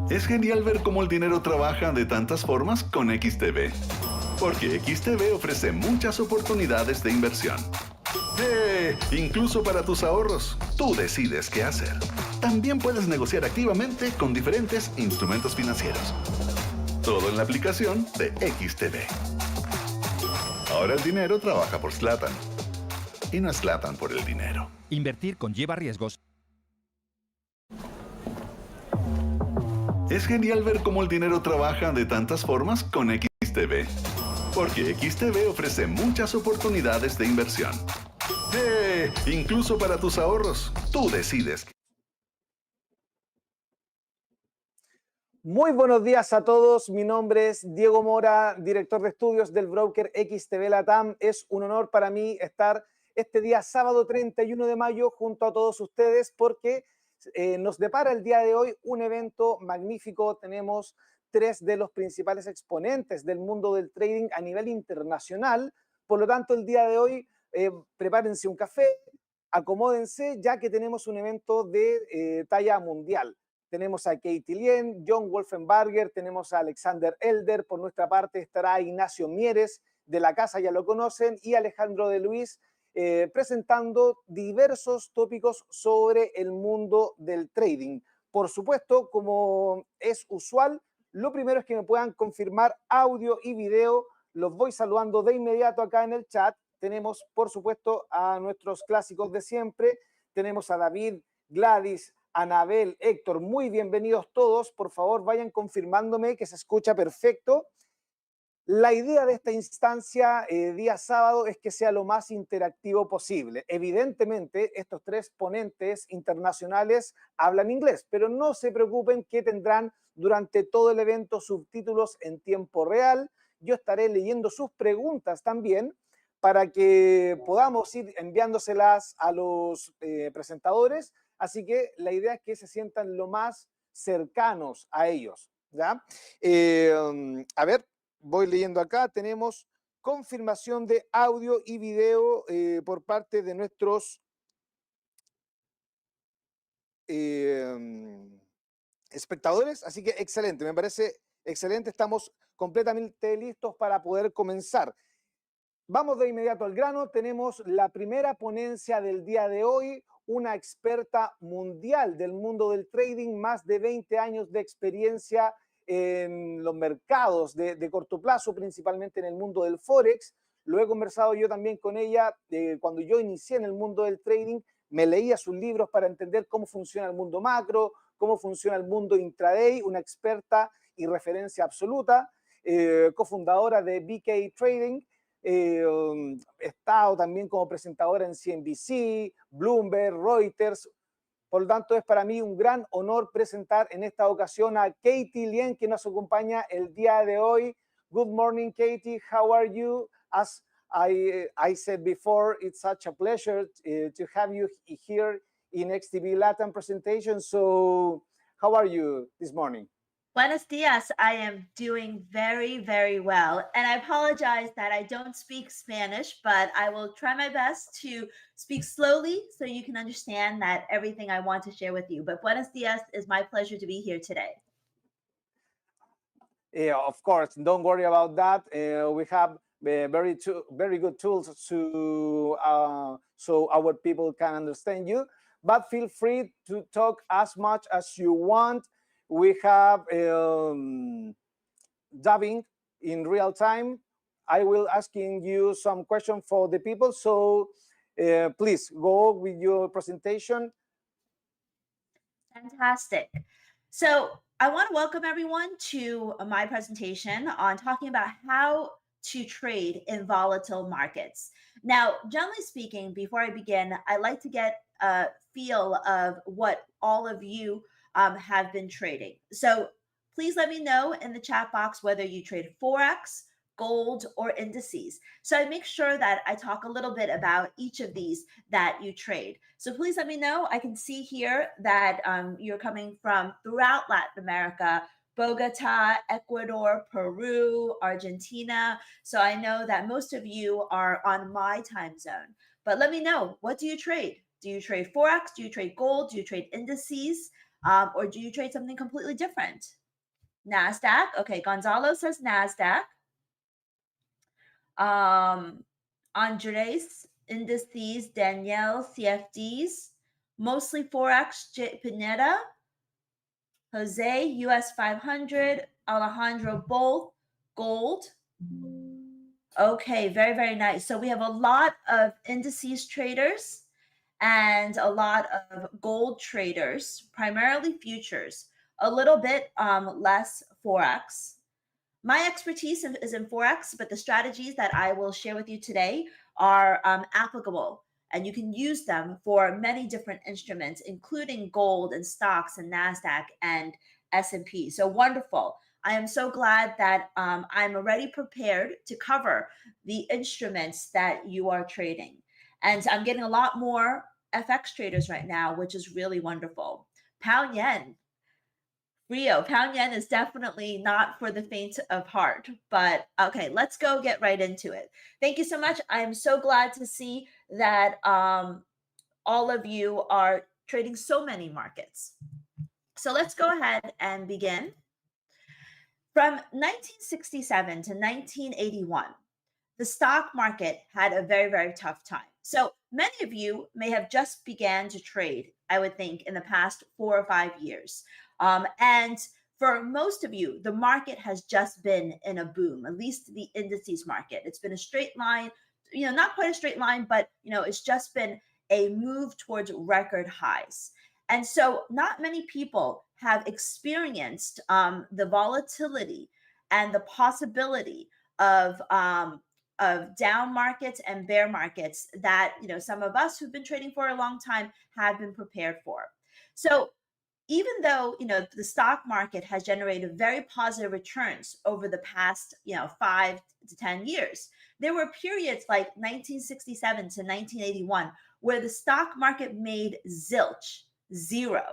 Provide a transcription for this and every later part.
Es genial ver cómo el dinero trabaja de tantas formas con XTB. Porque XTB ofrece muchas oportunidades de inversión. Incluso para tus ahorros, tú decides qué hacer. También puedes negociar activamente con diferentes instrumentos financieros. Todo en la aplicación de XTB. Ahora el dinero trabaja por Zlatan. Y no es Zlatan por el dinero. Invertir conlleva riesgos. Es genial ver cómo el dinero trabaja de tantas formas con XTB. Porque XTB ofrece muchas oportunidades de inversión. Incluso para tus ahorros, tú decides. Muy buenos días a todos, mi nombre es Diego Mora, director de estudios del broker XTB Latam. Es un honor para mí estar este día sábado 31 de mayo junto a todos ustedes porque nos depara el día de hoy un evento magnífico. Tenemos tres de los principales exponentes del mundo del trading a nivel internacional. Por lo tanto, el día de hoy prepárense un café, acomódense ya que tenemos un evento de talla mundial. Tenemos a Katie Lien, Jon Wolfenbarger, tenemos a Alexander Elder, por nuestra parte estará Ignacio Mieres de la casa, ya lo conocen, y Alejandro de Luis presentando diversos tópicos sobre el mundo del trading. Por supuesto, como es usual, lo primero es que me puedan confirmar audio y video. Los voy saludando de inmediato acá en el chat. Tenemos, por supuesto, a nuestros clásicos de siempre. Tenemos a David, Gladys, Anabel, Héctor, muy bienvenidos todos. Por favor, vayan confirmándome que se escucha perfecto. La idea de esta instancia día sábado es que sea lo más interactivo posible. Evidentemente, estos tres ponentes internacionales hablan inglés, pero no se preocupen que tendrán durante todo el evento subtítulos en tiempo real. Yo estaré leyendo sus preguntas también para que podamos ir enviándoselas a los presentadores. Así que la idea es que se sientan lo más cercanos a ellos, ¿ya? A ver, voy leyendo acá. Tenemos confirmación de audio y video por parte de nuestros espectadores. Así que excelente, me parece excelente. Estamos completamente listos para poder comenzar. Vamos de inmediato al grano. Tenemos la primera ponencia del día de hoy, una experta mundial del mundo del trading, más de 20 años de experiencia en los mercados de corto plazo, principalmente en el mundo del Forex. Lo he conversado yo también con ella cuando yo inicié en el mundo del trading. Me leía sus libros para entender cómo funciona el mundo macro, cómo funciona el mundo intraday, una experta y referencia absoluta, cofundadora de BK Trading. He estado también como presentadora en CNBC, Bloomberg, Reuters. Por lo tanto, es para mí un gran honor presentar en esta ocasión a Katie Lien, que nos acompaña el día de hoy. Good morning, Katie. How are you? As I said before, it's such a pleasure to have you here in XTB Latin presentation. So, how are you this morning? Buenos dias. I am doing very, very well. And I apologize that I don't speak Spanish, but I will try my best to speak slowly so you can understand that everything I want to share with you. But buenos dias, is my pleasure to be here today. Yeah, of course, don't worry about that. We have very good tools to so our people can understand you. But feel free to talk as much as you want. We have dubbing in real time. I will asking you some questions for the people. So please go with your presentation. Fantastic. So I want to welcome everyone to my presentation on talking about how to trade in volatile markets. Now, generally speaking, before I begin, I'd like to get a feel of what all of you have been trading. So please let me know in the chat box whether you trade Forex, gold, or indices. So I make sure that I talk a little bit about each of these that you trade. So please let me know. I can see here that you're coming from throughout Latin America, Bogota, Ecuador, Peru, Argentina. So I know that most of you are on my time zone. But let me know, what do you trade? Do you trade Forex? Do you trade gold? Do you trade indices? Or do you trade something completely different? NASDAQ. Okay, Gonzalo says NASDAQ. Andres, indices, Danielle, CFDs, mostly Forex, Pineda, Jose, US 500, Alejandro, both, gold. Okay, very, very nice. So we have a lot of indices traders and a lot of gold traders, primarily futures, a little bit less Forex. My expertise is in Forex, but the strategies that I will share with you today are applicable, and you can use them for many different instruments, including gold and stocks and NASDAQ and S&P. So wonderful. I am so glad that I'm already prepared to cover the instruments that you are trading. And I'm getting a lot more FX traders right now, which is really wonderful. Pound yen. Rio, pound yen is definitely not for the faint of heart, but okay, let's go get right into it. Thank you so much. I am so glad to see that all of you are trading so many markets. So let's go ahead and begin. From 1967 to 1981, the stock market had a very, very tough time. So many of you may have just began to trade, I would think, in the past 4 or 5 years. And for most of you, the market has just been in a boom, at least the indices market. It's been a straight line, not quite a straight line, but, it's just been a move towards record highs. And so not many people have experienced the volatility and the possibility of down markets and bear markets that some of us who've been trading for a long time have been prepared for. So even though the stock market has generated very positive returns over the past 5 to 10 years, there were periods like 1967 to 1981 where the stock market made zilch, zero,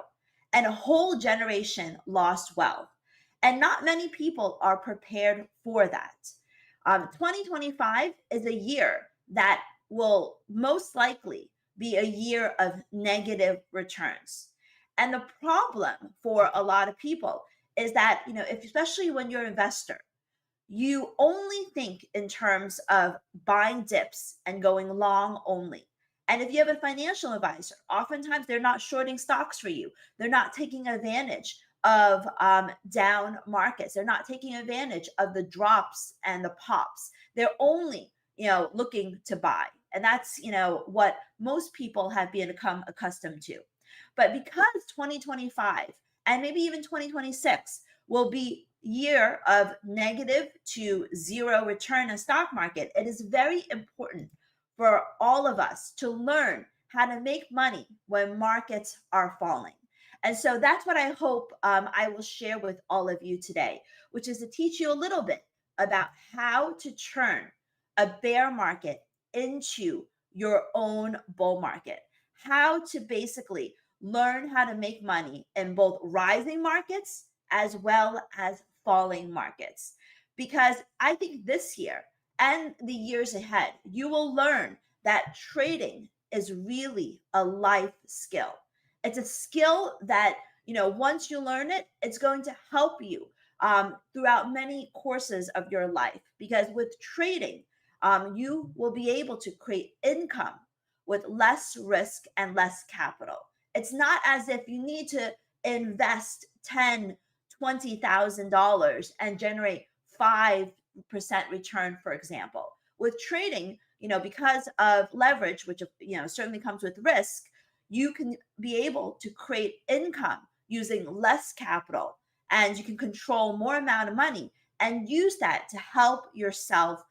and a whole generation lost wealth. And not many people are prepared for that. 2025 is a year that will most likely be a year of negative returns. And the problem for a lot of people is that, especially when you're an investor, you only think in terms of buying dips and going long only. And if you have a financial advisor, oftentimes they're not shorting stocks for you. They're not taking advantage of down markets. They're not taking advantage of the drops and the pops. They're only, looking to buy. And that's, what most people have become accustomed to. But because 2025 and maybe even 2026 will be year of negative to zero return in stock market, it is very important for all of us to learn how to make money when markets are falling. And so that's what I hope I will share with all of you today, which is to teach you a little bit about how to turn a bear market into your own bull market, how to basically learn how to make money in both rising markets as well as falling markets. Because I think this year and the years ahead, you will learn that trading is really a life skill. It's a skill that, once you learn it, it's going to help you throughout many courses of your life. Because with trading, you will be able to create income with less risk and less capital. It's not as if you need to invest $10,000, $20,000 and generate 5% return, for example. With trading, because of leverage, which certainly comes with risk, you can be able to create income using less capital, and you can control more amount of money and use that to help yourself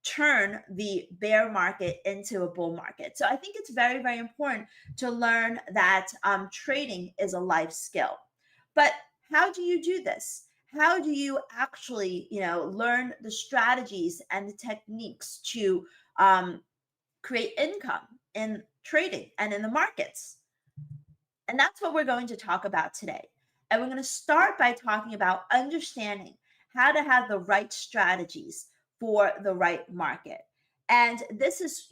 turn the bear market into a bull market. So I think it's very, very important to learn that trading is a life skill. But how do you do this? How do you actually, learn the strategies and the techniques to create income in trading and in the markets? And that's what we're going to talk about today. And we're going to start by talking about understanding how to have the right strategies for the right market. And this is,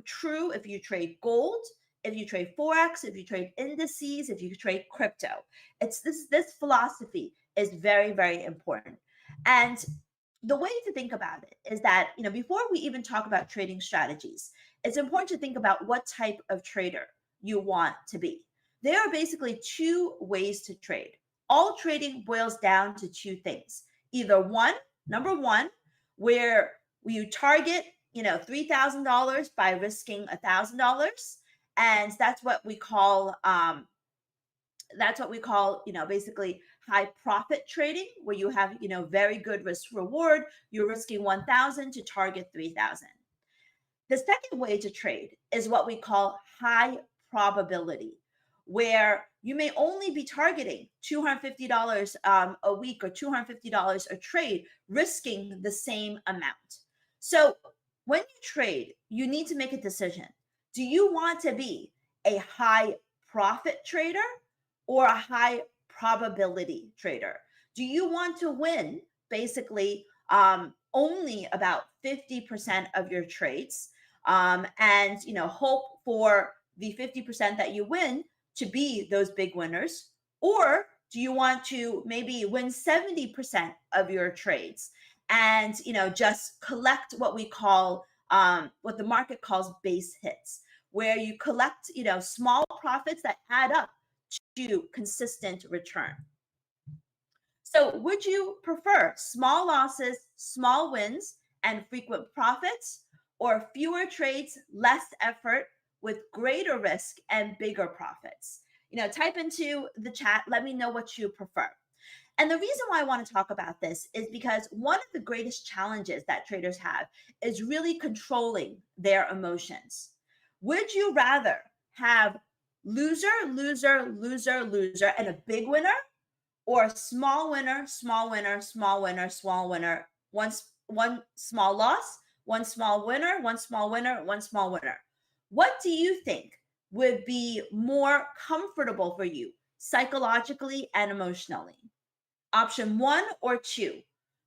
true if you trade gold, if you trade Forex, if you trade indices, if you trade crypto. It's this philosophy is very, very important. And the way to think about it is that, before we even talk about trading strategies, it's important to think about what type of trader you want to be. There are basically two ways to trade. All trading boils down to two things. Either number one, where you target, $3,000 by risking $1,000. And that's what we call, basically high profit trading, where you have, very good risk reward. You're risking 1,000 to target 3,000. The second way to trade is what we call high probability, where you may only be targeting $250 a week or $250 a trade, risking the same amount. So when you trade, you need to make a decision. Do you want to be a high profit trader or a high probability trader? Do you want to win basically only about 50% of your trades and hope for the 50% that you win to be those big winners? Or do you want to maybe win 70% of your trades and just collect what we call what the market calls base hits, where you collect small profits that add up to consistent return? So would you prefer small losses, small wins, and frequent profits, or fewer trades, less effort, with greater risk and bigger profits? Type into the chat, let me know what you prefer. And the reason why I want to talk about this is because one of the greatest challenges that traders have is really controlling their emotions. Would you rather have loser, loser, loser, loser, and a big winner, or small winner, small winner, small winner, small winner, one small loss, one small winner, one small winner, one small winner? What do you think would be more comfortable for you psychologically and emotionally? Option 1 or 2,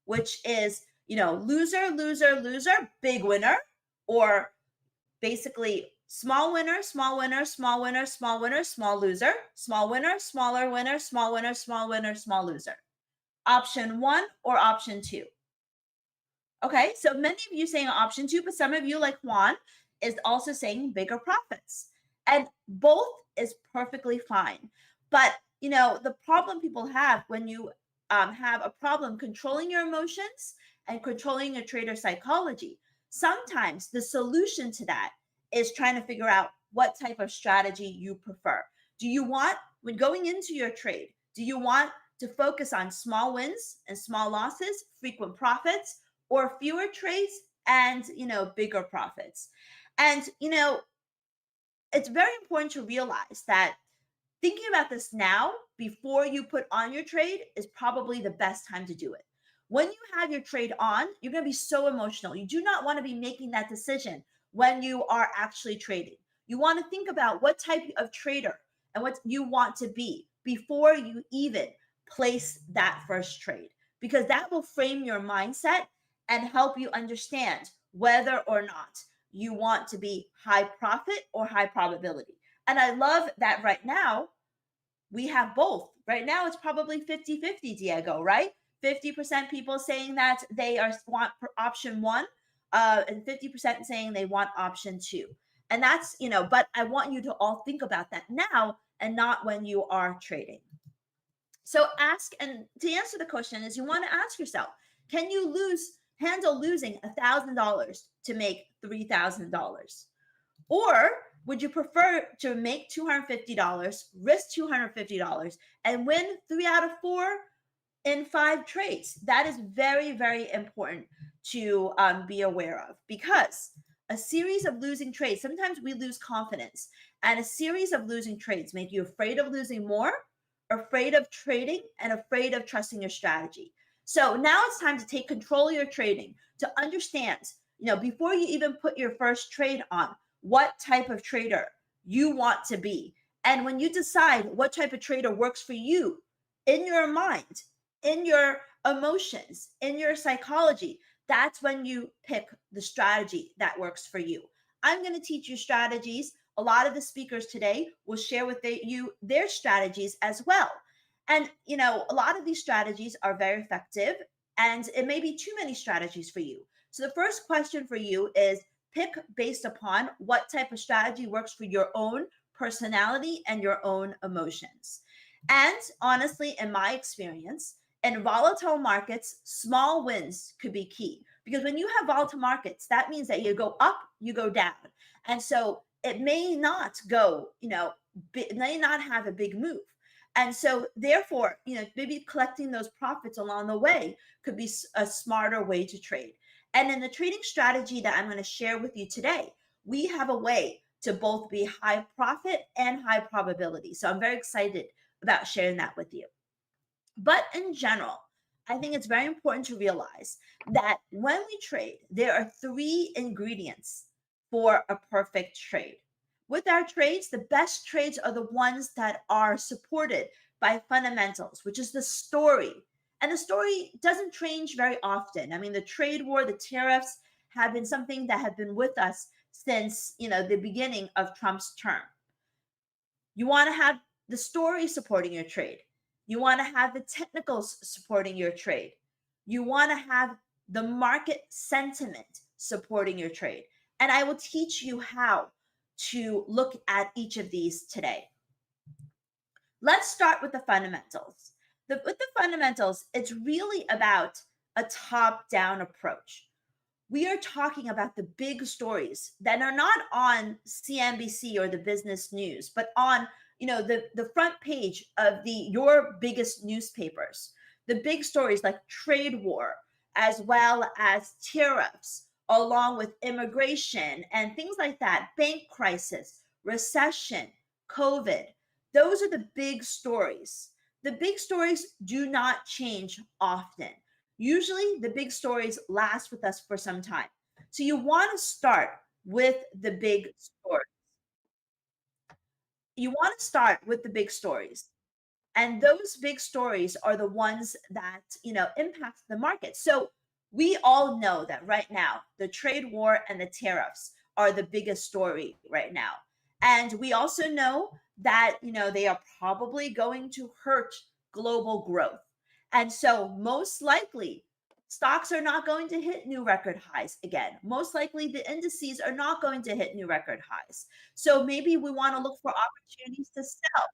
which is, loser, loser, loser, big winner, or basically small winner, small winner, small winner, small winner, small loser, small winner, smaller winner, small winner, small winner, small loser. Option 1 or option 2? Okay, so many of you saying option 2, but some of you, like Juan, is also saying bigger profits. And both is perfectly fine. But, the problem people have when you have a problem controlling your emotions and controlling your trader psychology, sometimes the solution to that is trying to figure out what type of strategy you prefer. Do you want, when going into your trade, do you want to focus on small wins and small losses, frequent profits, or fewer trades and, bigger profits? And, it's very important to realize that thinking about this now before you put on your trade is probably the best time to do it. When you have your trade on, you're going to be so emotional. You do not want to be making that decision when you are actually trading. You want to think about what type of trader and what you want to be before you even place that first trade, because that will frame your mindset and help you understand whether or not you want to be high profit or high probability. And I love that right now we have both. Right now it's probably 50-50, Diego, right? 50% people saying that they want option 1 and 50% saying they want option 2. And that's, but I want you to all think about that now and not when you are trading. So and to answer the question is, you want to ask yourself, can you handle losing $1,000 to make $3,000? Or would you prefer to make $250, risk $250, and win 3 out of 4 in 5 trades? That is very, very important to be aware of, because a series of losing trades, sometimes we lose confidence, and a series of losing trades make you afraid of losing more, afraid of trading, and afraid of trusting your strategy. So now it's time to take control of your trading, to understand, before you even put your first trade on, what type of trader you want to be. And when you decide what type of trader works for you in your mind, in your emotions, in your psychology, that's when you pick the strategy that works for you. I'm going to teach you strategies A lot of the speakers today will share with you their strategies as well. And, a lot of these strategies are very effective, and it may be too many strategies for you. So the first question for you is pick based upon what type of strategy works for your own personality and your own emotions. And honestly, in my experience, in volatile markets, small wins could be key, because when you have volatile markets, that means that you go up, you go down. And so it may not go, may not have a big move. And so therefore, maybe collecting those profits along the way could be a smarter way to trade. And in the trading strategy that I'm going to share with you today, we have a way to both be high profit and high probability. So I'm very excited about sharing that with you. But in general, I think it's very important to realize that when we trade, there are 3 ingredients for a perfect trade. With our trades, the best trades are the ones that are supported by fundamentals, which is the story. And the story doesn't change very often. I mean, the trade war, the tariffs have been something that have been with us since, the beginning of Trump's term. You want to have the story supporting your trade. You want to have the technicals supporting your trade. You want to have the market sentiment supporting your trade. And I will teach you how to look at each of these today. Let's start with the fundamentals. With the fundamentals, it's really about a top-down approach. We are talking about the big stories that are not on CNBC or the business news, but on the front page of your biggest newspapers. The big stories like trade war, as well as tariffs, along with immigration and things like that, bank crisis, recession, COVID. Those are the big stories. The big stories do not change often. Usually the big stories last with us for some time. So you want to start with the big stories. You want to start with the big stories. And those big stories are the ones that, impact the market. So we all know that right now, the trade war and the tariffs are the biggest story right now. And we also know that, they are probably going to hurt global growth. And so most likely, stocks are not going to hit new record highs again. Most likely, the indices are not going to hit new record highs. So maybe we want to look for opportunities to sell.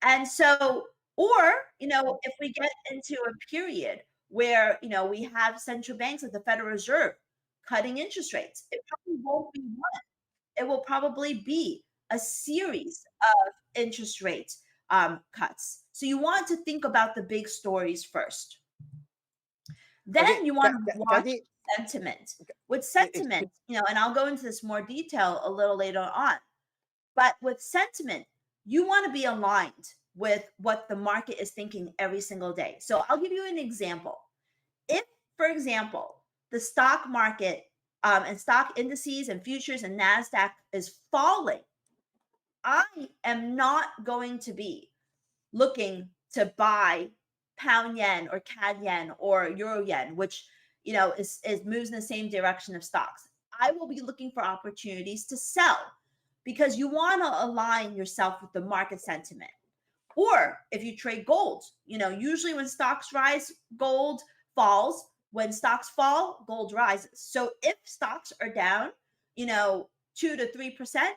And so, or, if we get into a period where, we have central banks like the Federal Reserve cutting interest rates, it probably won't be one. It will probably be a series of interest rate cuts. So you want to think about the big stories first. Then Okay, you want to watch Kathy, sentiment. With sentiment, and I'll go into this more detail a little later on. But with sentiment, you want to be aligned with what the market is thinking every single day. So I'll give you an example. If, for example, the stock market and stock indices and futures and NASDAQ is falling, I am not going to be looking to buy pound yen or CAD yen or euro yen, which is moves in the same direction of stocks. I will be looking for opportunities to sell, because you want to align yourself with the market sentiment. Or if you trade gold, usually when stocks rise, gold falls. When stocks fall, gold rises. So if stocks are down, 2 to 3%,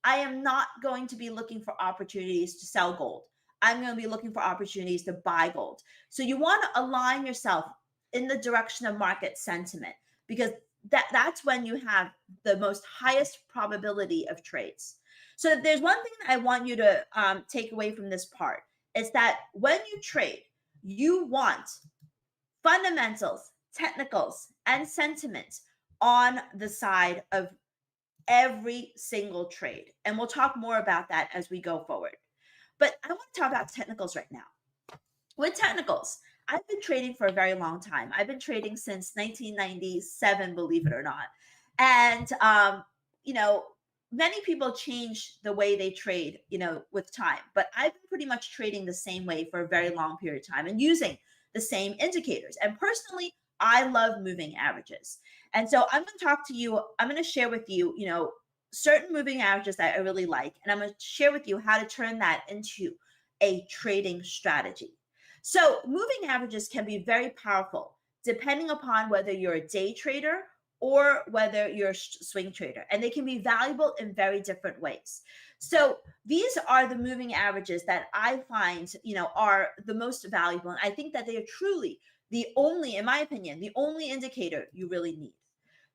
I am not going to be looking for opportunities to sell gold. I'm going to be looking for opportunities to buy gold. So you want to align yourself in the direction of market sentiment, because that's when you have the most highest probability of trades. So if there's one thing that I want you to take away from this part, is that when you trade, you want fundamentals, technicals, and sentiment on the side of every single trade. And we'll talk more about that as we go forward. But I want to talk about technicals right now. With technicals, I've been trading for a very long time. I've been trading since 1997, believe it or not. And, many people change the way they trade, with time. But I've been pretty much trading the same way for a very long period of time and using the same indicators. And personally, I love moving averages. And so I'm going to talk to you, I'm going to share with you, certain moving averages that I really like, and I'm going to share with you how to turn that into a trading strategy. So moving averages can be very powerful depending upon whether you're a day trader or whether you're a swing trader, and they can be valuable in very different ways. So these are the moving averages that I find, are the most valuable, and I think that they are truly the only, in my opinion, the only indicator you really need.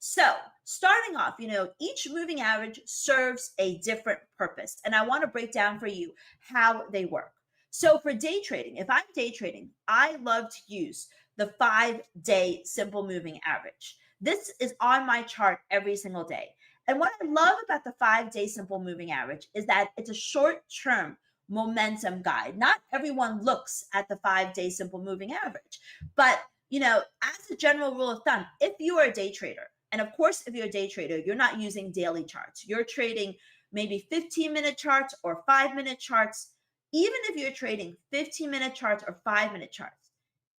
So starting off, each moving average serves a different purpose, and I want to break down for you how they work. So for day trading, if I'm day trading, I love to use the 5-day simple moving average. This is on my chart every single day. And what I love about the 5-day simple moving average is that it's a short-term momentum guide. Not everyone looks at the 5-day simple moving average, but as a general rule of thumb, if you are a day trader, and of course, if you're a day trader, you're not using daily charts. You're trading maybe 15-minute charts or 5-minute charts. Even if you're trading 15-minute charts or 5-minute charts,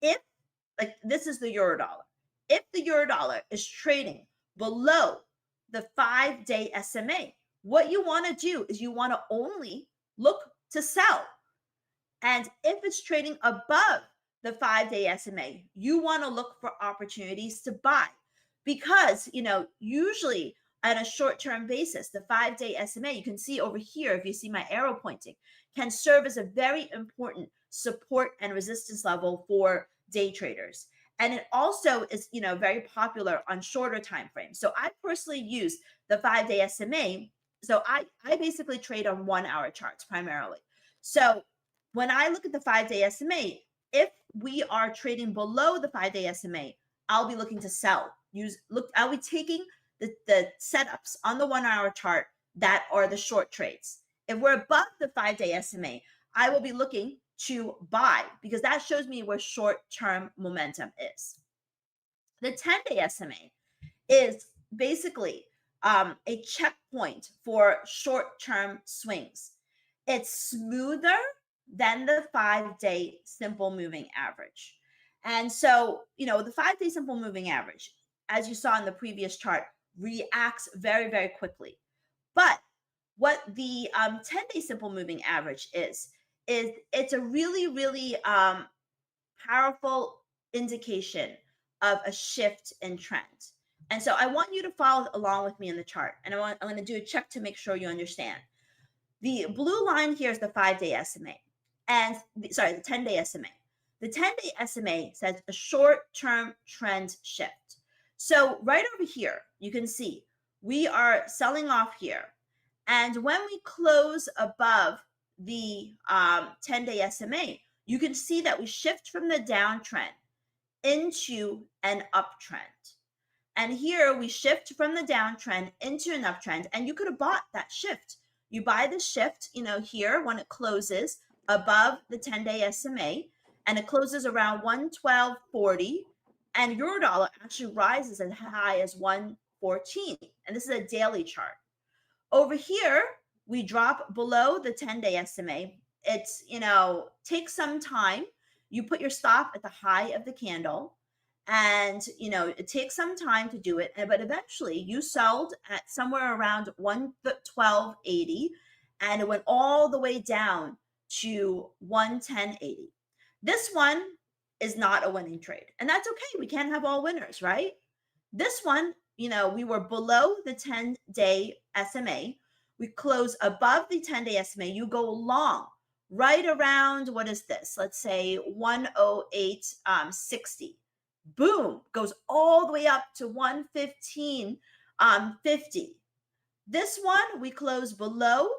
if, like, this is the euro dollar, if the euro dollar is trading below the 5-day SMA, what you want to do is you want to only look to sell. And if it's trading above the 5-day SMA, you want to look for opportunities to buy, because usually on a short-term basis, the 5-day SMA, you can see over here, if you see my arrow pointing, can serve as a very important support and resistance level for day traders. And it also is, very popular on shorter time frames. So I personally use the 5-day SMA. So I basically trade on 1-hour charts primarily. So when I look at the 5-day SMA, if we are trading below the 5-day SMA, I'll be looking to sell. I'll be taking the setups on the 1-hour chart that are the short trades. If we're above the 5-day SMA, I will be looking to buy, because that shows me where short-term momentum is. The 10-day SMA is basically a checkpoint for short-term swings. It's smoother than the 5-day simple moving average. And so, the 5-day simple moving average, as you saw in the previous chart, reacts very, very quickly. But what the 10-day simple moving average is it's a really, really powerful indication of a shift in trend. And so I want you to follow along with me in the chart. And I'm going to do a check to make sure you understand. The blue line here is the 5-day SMA. And the 10-day SMA. The 10-day SMA says a short-term trend shift. So right over here, you can see we are selling off here. And when we close above the 10-day SMA, you can see that we shift from the downtrend into an uptrend. And here we shift from the downtrend into an uptrend, and you could have bought that shift. You buy the shift, here when it closes above the 10-day SMA, and it closes around 112.40, and euro dollar actually rises as high as 114. And this is a daily chart. Over here, we drop below the 10-day SMA. It's, takes some time. You put your stop at the high of the candle, and, it takes some time to do it. But eventually you sold at somewhere around 112.80, and it went all the way down to 110.80. This one is not a winning trade, and that's okay. We can't have all winners, right? This one, we were below the 10-day SMA. We close above the 10-day SMA. You go long right around, what is this? Let's say 108.60. Boom, goes all the way up to 115.50. This one, we close below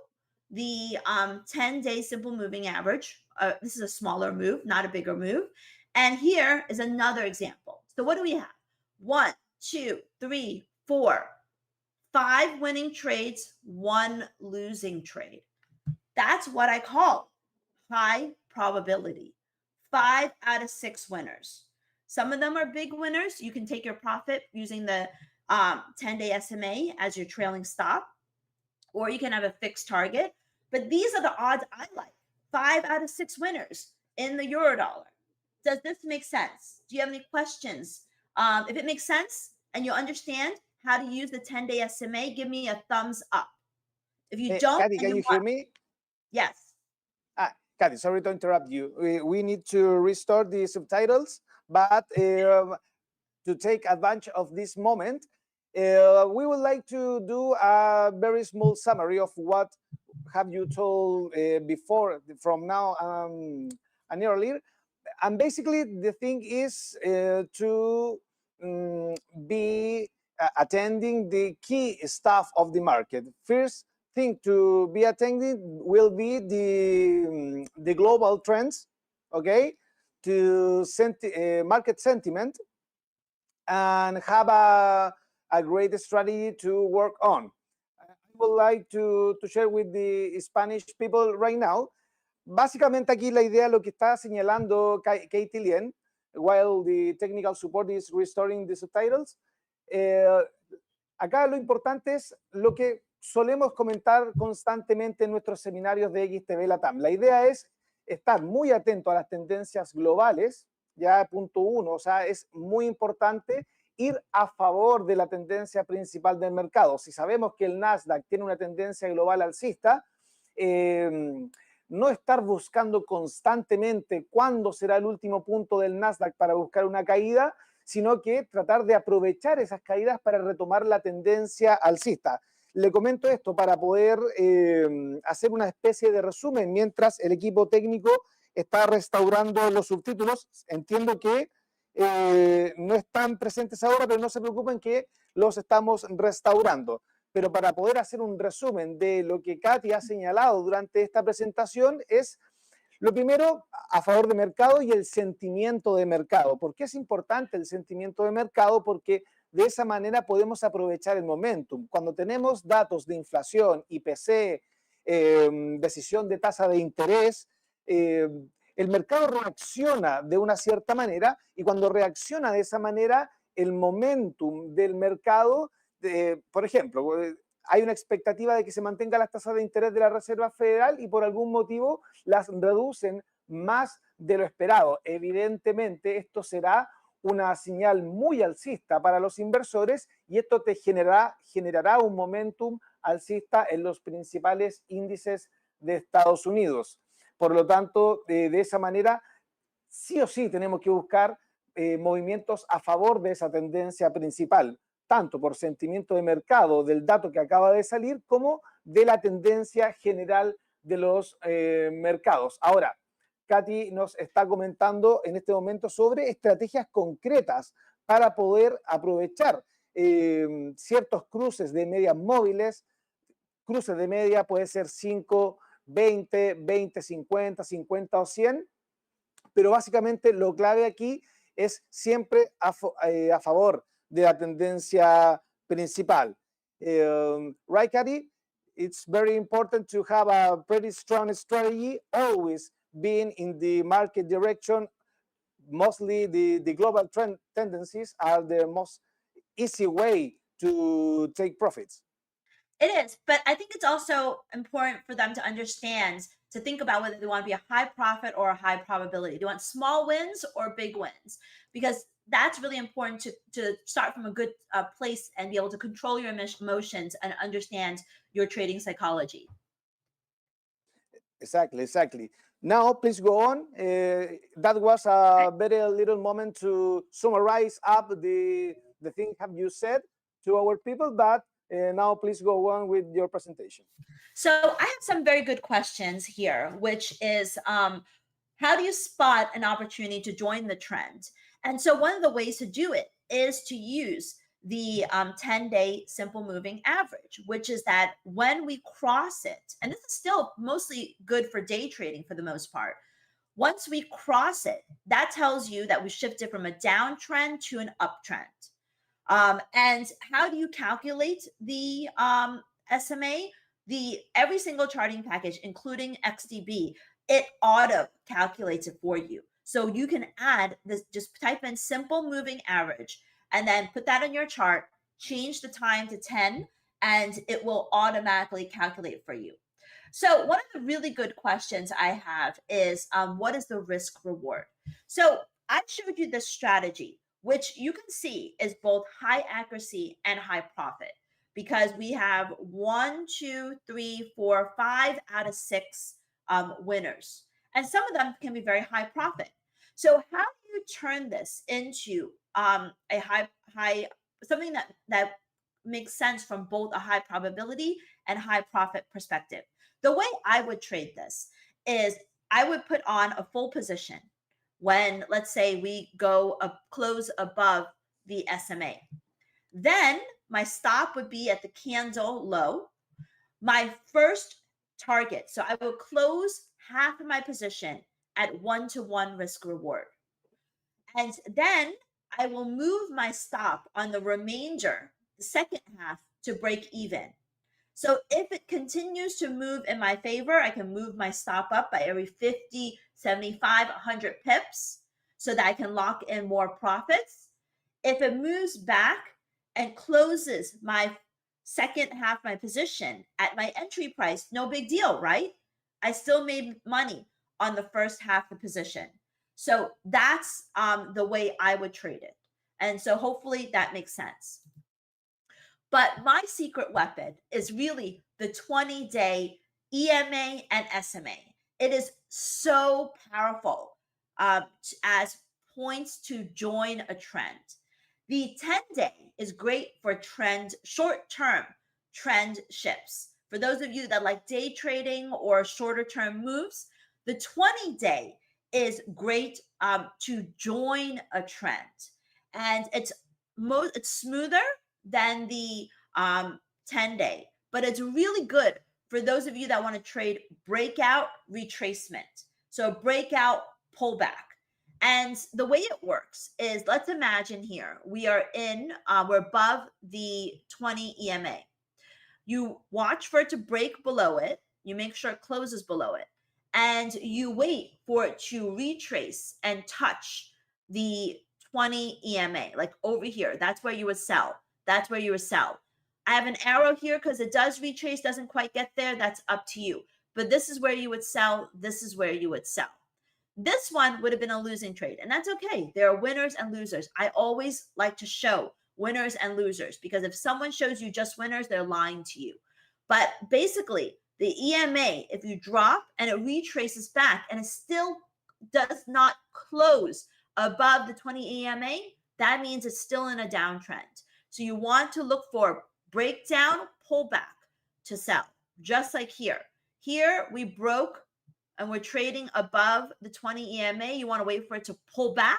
the 10-day simple moving average. This is a smaller move, not a bigger move. And here is another example. So what do we have? 1, 2, 3, 4, 5 winning trades, 1 losing trade. That's what I call high probability. 5 out of 6 winners. Some of them are big winners. You can take your profit using the 10-day SMA as your trailing stop, or you can have a fixed target. But these are the odds I like. 5 out of 6 winners in the euro dollar. Does this make sense? Do you have any questions? If it makes sense and you understand how to use the 10-day SMA, give me a thumbs up. If you don't, Kathy, can you hear me? Yes. Kathy, sorry to interrupt you. We need to restore the subtitles, but to take advantage of this moment, we would like to do a very small summary of what have you told before, from now and earlier. And basically, the thing is to be attending the key stuff of the market. First thing to be attending will be the global trends, okay, to market sentiment, and have a great strategy to work on. I would like to share with the Spanish people right now. Básicamente aquí la idea, lo que está señalando Katie Lien, while the technical support is restoring the subtitles, acá lo importante es lo que solemos comentar constantemente en nuestros seminarios de XTB Latam. La idea es estar muy atento a las tendencias globales, ya punto uno, o sea, es muy importante ir a favor de la tendencia principal del mercado. Si sabemos que el Nasdaq tiene una tendencia global alcista, no estar buscando constantemente cuándo será el último punto del Nasdaq para buscar una caída, sino que tratar de aprovechar esas caídas para retomar la tendencia alcista. Le comento esto para poder hacer una especie de resumen mientras el equipo técnico está restaurando los subtítulos. Entiendo que no están presentes ahora, pero no se preocupen que los estamos restaurando. Pero para poder hacer un resumen de lo que Katy ha señalado durante esta presentación es, lo primero, a favor de mercado y el sentimiento de mercado. ¿Por qué es importante el sentimiento de mercado? Porque de esa manera podemos aprovechar el momentum. Cuando tenemos datos de inflación, IPC, decisión de tasa de interés, el mercado reacciona de una cierta manera, y cuando reacciona de esa manera, el momentum del mercado, por ejemplo, hay una expectativa de que se mantenga las tasas de interés de la Reserva Federal y por algún motivo las reducen más de lo esperado. Evidentemente, esto será una señal muy alcista para los inversores y esto te generará un momentum alcista en los principales índices de Estados Unidos. Por lo tanto, de esa manera, sí o sí tenemos que buscar movimientos a favor de esa tendencia principal, tanto por sentimiento de mercado del dato que acaba de salir como de la tendencia general de los mercados. Ahora, Katy nos está comentando en este momento sobre estrategias concretas para poder aprovechar ciertos cruces de medias móviles. Cruces de media puede ser 5, 20, 20, 50, 50 o 100, pero básicamente lo clave aquí es siempre a favor de la tendencia principal. Right, Katy? It's very important to have a pretty strong strategy, always being in the market direction. Mostly the global trend tendencies are the most easy way to take profits. It is, but I think it's also important for them to understand, to think about whether they want to be a high profit or a high probability. Do you want small wins or big wins? Because that's really important to start from a good place and be able to control your emotions and understand your trading psychology. Exactly. Now, please go on. That was a very little moment to summarize up the thing have you said to our people, but now please go on with your presentation. So I have some very good questions here, which is how do you spot an opportunity to join the trend? And so one of the ways to do it is to use the 10-day simple moving average, which is that when we cross it, and this is still mostly good for day trading for the most part, once we cross it, that tells you that we shifted from a downtrend to an uptrend. And how do you calculate the SMA? Every single charting package, including XTB, it auto calculates it for you. So you can add this, just type in simple moving average and then put that on your chart, change the time to 10, and it will automatically calculate for you. So one of the really good questions I have is, what is the risk reward? So I showed you this strategy which you can see is both high accuracy and high profit, because we have 1, 2, 3, 4, 5 out of 6 winners. And some of them can be very high profit. So how do you turn this into a high something that makes sense from both a high probability and high profit perspective? The way I would trade this is I would put on a full position when, let's say, we go close above the SMA. Then my stop would be at the candle low. My first target, so I will close half of my position at 1-to-1 risk reward. And then I will move my stop on the remainder, the second half, to break even. So if it continues to move in my favor, I can move my stop up by every 50, 75, 100 pips so that I can lock in more profits. If it moves back and closes my second half my position at my entry price, no big deal, right? I still made money on the first half of the position. So that's the way I would trade it. And so hopefully that makes sense. But my secret weapon is really the 20-day EMA and SMA. It is so powerful as points to join a trend. The 10-day is great for short-term trend shifts. For those of you that like day trading or shorter-term moves, the 20-day is great to join a trend. And it's smoother than the 10-day, but it's really good for those of you that want to trade breakout retracement. So breakout pullback. And the way it works is, let's imagine here we're above the 20 EMA. You watch for it to break below it. You make sure it closes below it, and you wait for it to retrace and touch the 20 EMA, like over here. That's where you would sell. That's where you would sell. I have an arrow here because it does retrace, doesn't quite get there. That's up to you. But this is where you would sell. This is where you would sell. This one would have been a losing trade, and that's okay. There are winners and losers. I always like to show winners and losers, because if someone shows you just winners, they're lying to you. But basically, the EMA, if you drop and it retraces back and it still does not close above the 20 EMA, that means it's still in a downtrend. So you want to look for breakdown, pullback to sell, just like here. Here we broke and we're trading above the 20 EMA. You want to wait for it to pull back,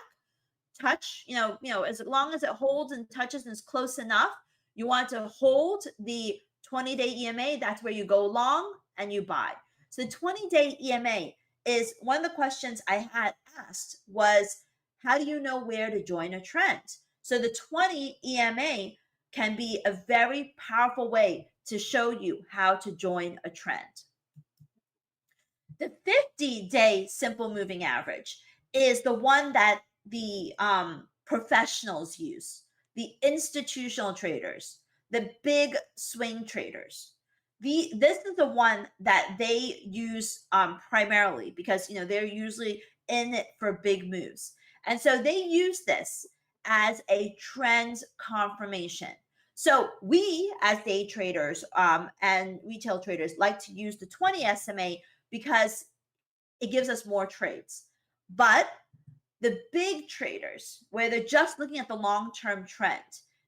touch, as long as it holds and touches and is close enough, you want to hold the 20-day EMA. That's where you go long and you buy. So the 20-day EMA is one of the questions I had asked was, how do you know where to join a trend? So the 20 EMA can be a very powerful way to show you how to join a trend. The 50-day simple moving average is the one that the professionals use, the institutional traders, the big swing traders. This is the one that they use primarily because they're usually in it for big moves. And so they use this as a trend confirmation. So we, as day traders and retail traders, like to use the 20 SMA because it gives us more trades. But the big traders, where they're just looking at the long-term trend,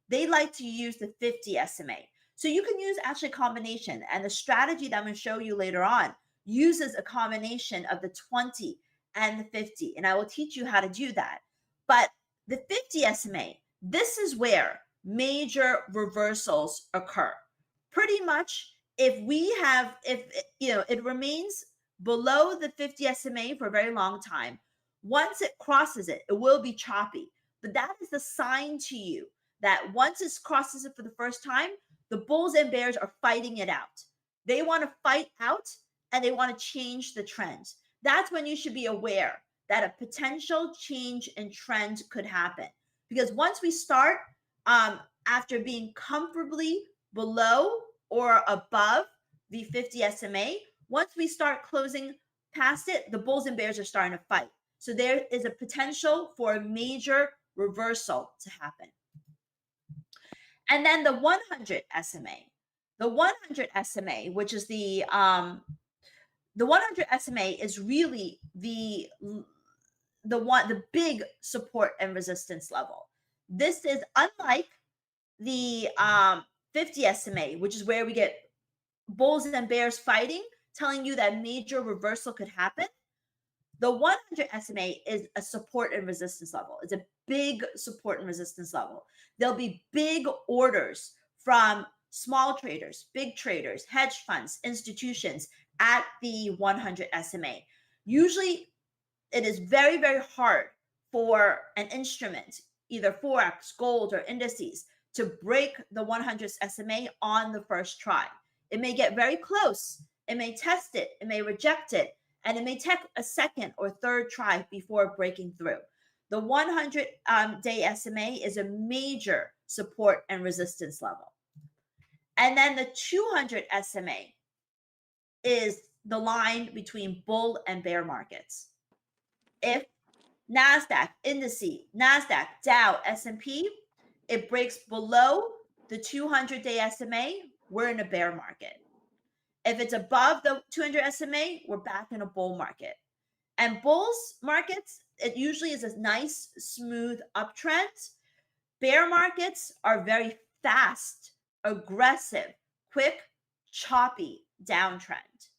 they like to use the 50 SMA. So you can use actually a combination. And the strategy that I'm going to show you later on uses a combination of the 20 and the 50. And I will teach you how to do that. But the 50 SMA, this is where major reversals occur. Pretty much if it remains below the 50 SMA for a very long time, once it crosses it, it will be choppy. But that is the sign to you that once it crosses it for the first time, the bulls and bears are fighting it out. They want to fight out and they want to change the trend. That's when you should be aware that a potential change in trend could happen. Because once we start, after being comfortably below or above the 50 SMA, once we start closing past it, the bulls and bears are starting to fight. So there is a potential for a major reversal to happen. And then the 100 SMA. The 100 SMA, which is the 100 SMA is really the big support and resistance level. This is unlike the 50 SMA, which is where we get bulls and bears fighting, telling you that major reversal could happen. The 100 SMA is a support and resistance level. It's a big support and resistance level. There'll be big orders from small traders, big traders, hedge funds, institutions at the 100 SMA. Usually, it is very, very hard for an instrument, either Forex, gold, or indices, to break the 100 SMA on the first try. It may get very close. It may test it. It may reject it. And it may take a second or third try before breaking through. The 100-day SMA is a major support and resistance level. And then the 200 SMA is the line between bull and bear markets. If NASDAQ, indices, NASDAQ, Dow, S&P, it breaks below the 200-day SMA, we're in a bear market. If it's above the 200 SMA, we're back in a bull market. And bulls markets, it usually is a nice, smooth uptrend. Bear markets are very fast, aggressive, quick, choppy downtrend.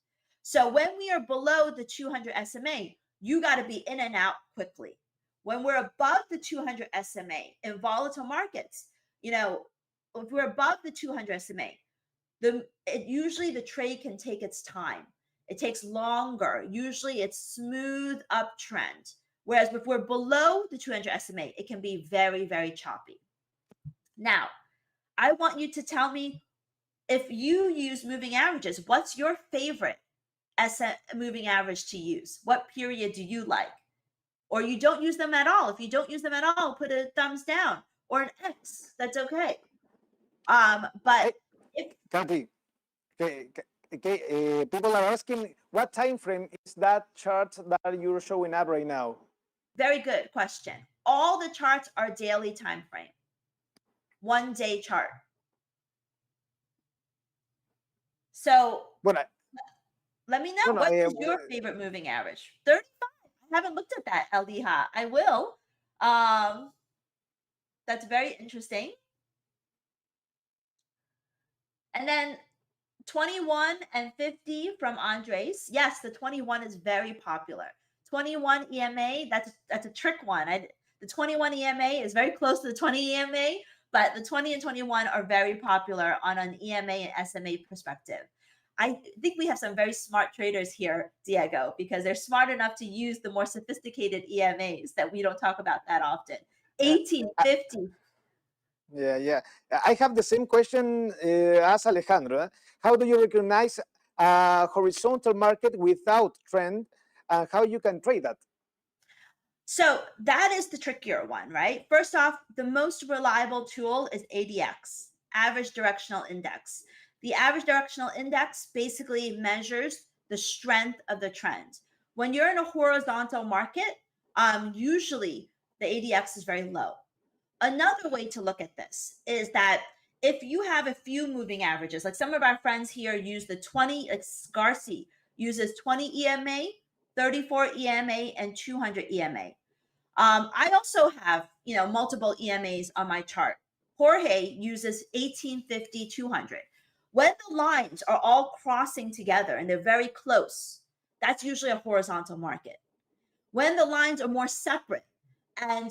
So when we are below the 200 SMA, you got to be in and out quickly. When we're above the 200 SMA in volatile markets, if we're above the 200 SMA, usually the trade can take its time. It takes longer. Usually it's smooth uptrend. Whereas if we're below the 200 SMA, it can be very, very choppy. Now, I want you to tell me, if you use moving averages, what's your favorite moving average to use? What period do you like? Or you don't use them at all. If you don't use them at all, put a thumbs down or an X. That's okay. But Kathy, people are asking, what time frame is that chart that you're showing up right now? Very good question. All the charts are daily time frame. 1 day chart. So let me know, what is your favorite moving average? 35. I haven't looked at that, Aldiha. I will. That's very interesting. And then 21 and 50 from Andres. Yes, the 21 is very popular. 21 EMA, that's a trick one. The 21 EMA is very close to the 20 EMA, but the 20 and 21 are very popular on an EMA and SMA perspective. I think we have some very smart traders here, Diego, because they're smart enough to use the more sophisticated EMAs that we don't talk about that often. 1850. Yeah. I have the same question as Alejandro. How do you recognize a horizontal market without trend, and how you can trade that? So that is the trickier one, right? First off, the most reliable tool is ADX, Average Directional Index. The Average Directional Index basically measures the strength of the trend. When you're in a horizontal market, usually the ADX is very low. Another way to look at this is that if you have a few moving averages, like some of our friends here use the 20, like Scarcy uses 20 EMA, 34 EMA, and 200 EMA. I also have, multiple EMAs on my chart. Jorge uses 1850, 200. When the lines are all crossing together and they're very close, that's usually a horizontal market. When the lines are more separate and,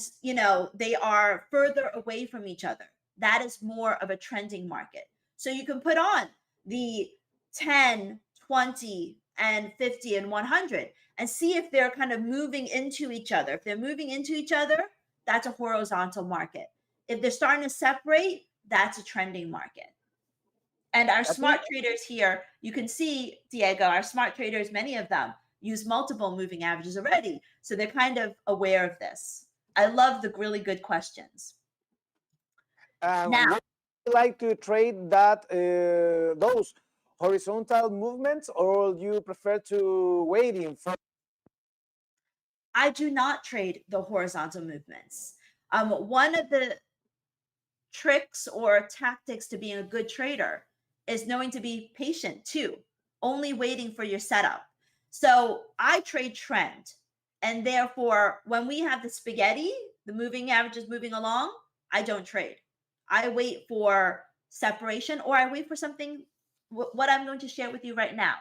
they are further away from each other, that is more of a trending market. So you can put on the 10, 20, and 50 and 100 and see if they're kind of moving into each other. If they're moving into each other, that's a horizontal market. If they're starting to separate, that's a trending market. And our smart traders here, you can see, Diego, our smart traders, many of them use multiple moving averages already. So they're kind of aware of this. I love the really good questions. Now, would you like to trade those horizontal movements, or do you prefer to waiting for? I do not trade the horizontal movements. One of the tricks or tactics to being a good trader is knowing to be patient too, only waiting for your setup. So I trade trend. And therefore, when we have the spaghetti, the moving averages moving along, I don't trade. I wait for separation, or I wait for something, what I'm going to share with you right now.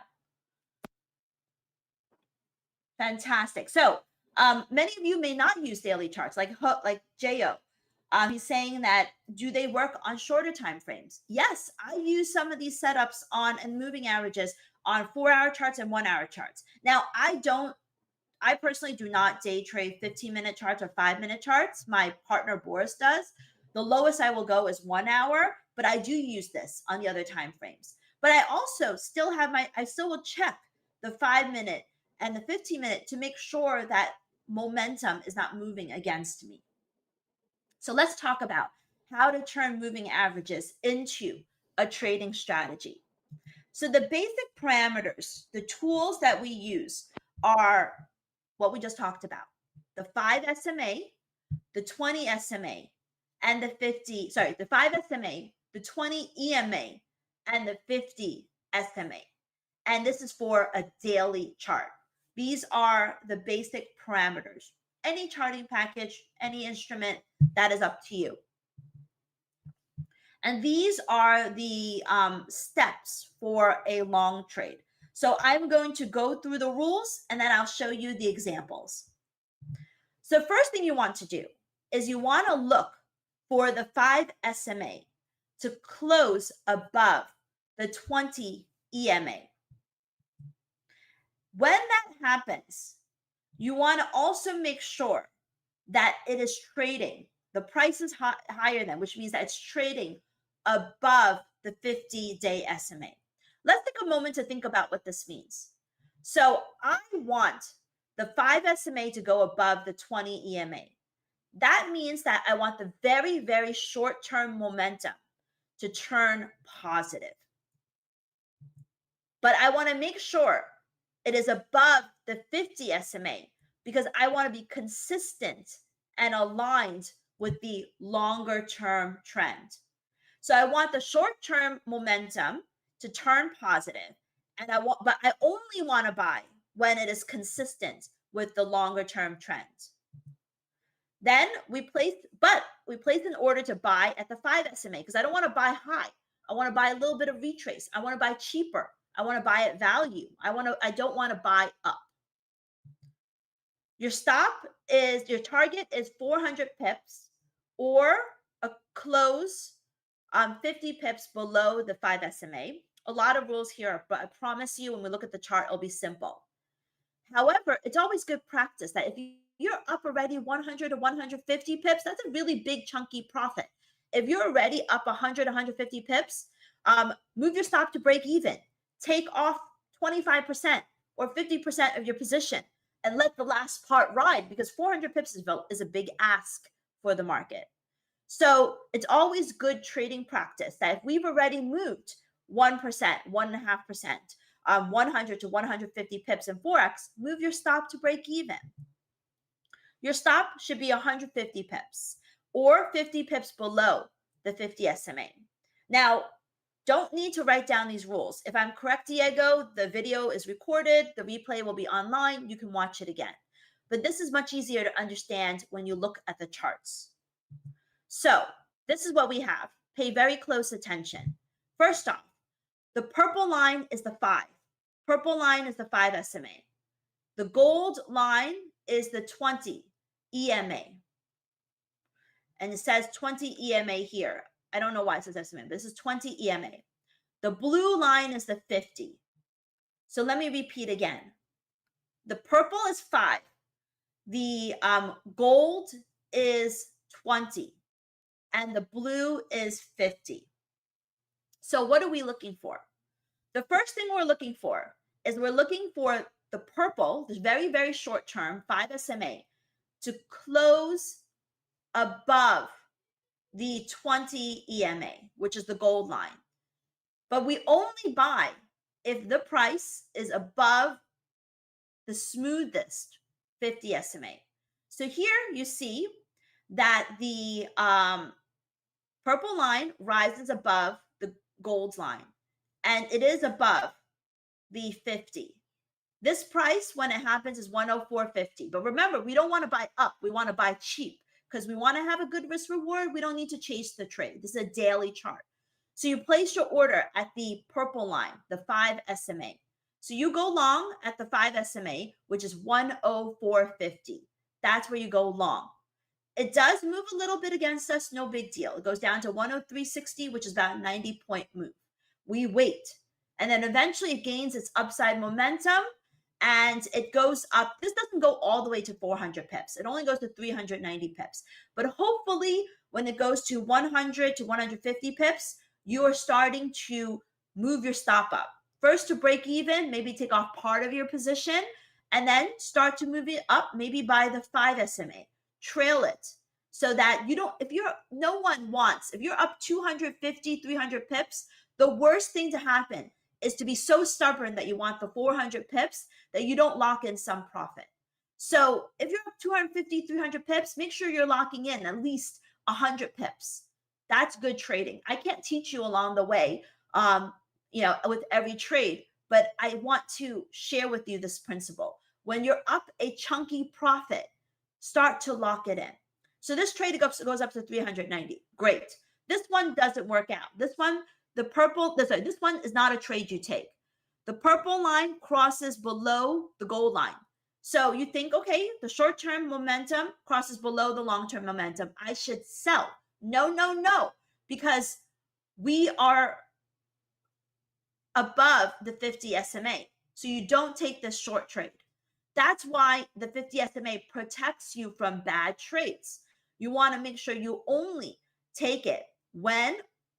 Fantastic. So many of you may not use daily charts, like Jo. He's saying that, do they work on shorter time frames? Yes, I use some of these setups on and moving averages on 4-hour charts and 1-hour charts. Now, I personally do not day trade 15-minute charts or 5-minute charts. My partner Boris does. The lowest I will go is 1 hour, but I do use this on the other time frames. But I also still have I still will check the 5-minute and the 15-minute to make sure that momentum is not moving against me. So let's talk about how to turn moving averages into a trading strategy. So the basic parameters, the tools that we use are what we just talked about: the 5 SMA, the 20 SMA, and the 5 SMA, the 20 EMA, and the 50 SMA. And this is for a daily chart. These are the basic parameters. Any charting package, any instrument, that is up to you. And these are the steps for a long trade. So I'm going to go through the rules and then I'll show you the examples. So first thing you want to do is you want to look for the 5 SMA to close above the 20 EMA. When that happens, you want to also make sure that it is trading, the price is higher than, which means that it's trading above the 50-day SMA. Let's take a moment to think about what this means. So I want the 5 SMA to go above the 20 EMA. That means that I want the very, very short-term momentum to turn positive. But I want to make sure it is above the 50 SMA because I want to be consistent and aligned with the longer term trend. So I want the short-term momentum to turn positive, but I only want to buy when it is consistent with the longer term trend. Then we place an order to buy at the 5 SMA because I don't want to buy high. I want to buy a little bit of retrace. I want to buy cheaper. I want to buy at value. I don't want to buy up. Your target is 400 pips or a close 50 pips below the 5 SMA. A lot of rules here, but I promise you when we look at the chart, it'll be simple. However, it's always good practice that if you're up already 100 to 150 pips, that's a really big chunky profit. If you're already up 100, 150 pips, move your stop to break even. Take off 25% or 50% of your position and let the last part ride because 400 pips is a big ask for the market. So it's always good trading practice that if we've already moved 1%, 1.5%, 100 to 150 pips in Forex, move your stop to break even. Your stop should be 150 pips or 50 pips below the 50 SMA. Now, don't need to write down these rules. If I'm correct, Diego, the video is recorded. The replay will be online. You can watch it again. But this is much easier to understand when you look at the charts. So this is what we have. Pay very close attention. First off, the purple line is the 5. Purple line is the 5 SMA. The gold line is the 20 EMA. And it says 20 EMA here. I don't know why it says SMA. This is 20 EMA. The blue line is the 50. So let me repeat again. The purple is 5. The gold is 20. And the blue is 50. So what are we looking for? The first thing we're looking for is the purple, this very, very short term, 5 SMA, to close above the 20 EMA, which is the gold line. But we only buy if the price is above the smoothest 50 SMA. So here you see that the purple line rises above the gold line, and it is above the 50. This price, when it happens, is 104.50. But remember, we don't want to buy up. We want to buy cheap because we want to have a good risk reward. We don't need to chase the trade. This is a daily chart. So you place your order at the purple line, the 5 SMA. So you go long at the 5 SMA, which is 104.50. That's where you go long. It does move a little bit against us, no big deal. It goes down to 103.60, which is about a 90-point move. We wait, and then eventually it gains its upside momentum, and it goes up. This doesn't go all the way to 400 pips. It only goes to 390 pips. But hopefully, when it goes to 100 to 150 pips, you are starting to move your stop up. First to break even, maybe take off part of your position, and then start to move it up, maybe by the 5 SMA. Trail it so that you don't, if you're up 250, 300 pips, the worst thing to happen is to be so stubborn that you want the 400 pips that you don't lock in some profit. So if you're up 250, 300 pips, make sure you're locking in at least 100 pips. That's good trading. I can't teach you along the way, with every trade, but I want to share with you this principle. When you're up a chunky profit, start to lock it in. So this trade goes up to 390. Great. This one doesn't work out. This one is not a trade you take. The purple line crosses below the gold line. So you think, okay, the short-term momentum crosses below the long-term momentum. I should sell. No, because we are above the 50 SMA. So you don't take this short trade. That's why the 50 SMA protects you from bad trades. You want to make sure you only take it when,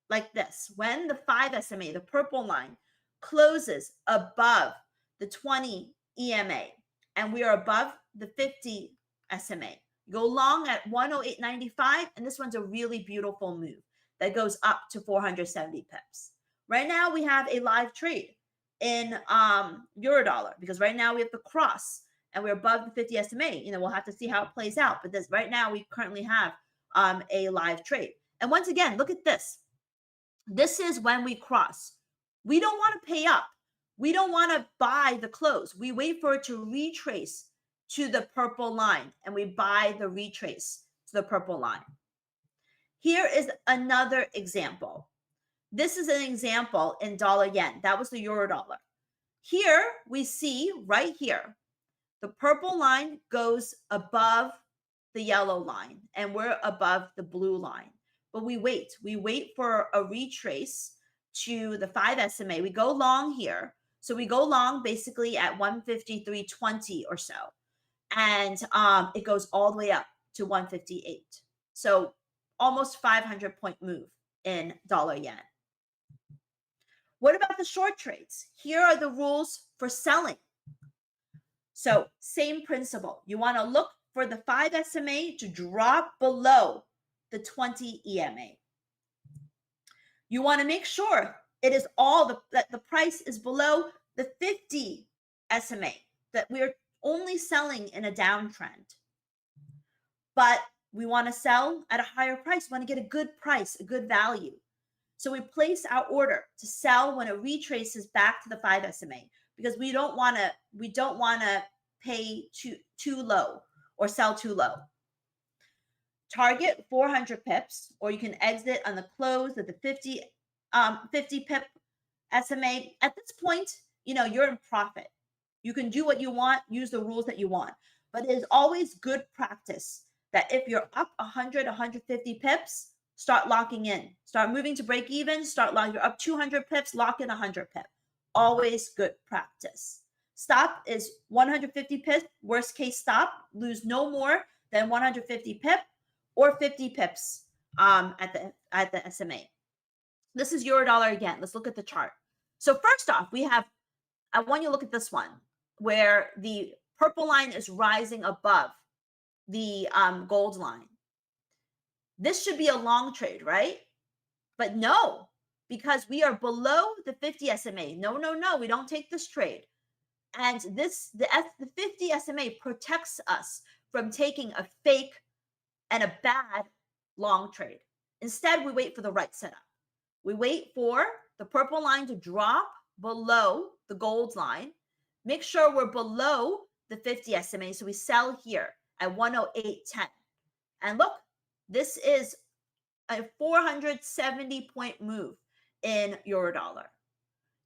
like this, when the 5 SMA, the purple line, closes above the 20 EMA, and we are above the 50 SMA. Go long at 108.95, and this one's a really beautiful move that goes up to 470 pips. Right now, we have a live trade in Eurodollar, because right now we have the cross and we're above the 50 SMA. We'll have to see how it plays out. But right now we currently have a live trade. And once again, look at this. This is when we cross. We don't want to pay up. We don't want to buy the close. We wait for it to retrace to the purple line, and we buy the retrace to the purple line. Here is another example. This is an example in dollar yen. That was the euro dollar. Here we see right here, the purple line goes above the yellow line, and we're above the blue line. But we wait for a retrace to the 5 SMA. We go long here. So we go long basically at 153.20 or so. And it goes all the way up to 158. So almost 500-point move in dollar yen. What about the short trades? Here are the rules for selling. So same principle. You want to look for the 5 SMA to drop below the 20 EMA. You want to make sure it is that the price is below the 50 SMA, that we're only selling in a downtrend. But we want to sell at a higher price. We want to get a good price, a good value. So we place our order to sell when it retraces back to the 5 SMA, because we don't want to pay too low or sell too low. Target 400 pips, or you can exit on the close at the 50 pip SMA. At this point, you're in profit. You can do what you want, use the rules that you want. But it is always good practice that if you're up 100, 150 pips, start locking in. Start moving to break even. You're up 200 pips, lock in 100 pips. Always good practice. Stop is 150 pips. Worst case stop. Lose no more than 150 pip or 50 pips at the SMA. This is Eurodollar again. Let's look at the chart. So first off, I want you to look at this one where the purple line is rising above the gold line. This should be a long trade, right? But no, because we are below the 50 SMA. No, we don't take this trade. And the 50 SMA protects us from taking a fake and a bad long trade. Instead, we wait for the right setup. We wait for the purple line to drop below the gold line. Make sure we're below the 50 SMA. So we sell here at 108.10. And look, this is a 470 point move in euro dollar.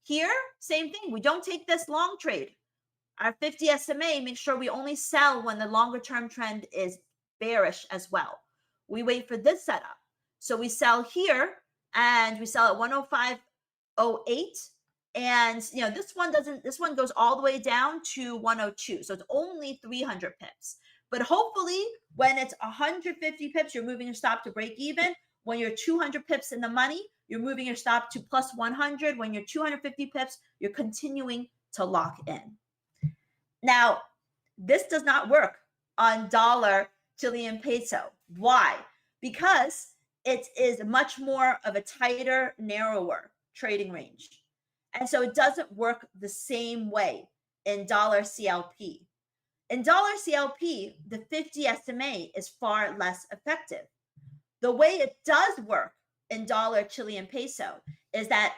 Here, same thing. We don't take this long trade. Our 50 SMA, make sure we only sell when the longer term trend is bearish as well. We wait for this setup. So we sell here and we sell at 105.08. And this one goes all the way down to 102. So it's only 300 pips. But hopefully when it's 150 pips, you're moving your stop to break even. When you're 200 pips in the money, you're moving your stop to plus 100. When you're 250 pips, you're continuing to lock in. Now, this does not work on dollar Chilean peso. Why? Because it is much more of a tighter, narrower trading range. And so it doesn't work the same way in dollar CLP. In dollar CLP, the 50 SMA is far less effective. The way it does work in dollar Chilean peso is that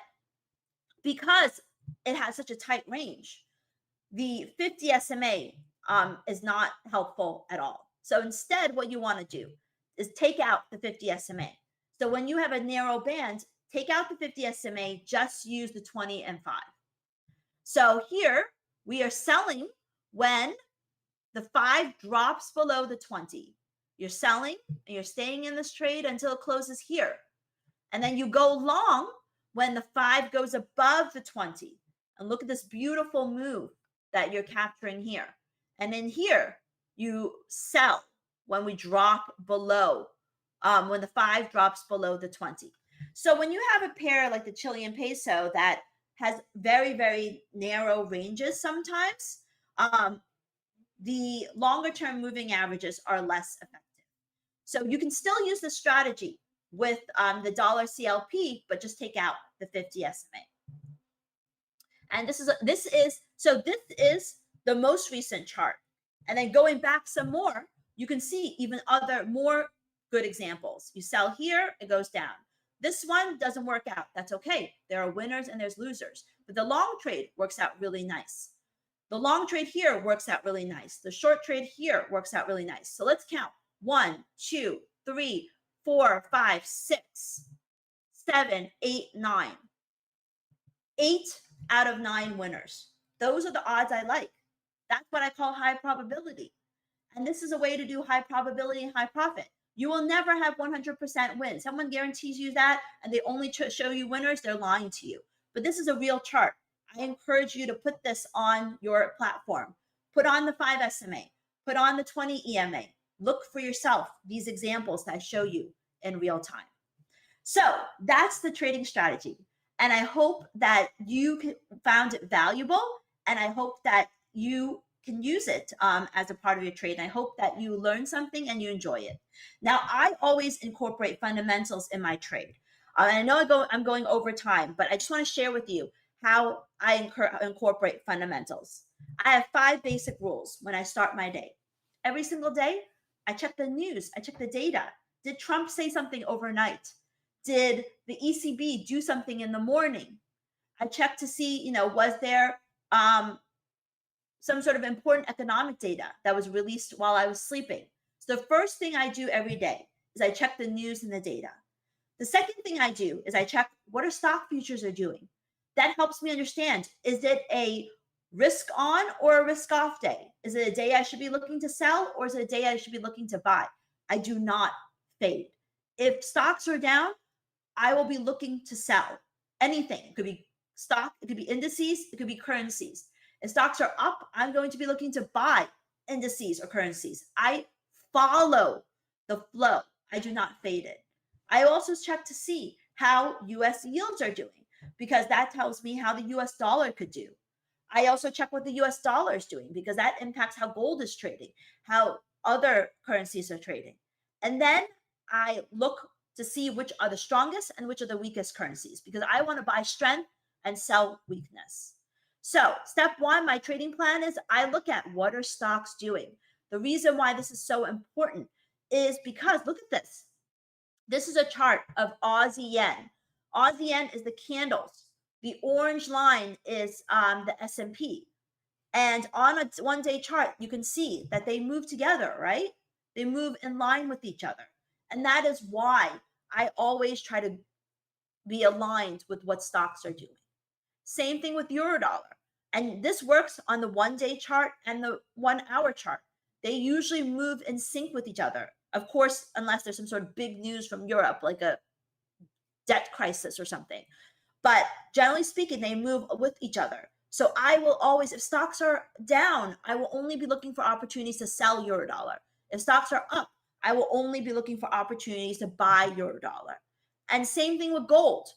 because it has such a tight range, the 50 SMA is not helpful at all. So instead, what you want to do is take out the 50 SMA. So when you have a narrow band, take out the 50 SMA, just use the 20 and 5. So here we are selling when the 5 drops below the 20. You're selling and you're staying in this trade until it closes here. And then you go long when the 5 goes above the 20. And look at this beautiful move that you're capturing here. And then here you sell when we drop below, when the 5 drops below the 20. So when you have a pair like the Chilean peso that has very, very narrow ranges sometimes, the longer term moving averages are less effective. So you can still use the strategy with the dollar CLP, but just take out the 50 SMA. And this is the most recent chart. And then going back some more, you can see even other more good examples. You sell here, it goes down. This one doesn't work out. That's okay. There are winners and there's losers. But the long trade works out really nice. The long trade here works out really nice. The short trade here works out really nice. So let's count. 1, 2, 3, 4, 5, 6, 7, 8, 9. 8 out of 9 winners. Those are the odds I like. That's what I call high probability. And this is a way to do high probability and high profit. You will never have 100% win. Someone guarantees you that and they only show you winners, they're lying to you. But this is a real chart. I encourage you to put this on your platform. Put on the 5 SMA. Put on the 20 EMA. Look for yourself these examples that I show you in real time. So that's the trading strategy. And I hope that you found it valuable. And I hope that you can use it as a part of your trade. And I hope that you learn something and you enjoy it. Now, I always incorporate fundamentals in my trade. I know I'm going over time, but I just want to share with you how I incorporate fundamentals. I have 5 basic rules when I start my day. Every single day, I check the news. I check the data. Did Trump say something overnight? Did the ECB do something in the morning? I check to see, was there some sort of important economic data that was released while I was sleeping? So the first thing I do every day is I check the news and the data. The second thing I do is I check what are stock futures are doing. That helps me understand, is it a risk on or a risk off day? Is it a day I should be looking to sell or is it a day I should be looking to buy? I do not fade. If stocks are down, I will be looking to sell anything. It could be stock, it could be indices, it could be currencies. If stocks are up, I'm going to be looking to buy indices or currencies. I follow the flow. I do not fade it. I also check to see how US yields are doing because that tells me how the US dollar could do. I also check what the US dollar is doing because that impacts how gold is trading, how other currencies are trading. And then I look to see which are the strongest and which are the weakest currencies because I want to buy strength and sell weakness. So step 1, my trading plan is I look at what are stocks doing. The reason why this is so important is because look at this. This is a chart of Aussie yen. Aussie yen is the candles. The orange line is the S&P. And on a one-day chart, you can see that they move together, right? They move in line with each other. And that is why I always try to be aligned with what stocks are doing. Same thing with Eurodollar. And this works on the one-day chart and the 1 hour chart. They usually move in sync with each other. Of course, unless there's some sort of big news from Europe, like a debt crisis or something. But generally speaking, they move with each other. So I will always, if stocks are down, I will only be looking for opportunities to sell Eurodollar. If stocks are up, I will only be looking for opportunities to buy Eurodollar. And same thing with gold.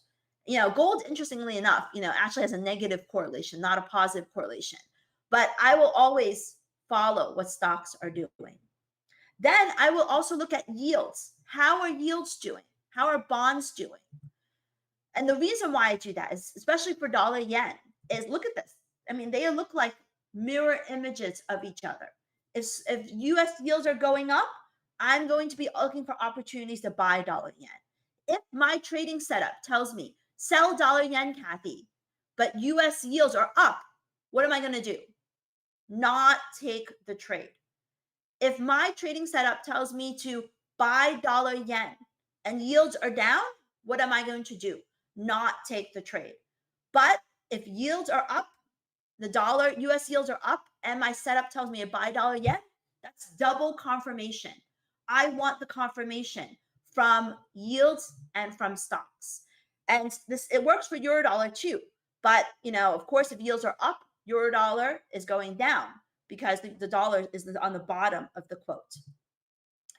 Gold, interestingly enough, actually has a negative correlation, not a positive correlation. But I will always follow what stocks are doing. Then I will also look at yields. How are yields doing? How are bonds doing? And the reason why I do that is, especially for dollar yen, is look at this. I mean, they look like mirror images of each other. If US yields are going up, I'm going to be looking for opportunities to buy dollar yen. If my trading setup tells me, sell dollar yen, Kathy, but US yields are up, what am I going to do? Not take the trade. If my trading setup tells me to buy dollar yen and yields are down, what am I going to do? Not take the trade. But if yields are up, the dollar US yields are up, and my setup tells me to buy dollar yen, that's double confirmation. I want the confirmation from yields and from stocks. And it works for Eurodollar too. But of course, if yields are up, Eurodollar is going down because the dollar is on the bottom of the quote.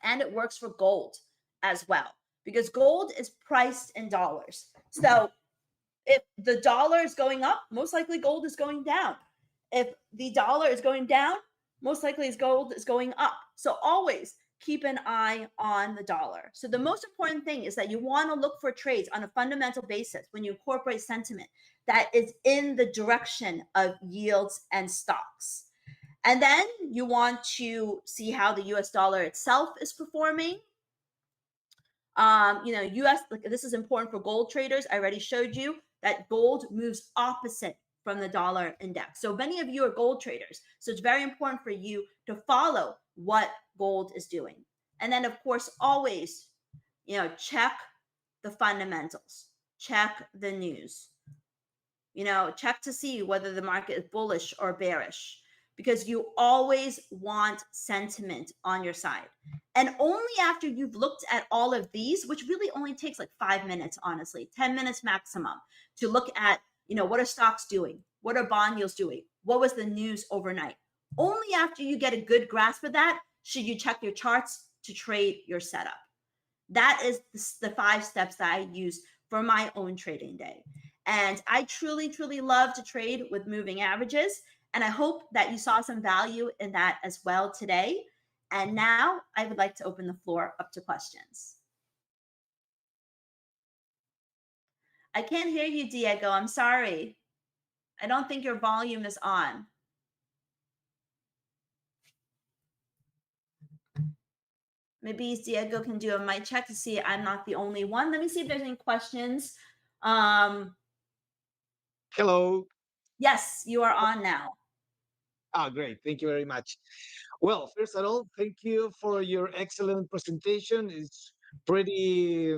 And it works for gold as well, because gold is priced in dollars. So if the dollar is going up, most likely gold is going down. If the dollar is going down, most likely gold is going up. So always keep an eye on the dollar. So the most important thing is that you want to look for trades on a fundamental basis when you incorporate sentiment that is in the direction of yields and stocks. And then you want to see how the US dollar itself is performing. US, this is important for gold traders. I already showed you that gold moves opposite from the dollar index. So many of you are gold traders. So it's very important for you to follow what gold is doing. And then, of course, always, check the fundamentals, check the news, check to see whether the market is bullish or bearish, because you always want sentiment on your side. And only after you've looked at all of these, which really only takes like 5 minutes, honestly, 10 minutes maximum, to look at, what are stocks doing? What are bond yields doing? What was the news overnight? Only after you get a good grasp of that, should you check your charts to trade your setup. That is the 5 steps that I use for my own trading day. And I truly, truly love to trade with moving averages. And I hope that you saw some value in that as well today. And now I would like to open the floor up to questions. I can't hear you, Diego. I'm sorry. I don't think your volume is on. Maybe Diego can do a mic check to see I'm not the only one. Let me see if there's any questions. Hello. Yes, you are on now. Great. Thank you very much. Well, first of all, thank you for your excellent presentation. It's pretty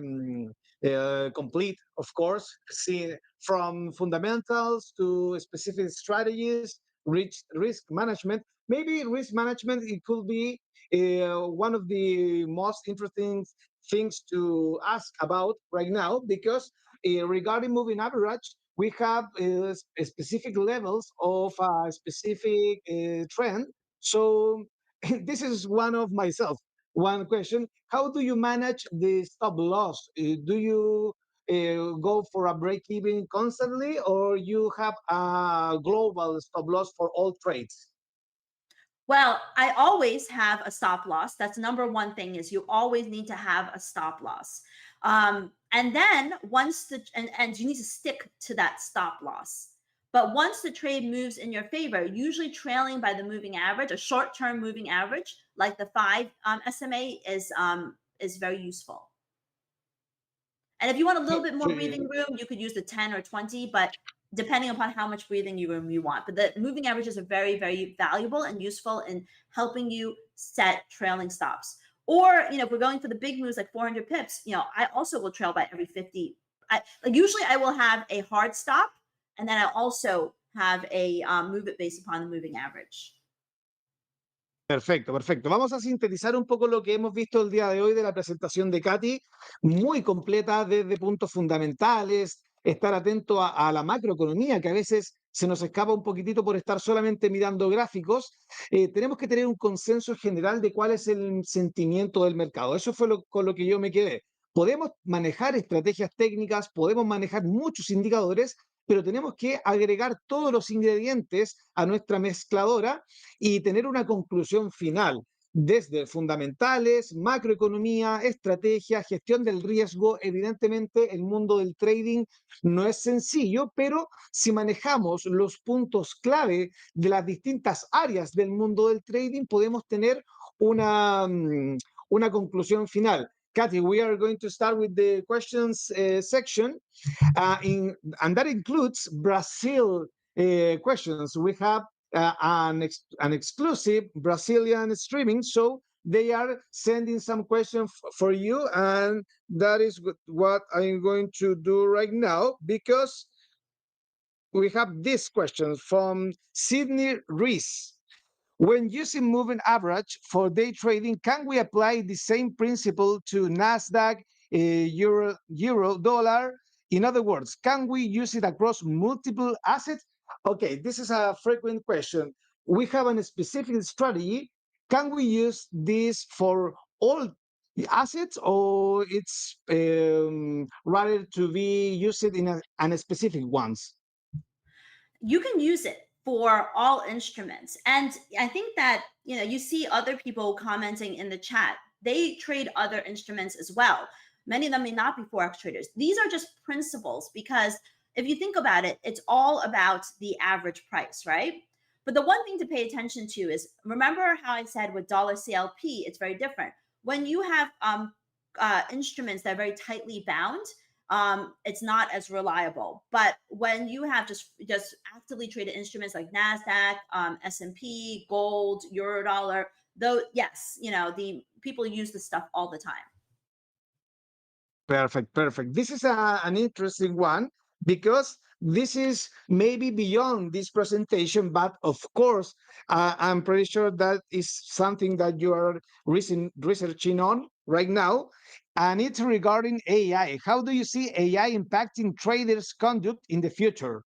complete, of course. See, from fundamentals to specific strategies, risk management. Maybe risk management, it could be one of the most interesting things to ask about right now, because regarding moving average, we have specific levels of a specific trend. So this is one of myself. One question: how do you manage the stop loss? Do you go for a break even constantly, or you have a global stop loss for all trades? Well, I always have a stop loss. That's number one thing, is you always need to have a stop loss. And then and you need to stick to that stop loss. But once the trade moves in your favor, usually trailing by the moving average, a short-term moving average, like the 5 SMA, is very useful. And if you want a little bit more breathing room, you could use the 10 or 20, but depending upon how much breathing room you want. But the moving averages are very, very valuable and useful in helping you set trailing stops. Or, if we're going for the big moves like 400 pips, I also will trail by every 50. Usually I will have a hard stop, and then I also have a move it based upon the moving average. Perfecto, perfecto. Vamos a sintetizar un poco lo que hemos visto el día de hoy de la presentación de Katy, muy completa desde puntos fundamentales, estar atento a la macroeconomía, que a veces se nos escapa un poquitito por estar solamente mirando gráficos. Tenemos que tener un consenso general de cuál es el sentimiento del mercado. Eso fue con lo que yo me quedé. Podemos manejar estrategias técnicas, podemos manejar muchos indicadores, pero tenemos que agregar todos los ingredientes a nuestra mezcladora y tener una conclusión final desde fundamentales, macroeconomía, estrategia, gestión del riesgo. Evidentemente, el mundo del trading no es sencillo, pero si manejamos los puntos clave de las distintas áreas del mundo del trading, podemos tener una conclusión final. Katy, we are going to start with the questions section, and that includes Brazil questions. We have an exclusive Brazilian streaming, so they are sending some questions for you, and that is what I'm going to do right now, because we have this question from Sydney Reese. When using moving average for day trading, can we apply the same principle to NASDAQ, euro, dollar? In other words, can we use it across multiple assets? Okay, this is a frequent question. We have a specific strategy. Can we use this for all assets, or it's rather to be used in a specific ones? You can use it for all instruments. And I think that, you see other people commenting in the chat. They trade other instruments as well. Many of them may not be Forex traders. These are just principles, because if you think about it, it's all about the average price, right? But the one thing to pay attention to is, remember how I said with dollar CLP, it's very different. When you have instruments that are very tightly bound, it's not as reliable. But when you have just actively traded instruments like NASDAQ, S&P, gold, euro dollar, though, yes, the people use this stuff all the time. Perfect, perfect. This is an interesting one, because this is maybe beyond this presentation, but of course, I'm pretty sure that is something that you are researching on right now, and it's regarding AI. How do you see AI impacting traders' conduct in the future?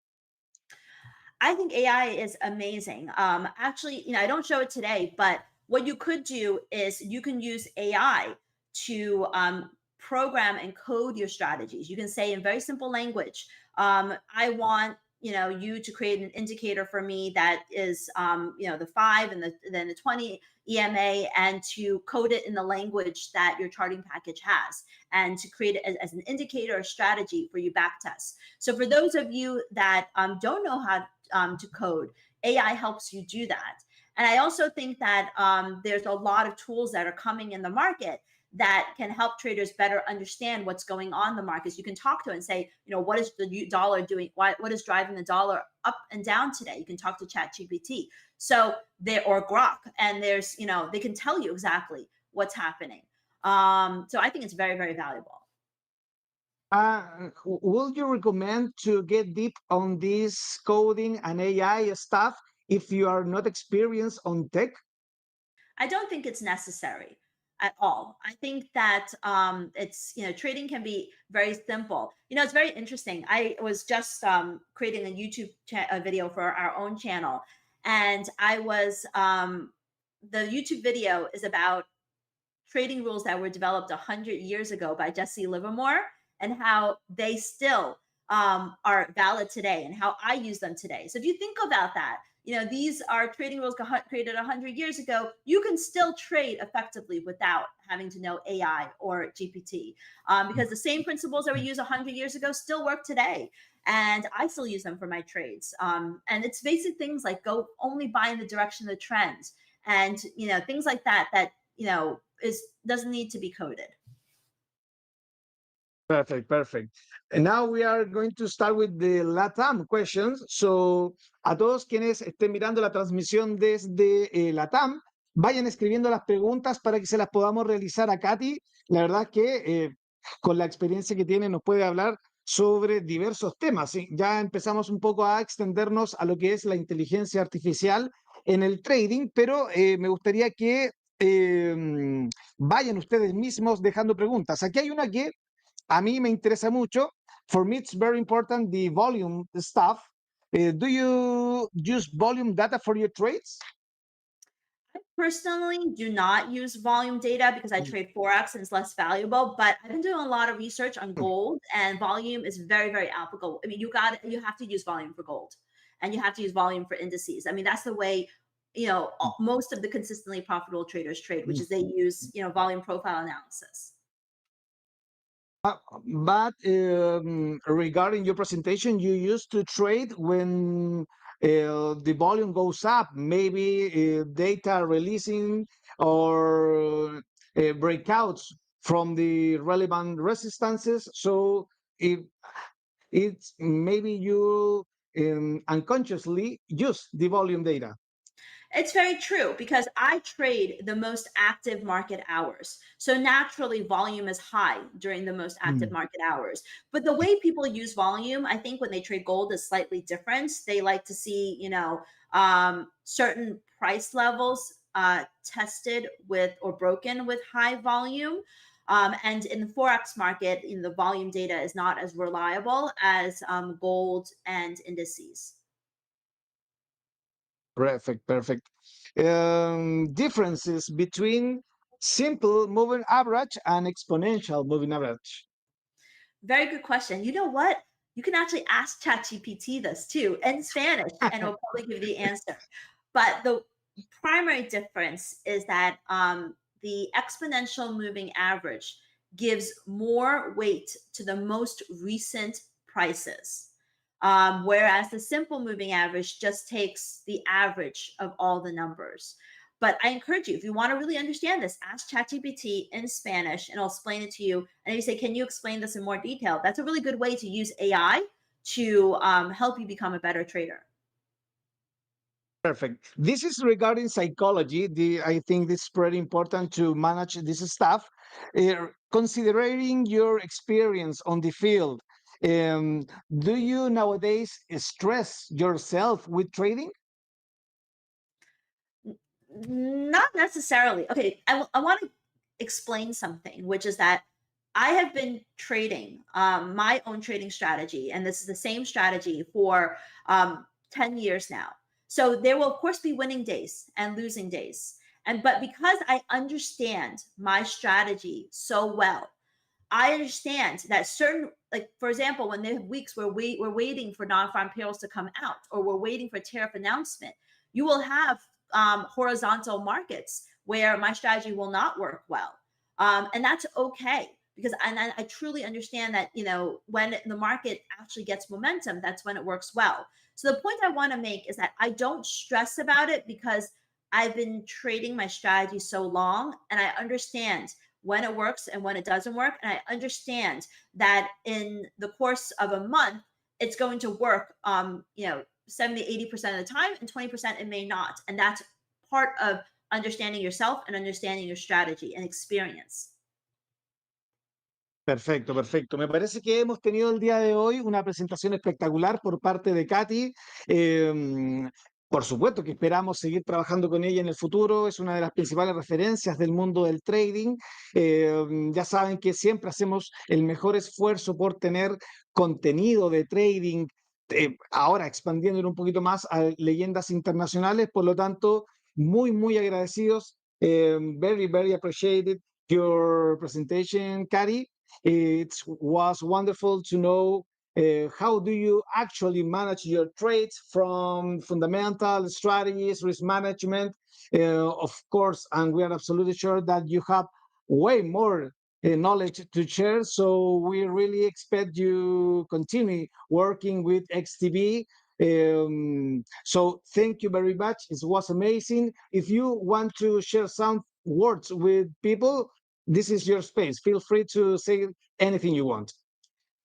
I think AI is amazing. Actually, I don't show it today, but what you could do is you can use AI to program and code your strategies. You can say in very simple language, I want you to create an indicator for me that is the 5 and then the 20 EMA, and to code it in the language that your charting package has, and to create it as an indicator or strategy for you back test. So for those of you that don't know how to code, AI helps you do that. And I also think that there's a lot of tools that are coming in the market that can help traders better understand what's going on in the markets. You can talk to it and say, what is the dollar doing? What is driving the dollar up and down today? You can talk to ChatGPT. So or Grok, and there's, they can tell you exactly what's happening. So I think it's very, very valuable. Would you recommend to get deep on this coding and AI stuff if you are not experienced on tech? I don't think it's necessary at all. I think that it's, trading can be very simple. It's very interesting. I was just creating a YouTube video for our own channel, and I was the YouTube video is about trading rules that were developed 100 years ago by Jesse Livermore, and how they still are valid today, and how I use them today. So if you think about that, these are trading rules created 100 years ago. You can still trade effectively without having to know AI or GPT, because the same principles that we used 100 years ago still work today. And I still use them for my trades. And it's basic things like go only buy in the direction of the trend, and things like that doesn't need to be coded. Perfect, perfect. And now we are going to start with the LATAM questions. So, a todos quienes estén mirando la transmisión desde LATAM, vayan escribiendo las preguntas para que se las podamos realizar a Katy. La verdad es que con la experiencia que tiene nos puede hablar sobre diversos temas. ¿Sí? Ya empezamos un poco a extendernos a lo que es la inteligencia artificial en el trading, pero me gustaría que vayan ustedes mismos dejando preguntas. Aquí hay una que a mí me interesa mucho. For me, it's very important, the volume stuff. Do you use volume data for your trades? I personally do not use volume data because I trade Forex and it's less valuable, but I've been doing a lot of research on gold, and volume is very, very applicable. I mean, you have to use volume for gold, and you have to use volume for indices. I mean, that's the way, most of the consistently profitable traders trade, which is they use, volume profile analysis. But regarding your presentation, you used to trade when the volume goes up, maybe data releasing or breakouts from the relevant resistances. So it's maybe you unconsciously use the volume data. It's very true because I trade the most active market hours. So naturally, volume is high during the most active market hours. But the way people use volume, I think when they trade gold is slightly different. They like to see, certain price levels tested with or broken with high volume. And in the Forex market, the volume data is not as reliable as gold and indices. Perfect, perfect. Differences between simple moving average and exponential moving average. Very good question. You know what? You can actually ask ChatGPT this too in Spanish, and it'll probably give you the answer. But the primary difference is that the exponential moving average gives more weight to the most recent prices. Whereas the simple moving average just takes the average of all the numbers. But I encourage you, if you want to really understand this, ask ChatGPT in Spanish and I'll explain it to you. And if you say, can you explain this in more detail? That's a really good way to use AI to help you become a better trader. Perfect. This is regarding psychology. I think it's pretty important to manage this stuff. Considering your experience on the field, do you nowadays stress yourself with trading? Not necessarily. Okay, I want to explain something, which is that I have been trading my own trading strategy, and this is the same strategy for 10 years now. So there will, of course, be winning days and losing days. But because I understand my strategy so well, I understand that certain, like, for example, when there are weeks where we're waiting for non-farm payrolls to come out, or we're waiting for tariff announcement, you will have horizontal markets where my strategy will not work well. And that's okay, because I truly understand that, when the market actually gets momentum, that's when it works well. So the point I want to make is that I don't stress about it because I've been trading my strategy so long, and I understand when it works and when it doesn't work. And I understand that in the course of a month, it's going to work, 70, 80% of the time, and 20% it may not. And that's part of understanding yourself and understanding your strategy and experience. Perfecto, perfecto. Me parece que hemos tenido el día de hoy una presentación espectacular por parte de Katy. Por supuesto que esperamos seguir trabajando con ella en el futuro. Es una de las principales referencias del mundo del trading. Ya saben que siempre hacemos el mejor esfuerzo por tener contenido de trading, ahora expandiéndolo un poquito más a leyendas internacionales. Por lo tanto, muy, muy agradecidos. Very, very appreciated your presentation, Katy. It was wonderful to know how do you actually manage your trades from fundamental strategies, risk management, of course, and we are absolutely sure that you have way more knowledge to share. So we really expect you continue working with XTB. So thank you very much. It was amazing. If you want to share some words with people, this is your space. Feel free to say anything you want.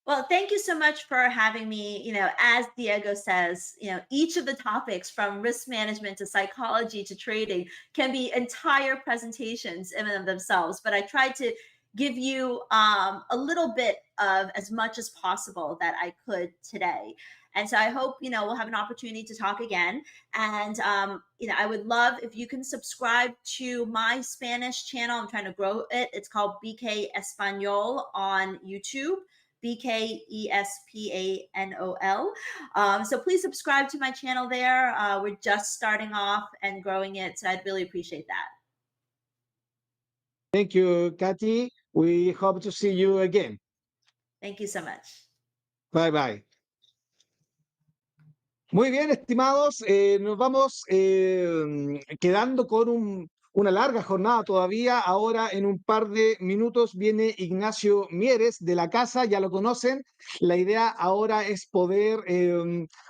Well, thank you so much for having me. As Diego says, each of the topics from risk management to psychology to trading can be entire presentations in and of themselves. But I tried to give you a little bit of as much as possible that I could today. And so I hope, we'll have an opportunity to talk again. And, I would love if you can subscribe to my Spanish channel. I'm trying to grow it. It's called BK Espanol on YouTube. BKESPANOL. So please subscribe to my channel there. We're just starting off and growing it, so I'd really appreciate that. Thank you, Kathy. We hope to see you again. Thank you so much. Bye bye. Muy bien, estimados, nos vamos quedando con una larga jornada todavía. Ahora en un par de minutos viene Ignacio Mieres de la casa, ya lo conocen. La idea ahora es poder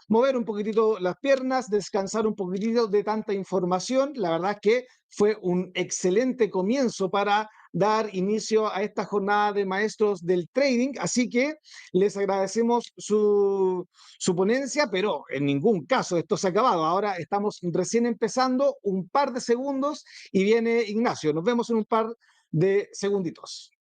mover un poquitito las piernas, descansar un poquitito de tanta información. La verdad es que fue un excelente comienzo para dar inicio a esta jornada de maestros del trading. Así que les agradecemos su ponencia, pero en ningún caso esto se ha acabado. Ahora estamos recién empezando, un par de segundos y viene Ignacio. Nos vemos en un par de segunditos.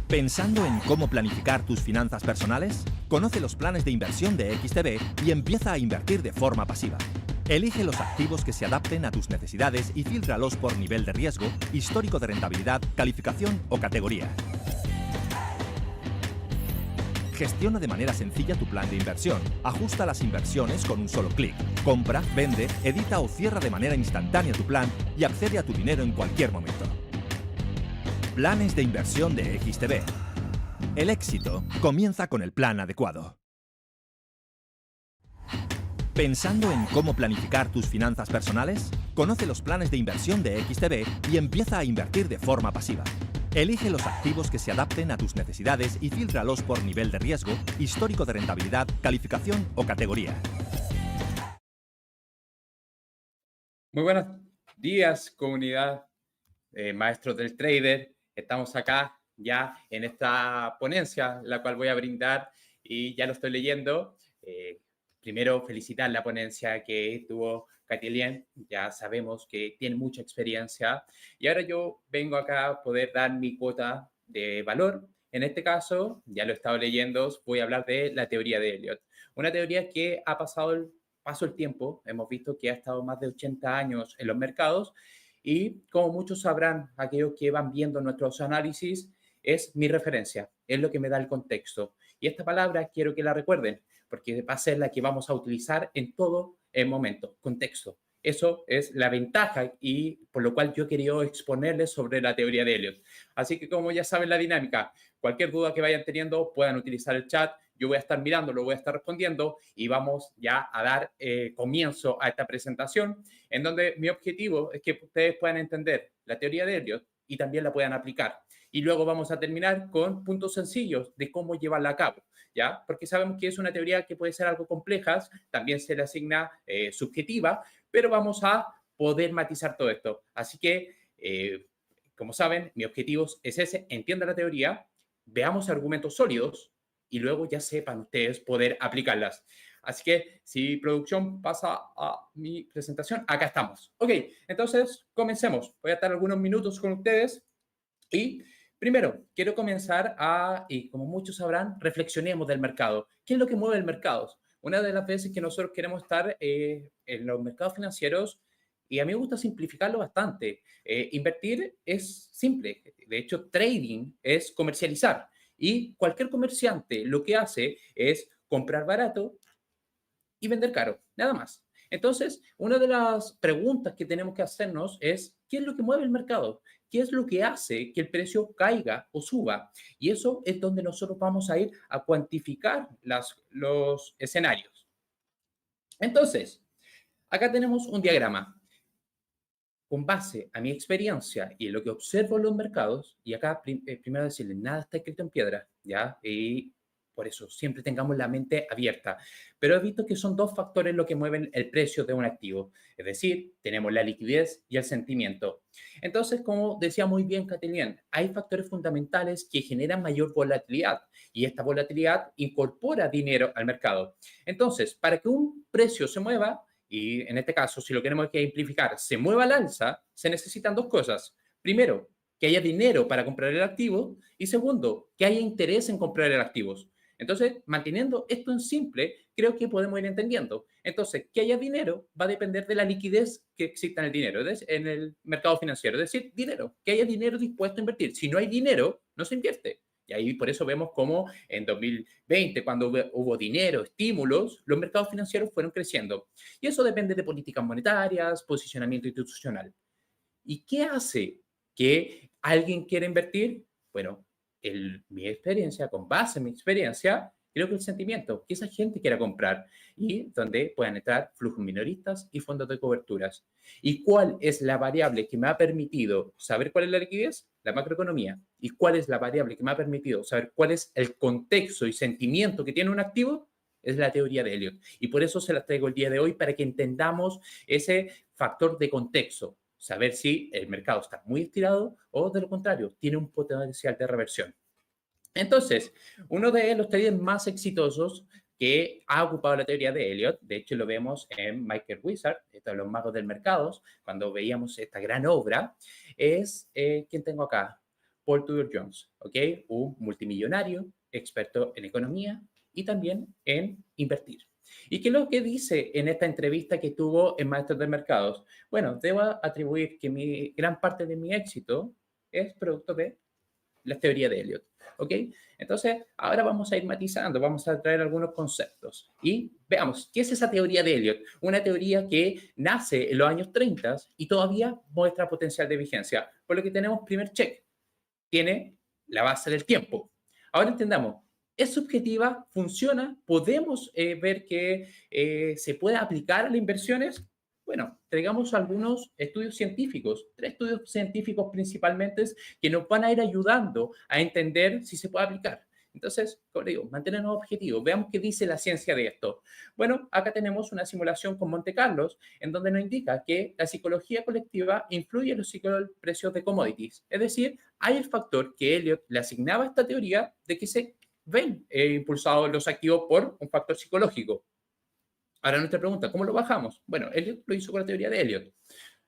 ¿Pensando en cómo planificar tus finanzas personales? Conoce los planes de inversión de XTB y empieza a invertir de forma pasiva. Elige los activos que se adapten a tus necesidades y fíltralos por nivel de riesgo, histórico de rentabilidad, calificación o categoría. Gestiona de manera sencilla tu plan de inversión. Ajusta las inversiones con un solo clic. Compra, vende, edita o cierra de manera instantánea tu plan y accede a tu dinero en cualquier momento. Planes de inversión de XTB. El éxito comienza con el plan adecuado. ¿Pensando en cómo planificar tus finanzas personales? Conoce los planes de inversión de XTB y empieza a invertir de forma pasiva. Elige los activos que se adapten a tus necesidades y fíltralos por nivel de riesgo, histórico de rentabilidad, calificación o categoría. Muy buenos días, comunidad Maestros del Trader. Estamos acá ya en esta ponencia, la cual voy a brindar y ya lo estoy leyendo. Primero, felicitar la ponencia que tuvo Katilien. Ya sabemos que tiene mucha experiencia. Y ahora yo vengo acá a poder dar mi cuota de valor. En este caso, ya lo he estado leyendo, voy a hablar de la teoría de Elliott. Una teoría que ha pasado el tiempo. Hemos visto que ha estado más de 80 años en los mercados. Y como muchos sabrán, aquellos que van viendo nuestros análisis, es mi referencia, es lo que me da el contexto. Y esta palabra quiero que la recuerden, porque va a ser la que vamos a utilizar en todo el momento, contexto. Eso es la ventaja y por lo cual yo he querido exponerles sobre la teoría de Elliott. Así que como ya saben la dinámica, cualquier duda que vayan teniendo puedan utilizar el chat. Yo voy a estar mirando, lo voy a estar respondiendo y vamos ya a dar comienzo a esta presentación en donde mi objetivo es que ustedes puedan entender la teoría de Elliott y también la puedan aplicar. Y luego vamos a terminar con puntos sencillos de cómo llevarla a cabo, ¿ya? Porque sabemos que es una teoría que puede ser algo compleja, también se le asigna subjetiva, pero vamos a poder matizar todo esto. Así que, como saben, mi objetivo es ese, entiendan la teoría, veamos argumentos sólidos y luego ya sepan ustedes poder aplicarlas. Así que, si producción pasa a mi presentación, acá estamos. Ok, entonces, comencemos. Voy a estar algunos minutos con ustedes y primero, quiero comenzar y como muchos sabrán, reflexionemos del mercado. ¿Qué es lo que mueve el mercado? Una de las veces que nosotros queremos estar en los mercados financieros, y a mí me gusta simplificarlo bastante. Invertir es simple. De hecho, trading es comercializar. Y cualquier comerciante lo que hace es comprar barato y vender caro, nada más. Entonces, una de las preguntas que tenemos que hacernos es, ¿qué es lo que mueve el mercado? ¿Qué es lo que hace que el precio caiga o suba? Y eso es donde nosotros vamos a ir a cuantificar los escenarios. Entonces, acá tenemos un diagrama. Con base a mi experiencia y en lo que observo en los mercados, y acá primero decirles, nada está escrito en piedra, ¿ya? Y por eso siempre tengamos la mente abierta. Pero he visto que son dos factores lo que mueven el precio de un activo. Es decir, tenemos la liquidez y el sentimiento. Entonces, como decía muy bien Katilien, hay factores fundamentales que generan mayor volatilidad y esta volatilidad incorpora dinero al mercado. Entonces, para que un precio se mueva, y en este caso, si lo queremos simplificar, se mueva al alza, se necesitan dos cosas. Primero, que haya dinero para comprar el activo y segundo, que haya interés en comprar el activo. Entonces, manteniendo esto en simple, creo que podemos ir entendiendo. Entonces, que haya dinero va a depender de la liquidez que exista en el dinero, en el mercado financiero. Es decir, dinero, que haya dinero dispuesto a invertir. Si no hay dinero, no se invierte. Y ahí por eso vemos cómo en 2020, cuando hubo dinero, estímulos, los mercados financieros fueron creciendo. Y eso depende de políticas monetarias, posicionamiento institucional. ¿Y qué hace que alguien quiera invertir? Bueno, mi experiencia, con base en mi experiencia, creo que el sentimiento, que esa gente quiera comprar y donde puedan entrar flujos minoristas y fondos de coberturas. ¿Y cuál es la variable que me ha permitido saber cuál es la liquidez? La macroeconomía. ¿Y cuál es la variable que me ha permitido saber cuál es el contexto y sentimiento que tiene un activo? Es la teoría de Elliott. Y por eso se las traigo el día de hoy para que entendamos ese factor de contexto. Saber si el mercado está muy estirado o, de lo contrario, tiene un potencial de reversión. Entonces, uno de los traders más exitosos que ha ocupado la teoría de Elliott, de hecho lo vemos en Michael Wizard, de los magos del mercado, cuando veíamos esta gran obra, es, ¿quién tengo acá? Paul Tudor Jones, ¿ok? Un multimillonario, experto en economía y también en invertir. ¿Y qué es lo que dice en esta entrevista que tuvo en Maestros de Mercados? Bueno, debo atribuir que gran parte de mi éxito es producto de la teoría de Elliot, ¿ok? Entonces, ahora vamos a ir matizando, vamos a traer algunos conceptos y veamos, ¿qué es esa teoría de Elliot? Una teoría que nace en los años 30 y todavía muestra potencial de vigencia, por lo que tenemos primer check, tiene la base del tiempo. Ahora entendamos, ¿es subjetiva? ¿Funciona? ¿Podemos ver que se puede aplicar a las inversiones? Bueno, traigamos algunos estudios científicos, 3 estudios científicos principalmente que nos van a ir ayudando a entender si se puede aplicar. Entonces, como le digo, mantenernos objetivos. Veamos qué dice la ciencia de esto. Bueno, acá tenemos una simulación con Monte Carlos, en donde nos indica que la psicología colectiva influye en los ciclos de precios de commodities. Es decir, hay el factor que Elliot le asignaba a esta teoría de que se ven impulsados los activos por un factor psicológico. Ahora nuestra pregunta, ¿cómo lo bajamos? Bueno, Elliot lo hizo con la teoría de Elliot.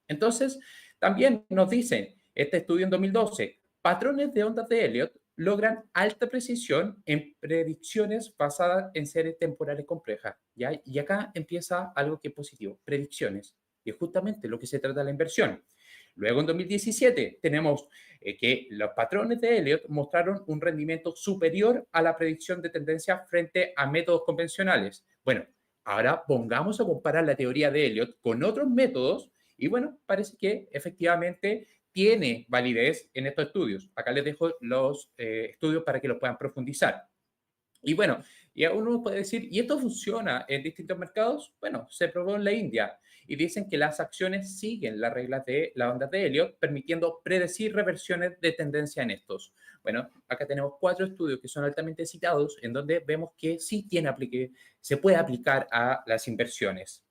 Entonces, también nos dicen, este estudio en 2012, patrones de ondas de Elliot logran alta precisión en predicciones basadas en series temporales complejas. ¿Ya? Y acá empieza algo que es positivo, predicciones. Y es justamente lo que se trata de la inversión. Luego, en 2017, tenemos que los patrones de Elliot mostraron un rendimiento superior a la predicción de tendencia frente a métodos convencionales. Bueno, ahora pongamos a comparar la teoría de Elliot con otros métodos y bueno, parece que efectivamente tiene validez en estos estudios. Acá les dejo los estudios para que los puedan profundizar. Y bueno, y uno puede decir, ¿y esto funciona en distintos mercados? Bueno, se probó en la India y dicen que las acciones siguen las reglas de la onda de Elliot, permitiendo predecir reversiones de tendencia en estos. Bueno, acá tenemos 4 estudios que son altamente citados en donde vemos que sí se puede aplicar a las inversiones.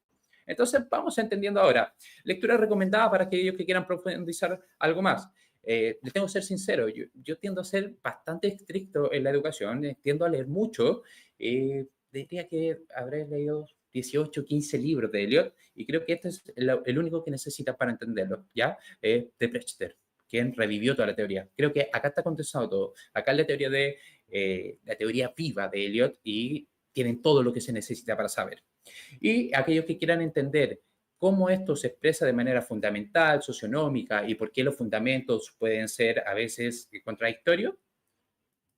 Entonces, vamos entendiendo ahora. Lectura recomendada para aquellos que quieran profundizar algo más. Les tengo que ser sincero, yo tiendo a ser bastante estricto en la educación, tiendo a leer mucho. Diría que habré leído 18, 15 libros de Elliot y creo que este es el único que necesitas para entenderlo, ¿ya? De Prepárate, quien revivió toda la teoría. Creo que acá está contestado todo. Acá es la teoría viva de Elliot y tienen todo lo que se necesita para saber. Y aquellos que quieran entender cómo esto se expresa de manera fundamental, socionómica, y por qué los fundamentos pueden ser a veces contradictorios,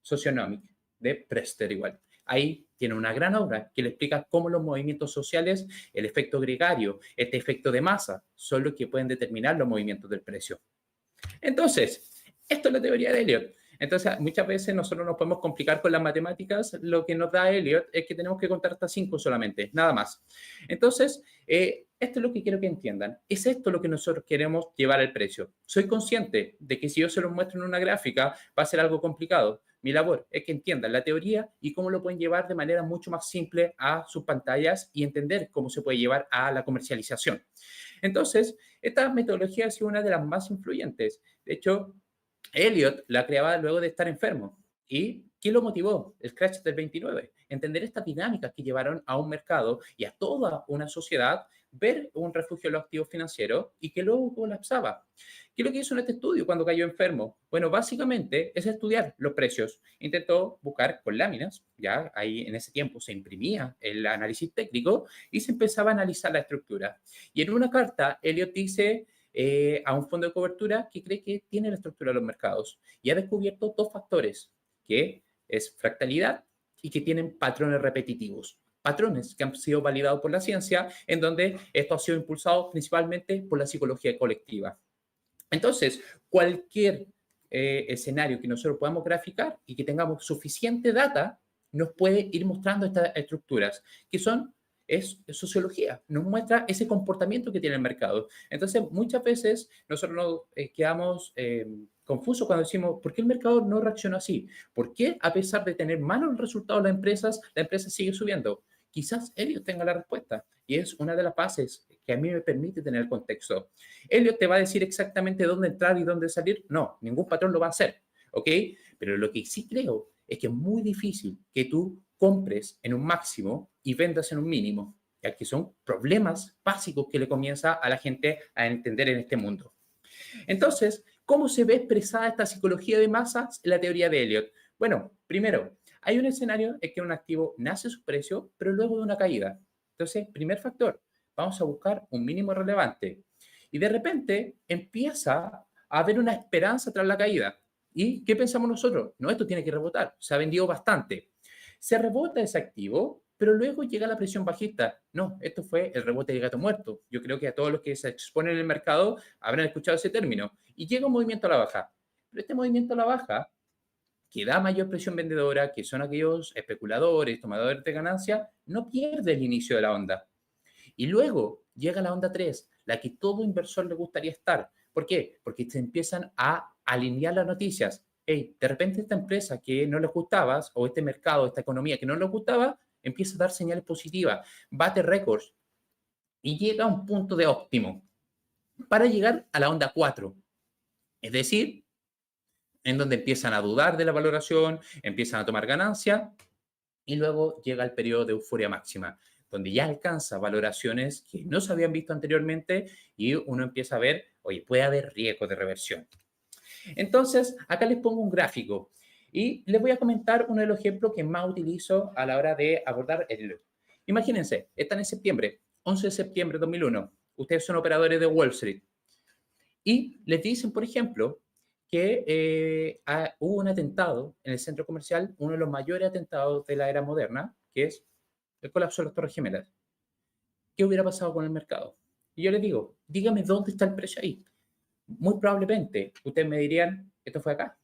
Socionómica, de Prester igual. Ahí tiene una gran obra que le explica cómo los movimientos sociales, el efecto gregario, este efecto de masa, son los que pueden determinar los movimientos del precio. Entonces, esto es la teoría de Elliot. Entonces, muchas veces nosotros nos podemos complicar con las matemáticas. Lo que nos da Elliot es que tenemos que contar hasta 5 solamente, nada más. Entonces, esto es lo que quiero que entiendan. Es esto lo que nosotros queremos llevar al precio. Soy consciente de que si yo se los muestro en una gráfica, va a ser algo complicado. Mi labor es que entiendan la teoría y cómo lo pueden llevar de manera mucho más simple a sus pantallas y entender cómo se puede llevar a la comercialización. Entonces, esta metodología ha sido una de las más influyentes. De hecho, Elliot la creaba luego de estar enfermo. ¿Y qué lo motivó? El crash del 29. Entender estas dinámicas que llevaron a un mercado y a toda una sociedad ver un refugio en los activos financieros y que luego colapsaba. ¿Qué es lo que hizo en este estudio cuando cayó enfermo? Bueno, básicamente es estudiar los precios. Intentó buscar con láminas, ya ahí en ese tiempo se imprimía el análisis técnico y se empezaba a analizar la estructura. Y en una carta, Elliot dice a un fondo de cobertura que cree que tiene la estructura de los mercados y ha descubierto 2 factores, que es fractalidad y que tienen patrones repetitivos. Patrones que han sido validados por la ciencia, en donde esto ha sido impulsado principalmente por la psicología colectiva. Entonces, cualquier escenario que nosotros podamos graficar y que tengamos suficiente data, nos puede ir mostrando estas estructuras, que es sociología, nos muestra ese comportamiento que tiene el mercado. Entonces, muchas veces nosotros nos quedamos confusos cuando decimos, ¿por qué el mercado no reaccionó así? ¿Por qué, a pesar de tener malos resultados la empresa sigue subiendo? Quizás Elliot tenga la respuesta y es una de las bases que a mí me permite tener el contexto. Elliot te va a decir exactamente dónde entrar y dónde salir. No, ningún patrón lo va a hacer, ¿ok? Pero lo que sí creo es que es muy difícil que tú compres en un máximo y vendas en un mínimo, ya que son problemas básicos que le comienza a la gente a entender en este mundo. Entonces, ¿Cómo se ve expresada esta psicología de masas en la teoría de Elliott? Bueno, primero, hay un escenario en que un activo nace su precio, pero luego de una caída. Entonces, primer factor, vamos a buscar un mínimo relevante. Y de repente empieza a haber una esperanza tras la caída. ¿Y qué pensamos nosotros? No, esto tiene que rebotar. Se ha vendido bastante. Se rebota ese activo, pero luego llega la presión bajista. No, esto fue el rebote del gato muerto. Yo creo que a todos los que se exponen en el mercado habrán escuchado ese término. Y llega un movimiento a la baja. Pero este movimiento a la baja, que da mayor presión vendedora, que son aquellos especuladores, tomadores de ganancia, no pierde el inicio de la onda. Y luego llega la onda 3, la que todo inversor le gustaría estar. ¿Por qué? Porque se empiezan a alinear las noticias. Hey, de repente esta empresa que no les gustaba, o este mercado, esta economía que no les gustaba, empieza a dar señales positivas, bate récords y llega a un punto de óptimo para llegar a la onda 4. Es decir, en donde empiezan a dudar de la valoración, empiezan a tomar ganancia y luego llega el periodo de euforia máxima, donde ya alcanza valoraciones que no se habían visto anteriormente y uno empieza a ver, oye, puede haber riesgo de reversión. Entonces, acá les pongo un gráfico y les voy a comentar uno de los ejemplos que más utilizo a la hora de abordar el... Imagínense, están en septiembre, 11 de septiembre de 2001. Ustedes son operadores de Wall Street y les dicen, por ejemplo, que hubo un atentado en el centro comercial, uno de los mayores atentados de la era moderna, que es el colapso de las Torres Gemelas. ¿Qué hubiera pasado con el mercado? Y yo les digo, dígame dónde está el precio ahí. Muy probablemente, ustedes me dirían, esto fue acá,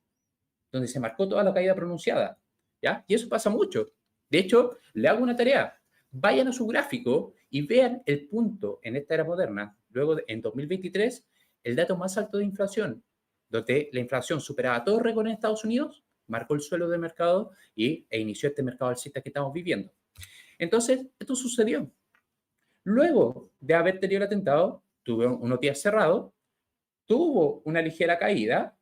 donde se marcó toda la caída pronunciada, ¿ya? Y eso pasa mucho. De hecho, le hago una tarea. Vayan a su gráfico y vean el punto en esta era moderna, luego en 2023, el dato más alto de inflación, donde la inflación superaba todo récord en Estados Unidos, marcó el suelo del mercado e inició este mercado alcista que estamos viviendo. Entonces, esto sucedió. Luego de haber tenido el atentado, tuve unos días cerrados, tuvo una ligera caída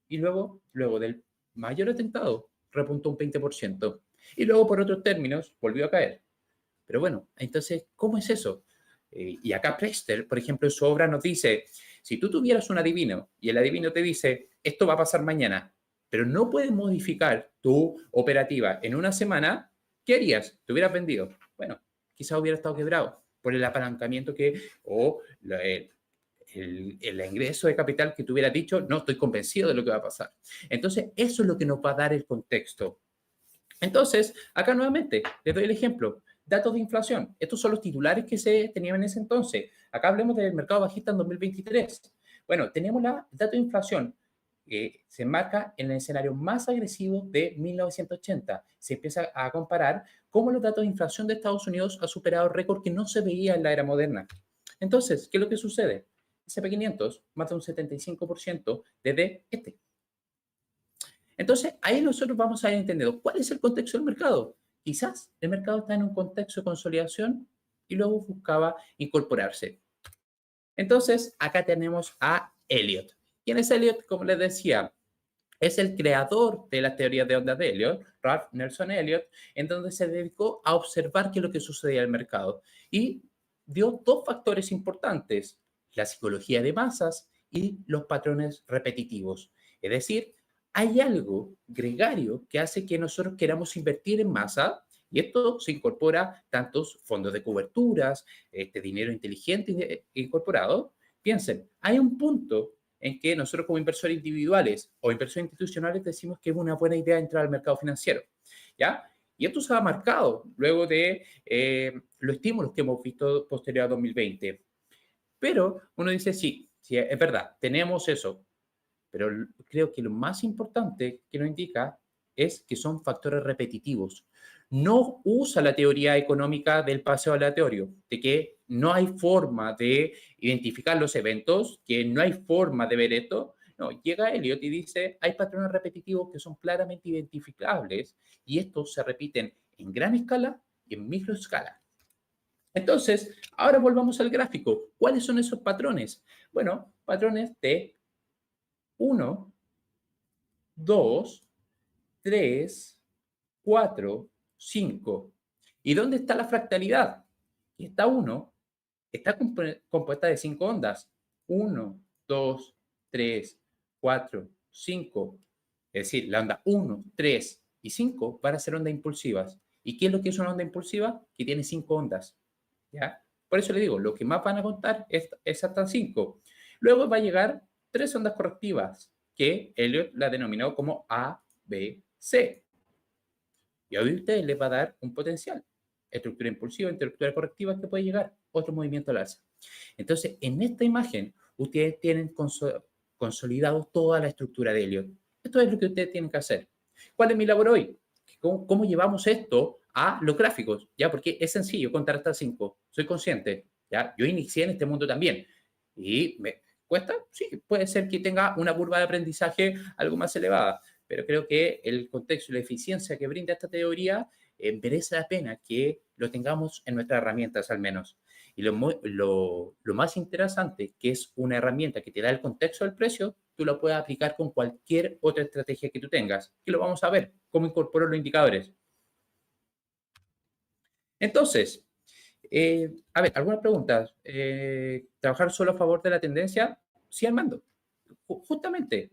y luego del mayor atentado repuntó un 20%. Y luego, por otros términos, volvió a caer. Pero bueno, entonces, ¿cómo es eso? Y acá Prester, por ejemplo, en su obra nos dice, si tú tuvieras un adivino y el adivino te dice, esto va a pasar mañana, pero no puedes modificar tu operativa en una semana, ¿qué harías? ¿Te hubieras vendido? Bueno, quizás hubiera estado quebrado por el apalancamiento o el ingreso de capital que te hubiera dicho, no, estoy convencido de lo que va a pasar. Entonces, eso es lo que nos va a dar el contexto. Entonces, acá nuevamente, les doy el ejemplo. Datos de inflación. Estos son los titulares que se tenían en ese entonces. Acá hablemos del mercado bajista en 2023. Bueno, tenemos el dato de inflación que se enmarca en el escenario más agresivo de 1980. Se empieza a comparar cómo los datos de inflación de Estados Unidos han superado récord que no se veía en la era moderna. Entonces, ¿qué es lo que sucede? SP500 más de un 75% desde este. Entonces, ahí nosotros vamos a ir entendiendo cuál es el contexto del mercado. Quizás el mercado está en un contexto de consolidación y luego buscaba incorporarse. Entonces, acá tenemos a Elliott. ¿Quién es Elliott? Como les decía, es el creador de las teorías de ondas de Elliott, Ralph Nelson Elliott, en donde se dedicó a observar qué es lo que sucedía en el mercado. Y dio dos factores importantes, la psicología de masas y los patrones repetitivos. Es decir, hay algo gregario que hace que nosotros queramos invertir en masa y esto se incorpora tantos fondos de coberturas, dinero inteligente incorporado. Piensen, hay un punto en que nosotros como inversores individuales o inversores institucionales decimos que es una buena idea entrar al mercado financiero, ¿ya? Y esto se ha marcado luego de los estímulos que hemos visto posterior a 2020. Pero uno dice, sí, es verdad, tenemos eso. Pero creo que lo más importante que nos indica es que son factores repetitivos. No usa la teoría económica del paseo aleatorio, de que no hay forma de identificar los eventos, que no hay forma de ver esto. No, llega Elliott y dice, hay patrones repetitivos que son claramente identificables y estos se repiten en gran escala y en microescala. Entonces, ahora volvamos al gráfico. ¿Cuáles son esos patrones? Bueno, patrones de 1, 2, 3, 4, 5. ¿Y dónde está la fractalidad? Y esta 1 está compuesta de 5 ondas. 1, 2, 3, 4, 5, es decir, la onda 1, 3 y 5 van a ser ondas impulsivas. ¿Y qué es lo que es una onda impulsiva? Que tiene 5 ondas, ¿ya? Por eso le digo, lo que más van a contar es hasta 5. Luego va a llegar 3 ondas correctivas, que Elliot la denominó como A, B, C. Y hoy usted le va a dar un potencial. Estructura impulsiva, estructura correctiva, que puede llegar otro movimiento al alza. Entonces, en esta imagen, ustedes tienen consolidado toda la estructura de Elliot. Esto es lo que ustedes tienen que hacer. ¿Cuál es mi labor hoy? ¿Cómo llevamos esto a los gráficos? ¿Ya? Porque es sencillo contar hasta 5. Soy consciente. ¿Ya? Yo inicié en este mundo también. ¿Y me cuesta? Sí, puede ser que tenga una curva de aprendizaje algo más elevada. Pero creo que el contexto y la eficiencia que brinda esta teoría merece la pena que lo tengamos en nuestras herramientas al menos. Y lo más interesante, que es una herramienta que te da el contexto del precio, tú lo puedes aplicar con cualquier otra estrategia que tú tengas. Y lo vamos a ver, cómo incorporar los indicadores. Entonces, a ver, algunas preguntas. ¿Trabajar solo a favor de la tendencia? Sí, Armando. Justamente,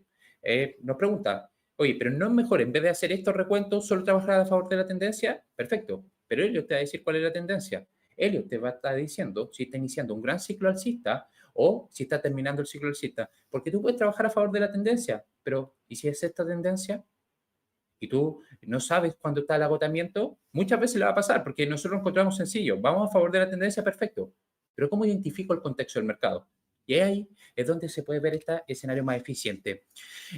nos pregunta, oye, pero ¿no es mejor, en vez de hacer estos recuentos, solo trabajar a favor de la tendencia? Perfecto, pero Elliot te va a decir cuál es la tendencia. Elliot te va a estar diciendo si está iniciando un gran ciclo alcista o si está terminando el ciclo alcista. Porque tú puedes trabajar a favor de la tendencia, pero ¿y si es esta tendencia? Y tú no sabes cuándo está el agotamiento, muchas veces le va a pasar, porque nosotros encontramos sencillo, vamos a favor de la tendencia, perfecto. Pero ¿cómo identifico el contexto del mercado? Y ahí es donde se puede ver este escenario más eficiente.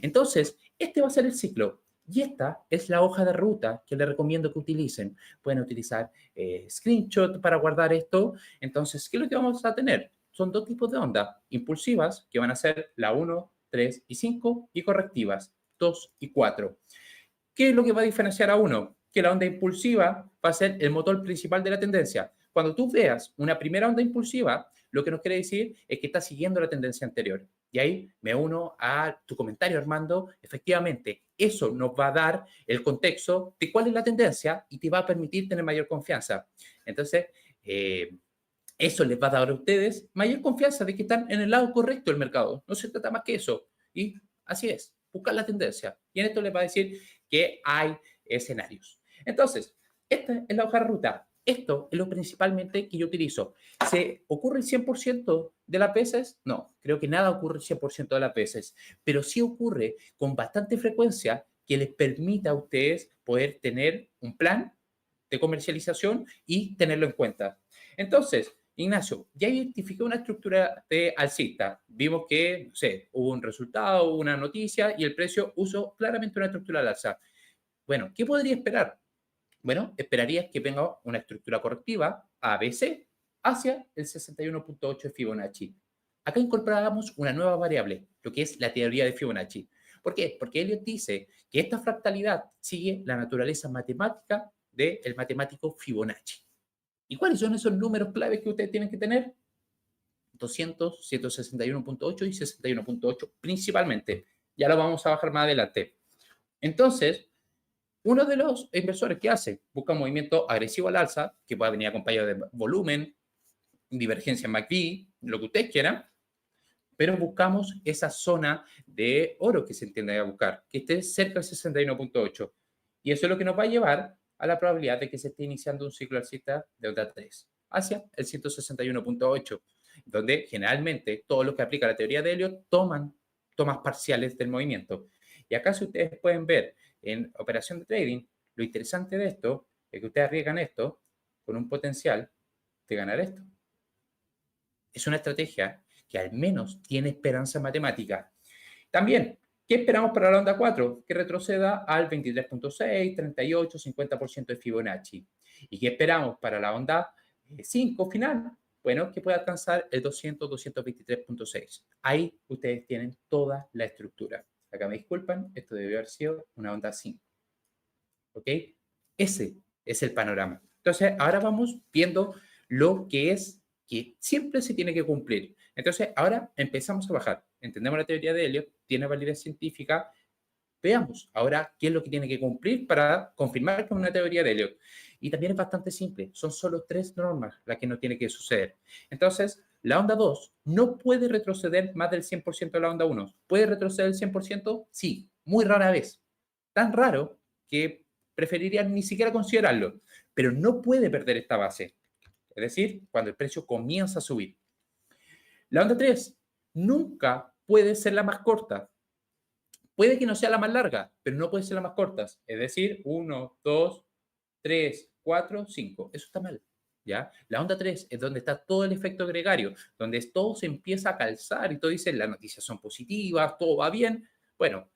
Entonces, este va a ser el ciclo. Y esta es la hoja de ruta que les recomiendo que utilicen. Pueden utilizar screenshot para guardar esto. Entonces, ¿qué es lo que vamos a tener? Son dos tipos de ondas. Impulsivas, que van a ser la 1, 3 y 5, y correctivas, 2 y 4. ¿Qué es lo que va a diferenciar a uno? Que la onda impulsiva va a ser el motor principal de la tendencia. Cuando tú veas una primera onda impulsiva, lo que nos quiere decir es que está siguiendo la tendencia anterior. Y ahí me uno a tu comentario, Armando. Efectivamente, eso nos va a dar el contexto de cuál es la tendencia y te va a permitir tener mayor confianza. Entonces, eso les va a dar a ustedes mayor confianza de que están en el lado correcto del mercado. No se trata más que eso. Y así es, buscar la tendencia. Y en esto les va a decir que hay escenarios. Entonces, esta es la hoja de ruta. Esto es lo principalmente que yo utilizo. ¿Se ocurre el 100% de las veces? No, creo que nada ocurre el 100% de las veces, pero sí ocurre con bastante frecuencia que les permita a ustedes poder tener un plan de comercialización y tenerlo en cuenta. Entonces, Ignacio, ya identifiqué una estructura de alcista. Vimos que, no sé, hubo un resultado, hubo una noticia y el precio usó claramente una estructura al alza. Bueno, ¿qué podría esperar? Bueno, esperarías que venga una estructura correctiva, ABC, hacia el 61.8 de Fibonacci. Acá incorporamos una nueva variable, lo que es la teoría de Fibonacci. ¿Por qué? Porque Elliot dice que esta fractalidad sigue la naturaleza matemática del matemático Fibonacci. ¿Y cuáles son esos números claves que ustedes tienen que tener? 200, 161.8 y 61.8 principalmente. Ya lo vamos a bajar más adelante. Entonces, uno de los inversores que hace, busca un movimiento agresivo al alza, que pueda venir acompañado de volumen, divergencia en MACD, lo que ustedes quieran, pero buscamos esa zona de oro que se entiende a buscar, que esté cerca del 61.8. Y eso es lo que nos va a llevar a la probabilidad de que se esté iniciando un ciclo alcista de onda 3 hacia el 161.8, donde generalmente todo lo que aplica la teoría de Elliot tomas parciales del movimiento. Y acá, si ustedes pueden ver en operación de trading, lo interesante de esto es que ustedes arriesgan esto con un potencial de ganar esto. Es una estrategia que al menos tiene esperanza matemática. También, ¿qué esperamos para la onda 4? Que retroceda al 23.6, 38, 50% de Fibonacci. ¿Y qué esperamos para la onda 5 final? Bueno, que pueda alcanzar el 200, 223.6. Ahí ustedes tienen toda la estructura. Acá me disculpan, esto debió haber sido una onda 5. ¿Ok? Ese es el panorama. Entonces, ahora vamos viendo lo que es que siempre se tiene que cumplir. Entonces, ahora empezamos a bajar. Entendemos la teoría de Elliot, tiene validez científica. Veamos ahora qué es lo que tiene que cumplir para confirmar que es una teoría de Elliot. Y también es bastante simple. Son solo 3 normas las que no tiene que suceder. Entonces, La onda 2 no puede retroceder más del 100% de la onda 1. ¿Puede retroceder el 100%? Sí, muy rara vez. Tan raro que preferiría ni siquiera considerarlo, pero no puede perder esta base. Es decir, cuando el precio comienza a subir. La onda 3 nunca puede ser la más corta. Puede que no sea la más larga, pero no puede ser la más corta. Es decir, 1, 2, 3, 4, 5. Eso está mal. ¿Ya? La onda 3 es donde está todo el efecto gregario, donde todo se empieza a calzar y todo dice, las noticias son positivas, todo va bien. Bueno,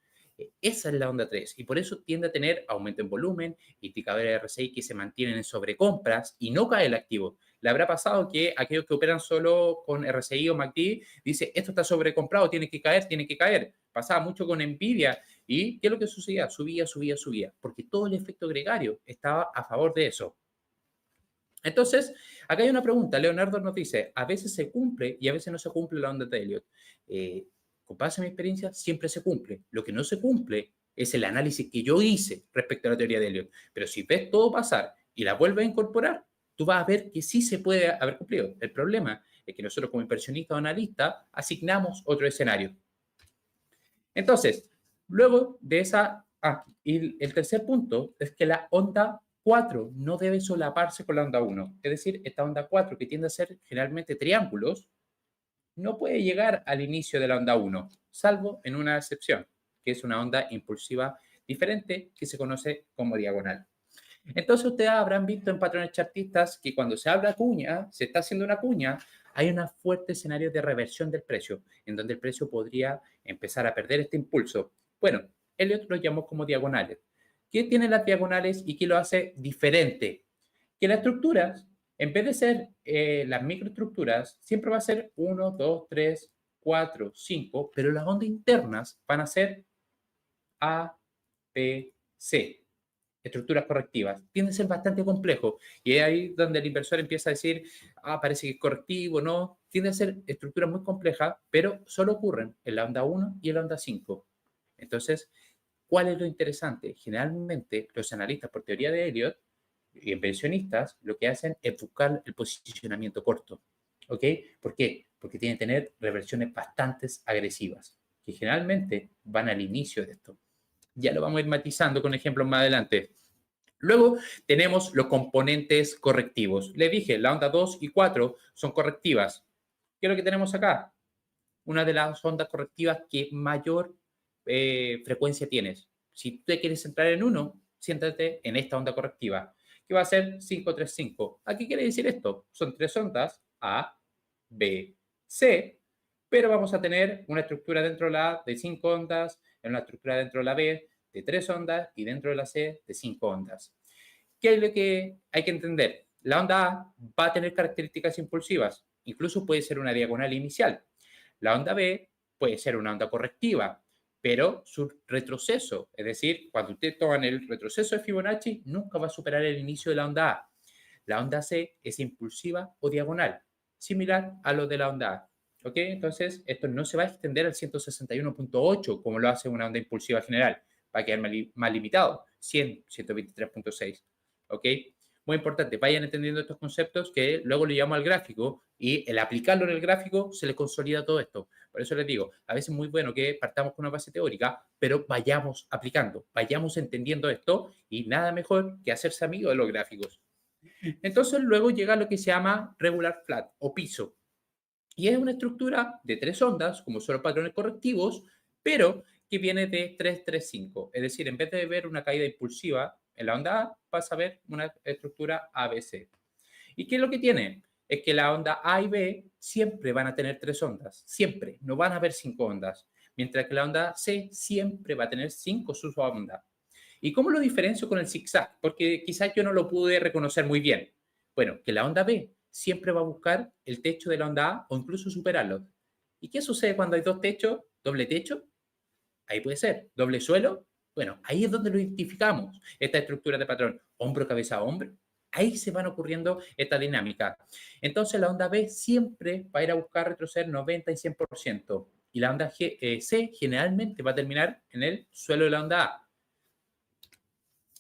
esa es la onda 3 y por eso tiende a tener aumento en volumen, indicadores de RSI que se mantienen en sobrecompras y no cae el activo. Le habrá pasado que aquellos que operan solo con RSI o MACD dice, esto está sobrecomprado, tiene que caer, tiene que caer. Pasaba mucho con Nvidia y ¿qué es lo que sucedía? Subía, subía, subía, porque todo el efecto gregario estaba a favor de eso. Entonces, acá hay una pregunta. Leonardo nos dice, a veces se cumple y a veces no se cumple la onda de Elliott. Con base en mi experiencia, siempre se cumple. Lo que no se cumple es el análisis que yo hice respecto a la teoría de Elliott. Pero si ves todo pasar y la vuelves a incorporar, tú vas a ver que sí se puede haber cumplido. El problema es que nosotros como inversionistas o analistas asignamos otro escenario. Entonces, luego de esa... y el tercer punto es que la onda 4 no debe solaparse con la onda 1. Es decir, esta onda 4, que tiende a ser generalmente triángulos, no puede llegar al inicio de la onda 1, salvo en una excepción, que es una onda impulsiva diferente que se conoce como diagonal. Entonces, ustedes habrán visto en patrones chartistas que cuando se habla cuña, se está haciendo una cuña, hay un fuerte escenario de reversión del precio, en donde el precio podría empezar a perder este impulso. Bueno, Elliott lo llamó como diagonales. ¿Qué tienen las diagonales y qué lo hace diferente? Que las estructuras, en vez de ser las microestructuras, siempre va a ser 1, 2, 3, 4, 5, pero las ondas internas van a ser A, B, C. Estructuras correctivas. Tiende a ser bastante complejo. Y es ahí donde el inversor empieza a decir, parece que es correctivo, no. Tiende a ser estructuras muy complejas, pero solo ocurren en la onda 1 y en la onda 5. Entonces, ¿cuál es lo interesante? Generalmente, los analistas por teoría de Elliott y inversionistas lo que hacen es buscar el posicionamiento corto. ¿Ok? ¿Por qué? Porque tienen que tener reversiones bastante agresivas, que generalmente van al inicio de esto. Ya lo vamos a ir matizando con ejemplos más adelante. Luego tenemos los componentes correctivos. Les dije, la onda 2 y 4 son correctivas. ¿Qué es lo que tenemos acá? Una de las ondas correctivas que mayor frecuencia tienes. Si tú te quieres centrar en uno, siéntate en esta onda correctiva, que va a ser 535. ¿A qué quiere decir esto? Son tres ondas, A, B, C, pero vamos a tener una estructura dentro de la A de 5 ondas, una estructura dentro de la B de 3 ondas y dentro de la C de 5 ondas. ¿Qué es lo que hay que entender? La onda A va a tener características impulsivas, incluso puede ser una diagonal inicial. La onda B puede ser una onda correctiva, pero su retroceso, es decir, cuando ustedes toman el retroceso de Fibonacci, nunca va a superar el inicio de la onda A. La onda C es impulsiva o diagonal, similar a lo de la onda A. ¿Ok? Entonces, esto no se va a extender al 161.8 como lo hace una onda impulsiva general. Va a quedar más limitado, 100, 123.6. ¿Ok? Muy importante, vayan entendiendo estos conceptos que luego le llamo al gráfico y el aplicarlo en el gráfico se le consolida todo esto. Por eso les digo, a veces es muy bueno que partamos con una base teórica, pero vayamos aplicando, vayamos entendiendo esto y nada mejor que hacerse amigo de los gráficos. Entonces luego llega lo que se llama regular flat o piso. Y es una estructura de 3 ondas, como son los patrones correctivos, pero que viene de 3, 3, 5. Es decir, en vez de ver una caída impulsiva en la onda A, vas a ver una estructura ABC. ¿Y qué es lo que tiene? Es que la onda A y B siempre van a tener 3 ondas, siempre, no van a haber 5 ondas, mientras que la onda C siempre va a tener 5 subondas. ¿Y cómo lo diferencio con el zigzag? Porque quizás yo no lo pude reconocer muy bien. Bueno, que la onda B siempre va a buscar el techo de la onda A o incluso superarlo. ¿Y qué sucede cuando hay dos techos? ¿Doble techo? Ahí puede ser. ¿Doble suelo? Bueno, ahí es donde lo identificamos, esta estructura de patrón, hombro, cabeza, hombro. Ahí se van ocurriendo esta dinámica. Entonces, la onda B siempre va a ir a buscar retroceder 90 y 100%. Y la onda C generalmente va a terminar en el suelo de la onda A.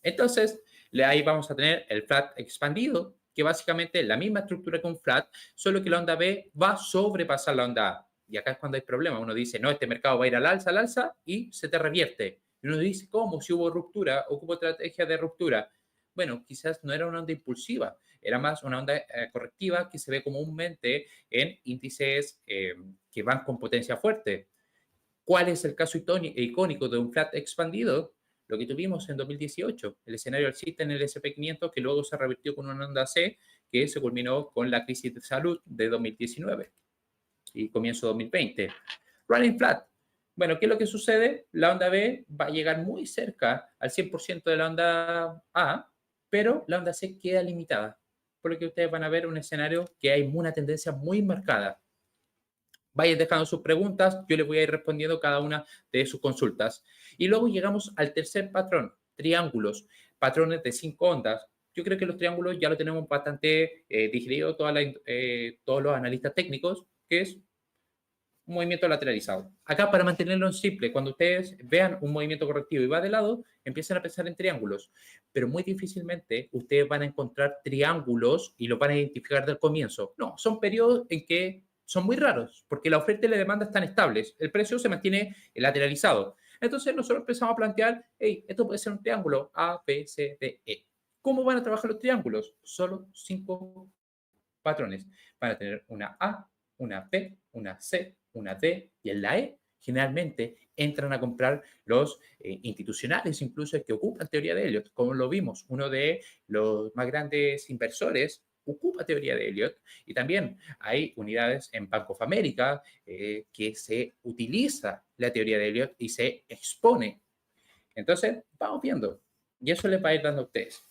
Entonces, ahí vamos a tener el flat expandido, que básicamente es la misma estructura que un flat, solo que la onda B va a sobrepasar la onda A. Y acá es cuando hay problema. Uno dice, no, este mercado va a ir al alza, y se te revierte. Y uno dice, ¿cómo? Si hubo ruptura, ocupo estrategia de ruptura. Bueno, quizás no era una onda impulsiva, era más una onda correctiva que se ve comúnmente en índices que van con potencia fuerte. ¿Cuál es el caso icónico de un flat expandido? Lo que tuvimos en 2018, el escenario alcista en el SP500, que luego se revirtió con una onda C, que se culminó con la crisis de salud de 2019 y comienzo de 2020. Running flat. Bueno, ¿qué es lo que sucede? La onda B va a llegar muy cerca al 100% de la onda A, pero la onda C queda limitada, por lo que ustedes van a ver un escenario que hay una tendencia muy marcada. Vayan dejando sus preguntas, yo les voy a ir respondiendo cada una de sus consultas. Y luego llegamos al tercer patrón, triángulos, patrones de 5 ondas. Yo creo que los triángulos ya lo tenemos bastante digerido todos los analistas técnicos, que es un movimiento lateralizado. Acá, para mantenerlo en simple, cuando ustedes vean un movimiento correctivo y va de lado, empiezan a pensar en triángulos, pero muy difícilmente ustedes van a encontrar triángulos y los van a identificar del comienzo. No, son periodos en que son muy raros, porque la oferta y la demanda están estables, el precio se mantiene lateralizado. Entonces nosotros empezamos a plantear, hey, esto puede ser un triángulo A, B, C, D, E. ¿Cómo van a trabajar los triángulos? Solo 5 patrones. Van a tener una A, una B, una C, una D, y en la E generalmente entran a comprar los institucionales, incluso que ocupan teoría de Elliott. Como lo vimos, uno de los más grandes inversores ocupa teoría de Elliott, y también hay unidades en Bank of America que se utiliza la teoría de Elliott y se expone. Entonces, vamos viendo, y eso les va a ir dando a ustedes.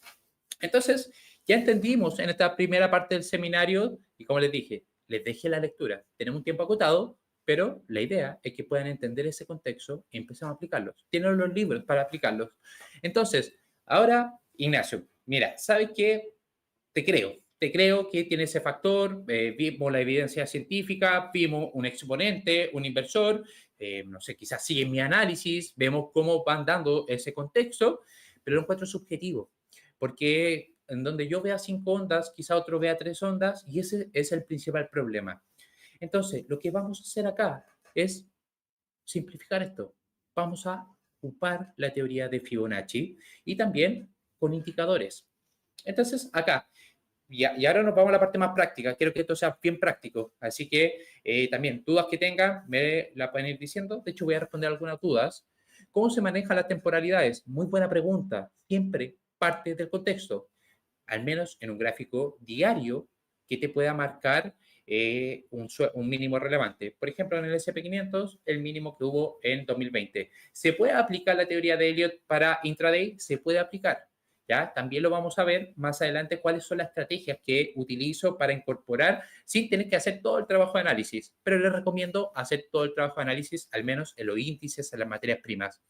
Entonces, ya entendimos en esta primera parte del seminario, y como les dije, les dejé la lectura. Tenemos un tiempo acotado, pero la idea es que puedan entender ese contexto y empezamos a aplicarlos. Tienen los libros para aplicarlos. Entonces, ahora, Ignacio, mira, ¿sabes qué? Te creo que tiene ese factor, vimos la evidencia científica, vimos un exponente, un inversor, no sé, quizás sigue mi análisis, vemos cómo van dando ese contexto, pero lo encuentro subjetivo, porque en donde yo vea 5 ondas, quizá otro vea 3 ondas, y ese es el principal problema. Entonces, lo que vamos a hacer acá es simplificar esto. Vamos a ocupar la teoría de Fibonacci y también con indicadores. Entonces, acá, y ahora nos vamos a la parte más práctica. Quiero que esto sea bien práctico. Así que también, dudas que tengan, me la pueden ir diciendo. De hecho, voy a responder algunas dudas. ¿Cómo se manejan las temporalidades? Muy buena pregunta. Siempre parte del contexto. Al menos en un gráfico diario que te pueda marcar un mínimo relevante. Por ejemplo, en el SP500, el mínimo que hubo en 2020. ¿Se puede aplicar la teoría de Elliott para intraday? Se puede aplicar. ¿Ya? También lo vamos a ver más adelante cuáles son las estrategias que utilizo para incorporar sin tener que hacer todo el trabajo de análisis. Pero les recomiendo hacer todo el trabajo de análisis, al menos en los índices, en las materias primas.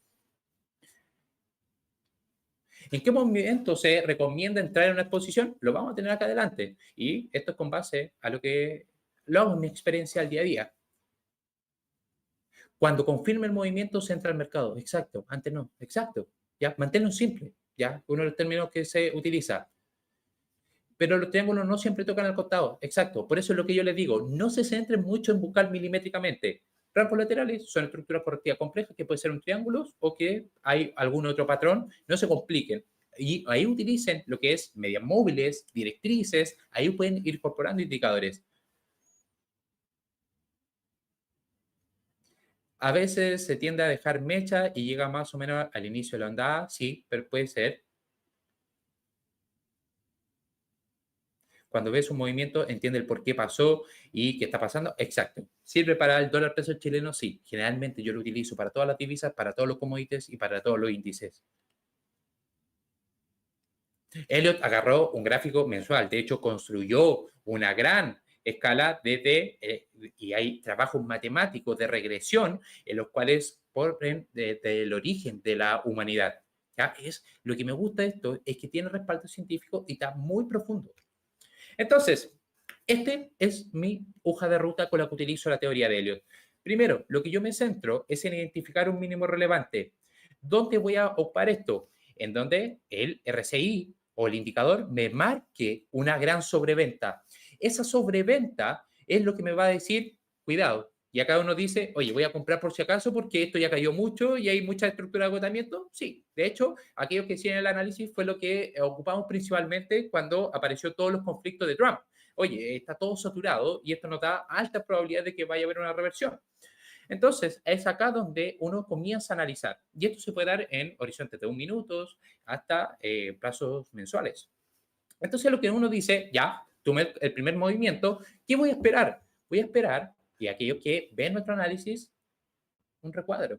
¿En qué momento se recomienda entrar en una exposición? Lo vamos a tener acá adelante. Y esto es con base a lo que lo hago en mi experiencia al día a día. Cuando confirme el movimiento, se entra al mercado. Exacto. Antes no. Exacto. ¿Ya? Manténlo simple. ¿Ya? Uno de los términos que se utiliza. Pero los triángulos no siempre tocan al costado. Exacto. Por eso es lo que yo les digo. No se centren mucho en buscar milimétricamente. Rangos laterales son estructuras correctivas complejas que puede ser un triángulo o que hay algún otro patrón. No se compliquen. Y ahí utilicen lo que es medias móviles, directrices. Ahí pueden ir incorporando indicadores. A veces se tiende a dejar mecha y llega más o menos al inicio de la onda. Sí, pero puede ser. Cuando ves un movimiento, entiende el por qué pasó y qué está pasando. Exacto. ¿Sirve para el dólar peso chileno? Sí. Generalmente yo lo utilizo para todas las divisas, para todos los commodities y para todos los índices. Elliott agarró un gráfico mensual. De hecho, construyó una gran escala y hay trabajos matemáticos de regresión en los cuales ponen desde el origen de la humanidad. ¿Ya? Lo que me gusta de esto es que tiene respaldo científico y está muy profundo. Entonces, este es mi hoja de ruta con la que utilizo la teoría de Elliott. Primero, lo que yo me centro es en identificar un mínimo relevante. ¿Dónde voy a ocupar esto? En donde el RSI o el indicador me marque una gran sobreventa. Esa sobreventa es lo que me va a decir, cuidado. Y acá uno dice, oye, voy a comprar por si acaso porque esto ya cayó mucho y hay mucha estructura de agotamiento. Sí, de hecho, aquello que hicieron el análisis fue lo que ocupamos principalmente cuando apareció todos los conflictos de Trump. Oye, está todo saturado y esto nos da alta probabilidad de que vaya a haber una reversión. Entonces, es acá donde uno comienza a analizar. Y esto se puede dar en horizontes de 1 minuto hasta plazos mensuales. Entonces, lo que uno dice, ya, tomé el primer movimiento, ¿qué voy a esperar? Voy a esperar, y aquellos que ven nuestro análisis, un recuadro.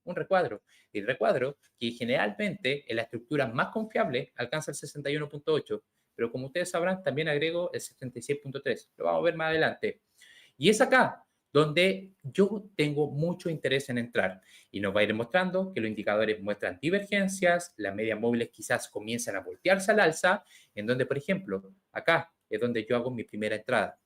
Un recuadro. Y el recuadro, que generalmente en la estructura más confiable, alcanza el 61.8, pero como ustedes sabrán, también agrego el 76.3. Lo vamos a ver más adelante. Y es acá donde yo tengo mucho interés en entrar. Y nos va a ir mostrando que los indicadores muestran divergencias, las medias móviles quizás comienzan a voltearse al alza, en donde, por ejemplo, acá es donde yo hago mi primera entrada.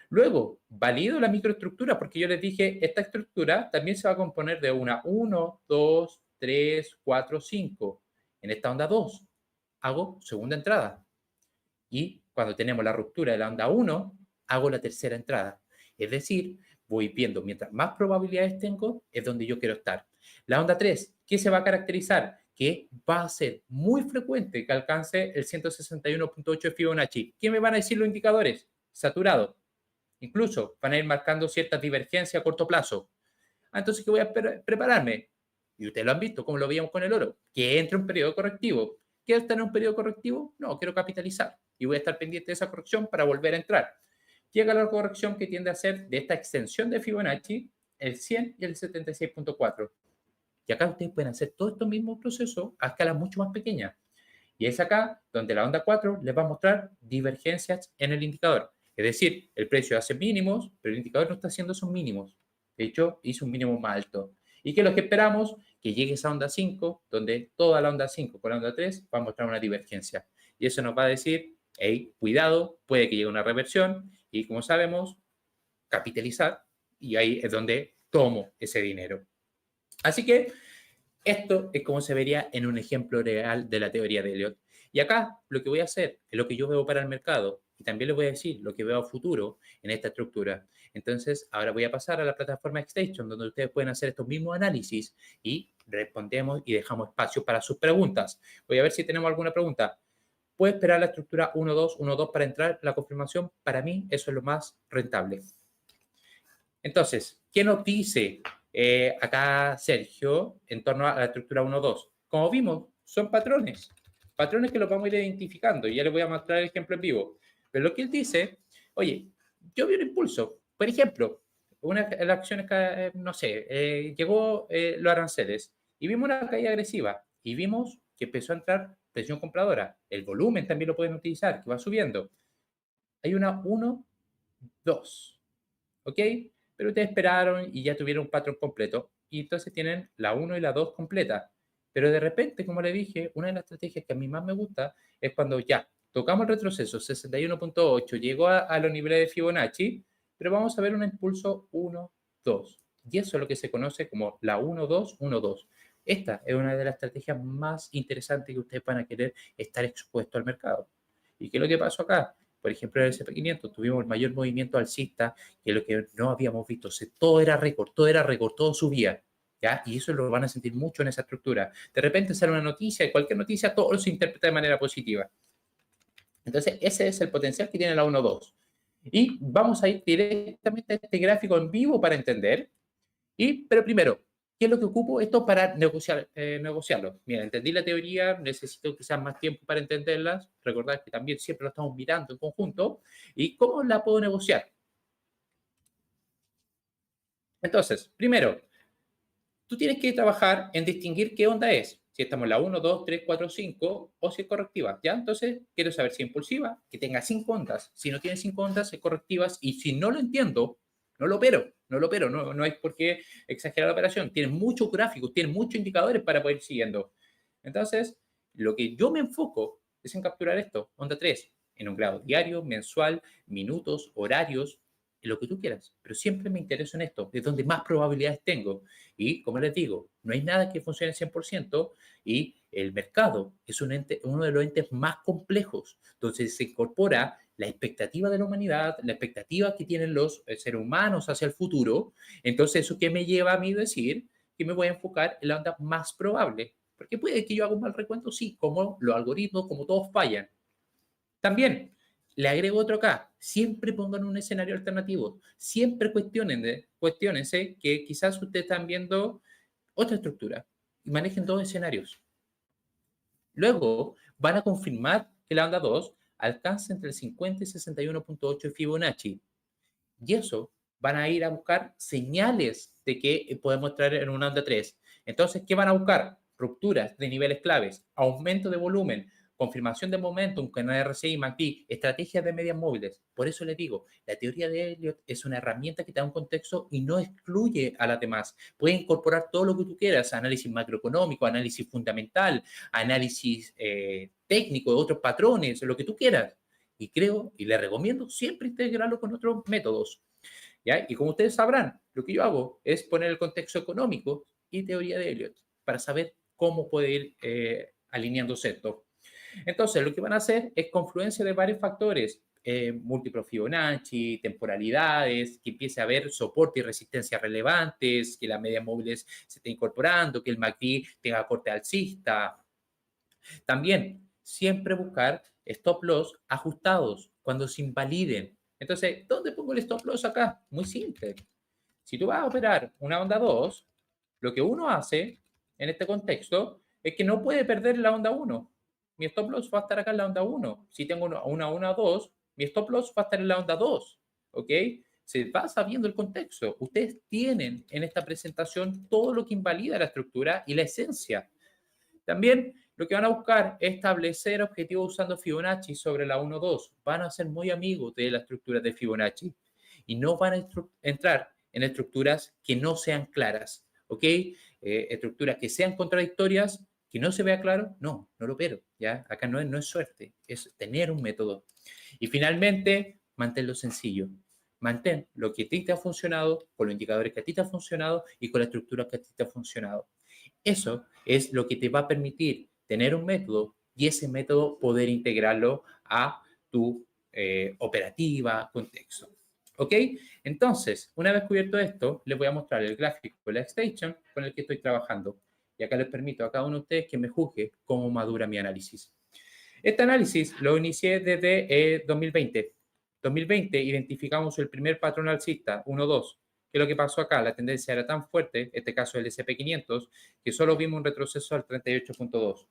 Luego, valido la microestructura, porque yo les dije, esta estructura también se va a componer de una 1, 2, 3, 4, 5. En esta onda 2, hago segunda entrada. Y cuando tenemos la ruptura de la onda 1, hago la tercera entrada. Es decir, voy viendo, mientras más probabilidades tengo, es donde yo quiero estar. La onda 3, ¿qué se va a caracterizar? Que va a ser muy frecuente que alcance el 161.8 de Fibonacci. ¿Qué me van a decir los indicadores? Saturado. Incluso van a ir marcando ciertas divergencias a corto plazo. Entonces, ¿qué voy a prepararme? Y ustedes lo han visto, como lo veíamos con el oro, que entre un periodo correctivo. ¿Quiero estar en un periodo correctivo? No, quiero capitalizar. Y voy a estar pendiente de esa corrección para volver a entrar. Llega la corrección que tiende a ser de esta extensión de Fibonacci, el 100 y el 76.4. Y acá ustedes pueden hacer todo estos mismos procesos a escalas mucho más pequeñas. Y es acá donde la onda 4 les va a mostrar divergencias en el indicador. Es decir, el precio hace mínimos, pero el indicador no está haciendo esos mínimos. De hecho, hizo un mínimo más alto. ¿Y qué es lo que esperamos? Que llegue esa onda 5, donde toda la onda 5 con la onda 3 va a mostrar una divergencia. Y eso nos va a decir, hey, cuidado, puede que llegue una reversión. Y como sabemos, capitalizar. Y ahí es donde tomo ese dinero. Así que esto es como se vería en un ejemplo real de la teoría de Elliott. Y acá lo que voy a hacer es lo que yo veo para el mercado y también les voy a decir lo que veo a futuro en esta estructura. Entonces, ahora voy a pasar a la plataforma Station, donde ustedes pueden hacer estos mismos análisis y respondemos y dejamos espacio para sus preguntas. Voy a ver si tenemos alguna pregunta. ¿Puedo esperar la estructura 1-2, 1-2 para entrar? La confirmación, para mí, eso es lo más rentable. Entonces, ¿qué nos dice acá Sergio en torno a la estructura 1-2? Como vimos, son patrones. Patrones que los vamos a ir identificando. Y ya les voy a mostrar el ejemplo en vivo. Pero lo que él dice, oye, yo vi un impulso. Por ejemplo, una de las acciones que, no sé, llegó los aranceles y vimos una caída agresiva y vimos que empezó a entrar presión compradora. El volumen también lo pueden utilizar, que va subiendo. Hay una 1, 2. ¿Ok? Pero ustedes esperaron y ya tuvieron un patrón completo. Y entonces tienen la 1 y la 2 completa. Pero de repente, como le dije, una de las estrategias que a mí más me gusta es cuando ya tocamos el retroceso 61.8, llegó a los niveles de Fibonacci, pero vamos a ver un impulso 1, 2. Y eso es lo que se conoce como la 1, 2, 1, 2. Esta es una de las estrategias más interesantes que ustedes van a querer estar expuestos al mercado. ¿Y qué es lo que pasó acá? Por ejemplo, en el SP500 tuvimos el mayor movimiento alcista, que es lo que no habíamos visto. Todo era récord, todo subía. ¿Ya? Y eso lo van a sentir mucho en esa estructura. De repente sale una noticia y cualquier noticia todo se interpreta de manera positiva. Entonces, ese es el potencial que tiene la 1.2. Y vamos a ir directamente a este gráfico en vivo para entender. Pero primero, ¿qué es lo que ocupo? Esto para negociarlo. Mira, entendí la teoría, necesito quizás más tiempo para entenderlas. Recordad que también siempre lo estamos mirando en conjunto. ¿Y cómo la puedo negociar? Entonces, primero, tú tienes que trabajar en distinguir qué onda es. Si estamos en la 1, 2, 3, 4, 5 o si es correctiva. ¿Ya? Entonces, quiero saber si es impulsiva, que tenga 5 ondas. Si no tiene 5 ondas, es correctivas. Y si no lo entiendo, no lo opero. No hay por qué exagerar la operación. Tiene muchos gráficos, tiene muchos indicadores para poder ir siguiendo. Entonces, lo que yo me enfoco es en capturar esto, onda 3, en un grado diario, mensual, minutos, horarios. lo que tú quieras, pero siempre me intereso en esto, es donde más probabilidades tengo. Y como les digo, no hay nada que funcione 100% y el mercado es uno de los entes más complejos, donde se incorpora la expectativa de la humanidad, la expectativa que tienen los seres humanos hacia el futuro. Entonces, ¿eso qué me lleva a mí decir? Que me voy a enfocar en la onda más probable. Porque puede que yo haga un mal recuento, sí, como los algoritmos, como todos fallan. También, le agrego otro acá, siempre pongan un escenario alternativo, siempre cuestionense que quizás ustedes están viendo otra estructura y manejen dos escenarios. Luego, van a confirmar que la onda 2 alcanza entre el 50 y 61.8 de Fibonacci. Y eso van a ir a buscar señales de que podemos traer en una onda 3. Entonces, ¿qué van a buscar? Rupturas de niveles claves, aumento de volumen, confirmación de momentum con RSI, MACD, estrategias de medias móviles. Por eso les digo, la teoría de Elliott es una herramienta que te da un contexto y no excluye a las demás. Puede incorporar todo lo que tú quieras, análisis macroeconómico, análisis fundamental, análisis técnico de otros patrones, lo que tú quieras. Y creo, y les recomiendo siempre integrarlo con otros métodos. ¿Ya? Y como ustedes sabrán, lo que yo hago es poner el contexto económico y teoría de Elliott para saber cómo puede ir alineándose esto. Entonces, lo que van a hacer es confluencia de varios factores, múltiplos Fibonacci, temporalidades, que empiece a haber soporte y resistencia relevantes, que las medias móviles se esté incorporando, que el MACD tenga corte alcista. También, siempre buscar stop loss ajustados cuando se invaliden. Entonces, ¿dónde pongo el stop loss acá? Muy simple. Si tú vas a operar una onda 2, lo que uno hace en este contexto es que no puede perder la onda 1. Mi stop loss va a estar acá en la onda 1. Si tengo una onda 2, mi stop loss va a estar en la onda 2. ¿Ok? Se va sabiendo el contexto. Ustedes tienen en esta presentación todo lo que invalida la estructura y la esencia. También lo que van a buscar es establecer objetivos usando Fibonacci sobre la 1-2. Van a ser muy amigos de la estructura de Fibonacci y no van a entrar en estructuras que no sean claras, ¿ok? Estructuras que sean contradictorias, que no se vea claro, no lo opero, ¿ya? Acá no es suerte, es tener un método. Y finalmente, manténlo sencillo. Mantén lo que a ti te ha funcionado, con los indicadores que a ti te han funcionado y con la estructura que a ti te ha funcionado. Eso es lo que te va a permitir tener un método y ese método poder integrarlo a tu operativa, contexto. ¿Ok? Entonces, una vez cubierto esto, les voy a mostrar el gráfico de la extension con el que estoy trabajando. Y acá les permito a cada uno de ustedes que me juzgue cómo madura mi análisis. Este análisis lo inicié desde 2020. 2020 identificamos el primer patrón alcista, 1-2. ¿Qué es lo que pasó acá? La tendencia era tan fuerte, este caso el S&P500, que solo vimos un retroceso al 38.2.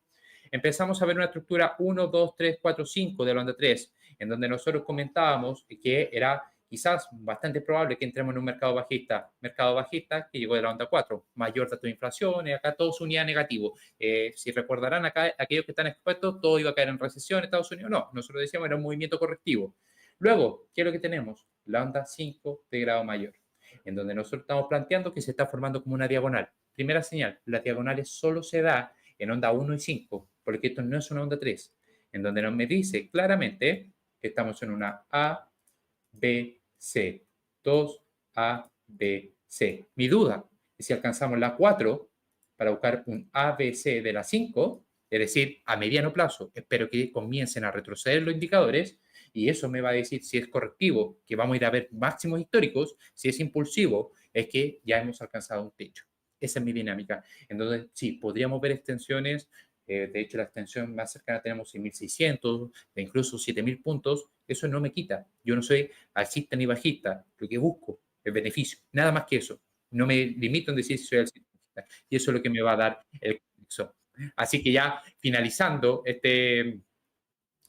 Empezamos a ver una estructura 1, 2, 3, 4, 5 de la onda 3, en donde nosotros comentábamos que era quizás bastante probable que entremos en un mercado bajista que llegó de la onda 4, mayor dato de inflación, y acá todo se unía negativo. Si recordarán acá, aquellos que están expuestos, todo iba a caer en recesión en Estados Unidos, no, nosotros decíamos era un movimiento correctivo. Luego, ¿qué es lo que tenemos? La onda 5 de grado mayor, en donde nosotros estamos planteando que se está formando como una diagonal. Primera señal, las diagonales solo se da en onda 1 y 5, porque esto no es una onda 3, en donde nos me dice claramente que estamos en una A, B, C, 2, A, B, C. Mi duda es si alcanzamos la 4 para buscar un A, B, C de la 5, es decir, a mediano plazo, espero que comiencen a retroceder los indicadores y eso me va a decir si es correctivo, que vamos a ir a ver máximos históricos, si es impulsivo, es que ya hemos alcanzado un techo. Esa es mi dinámica. Entonces, sí, podríamos ver extensiones. De hecho, la extensión más cercana tenemos 6.600, incluso 7.000 puntos. Eso no me quita. Yo no soy alcista ni bajista. Lo que busco es beneficio. Nada más que eso. No me limito en decir si soy alcista o bajista. Y eso es lo que me va a dar el contexto. Así que ya finalizando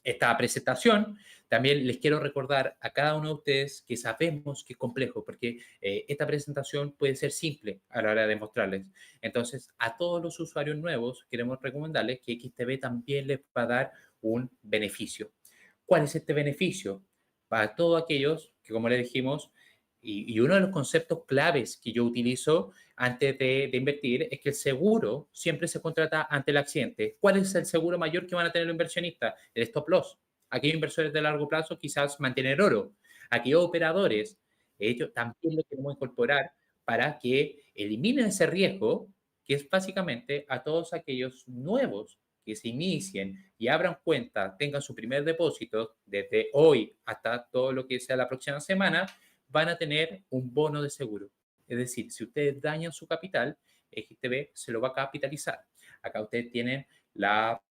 esta presentación, también les quiero recordar a cada uno de ustedes que sabemos que es complejo, porque esta presentación puede ser simple a la hora de mostrarles. Entonces, a todos los usuarios nuevos queremos recomendarles que XTB también les va a dar un beneficio. ¿Cuál es este beneficio? Para todos aquellos que, como les dijimos, y uno de los conceptos claves que yo utilizo antes de invertir es que el seguro siempre se contrata ante el accidente. ¿Cuál es el seguro mayor que van a tener los inversionistas? El stop loss. Aquellos inversores de largo plazo quizás mantener oro. Aquellos operadores Ellos también lo queremos incorporar para que eliminen ese riesgo, que es básicamente a todos aquellos nuevos que se inicien y abran cuenta, tengan su primer depósito desde hoy hasta todo lo que sea la próxima semana, van a tener un bono de seguro. Es decir, si ustedes dañan su capital, XTB se lo va a capitalizar. Acá ustedes tienen la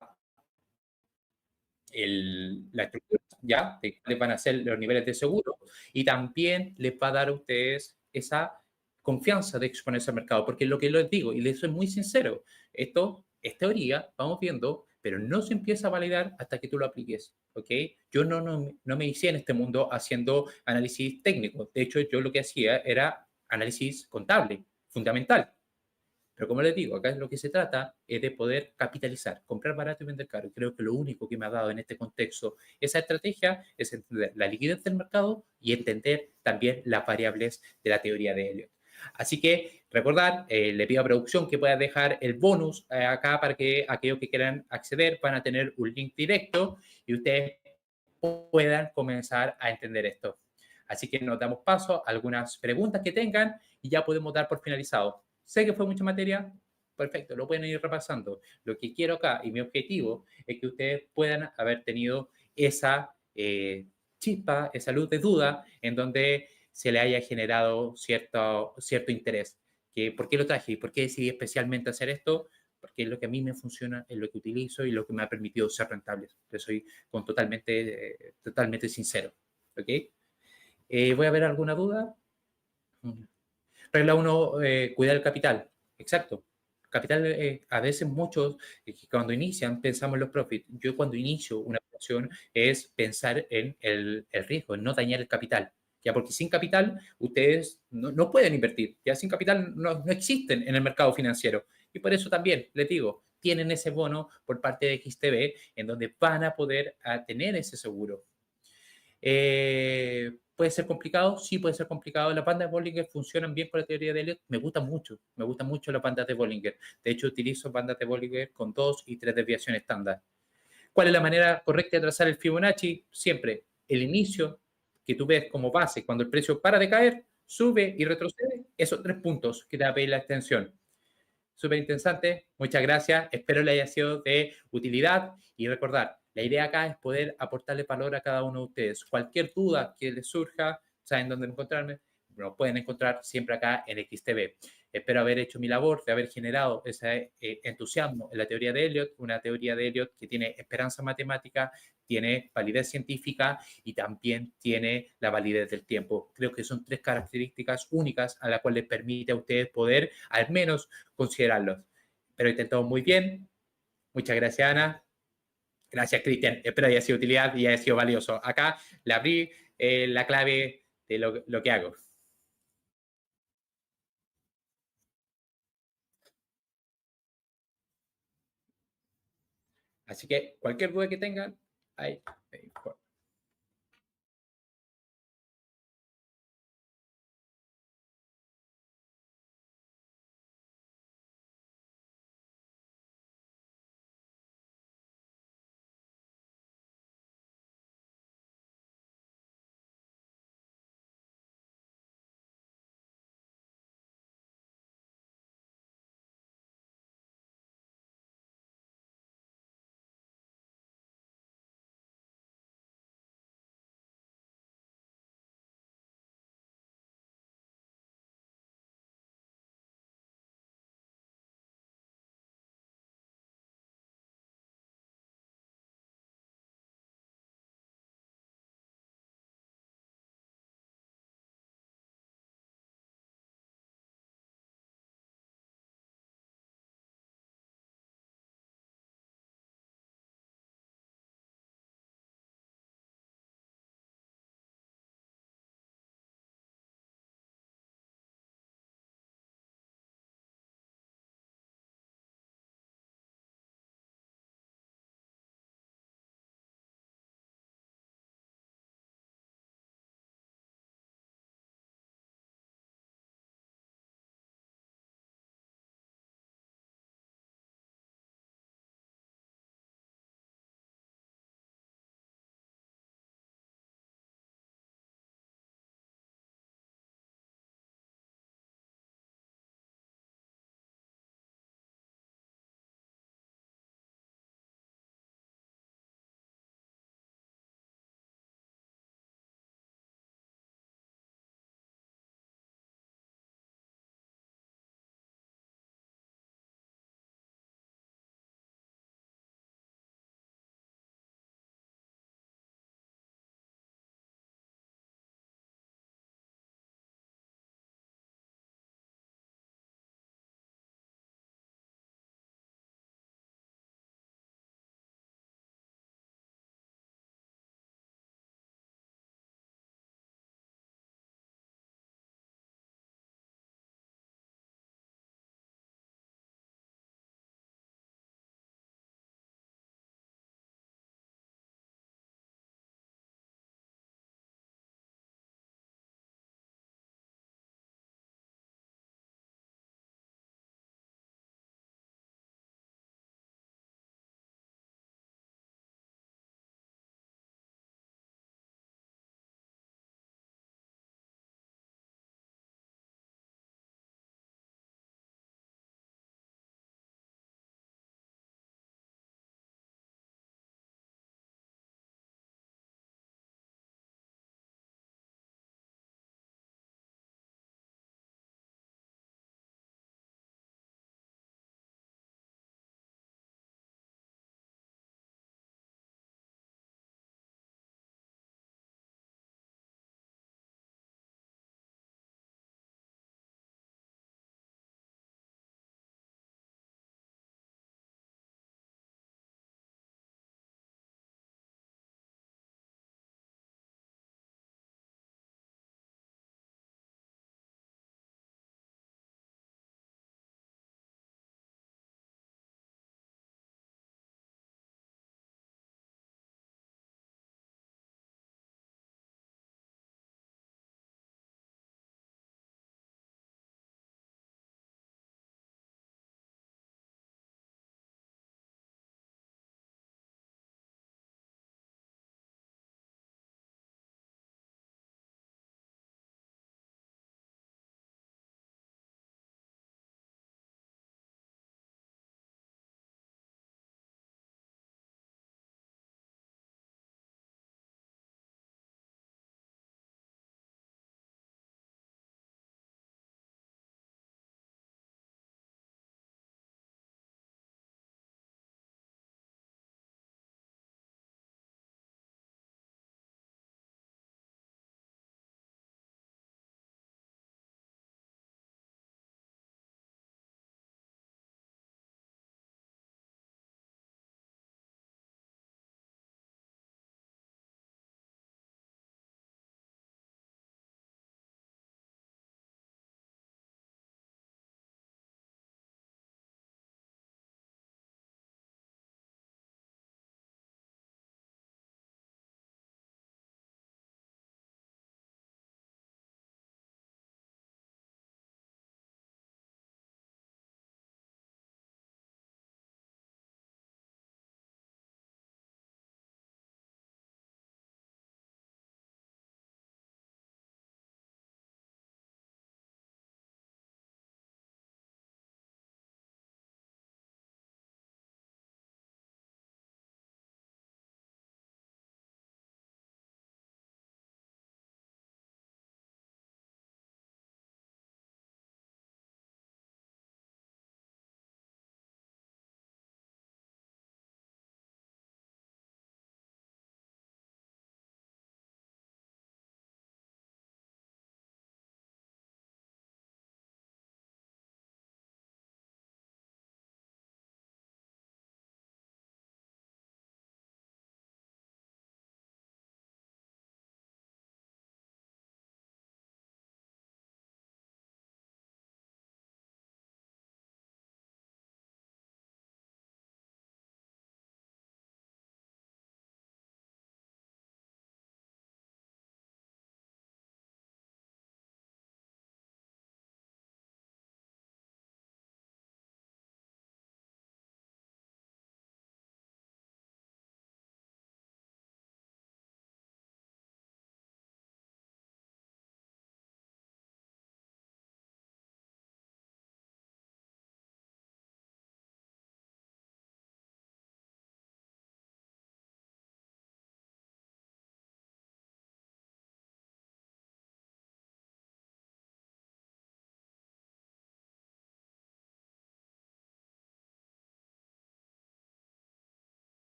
estructura, ¿ya? De cuáles van a ser los niveles de seguro y también les va a dar a ustedes esa confianza de exponerse al mercado, porque lo que les digo, y les soy muy sincero, esto es teoría, vamos viendo, pero no se empieza a validar hasta que tú lo apliques, ¿ok? Yo no me hice en este mundo haciendo análisis técnico, de hecho yo lo que hacía era análisis contable, fundamental. Pero como les digo, acá lo que se trata es de poder capitalizar, comprar barato y vender caro. Creo que lo único que me ha dado en este contexto esa estrategia es entender la liquidez del mercado y entender también las variables de la teoría de Elliott. Así que recordar, le pido a producción que pueda dejar el bonus acá para que aquellos que quieran acceder van a tener un link directo y ustedes puedan comenzar a entender esto. Así que nos damos paso a algunas preguntas que tengan y ya podemos dar por finalizado. Sé que fue mucha materia, perfecto, lo pueden ir repasando. Lo que quiero acá y mi objetivo es que ustedes puedan haber tenido esa chispa, esa luz de duda en donde se le haya generado cierto interés. Que, ¿por qué lo traje y por qué decidí especialmente hacer esto? Porque es lo que a mí me funciona, es lo que utilizo y lo que me ha permitido ser rentable. Yo soy totalmente sincero. ¿Ok? ¿Voy a ver alguna duda? Regla 1, cuidar el capital. Exacto. Capital, a veces muchos, cuando inician, pensamos en los profits. Yo cuando inicio una operación es pensar en el riesgo, en no dañar el capital. Ya porque sin capital ustedes no pueden invertir. Ya sin capital no existen en el mercado financiero. Y por eso también, les digo, tienen ese bono por parte de XTB en donde van a poder tener ese seguro. ¿Puede ser complicado? Sí, puede ser complicado. Las bandas de Bollinger funcionan bien con la teoría de Elliott. Me gustan mucho las bandas de Bollinger. De hecho, utilizo bandas de Bollinger con 2 y 3 desviaciones estándar. ¿Cuál es la manera correcta de trazar el Fibonacci? Siempre el inicio que tú ves como base, cuando el precio para de caer, sube y retrocede, esos 3 puntos que te va a pedir la extensión. Súper interesante, muchas gracias, espero le haya sido de utilidad y recordar, la idea acá es poder aportarle valor a cada uno de ustedes. Cualquier duda que les surja, saben dónde encontrarme, lo pueden encontrar siempre acá en XTB. Espero haber hecho mi labor de haber generado ese entusiasmo en la teoría de Elliott, una teoría de Elliott que tiene esperanza matemática, tiene validez científica y también tiene la validez del tiempo. Creo que son 3 características únicas a las cuales les permite a ustedes poder al menos considerarlos. Pero intentado muy bien. Muchas gracias, Ana. Gracias, Cristian. Espero haya sido de utilidad y haya sido valioso. Acá le abrí la clave de lo que hago. Así que cualquier duda que tengan, ahí.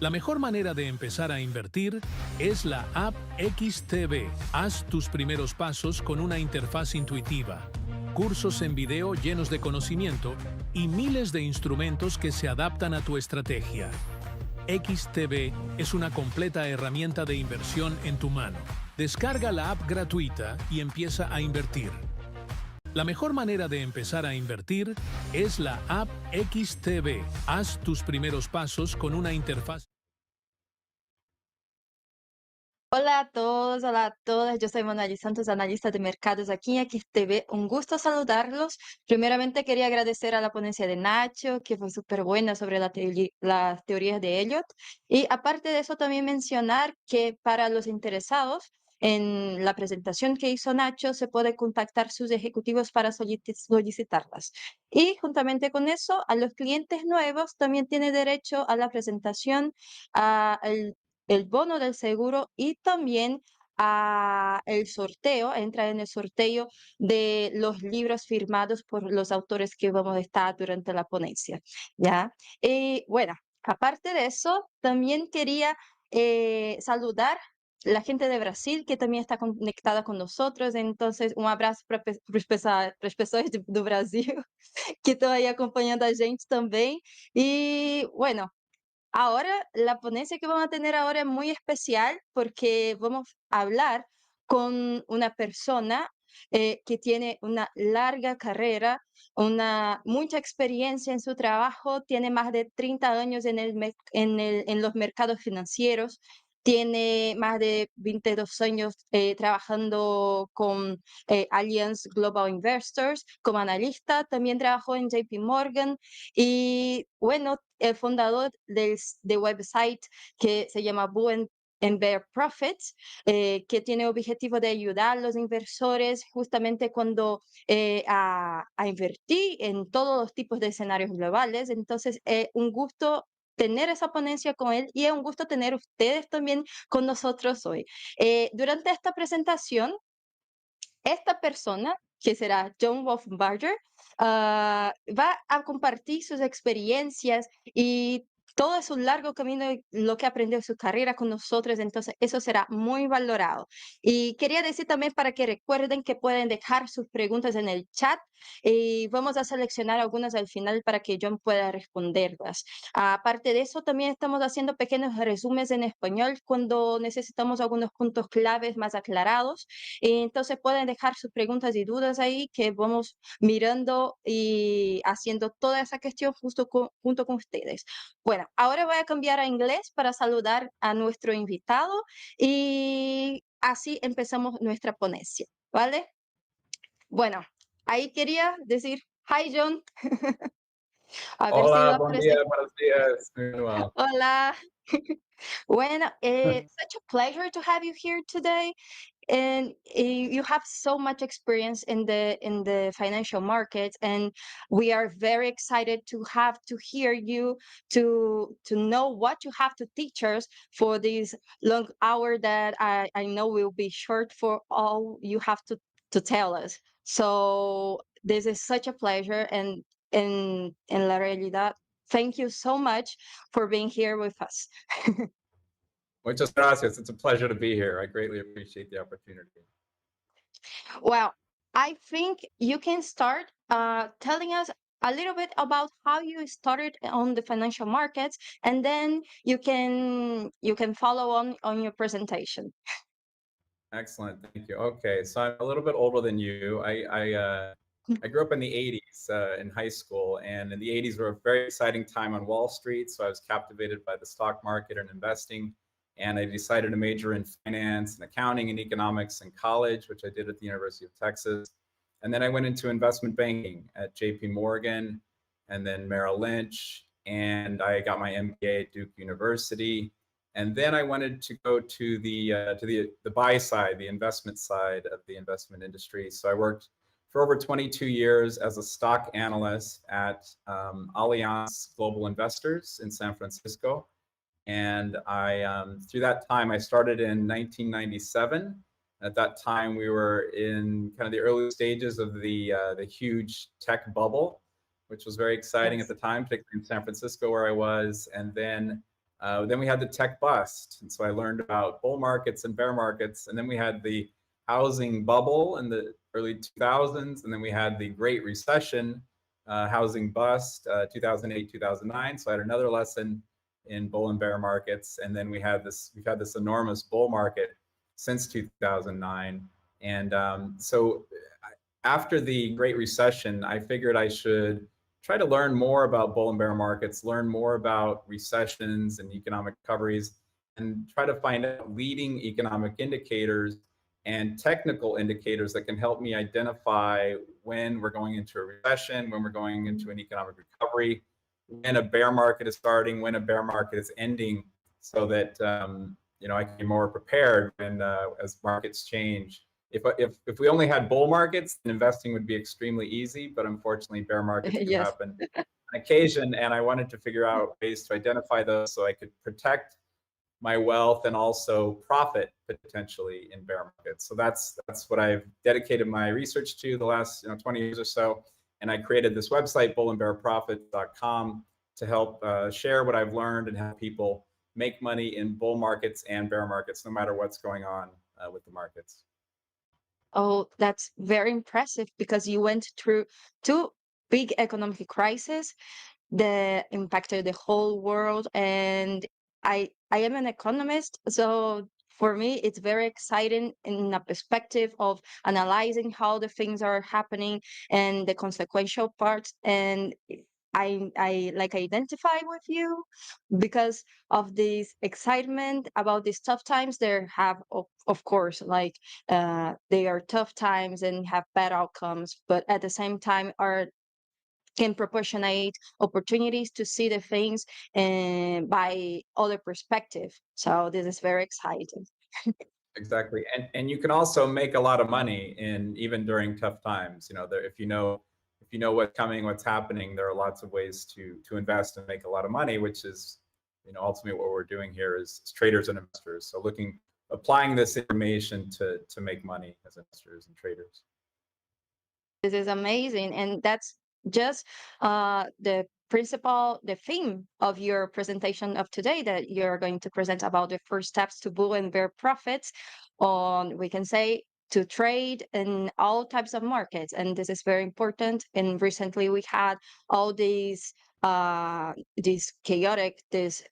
La mejor manera de empezar a invertir es la app XTB. Haz tus primeros pasos con una interfaz intuitiva, cursos en video llenos de conocimiento y miles de instrumentos que se adaptan a tu estrategia. XTB es una completa herramienta de inversión en tu mano. Descarga la app gratuita y empieza a invertir. La mejor manera de empezar a invertir es la app XTB. Haz tus primeros pasos con una interfaz. Hola a todos, hola a todas. Yo soy Monali Santos, analista de mercados aquí en XTB. Un gusto saludarlos. Primeramente quería agradecer a la ponencia de Nacho, que fue súper buena sobre las teorías de Elliot. Y aparte de eso, también mencionar que para los interesados en la presentación que hizo Nacho, se puede contactar sus ejecutivos para solicitarlas. Y juntamente con eso, a los clientes nuevos también tiene derecho a la presentación, el bono del seguro y también el sorteo, entra en el sorteo de los libros firmados por los autores que vamos a estar durante la ponencia, ¿ya? Y bueno, aparte de eso, también quería saludar la gente de Brasil que también está conectada con nosotros. Entonces, um abraço para as pessoas do Brasil que estão aí acompanhando a gente também. Y bueno, ahora, la ponencia que vamos a tener ahora es muy especial porque vamos a hablar con una persona que tiene una larga carrera, mucha experiencia en su trabajo, tiene más de 30 años en los mercados financieros, tiene más de 22 años trabajando con Allianz Global Investors como analista, también trabajó en JP Morgan y bueno, el fundador de website que se llama Bull and Bear Profits, que tiene objetivo de ayudar a los inversores justamente cuando a invertir en todos los tipos de escenarios globales. Entonces, un gusto tener esa ponencia con él y es un gusto tener ustedes también con nosotros hoy. Durante esta presentación, esta persona, que será Jon Wolfenbarger, va a compartir sus experiencias y todo su largo camino, lo que aprendió en su carrera con nosotros, entonces eso será muy valorado. Y quería decir también para que recuerden que pueden dejar sus preguntas en el chat y vamos a seleccionar algunas al final para que Jon pueda responderlas. Aparte de eso, también estamos haciendo pequeños resúmenes en español cuando necesitamos algunos puntos claves más aclarados. Entonces pueden dejar sus preguntas y dudas ahí que vamos mirando y haciendo toda esa cuestión junto con ustedes. Bueno, ahora voy a cambiar a inglés para saludar a nuestro invitado y así empezamos nuestra ponencia, ¿vale? Bueno, ahí quería decir, hi John. A ver si Hola, va a buen día, aparecer. buenos días. Muy well. Hola. Bueno, it's such a pleasure to have you here today. And you have so much experience in the financial markets, and we are very excited to have to hear you to know what you have to teach us for this long hour that I know will be short for all you have to tell us. So this is such a pleasure, and en la realidad, thank you so much for being here with us. Muchas gracias. It's a pleasure to be here. I greatly appreciate the opportunity. Well, I think you can start telling us a little bit about how you started on the financial markets, and then you can follow on your presentation. Excellent. Thank you. Okay, so I'm a little bit older than you. I grew up in the 80s in high school, and in the 80s were a very exciting time on Wall Street. So I was captivated by the stock market and investing. And I decided to major in finance and accounting and economics in college, which I did at the University of Texas. And then I went into investment banking at JP Morgan and then Merrill Lynch. And I got my MBA at Duke University. And then I wanted to go to the buy side, the investment side of the investment industry. So I worked for over 22 years as a stock analyst at Allianz Global Investors in San Francisco. And through that time, I started in 1997. At that time, we were in kind of the early stages of the huge tech bubble, which was very exciting at the time, particularly in San Francisco where I was. And then Then we had the tech bust. And so I learned about bull markets and bear markets. And then we had the housing bubble in the early 2000s. And then we had the Great Recession, housing bust, 2008, 2009. So I had another lesson in bull and bear markets. And then we've had this enormous bull market since 2009. And so after the Great Recession, I figured I should try to learn more about bull and bear markets, learn more about recessions and economic recoveries, and try to find out leading economic indicators and technical indicators that can help me identify when we're going into a recession, when we're going into an economic recovery, when a bear market is starting, when a bear market is ending, so that I can be more prepared when as markets change. If we only had bull markets, then investing would be extremely easy, but unfortunately bear markets do Yes. happen on occasion, and I wanted to figure out ways to identify those so I could protect my wealth and also profit potentially in bear markets. So that's what I've dedicated my research to the last 20 years or so, and I created this website, bullandbearprofit.com, to help share what I've learned and help people make money in bull markets and bear markets, no matter what's going on with the markets. Oh, that's very impressive because you went through two big economic crises that impacted the whole world. And I am an economist, so for me it's very exciting in a perspective of analyzing how the things are happening and the consequential parts. And I like identify with you because of this excitement about these tough times. There have of course like they are tough times and have bad outcomes, but at the same time can proportionate opportunities to see the things by other perspective. So this is very exciting. Exactly, and you can also make a lot of money even during tough times. If you know what's coming, what's happening, there are lots of ways to invest and make a lot of money, which is ultimately what we're doing here as traders and investors. So applying this information to make money as investors and traders. This is amazing, and that's just the theme of your presentation of today, that you're going to present about the first steps to bull and bear profits on, we can say, to trade in all types of markets. And this is very important. And recently we had all these chaotic, this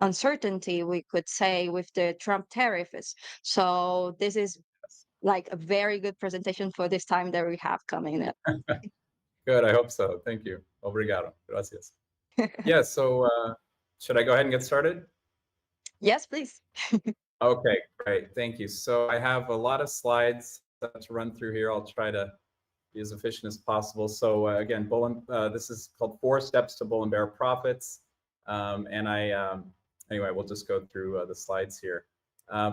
uncertainty, we could say, with the Trump tariffs. So this is like a very good presentation for this time that we have coming up. Good, I hope so. Thank you. Obrigado. Gracias. Yeah, so should I go ahead and get started? Yes, please. Okay, great. Thank you. So I have a lot of slides to run through here. I'll try to be as efficient as possible. So again, this is called 4 Steps to Bull and Bear Profits. Anyway, we'll just go through the slides here.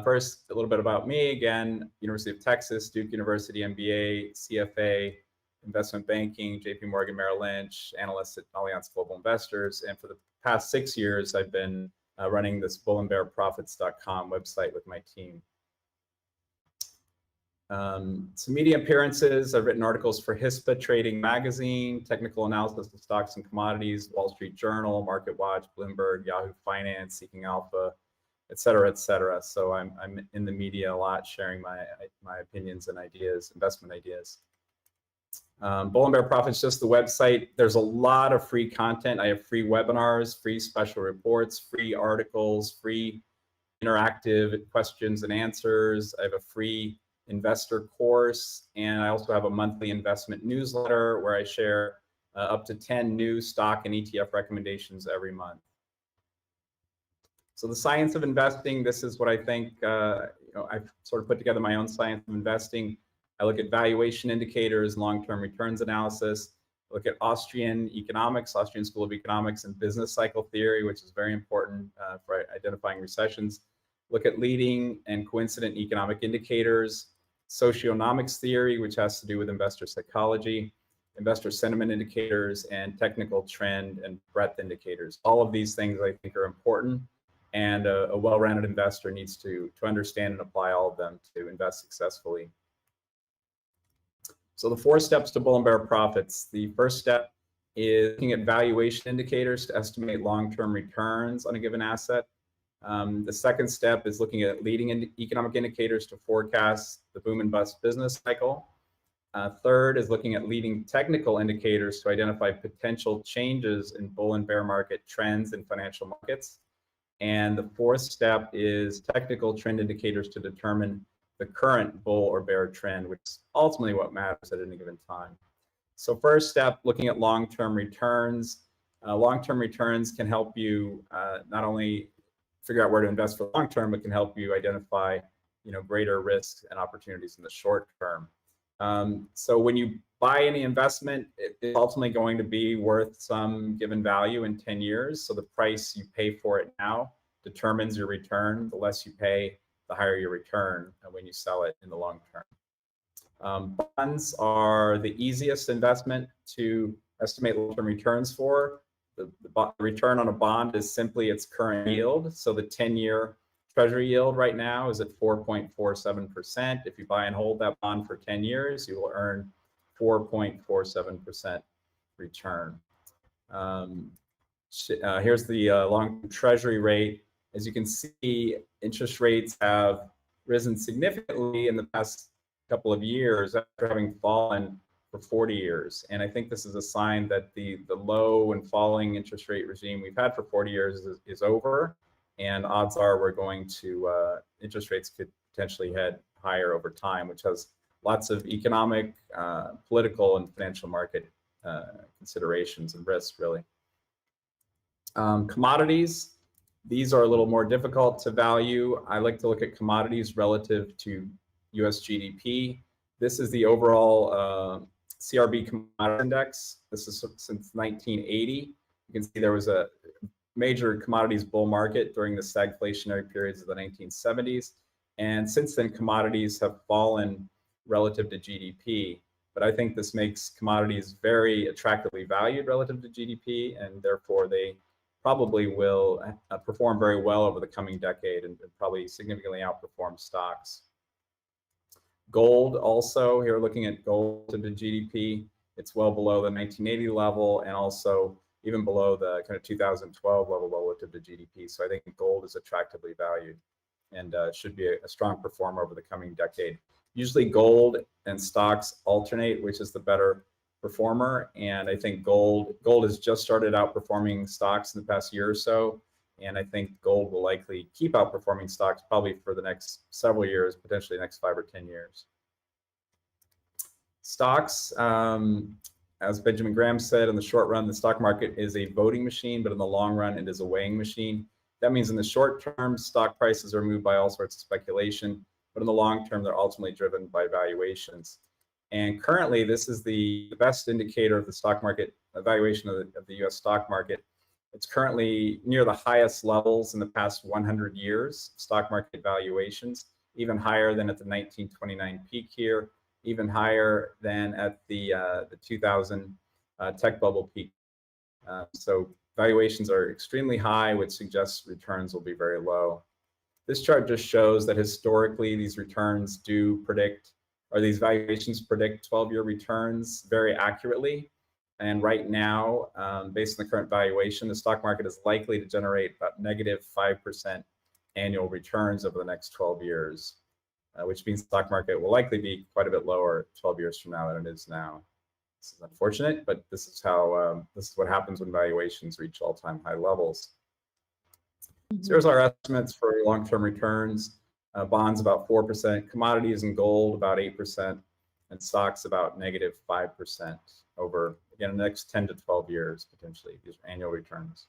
First, a little bit about me. Again, University of Texas, Duke University MBA, CFA, investment banking, JP Morgan, Merrill Lynch, analyst at Allianz Global Investors. And for the past 6 years, I've been running this bullandbearprofits.com website with my team. Some media appearances. I've written articles for HISPA Trading Magazine, Technical Analysis of Stocks and Commodities, Wall Street Journal, Market Watch, Bloomberg, Yahoo Finance, Seeking Alpha, et cetera, et cetera. So I'm in the media a lot, sharing my opinions and ideas, investment ideas. Bull and Bear Profits, just the website. There's a lot of free content. I have free webinars, free special reports, free articles, free interactive questions and answers. I have a free investor course, and I also have a monthly investment newsletter where I share up to 10 new stock and ETF recommendations every month. So the science of investing, this is what I think, I've sort of put together my own science of investing. I look at valuation indicators, long-term returns analysis, look at Austrian economics, Austrian School of Economics, and business cycle theory, which is very important for identifying recessions. Look at leading and coincident economic indicators, socioeconomics theory, which has to do with investor psychology, investor sentiment indicators, and technical trend and breadth indicators. All of these things I think are important, and a well-rounded investor needs to understand and apply all of them to invest successfully. So the 4 steps to bull and bear profits. The first step is looking at valuation indicators to estimate long-term returns on a given asset. The second step is looking at leading economic indicators to forecast the boom and bust business cycle. Third is looking at leading technical indicators to identify potential changes in bull and bear market trends in financial markets. And the fourth step is technical trend indicators to determine the current bull or bear trend, which is ultimately what matters at any given time. So first step, looking at long-term returns. Long-term returns can help you not only figure out where to invest for long-term, but can help you identify, greater risks and opportunities in the short term. So when you buy any investment, it's ultimately going to be worth some given value in 10 years. So the price you pay for it now determines your return. The less you pay, the higher your return when you sell it in the long term. Bonds are the easiest investment to estimate long-term returns for. The return on a bond is simply its current yield. So the 10-year Treasury yield right now is at 4.47%. If you buy and hold that bond for 10 years, you will earn 4.47% return. Here's the long Treasury rate. As you can see, interest rates have risen significantly in the past couple of years after having fallen for 40 years. And I think this is a sign that the low and falling interest rate regime we've had for 40 years is over. And odds are we're going to, interest rates could potentially head higher over time, which has lots of economic, political, and financial market considerations and risks, really. Commodities, these are a little more difficult to value. I like to look at commodities relative to US GDP. This is the overall CRB Commodity Index. This is since 1980. You can see there was a major commodities bull market during the stagflationary periods of the 1970s. And since then, commodities have fallen relative to GDP. But I think this makes commodities very attractively valued relative to GDP, and therefore they probably will perform very well over the coming decade and probably significantly outperform stocks. Gold also, here looking at gold to the GDP, it's well below the 1980 level and also even below the kind of 2012 level relative to GDP. So I think gold is attractively valued and should be a strong performer over the coming decade. Usually gold and stocks alternate, which is the better performer. And I think gold has just started outperforming stocks in the past year or so. And I think gold will likely keep outperforming stocks probably for the next several years, potentially next 5 or 10 years. Stocks, as Benjamin Graham said, in the short run, the stock market is a voting machine, but in the long run, it is a weighing machine. That means in the short term, stock prices are moved by all sorts of speculation, but in the long term, they're ultimately driven by valuations. And currently, this is the best indicator of the stock market, evaluation of the US stock market. It's currently near the highest levels in the past 100 years, stock market valuations, even higher than at the 1929 peak here, even higher than at the 2000 tech bubble peak. So valuations are extremely high, which suggests returns will be very low. This chart just shows that historically these returns do predict, or these valuations predict 12-year returns very accurately. And right now, based on the current valuation, the stock market is likely to generate about -5% annual returns over the next 12 years, which means the stock market will likely be quite a bit lower 12 years from now than it is now. This is unfortunate, but this is how this is what happens when valuations reach all-time high levels. So here's our estimates for long-term returns. Bonds about 4%, commodities and gold about 8%, and stocks about -5% over, again, the next 10 to 12 years, potentially, these annual returns.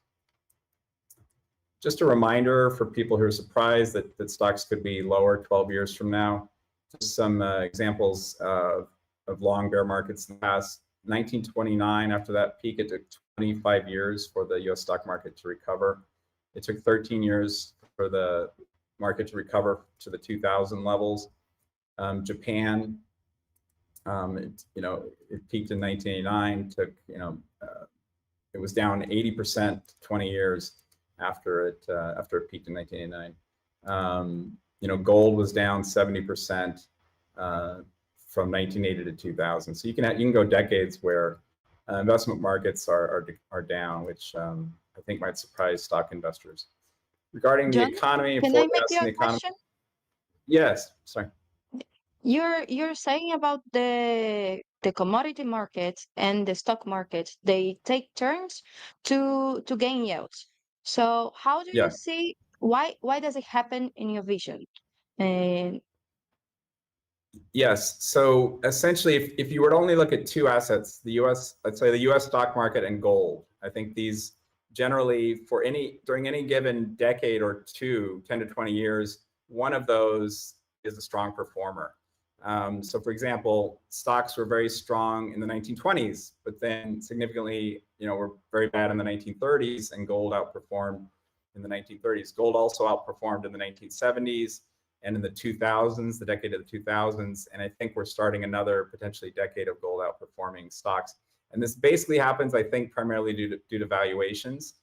Just a reminder for people who are surprised that stocks could be lower 12 years from now. Just some examples of long bear markets in the past. 1929, after that peak, it took 25 years for the US stock market to recover. It took 13 years for the market to recover to the 2000 levels. Japan, it peaked in 1989, took, it was down 80% 20 years after it peaked in 1989. Gold was down 70% from 1980 to 2000. So you can go decades where investment markets are down, which I think might surprise stock investors. Regarding the John, economy and can I make you forecasting a the economy. question? Yes, sorry. You're saying about the commodity markets and the stock markets, they take turns to gain yields. So how do you Yeah. see why does it happen in your vision? And Yes. So essentially, if you were to only look at two assets, the U.S., let's say the U.S. stock market and gold, I think these generally during any given decade or two, 10 to 20 years, one of those is a strong performer. So for example, stocks were very strong in the 1920s, but then significantly, were very bad in the 1930s, and gold outperformed in the 1930s. Gold also outperformed in the 1970s. And in the 2000s, the decade of the 2000s, and I think we're starting another potentially decade of gold outperforming stocks. And this basically happens, I think, primarily due to valuations.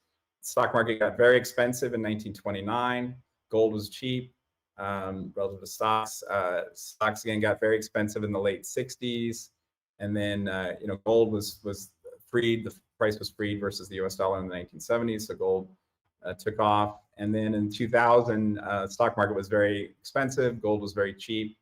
The stock market got very expensive in 1929. Gold was cheap relative to stocks. Stocks again got very expensive in the late 60s, and then gold was freed. The price was freed versus the U.S. dollar in the 1970s, so gold took off. And then in 2000, stock market was very expensive. Gold was very cheap.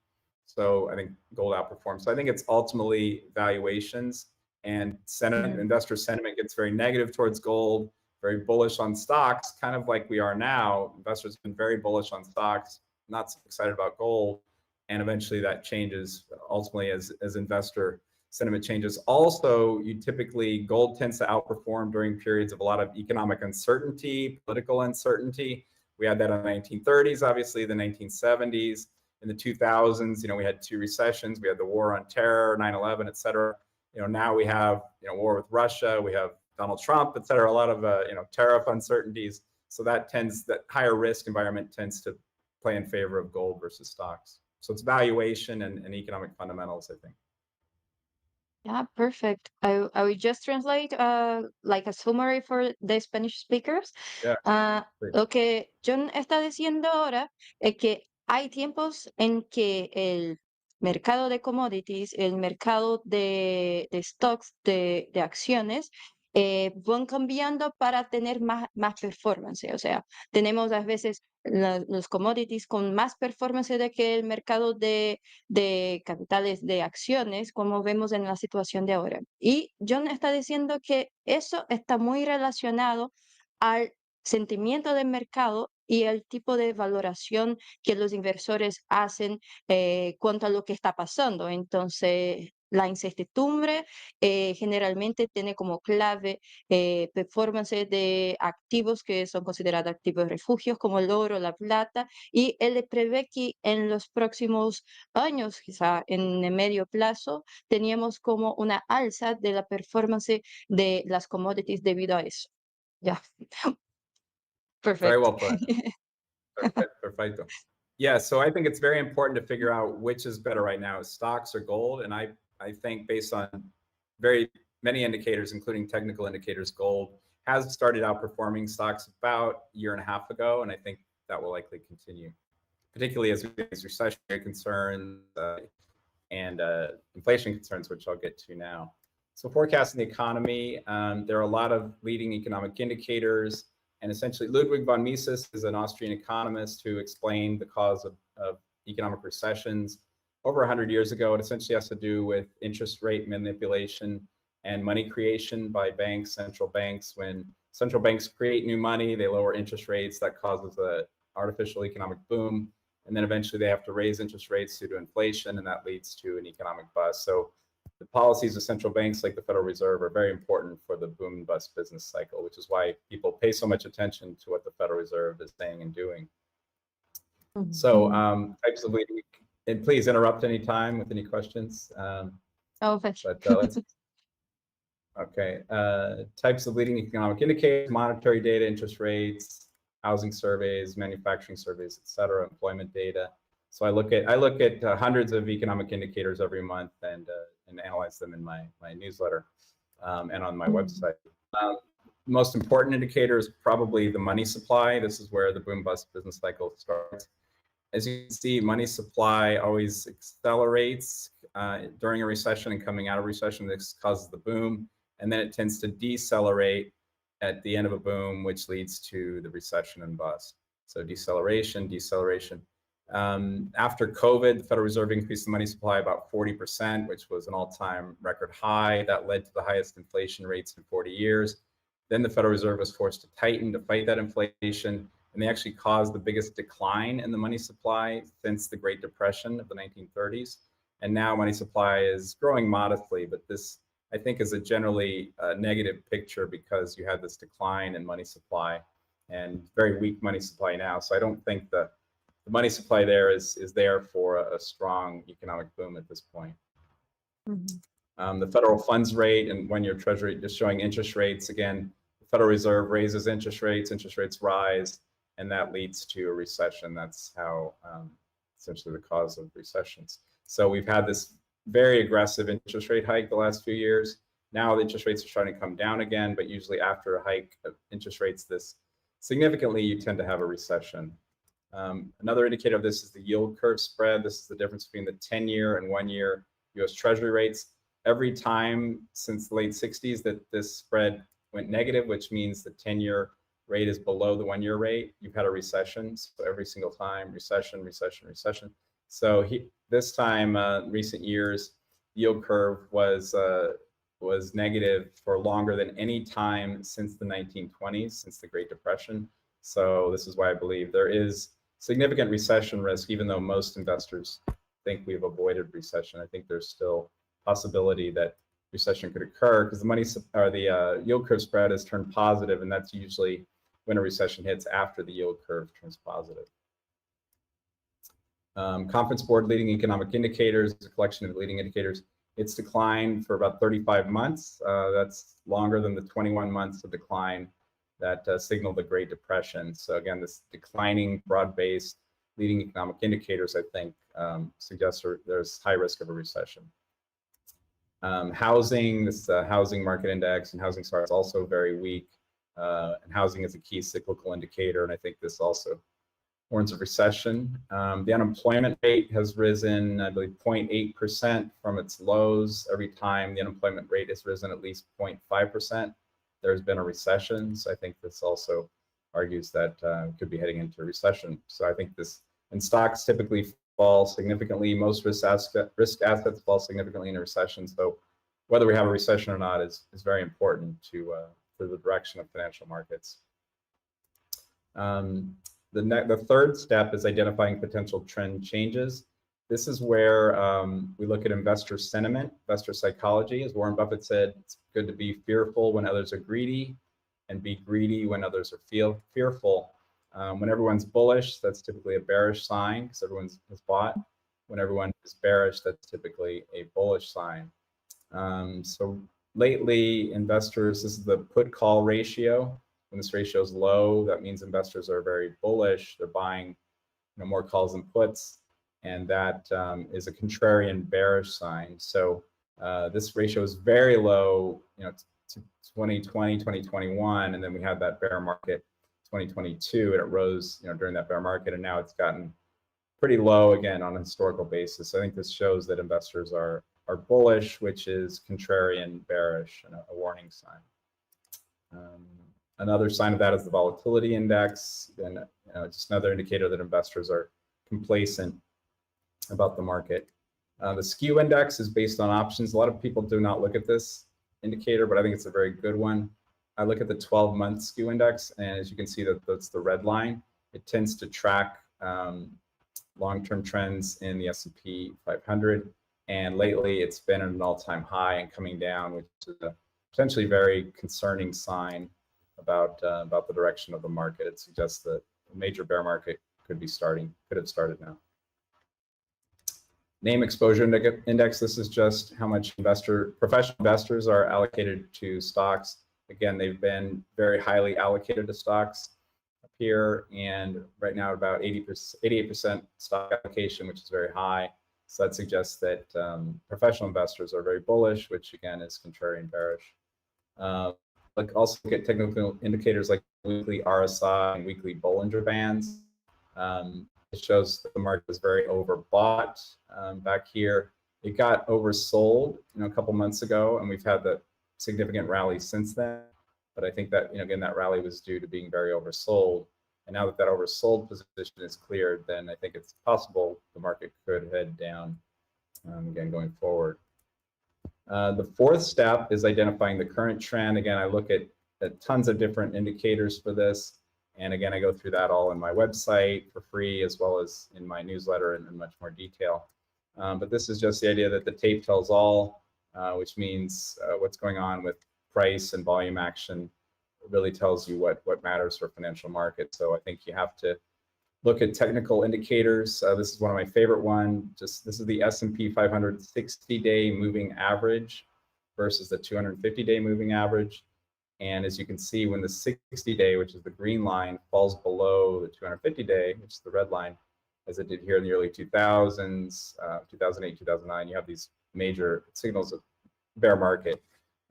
So I think gold outperformed. So I think it's ultimately valuations and sentiment. Investor sentiment gets very negative towards gold, very bullish on stocks, kind of like we are now. Investors have been very bullish on stocks, not so excited about gold. And eventually that changes ultimately as investor sentiment changes. Also, gold tends to outperform during periods of a lot of economic uncertainty, political uncertainty. We had that in the 1930s, obviously, the 1970s. In the 2000s, we had two recessions. We had the war on terror, 9/11, et cetera. Now we have, war with Russia. We have Donald Trump, et cetera, a lot of, tariff uncertainties. So that higher risk environment tends to play in favor of gold versus stocks. So it's valuation and economic fundamentals, I think. yeah, perfect. I will just translate like a summary for the Spanish speakers. Yeah, please. Lo que John está diciendo ahora es que hay tiempos en que el mercado de commodities, el mercado de stocks, de acciones, van cambiando para tener más performance. O sea, tenemos a veces los commodities con más performance de que el mercado de capitales de acciones, como vemos en la situación de ahora. Y John está diciendo que eso está muy relacionado al sentimiento del mercado y el tipo de valoración que los inversores hacen cuanto a lo que está pasando. Entonces, la incertidumbre generalmente tiene como clave performance de activos que son considerados activos refugios como el oro, la plata, y él prevé que en los próximos años, quizá en el medio plazo, teníamos como una alza de la performance de las commodities debido a eso. Ya. Perfect. Very well put. Perfecto. Yeah, so I think it's very important to figure out which is better right now, stocks or gold. And I think based on very many indicators, including technical indicators, gold has started outperforming stocks about a year and a half ago. And I think that will likely continue, particularly as we face recessionary concerns and inflation concerns, which I'll get to now. So forecasting the economy, there are a lot of leading economic indicators. And essentially, Ludwig von Mises is an Austrian economist who explained the cause of economic recessions over 100 years ago. It essentially has to do with interest rate manipulation and money creation by banks, central banks. When central banks create new money, they lower interest rates. That causes an artificial economic boom. And then eventually they have to raise interest rates due to inflation, and that leads to an economic bust. So the policies of central banks like the Federal Reserve are very important for the boom and bust business cycle, which is why people pay so much attention to what the Federal Reserve is saying and doing. So types of leading, and please interrupt anytime with any questions. Let's, okay. Types of leading economic indicators, monetary data, interest rates, housing surveys, manufacturing surveys, et cetera, employment data. So I look at hundreds of economic indicators every month and analyze them in my newsletter and on my website. Most important indicator is probably the money supply. This is where the boom bust business cycle starts. As you can see, money supply always accelerates during a recession and coming out of recession. This causes the boom. and then it tends to decelerate at the end of a boom, which leads to the recession and bust. So deceleration. After COVID, the Federal Reserve increased the money supply about 40%, which was an all-time record high. That led to the highest inflation rates in 40 years. Then the Federal Reserve was forced to tighten to fight that inflation, and they actually caused the biggest decline in the money supply since the Great Depression of the 1930s. And now money supply is growing modestly, but this, I think, is a generally negative picture because you had this decline in money supply and very weak money supply now. So I don't think the money supply there is there for a strong economic boom at this point. The federal funds rate and one-year treasury just showing interest rates. Again, the Federal Reserve raises interest rates rise, and that leads to a recession. That's how essentially the cause of recessions. So we've had this very aggressive interest rate hike the last few years. Now the interest rates are starting to come down again, but usually after a hike of interest rates this significantly, you tend to have a recession. Another indicator of this is the yield curve spread. This is the difference between the 10-year and 1-year US Treasury rates. Every time since the late 60s that this spread went negative, which means the 10-year rate is below the 1-year rate, you've had a recession. So every single time, recession. So this time, recent years, yield curve was negative for longer than any time since the 1920s, since the Great Depression. So this is why I believe there is significant recession risk, even though most investors think we've avoided recession. I think there's still possibility that recession could occur because the yield curve spread has turned positive, and that's usually when a recession hits after the yield curve turns positive. Conference Board leading economic indicators, a collection of leading indicators. It's declined for about 35 months. That's longer than the 21 months of decline that signaled the Great Depression. So again, this declining broad-based leading economic indicators, I think, suggests there's high risk of a recession. Housing, this housing market index and housing starts also very weak. And housing is a key cyclical indicator, and I think this also warns of recession. The unemployment rate has risen, I believe, 0.8% from its lows. Every time the unemployment rate has risen at least 0.5%, there's been a recession. So I think this also argues that could be heading into a recession. So I think this, and stocks typically fall significantly. Most risk assets fall significantly in a recession. So whether we have a recession or not is very important to the direction of financial markets. The third step is identifying potential trend changes. This is where we look at investor sentiment, investor psychology. As Warren Buffett said, it's good to be fearful when others are greedy and be greedy when others are fearful. When everyone's bullish, that's typically a bearish sign because everyone has bought. When everyone is bearish, that's typically a bullish sign. So lately, investors, this is the put-call ratio. When this ratio is low, that means investors are very bullish. They're buying more calls than puts, and that is a contrarian bearish sign. So this ratio is very low, to 2020, 2021, and then we had that bear market 2022, and it rose during that bear market, and now it's gotten pretty low again on a historical basis. So I think this shows that investors are bullish, which is contrarian bearish, and a warning sign. Another sign of that is the volatility index, and just another indicator that investors are complacent about the market. The skew index is based on options. A lot of people do not look at this indicator, but I think it's a very good one. I look at the 12-month skew index, and as you can see, that's the red line. It tends to track long-term trends in the S&P 500, and lately it's been at an all-time high and coming down, which is a potentially very concerning sign about the direction of the market. It suggests that a major bear market could have started now. Name exposure index. This is just how much professional investors are allocated to stocks. Again, they've been very highly allocated to stocks up here, and right now about 88% stock allocation, which is very high. So that suggests that professional investors are very bullish, which again is contrarian bearish. Also look at technical indicators like weekly RSI and weekly Bollinger Bands. It shows that the market was very overbought back here. It got oversold a couple months ago, and we've had the significant rally since then. But I think that, again, that rally was due to being very oversold. And now that that oversold position is cleared, then I think it's possible the market could head down again going forward. The fourth step is identifying the current trend. Again, I look at tons of different indicators for this. And again, I go through that all in my website for free, as well as in my newsletter in much more detail. But this is just the idea that the tape tells all, which means what's going on with price and volume action. It really tells you what matters for financial markets. So I think you have to look at technical indicators. This is one of my favorite ones. This is the S&P 500 60-day moving average versus the 250-day moving average. And as you can see, when the 60-day, which is the green line, falls below the 250-day, which is the red line, as it did here in the early 2000s, 2008, 2009, you have these major signals of bear market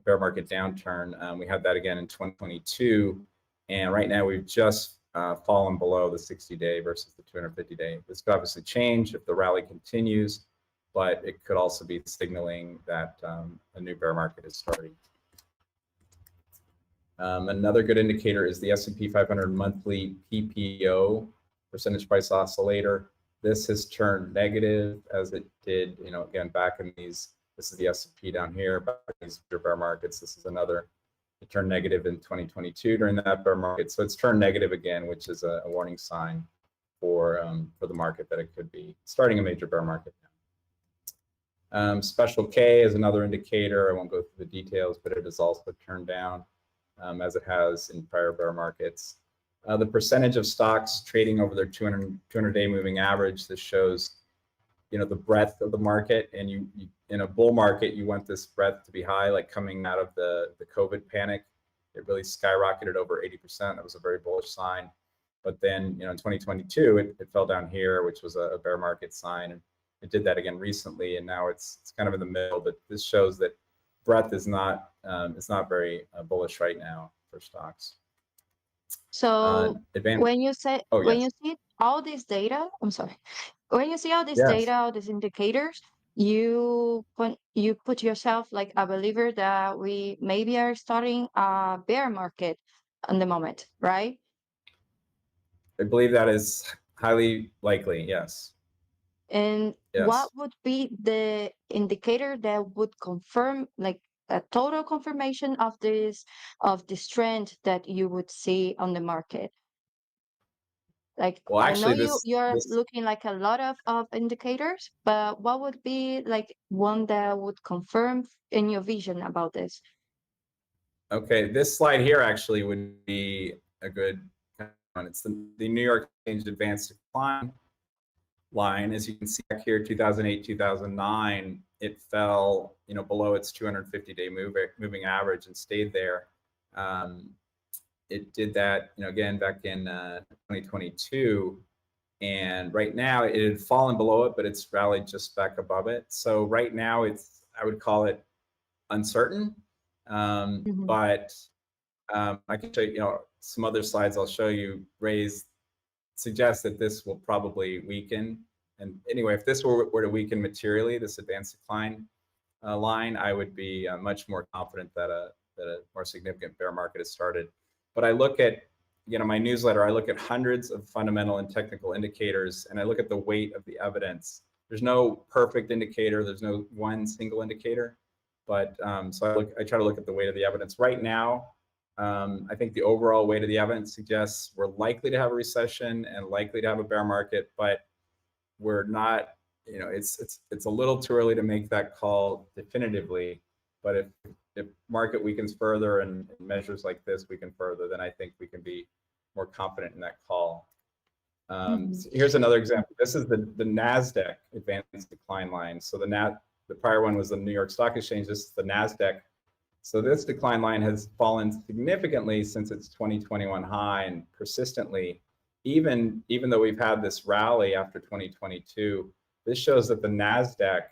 downturn. We had that again in 2022. And right now we've just fallen below the 60-day versus the 250-day. This could obviously change if the rally continues, but it could also be signaling that a new bear market is starting. Another good indicator is the S&P 500 monthly PPO, percentage price oscillator. This has turned negative as it did, again, back in these, this is the S&P down here, back in these bear markets. This is another, it turned negative in 2022 during that bear market. So it's turned negative again, which is a warning sign for the market that it could be starting a major bear market now. Special K is another indicator. I won't go through the details, but it has also turned down as it has in prior bear markets. The percentage of stocks trading over their 200-day moving average, this shows, the breadth of the market. And you in a bull market, you want this breadth to be high, like coming out of the COVID panic. It really skyrocketed over 80%. That was a very bullish sign. But then, in 2022, it fell down here, which was a bear market sign. And it did that again recently, and now it's kind of in the middle. But this shows that breadth is not very bullish right now for stocks. So when you say when yes. you see all this data, I'm sorry. When you see all this Yes. data, all these indicators, you put yourself like a believer that we maybe are starting a bear market at the moment, right? I believe that is highly likely, yes. And Yes. what would be the indicator that would confirm, like a total confirmation of this trend that you would see on the market? Like, Well, I know actually, you're looking like a lot of indicators, but what would be like one that would confirm in your vision about this? Okay, this slide here actually would be a good one. It's the New York Exchange Advanced Decline line. As you can see back here, 2008, 2009, it fell, below its 250-day moving average and stayed there. It did that, again, back in 2022. And right now it had fallen below it, but it's rallied just back above it. So right now I would call it uncertain. But I can show you, some other slides I'll show you suggest that this will probably weaken. And anyway, if this were to weaken materially, this advanced decline line, I would be much more confident that a more significant bear market has started. But I look at, my newsletter, I look at hundreds of fundamental and technical indicators, and I look at the weight of the evidence. There's no perfect indicator. There's no one single indicator. But so I try to look at the weight of the evidence. Right now, I think the overall weight of the evidence suggests we're likely to have a recession and likely to have a bear market, but we're not, it's a little too early to make that call definitively. But if market weakens further and measures like this weaken further, then I think we can be more confident in that call. So here's another example. This is the NASDAQ advanced decline line. So the prior one was the New York Stock Exchange. This is the NASDAQ. So this decline line has fallen significantly since its 2021 high, and persistently, even though we've had this rally after 2022, this shows that the NASDAQ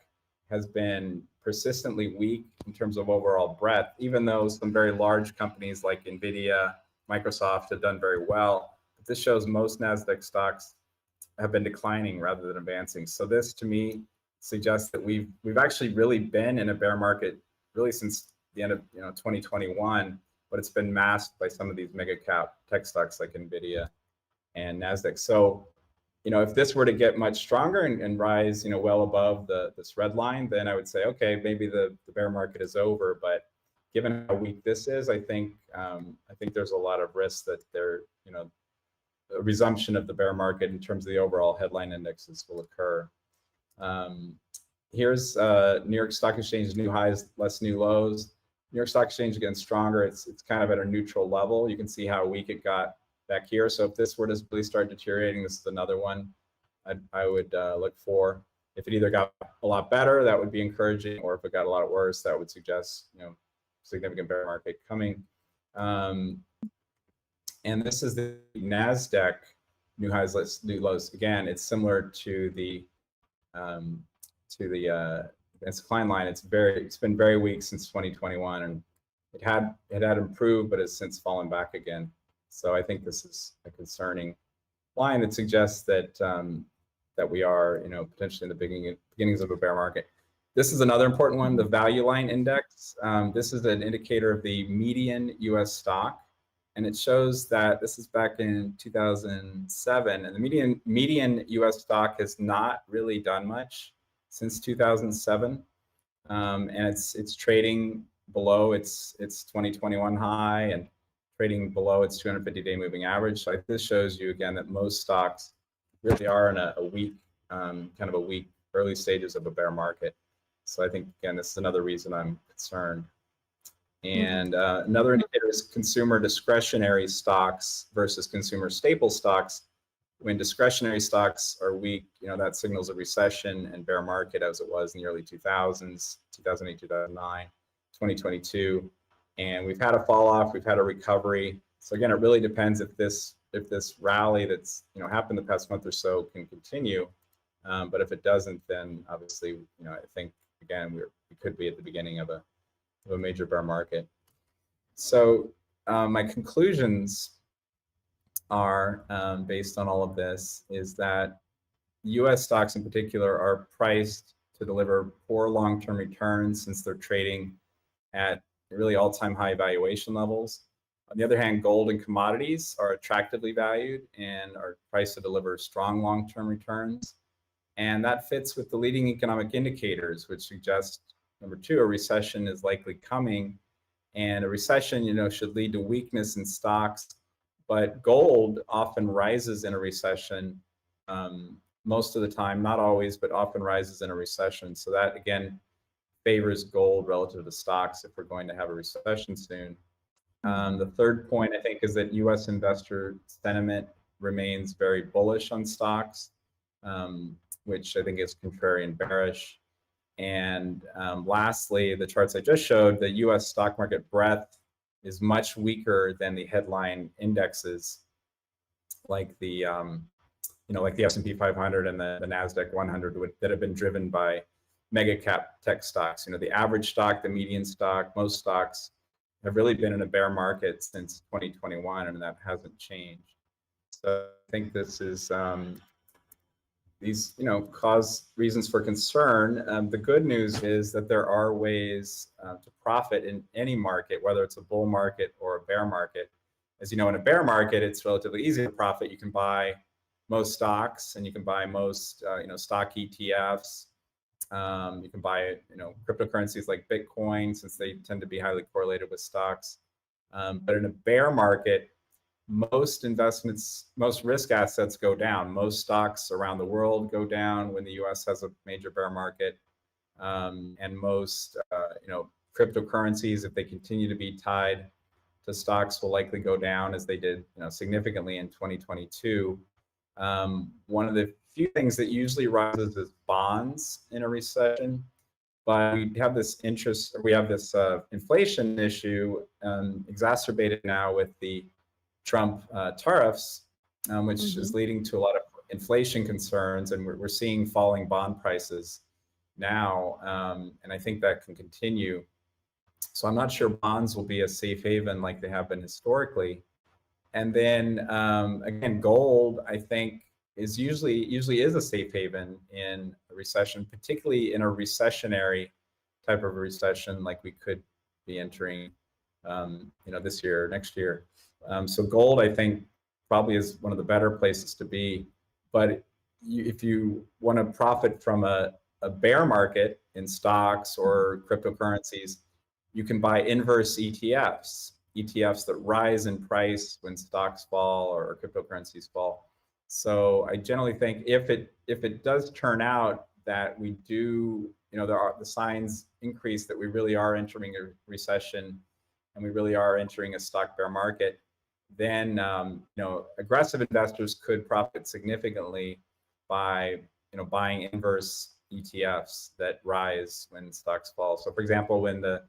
has been persistently weak in terms of overall breadth, even though some very large companies like NVIDIA, Microsoft have done very well. But this shows most NASDAQ stocks have been declining rather than advancing. So this, to me, suggests that we've actually really been in a bear market really since the end of 2021, but it's been masked by some of these mega cap tech stocks like Nvidia and Nasdaq. So, if this were to get much stronger and rise, well above this red line, then I would say, okay, maybe the bear market is over. But given how weak this is, I think there's a lot of risk that a resumption of the bear market in terms of the overall headline indexes will occur. Here's New York Stock Exchange new highs, less new lows. New York Stock Exchange again stronger. It's kind of at a neutral level. You can see how weak it got back here. So if this were to really start deteriorating, this is another one I would look for. If it either got a lot better, that would be encouraging, or if it got a lot worse, that would suggest significant bear market coming. And this is the Nasdaq new highs, less new lows. Again, it's similar to the decline line. It's been very weak since 2021, and it had improved, but has since fallen back again. So I think this is a concerning line that suggests that that we are potentially in the beginnings of a bear market. This is another important one, the value line index. This is an indicator of the median U.S. stock, and it shows that this is back in 2007, and the median U.S. stock has not really done much since 2007, and it's trading below its 2021 high and trading below its 250-day moving average. So this shows you again that most stocks really are in a weak, kind of a weak early stages of a bear market. So I think again this is another reason I'm concerned. And another indicator is consumer discretionary stocks versus consumer staple stocks. When discretionary stocks are weak, that signals a recession and bear market as it was in the early 2000s, 2008, 2009, 2022. And we've had a fall off, we've had a recovery. So again, it really depends if this rally that's happened the past month or so can continue. But if it doesn't, then obviously, I think again we could be at the beginning of a major bear market. So my conclusions are based on all of this is that U.S. stocks in particular are priced to deliver poor long-term returns since they're trading at really all-time high valuation levels. On the other hand, gold and commodities are attractively valued and are priced to deliver strong long-term returns. And that fits with the leading economic indicators, which suggest, number two, a recession is likely coming. And a recession, should lead to weakness in stocks. But gold often rises in a recession, most of the time, not always, but often rises in a recession. So that, again, favors gold relative to stocks if we're going to have a recession soon. The third point, I think, is that U.S. investor sentiment remains very bullish on stocks, which I think is contrarian bearish. And lastly, the charts I just showed, the U.S. stock market breadth is much weaker than the headline indexes, like the like the S&P 500 and the Nasdaq 100 that have been driven by mega cap tech stocks. The average stock, the median stock, most stocks have really been in a bear market since 2021, and that hasn't changed. So I think this is these cause reasons for concern. The good news is that there are ways to profit in any market, whether it's a bull market or a bear market. As you know, in a bear market, it's relatively easy to profit. You can buy most stocks, and you can buy most stock ETFs. You can buy cryptocurrencies like Bitcoin, since they tend to be highly correlated with stocks. But in a bear market, most investments, most risk assets go down. Most stocks around the world go down when the U.S. has a major bear market, and most cryptocurrencies, if they continue to be tied to stocks, will likely go down, as they did significantly in 2022. One of the few things that usually rises is bonds in a recession, but we have this inflation issue exacerbated now with the Trump tariffs, which is leading to a lot of inflation concerns, and we're seeing falling bond prices now, and I think that can continue. So I'm not sure bonds will be a safe haven like they have been historically. And then again, gold, I think, is usually is a safe haven in a recession, particularly in a recessionary type of recession like we could be entering, this year or next year. So gold, I think, probably is one of the better places to be. But if you want to profit from a bear market in stocks or cryptocurrencies, you can buy inverse ETFs that rise in price when stocks fall or cryptocurrencies fall. So I generally think if it does turn out that we do, the signs increase that we really are entering a recession and we really are entering a stock bear market, then aggressive investors could profit significantly by buying inverse ETFs that rise when stocks fall. So for example, when the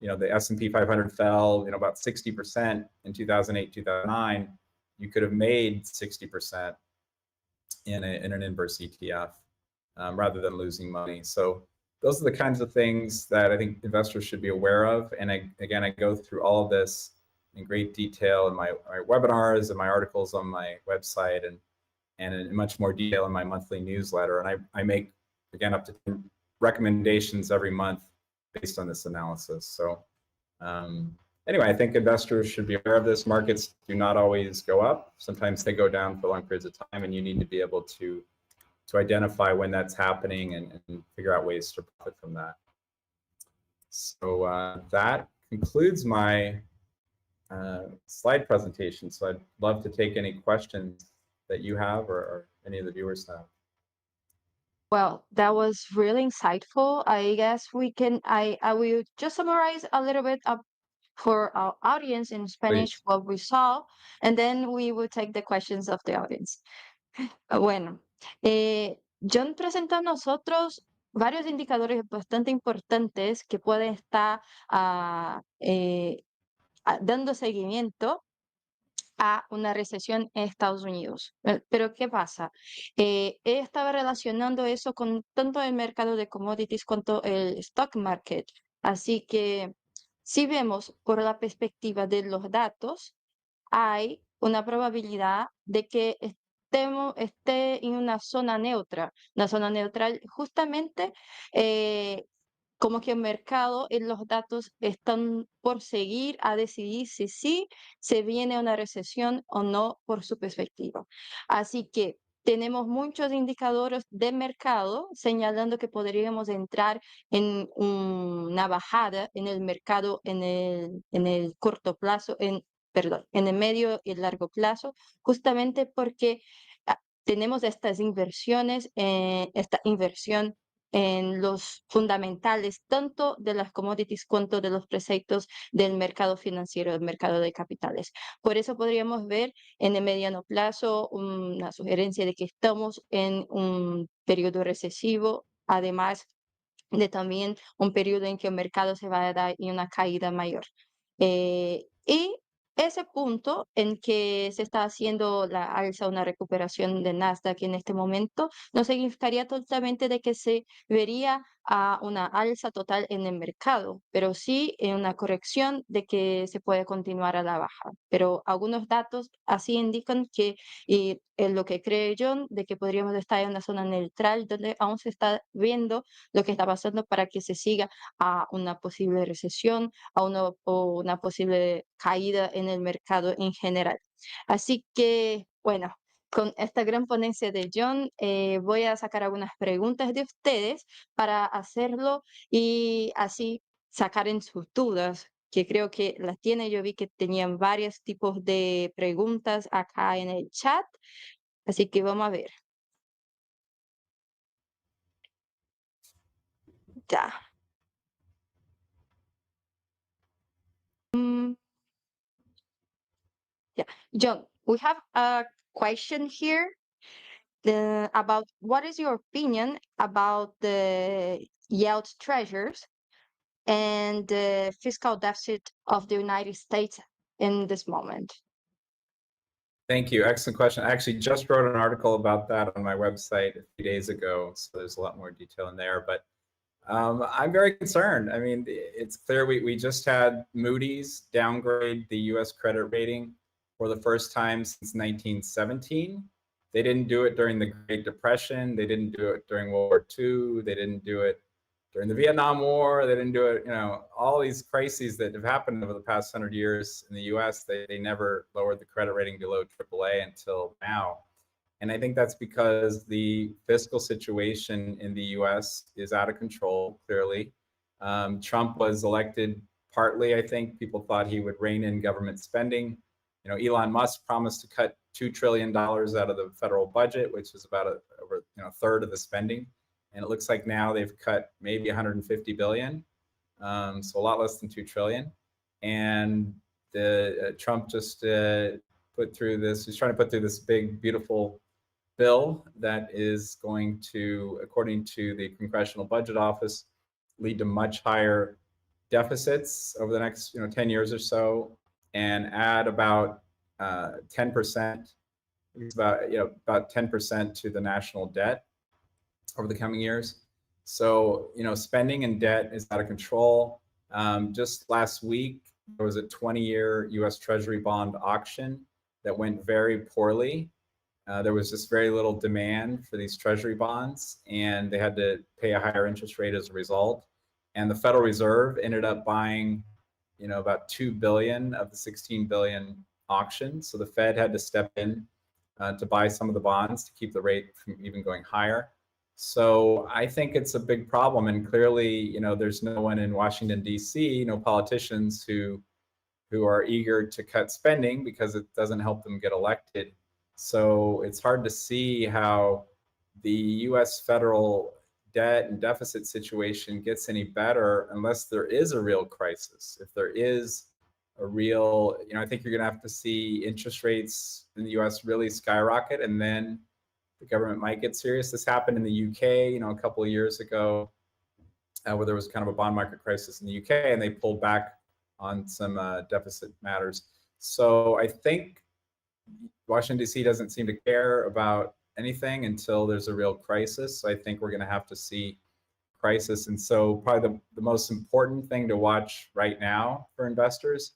S&P 500 fell about 60% in 2008, 2009, you could have made 60% in an inverse ETF rather than losing money. So those are the kinds of things that I think investors should be aware of. And I go through all of this in great detail in my webinars and my articles on my website, and in much more detail in my monthly newsletter. And I make, again, up to 10 recommendations every month based on this analysis. So anyway, I think investors should be aware of this. Markets do not always go up. Sometimes they go down for long periods of time, and you need to be able to identify when that's happening and figure out ways to profit from that. So that concludes my slide presentation. So I'd love to take any questions that you have or any of the viewers have. Well, that was really insightful. I guess I will just summarize a little bit for our audience in Spanish Please. what we saw, and then we will take the questions of the audience. Bueno, Jon presenta a nosotros varios indicadores bastante importantes que pueden estar dando seguimiento a una recesión en Estados Unidos. Pero ¿qué pasa? Él estaba relacionando eso con tanto el mercado de commodities cuanto el stock market. Así que si vemos por la perspectiva de los datos, hay una probabilidad de que esté en una zona neutra. Una zona neutral justamente como que el mercado en los datos están por seguir a decidir si sí se viene una recesión o no por su perspectiva. Así que tenemos muchos indicadores de mercado señalando que podríamos entrar en una bajada en el mercado en el corto plazo, perdón, en el medio y largo plazo, justamente porque tenemos estas inversiones, esta inversión en los fundamentales, tanto de las commodities cuanto de los preceptos del mercado financiero, del mercado de capitales. Por eso podríamos ver en el mediano plazo una sugerencia de que estamos en un periodo recesivo, además de también un periodo en que el mercado se va a dar en una caída mayor. Y ese punto en que se está haciendo la alza, una recuperación de Nasdaq en este momento, no significaría totalmente de que se vería una alza total en el mercado, pero sí en una corrección de que se puede continuar a la baja. Pero algunos datos así indican que, y es lo que cree Jon, de que podríamos estar en una zona neutral donde aún se está viendo lo que está pasando para que se siga a una posible recesión, a una posible caída en el mercado en general. Así que, bueno, con esta gran ponencia de Jon, voy a sacar algunas preguntas de ustedes para hacerlo y así sacar en sus dudas, que creo que las tiene. Yo vi que tenían varios tipos de preguntas acá en el chat, así que vamos a ver. Ya. Yeah, Jon, we have a question here about what is your opinion about the yield treasures and the fiscal deficit of the United States in this moment? Thank you. Excellent question. I actually just wrote an article about that on my website a few days ago, so there's a lot more detail in there. But I'm very concerned. I mean, it's clear we just had Moody's downgrade the U.S. credit rating for the first time since 1917. They didn't do it during the Great Depression. They didn't do it during World War II. They didn't do it during the Vietnam War. They didn't do it. All these crises that have happened over the past 100 years in the U.S., they never lowered the credit rating below AAA until now. And I think that's because the fiscal situation in the U.S. is out of control, clearly. Trump was elected partly, I think, people thought he would rein in government spending. Elon Musk promised to cut $2 trillion out of the federal budget, which is about over a third of the spending. And it looks like now they've cut maybe 150 billion, so a lot less than 2 trillion. And Trump just put through this. He's trying to put through this big, beautiful bill that is going to, according to the Congressional Budget Office, lead to much higher deficits over the next 10 years or so, and add about 10%. It's about 10% to the national debt over the coming years. So spending and debt is out of control. Just last week there was a 20-year U.S. Treasury bond auction that went very poorly. There was just very little demand for these Treasury bonds, and they had to pay a higher interest rate as a result. And the Federal Reserve ended up buying, about 2 billion of the 16 billion auction. So the Fed had to step in to buy some of the bonds to keep the rate from even going higher. So I think it's a big problem. And clearly, there's no one in Washington, D.C., no politicians who are eager to cut spending because it doesn't help them get elected. So it's hard to see how the U.S. federal debt and deficit situation gets any better unless there is a real crisis. If there is a real, I think you're going to have to see interest rates in the U.S. really skyrocket, and then the government might get serious. This happened in the UK, a couple of years ago, where there was kind of a bond market crisis in the UK, and they pulled back on some deficit matters. So I think Washington, D.C. doesn't seem to care about anything until there's a real crisis. So I think we're going to have to see crisis. And so probably the most important thing to watch right now for investors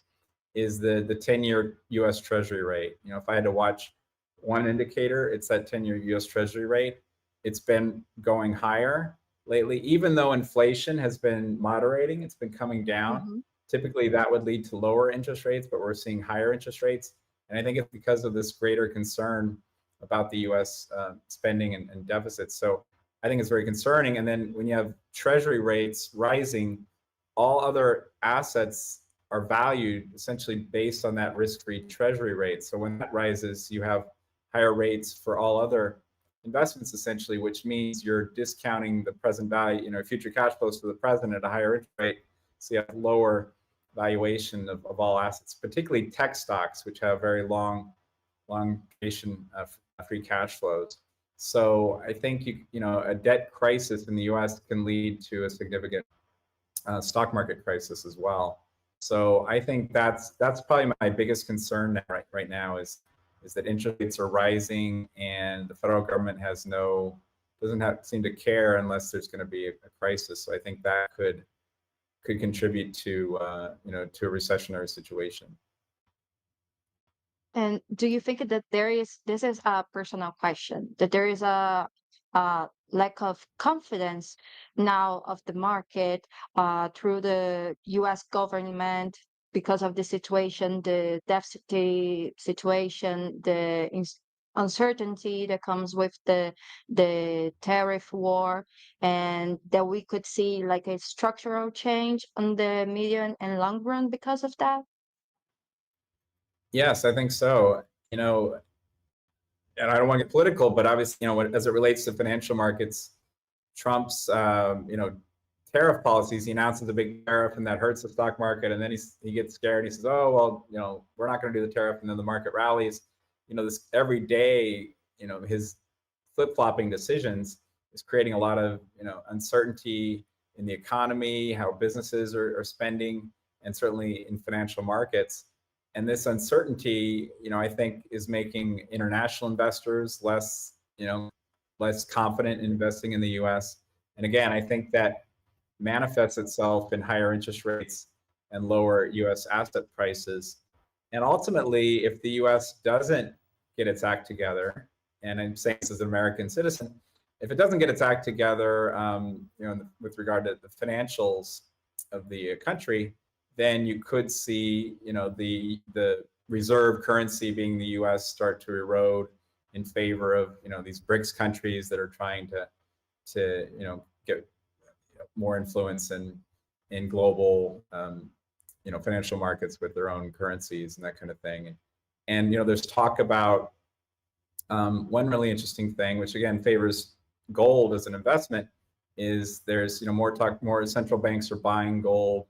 is the 10-year U.S. Treasury rate. If I had to watch one indicator, it's that 10-year U.S. Treasury rate. It's been going higher lately, even though inflation has been moderating, it's been coming down. Mm-hmm. Typically that would lead to lower interest rates, but we're seeing higher interest rates. And I think it's because of this greater concern about the U.S. Spending and deficits. So I think it's very concerning. And then when you have Treasury rates rising, all other assets are valued essentially based on that risk-free Treasury rate. So when that rises, you have higher rates for all other investments, essentially, which means you're discounting the present value, future cash flows to the present at a higher interest rate. So you have lower valuation of all assets, particularly tech stocks, which have very long duration of free cash flows. So I think a debt crisis in the U.S. can lead to a significant stock market crisis as well. So I think that's probably my biggest concern right now is that interest rates are rising and the federal government doesn't seem to care unless there's going to be a crisis. So I think that could contribute to to a recessionary situation. And do you think that this is a personal question, that there is a lack of confidence now of the market through the U.S. government because of the situation, the deficit situation, the uncertainty that comes with the tariff war, and that we could see like a structural change on the medium and long run because of that? Yes, I think so. And I don't want to get political, but obviously, as it relates to financial markets, Trump's, tariff policies, he announces a big tariff and that hurts the stock market. And then he gets scared. He says, oh, well, we're not going to do the tariff. And then the market rallies. This every day, his flip-flopping decisions is creating a lot of, uncertainty in the economy, how businesses are spending, and certainly in financial markets. And this uncertainty, I think, is making international investors less confident in investing in the U.S. And again, I think that manifests itself in higher interest rates and lower U.S. asset prices. And ultimately, if the U.S. doesn't get its act together, and I'm saying this as an American citizen, if it doesn't get its act together, with regard to the financials of the country, then you could see, the reserve currency being the U.S. start to erode in favor of, these BRICS countries that are trying to get more influence in global, financial markets with their own currencies and that kind of thing. And there's talk about one really interesting thing, which again favors gold as an investment, is there's more central banks are buying gold,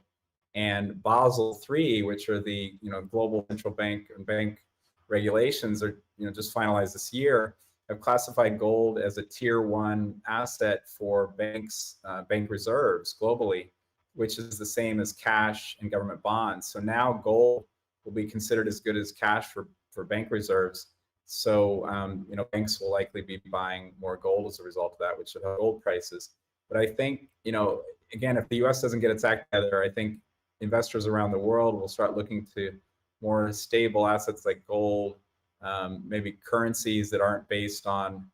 and Basel III, which are the global central bank and bank regulations, are just finalized this year, have classified gold as a tier 1 asset for banks, bank reserves globally, which is the same as cash and government bonds. So now gold will be considered as good as cash for bank reserves. So banks will likely be buying more gold as a result of that, which should help gold prices. But I think again, if the U.S. doesn't get its act together, I think investors around the world will start looking to more stable assets like gold, maybe currencies that aren't based on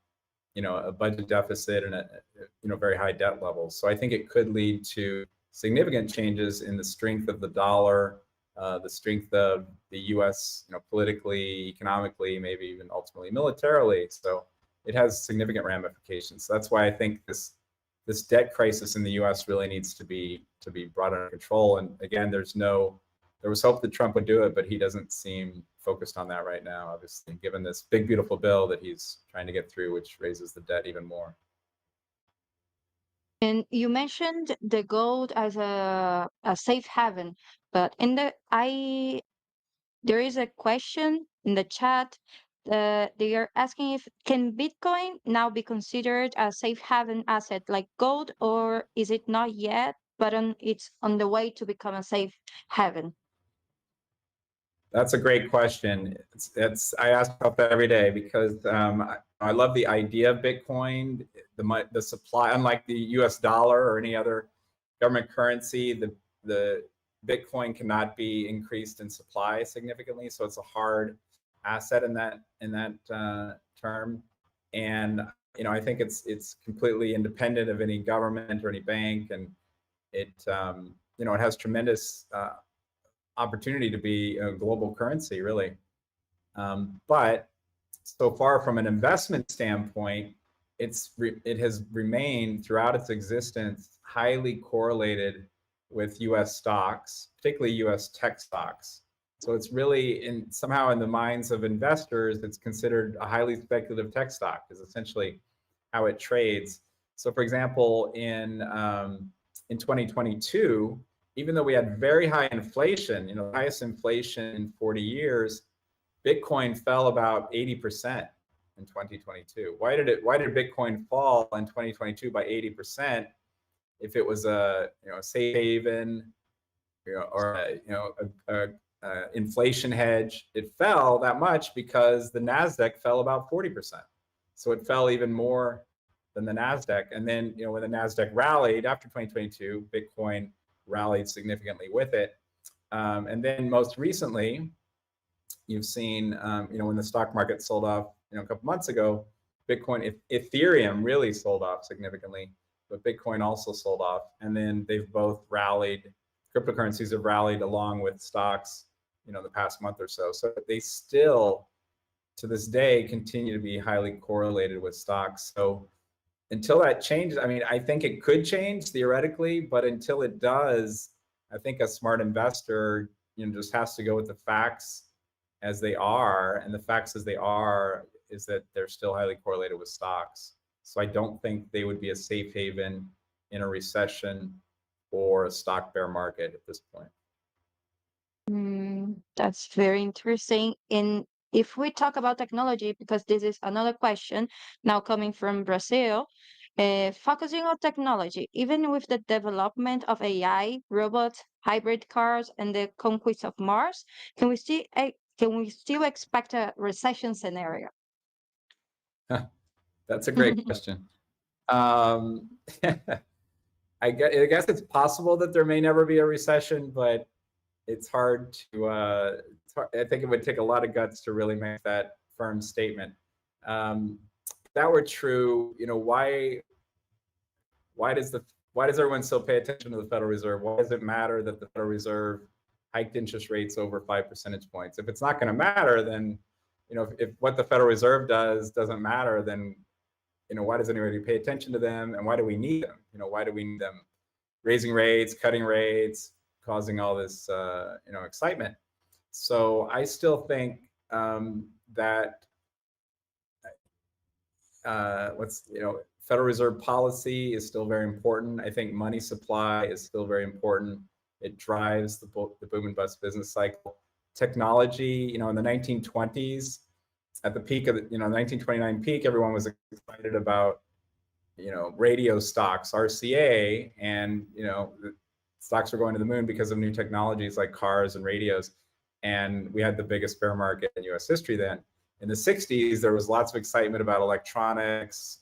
a budget deficit and a very high debt levels. So I think it could lead to significant changes in the strength of the dollar, the strength of the U.S. Politically, economically, maybe even ultimately militarily. So it has significant ramifications. So that's why I think this debt crisis in the U.S. really needs to be brought under control. And again, there was hope that Trump would do it, but he doesn't seem focused on that right now, obviously, given this big, beautiful bill that he's trying to get through, which raises the debt even more. And you mentioned the gold as a safe haven, but there is a question in the chat. They are asking if can Bitcoin now be considered a safe haven asset like gold, or is it not yet, but it's on the way to become a safe haven? That's a great question. I ask about that every day because I love the idea of Bitcoin, the supply. Unlike the U.S. dollar or any other government currency, the Bitcoin cannot be increased in supply significantly, so it's a hard asset in that term. And I think it's completely independent of any government or any bank, and it has tremendous opportunity to be a global currency, really. But so far from an investment standpoint, it has remained throughout its existence highly correlated with U.S. stocks, particularly U.S. tech stocks. So it's really somehow in the minds of investors, it's considered a highly speculative tech stock, is essentially how it trades. So for example, in 2022, even though we had very high inflation, the highest inflation in 40 years, Bitcoin fell about 80% in 2022. Why did Bitcoin fall in 2022 by 80%? If it was a safe haven, or a inflation hedge, it fell that much because the Nasdaq fell about 40%. So it fell even more than the Nasdaq. And then when the Nasdaq rallied after 2022, Bitcoin rallied significantly with it. And then most recently, you've seen when the stock market sold off a couple months ago, Ethereum really sold off significantly, but Bitcoin also sold off. And then they've both rallied. Cryptocurrencies have rallied along with stocks, the past month or so. So they still, to this day, continue to be highly correlated with stocks. So until that changes, I think it could change theoretically, but until it does, I think a smart investor, just has to go with the facts as they are. And the facts as they are is that they're still highly correlated with stocks. So I don't think they would be a safe haven in a recession or a stock bear market at this point. That's very interesting. And if we talk about technology, because this is another question now coming from Brazil, focusing on technology, even with the development of AI, robots, hybrid cars, and the conquest of Mars, can we still expect a recession scenario? That's a great question. I guess it's possible that there may never be a recession, but it's hard to, I think it would take a lot of guts to really make that firm statement. that were true, why does everyone still pay attention to the Federal Reserve? Why does it matter that the Federal Reserve hiked interest rates over 5 percentage points? If it's not going to matter, then, if what the Federal Reserve doesn't matter, then, why does anybody pay attention to them? And why do we need them? Why do we need them raising rates, cutting rates, causing all this, excitement? So I still think that Federal Reserve policy is still very important. I think money supply is still very important. It drives the boom and bust business cycle. Technology, in the 1920s, at the peak of the 1929 peak, everyone was excited about radio stocks, RCA, and the stocks were going to the moon because of new technologies like cars and radios. And we had the biggest bear market in US history then. In the 60s, there was lots of excitement about electronics,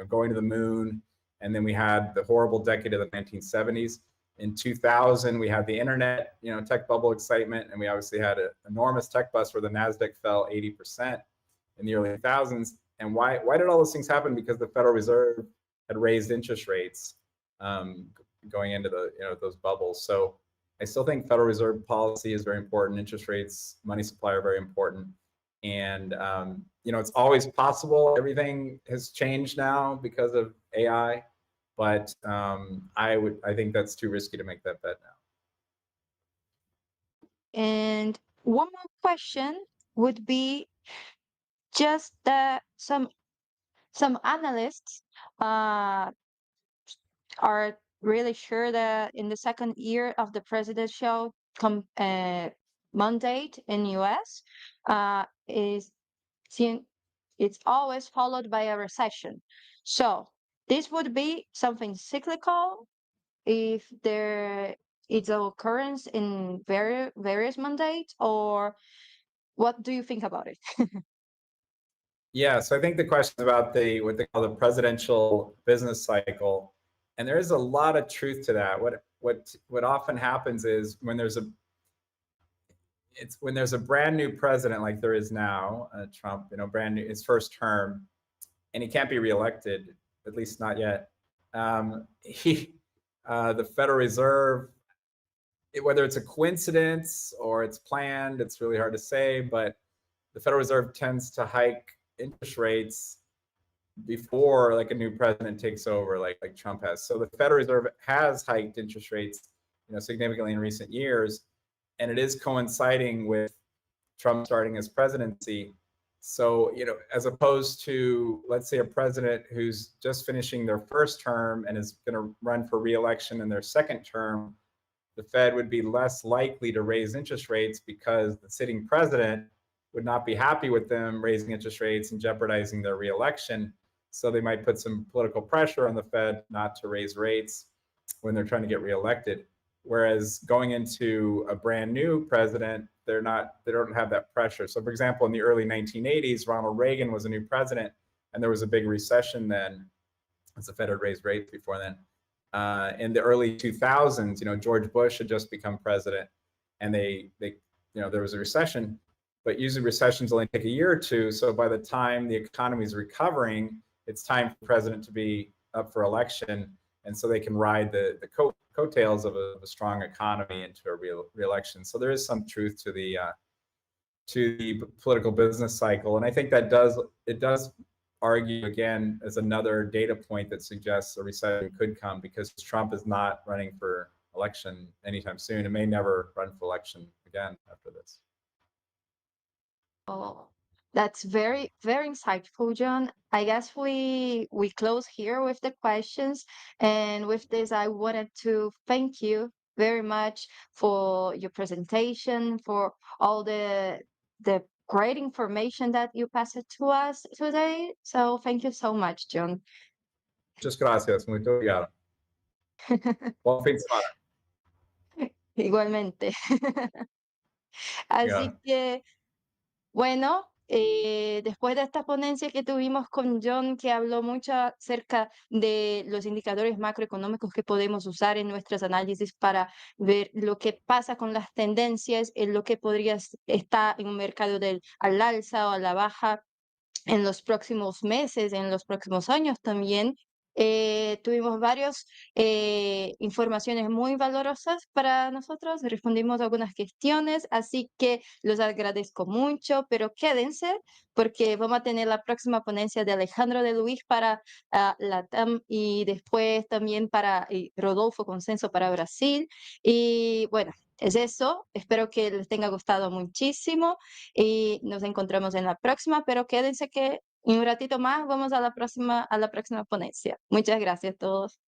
going to the moon. And then we had the horrible decade of the 1970s. In 2000, we had the internet, tech bubble excitement. And we obviously had an enormous tech bust where the NASDAQ fell 80% in the early 2000s. And why did all those things happen? Because the Federal Reserve had raised interest rates going into those bubbles. So I still think Federal Reserve policy is very important. Interest rates, money supply are very important. And, it's always possible. Everything has changed now because of AI, but I think that's too risky to make that bet now. And one more question would be just that some analysts are really sure that in the second year of the presidential mandate in US is seen, it's always followed by a recession. So this would be something cyclical if there is an occurrence in various mandates, or what do you think about it? Yeah, so I think the question is about what they call the presidential business cycle, and there is a lot of truth to that. What often happens is when there's a brand new president like there is now, Trump, brand new, his first term, and he can't be reelected, at least not yet. The Federal Reserve, whether it's a coincidence or it's planned, it's really hard to say, but the Federal Reserve tends to hike interest rates before a new president takes over, like Trump has. So the Federal Reserve has hiked interest rates, significantly in recent years, and it is coinciding with Trump starting his presidency. So, as opposed to, let's say, a president who's just finishing their first term and is going to run for re-election in their second term, the Fed would be less likely to raise interest rates because the sitting president would not be happy with them raising interest rates and jeopardizing their re-election. So they might put some political pressure on the Fed not to raise rates when they're trying to get reelected. Whereas going into a brand new president, they don't have that pressure. So for example, in the early 1980s, Ronald Reagan was a new president, and there was a big recession then, as the Fed had raised rates before then. In the early 2000s, George Bush had just become president, and there was a recession, but usually recessions only take a year or two. So by the time the economy is recovering, it's time for the president to be up for election, and so they can ride the coattails of a strong economy into a re-election. So there is some truth to the political business cycle, and I think that it does argue again as another data point that suggests a recession could come, because Trump is not running for election anytime soon and may never run for election again after this. Oh, that's very, very insightful, John. I guess we close here with the questions. And with this, I wanted to thank you very much for your presentation, for all the great information that you passed to us today. So thank you so much, John. Muchas gracias. Muito obrigado. Bom fim de semana. Igualmente. Así que, bueno, después de esta ponencia que tuvimos con John, que habló mucho acerca de los indicadores macroeconómicos que podemos usar en nuestros análisis para ver lo que pasa con las tendencias, en lo que podría estar en un mercado al alza o a la baja, en los próximos meses, en los próximos años también. Tuvimos varias informaciones muy valorosas para nosotros, respondimos algunas cuestiones, así que los agradezco mucho, pero quédense porque vamos a tener la próxima ponencia de Alejandro de Luis para Latam y después también para Rodolfo Consenso para Brasil. Y bueno, es eso, espero que les tenga gustado muchísimo y nos encontramos en la próxima, pero quédense que en un ratito más vamos a la próxima ponencia. Muchas gracias a todos.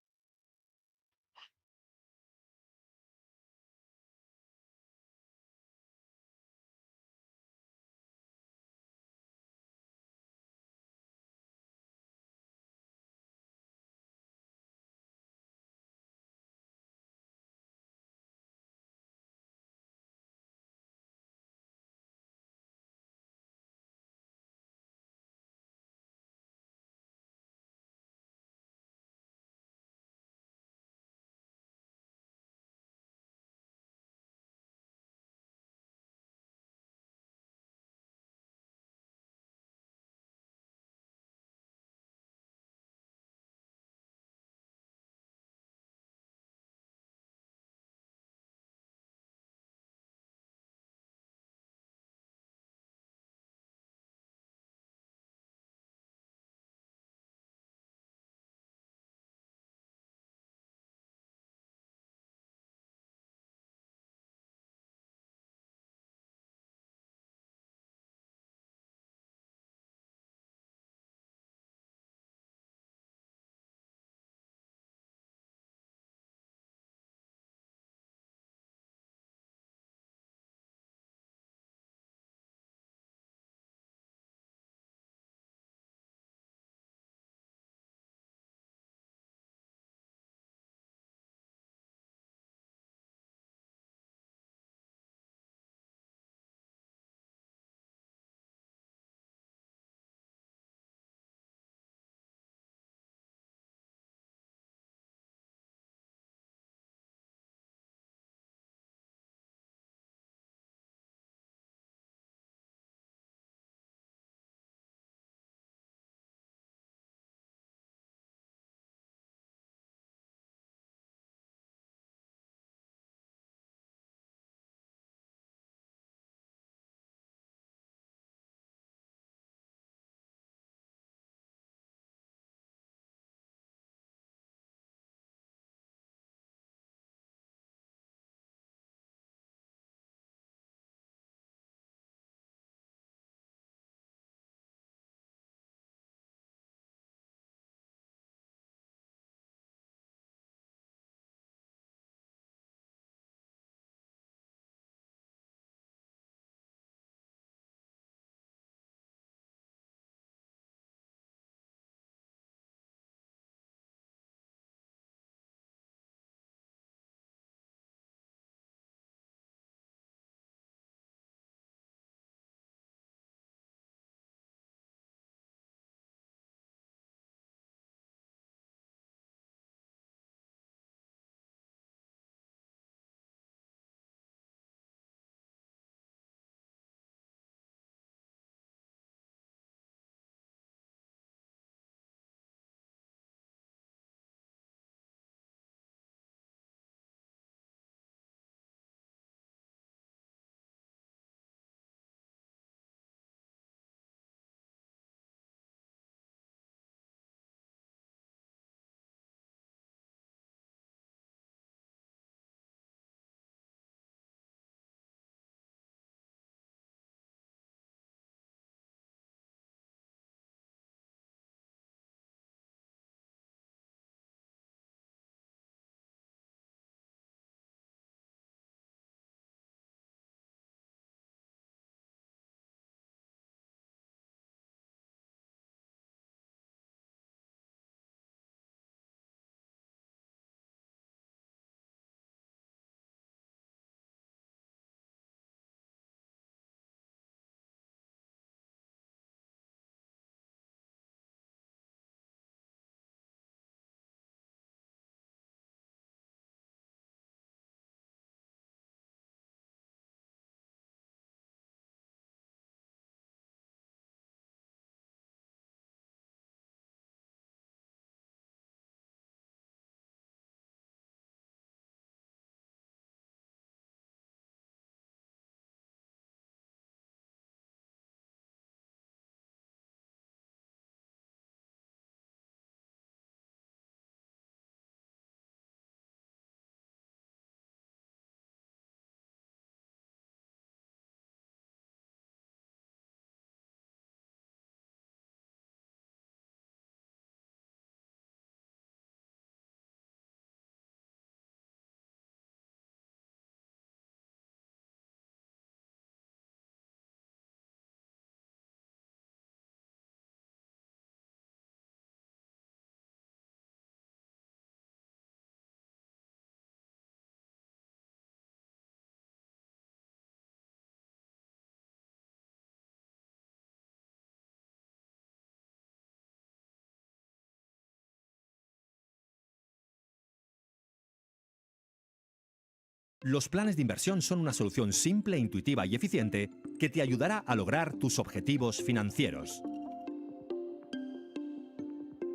Los planes de inversión son una solución simple, intuitiva y eficiente que te ayudará a lograr tus objetivos financieros.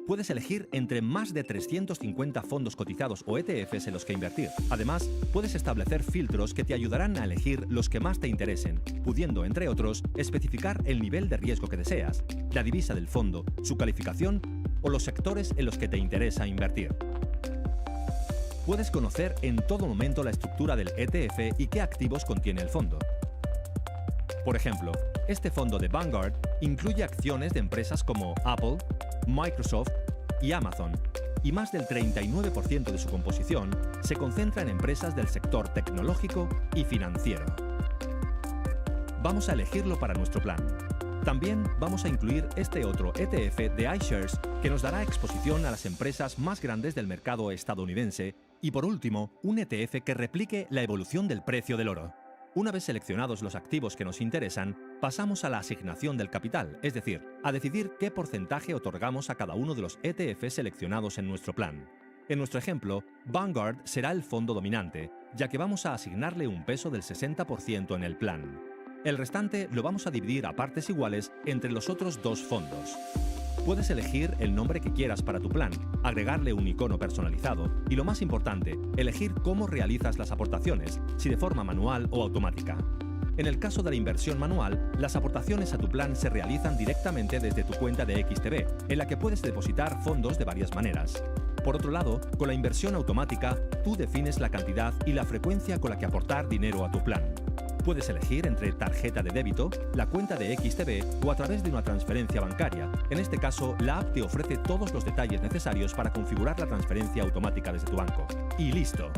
Puedes elegir entre más de 350 fondos cotizados o ETFs en los que invertir. Además, puedes establecer filtros que te ayudarán a elegir los que más te interesen, pudiendo, entre otros, especificar el nivel de riesgo que deseas, la divisa del fondo, su calificación o los sectores en los que te interesa invertir. Puedes conocer en todo momento la estructura del ETF y qué activos contiene el fondo. Por ejemplo, este fondo de Vanguard incluye acciones de empresas como Apple, Microsoft y Amazon, y más del 39% de su composición se concentra en empresas del sector tecnológico y financiero. Vamos a elegirlo para nuestro plan. También vamos a incluir este otro ETF de iShares que nos dará exposición a las empresas más grandes del mercado estadounidense y, por último, un ETF que replique la evolución del precio del oro. Una vez seleccionados los activos que nos interesan, pasamos a la asignación del capital, es decir, a decidir qué porcentaje otorgamos a cada uno de los ETFs seleccionados en nuestro plan. En nuestro ejemplo, Vanguard será el fondo dominante, ya que vamos a asignarle un peso del 60% en el plan. El restante lo vamos a dividir a partes iguales entre los otros dos fondos. Puedes elegir el nombre que quieras para tu plan, agregarle un icono personalizado y, lo más importante, elegir cómo realizas las aportaciones, si de forma manual o automática. En el caso de la inversión manual, las aportaciones a tu plan se realizan directamente desde tu cuenta de XTB, en la que puedes depositar fondos de varias maneras. Por otro lado, con la inversión automática, tú defines la cantidad y la frecuencia con la que aportar dinero a tu plan. Puedes elegir entre tarjeta de débito, la cuenta de XTB o a través de una transferencia bancaria. En este caso, la app te ofrece todos los detalles necesarios para configurar la transferencia automática desde tu banco. Y listo.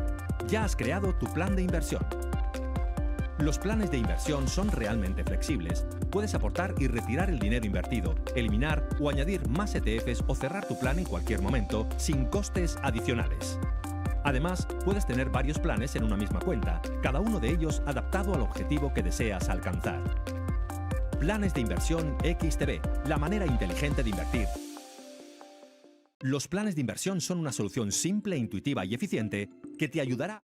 Ya has creado tu plan de inversión. Los planes de inversión son realmente flexibles. Puedes aportar y retirar el dinero invertido, eliminar o añadir más ETFs o cerrar tu plan en cualquier momento, sin costes adicionales. Además, puedes tener varios planes en una misma cuenta, cada uno de ellos adaptado al objetivo que deseas alcanzar. Planes de inversión XTB, la manera inteligente de invertir. Los planes de inversión son una solución simple, intuitiva y eficiente que te ayudará.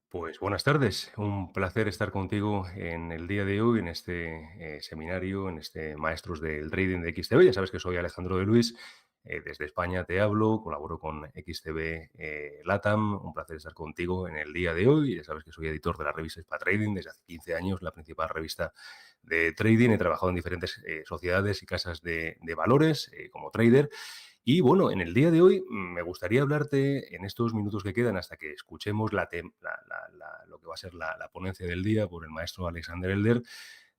Pues buenas tardes, un placer estar contigo en el día de hoy, en este seminario, en este Maestros del Trading de XTB. Ya sabes que soy Alejandro de Luis, desde España te hablo, colaboro con XTB LATAM, un placer estar contigo en el día de hoy. Ya sabes que soy editor de la revista Para Trading desde hace 15 años, la principal revista de trading. He trabajado en diferentes sociedades y casas de valores como trader. Y bueno, en el día de hoy me gustaría hablarte en estos minutos que quedan hasta que escuchemos lo que va a ser la ponencia del día por el maestro Alexander Elder,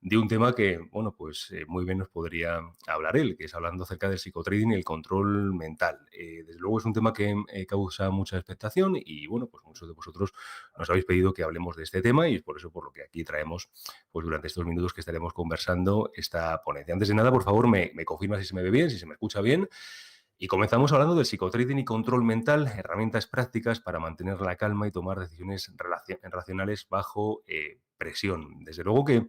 de un tema que, bueno, pues muy bien nos podría hablar él, que es hablando acerca del psicotrading y el control mental. Desde luego es un tema que causa mucha expectación y, bueno, pues muchos de vosotros nos habéis pedido que hablemos de este tema y es por eso por lo que aquí traemos, pues durante estos minutos que estaremos conversando esta ponencia. Antes de nada, por favor, me confirma si se me ve bien, si se me escucha bien. Y comenzamos hablando del psicotrading y control mental, herramientas prácticas para mantener la calma y tomar decisiones racionales bajo presión. Desde luego que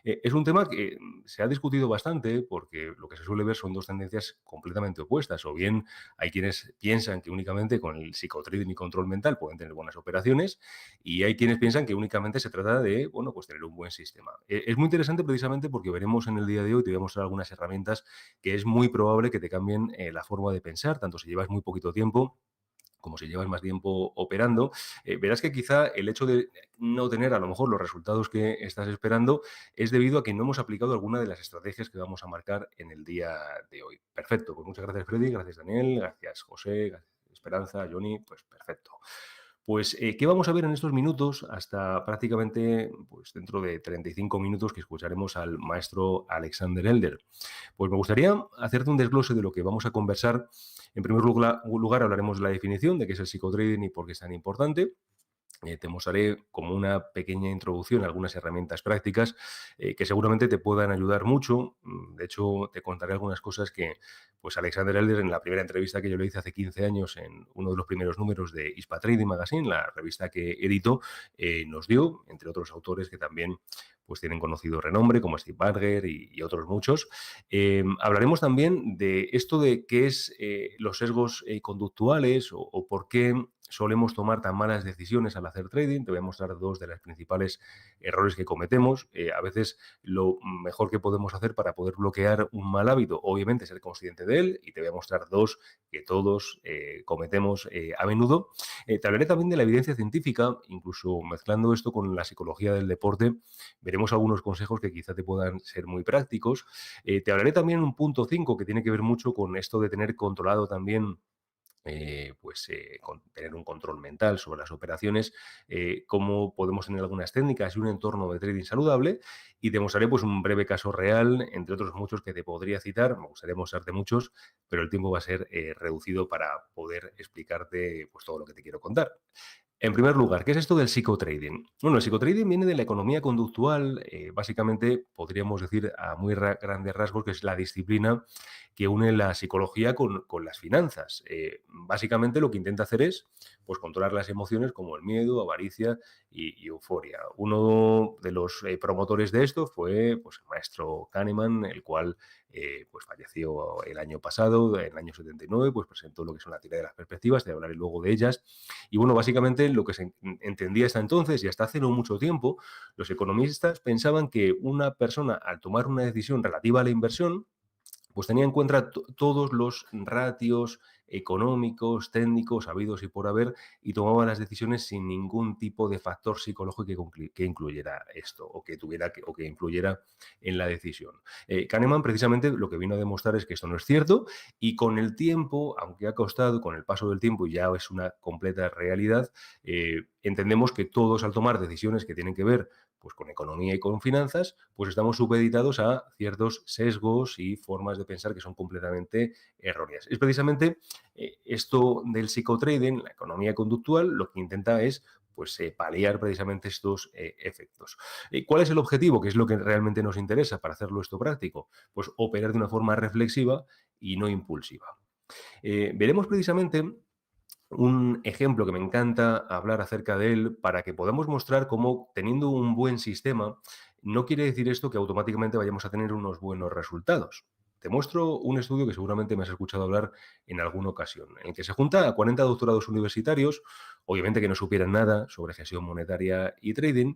es un tema que se ha discutido bastante porque lo que se suele ver son dos tendencias completamente opuestas. O bien hay quienes piensan que únicamente con el psicotrading y control mental pueden tener buenas operaciones y hay quienes piensan que únicamente se trata de, bueno, pues tener un buen sistema. Es muy interesante precisamente porque veremos en el día de hoy, te voy a mostrar algunas herramientas que es muy probable que te cambien la forma de pensar, tanto si llevas muy poquito tiempo como si llevas más tiempo operando, verás que quizá el hecho de no tener a lo mejor los resultados que estás esperando es debido a que no hemos aplicado alguna de las estrategias que vamos a marcar en el día de hoy. Perfecto, pues muchas gracias Freddy, gracias Daniel, gracias José, gracias Esperanza, Johnny, pues perfecto. Pues, ¿qué vamos a ver en estos minutos? Hasta prácticamente, pues dentro de 35 minutos que escucharemos al maestro Alexander Elder. Pues me gustaría hacerte un desglose de lo que vamos a conversar. En primer lugar, hablaremos de la definición de qué es el psicotrading y por qué es tan importante. Te mostraré como una pequeña introducción algunas herramientas prácticas que seguramente te puedan ayudar mucho. De hecho, te contaré algunas cosas que pues Alexander Elder en la primera entrevista que yo le hice hace 15 años en uno de los primeros números de Trading Magazine, la revista que edito, nos dio, entre otros autores que también pues tienen conocido renombre, como Steve Barger y otros muchos. Hablaremos también de esto de qué es los sesgos conductuales o por qué solemos tomar tan malas decisiones al hacer trading. Te voy a mostrar dos de los principales errores que cometemos. A veces lo mejor que podemos hacer para poder bloquear un mal hábito, obviamente, es ser consciente de él, y te voy a mostrar dos que todos cometemos a menudo. Te hablaré también de la evidencia científica, incluso mezclando esto con la psicología del deporte, veremos algunos consejos que quizá te puedan ser muy prácticos. Te hablaré también un punto 5 que tiene que ver mucho con esto de tener controlado también con tener un control mental sobre las operaciones, cómo podemos tener algunas técnicas y un entorno de trading saludable, y te mostraré pues un breve caso real, entre otros muchos que te podría citar. Me gustaría mostrarte muchos, pero el tiempo va a ser reducido para poder explicarte pues todo lo que te quiero contar. En primer lugar, ¿qué es esto del psicotrading? Bueno, el psicotrading viene de la economía conductual. Básicamente podríamos decir a muy grandes rasgos que es la disciplina que une la psicología con las finanzas. Básicamente lo que intenta hacer es pues, controlar las emociones como el miedo, avaricia y euforia. Uno de los promotores de esto fue pues, el maestro Kahneman, el cual pues falleció el año pasado, en el año 79, pues presentó lo que son la teoría de las perspectivas, te hablaré luego de ellas. Y bueno, básicamente lo que se entendía hasta entonces y hasta hace no mucho tiempo, los economistas pensaban que una persona al tomar una decisión relativa a la inversión, pues tenía en cuenta todos los ratios económicos, técnicos, habidos y por haber, y tomaba las decisiones sin ningún tipo de factor psicológico que incluyera esto, o que influyera en la decisión. Kahneman precisamente lo que vino a demostrar es que esto no es cierto, y con el tiempo, aunque ha costado, con el paso del tiempo y ya es una completa realidad, entendemos que todos al tomar decisiones que tienen que ver pues con economía y con finanzas, pues estamos supeditados a ciertos sesgos y formas de pensar que son completamente erróneas. Es precisamente esto del psicotrading, la economía conductual, lo que intenta es pues paliar precisamente estos efectos. ¿Cuál es el objetivo? ¿Qué es lo que realmente nos interesa para hacerlo esto práctico? Pues operar de una forma reflexiva y no impulsiva. Veremos precisamente un ejemplo que me encanta hablar acerca de él para que podamos mostrar cómo teniendo un buen sistema no quiere decir esto que automáticamente vayamos a tener unos buenos resultados. Te muestro un estudio que seguramente me has escuchado hablar en alguna ocasión, en el que se junta a 40 doctorados universitarios, obviamente que no supieran nada sobre gestión monetaria y trading,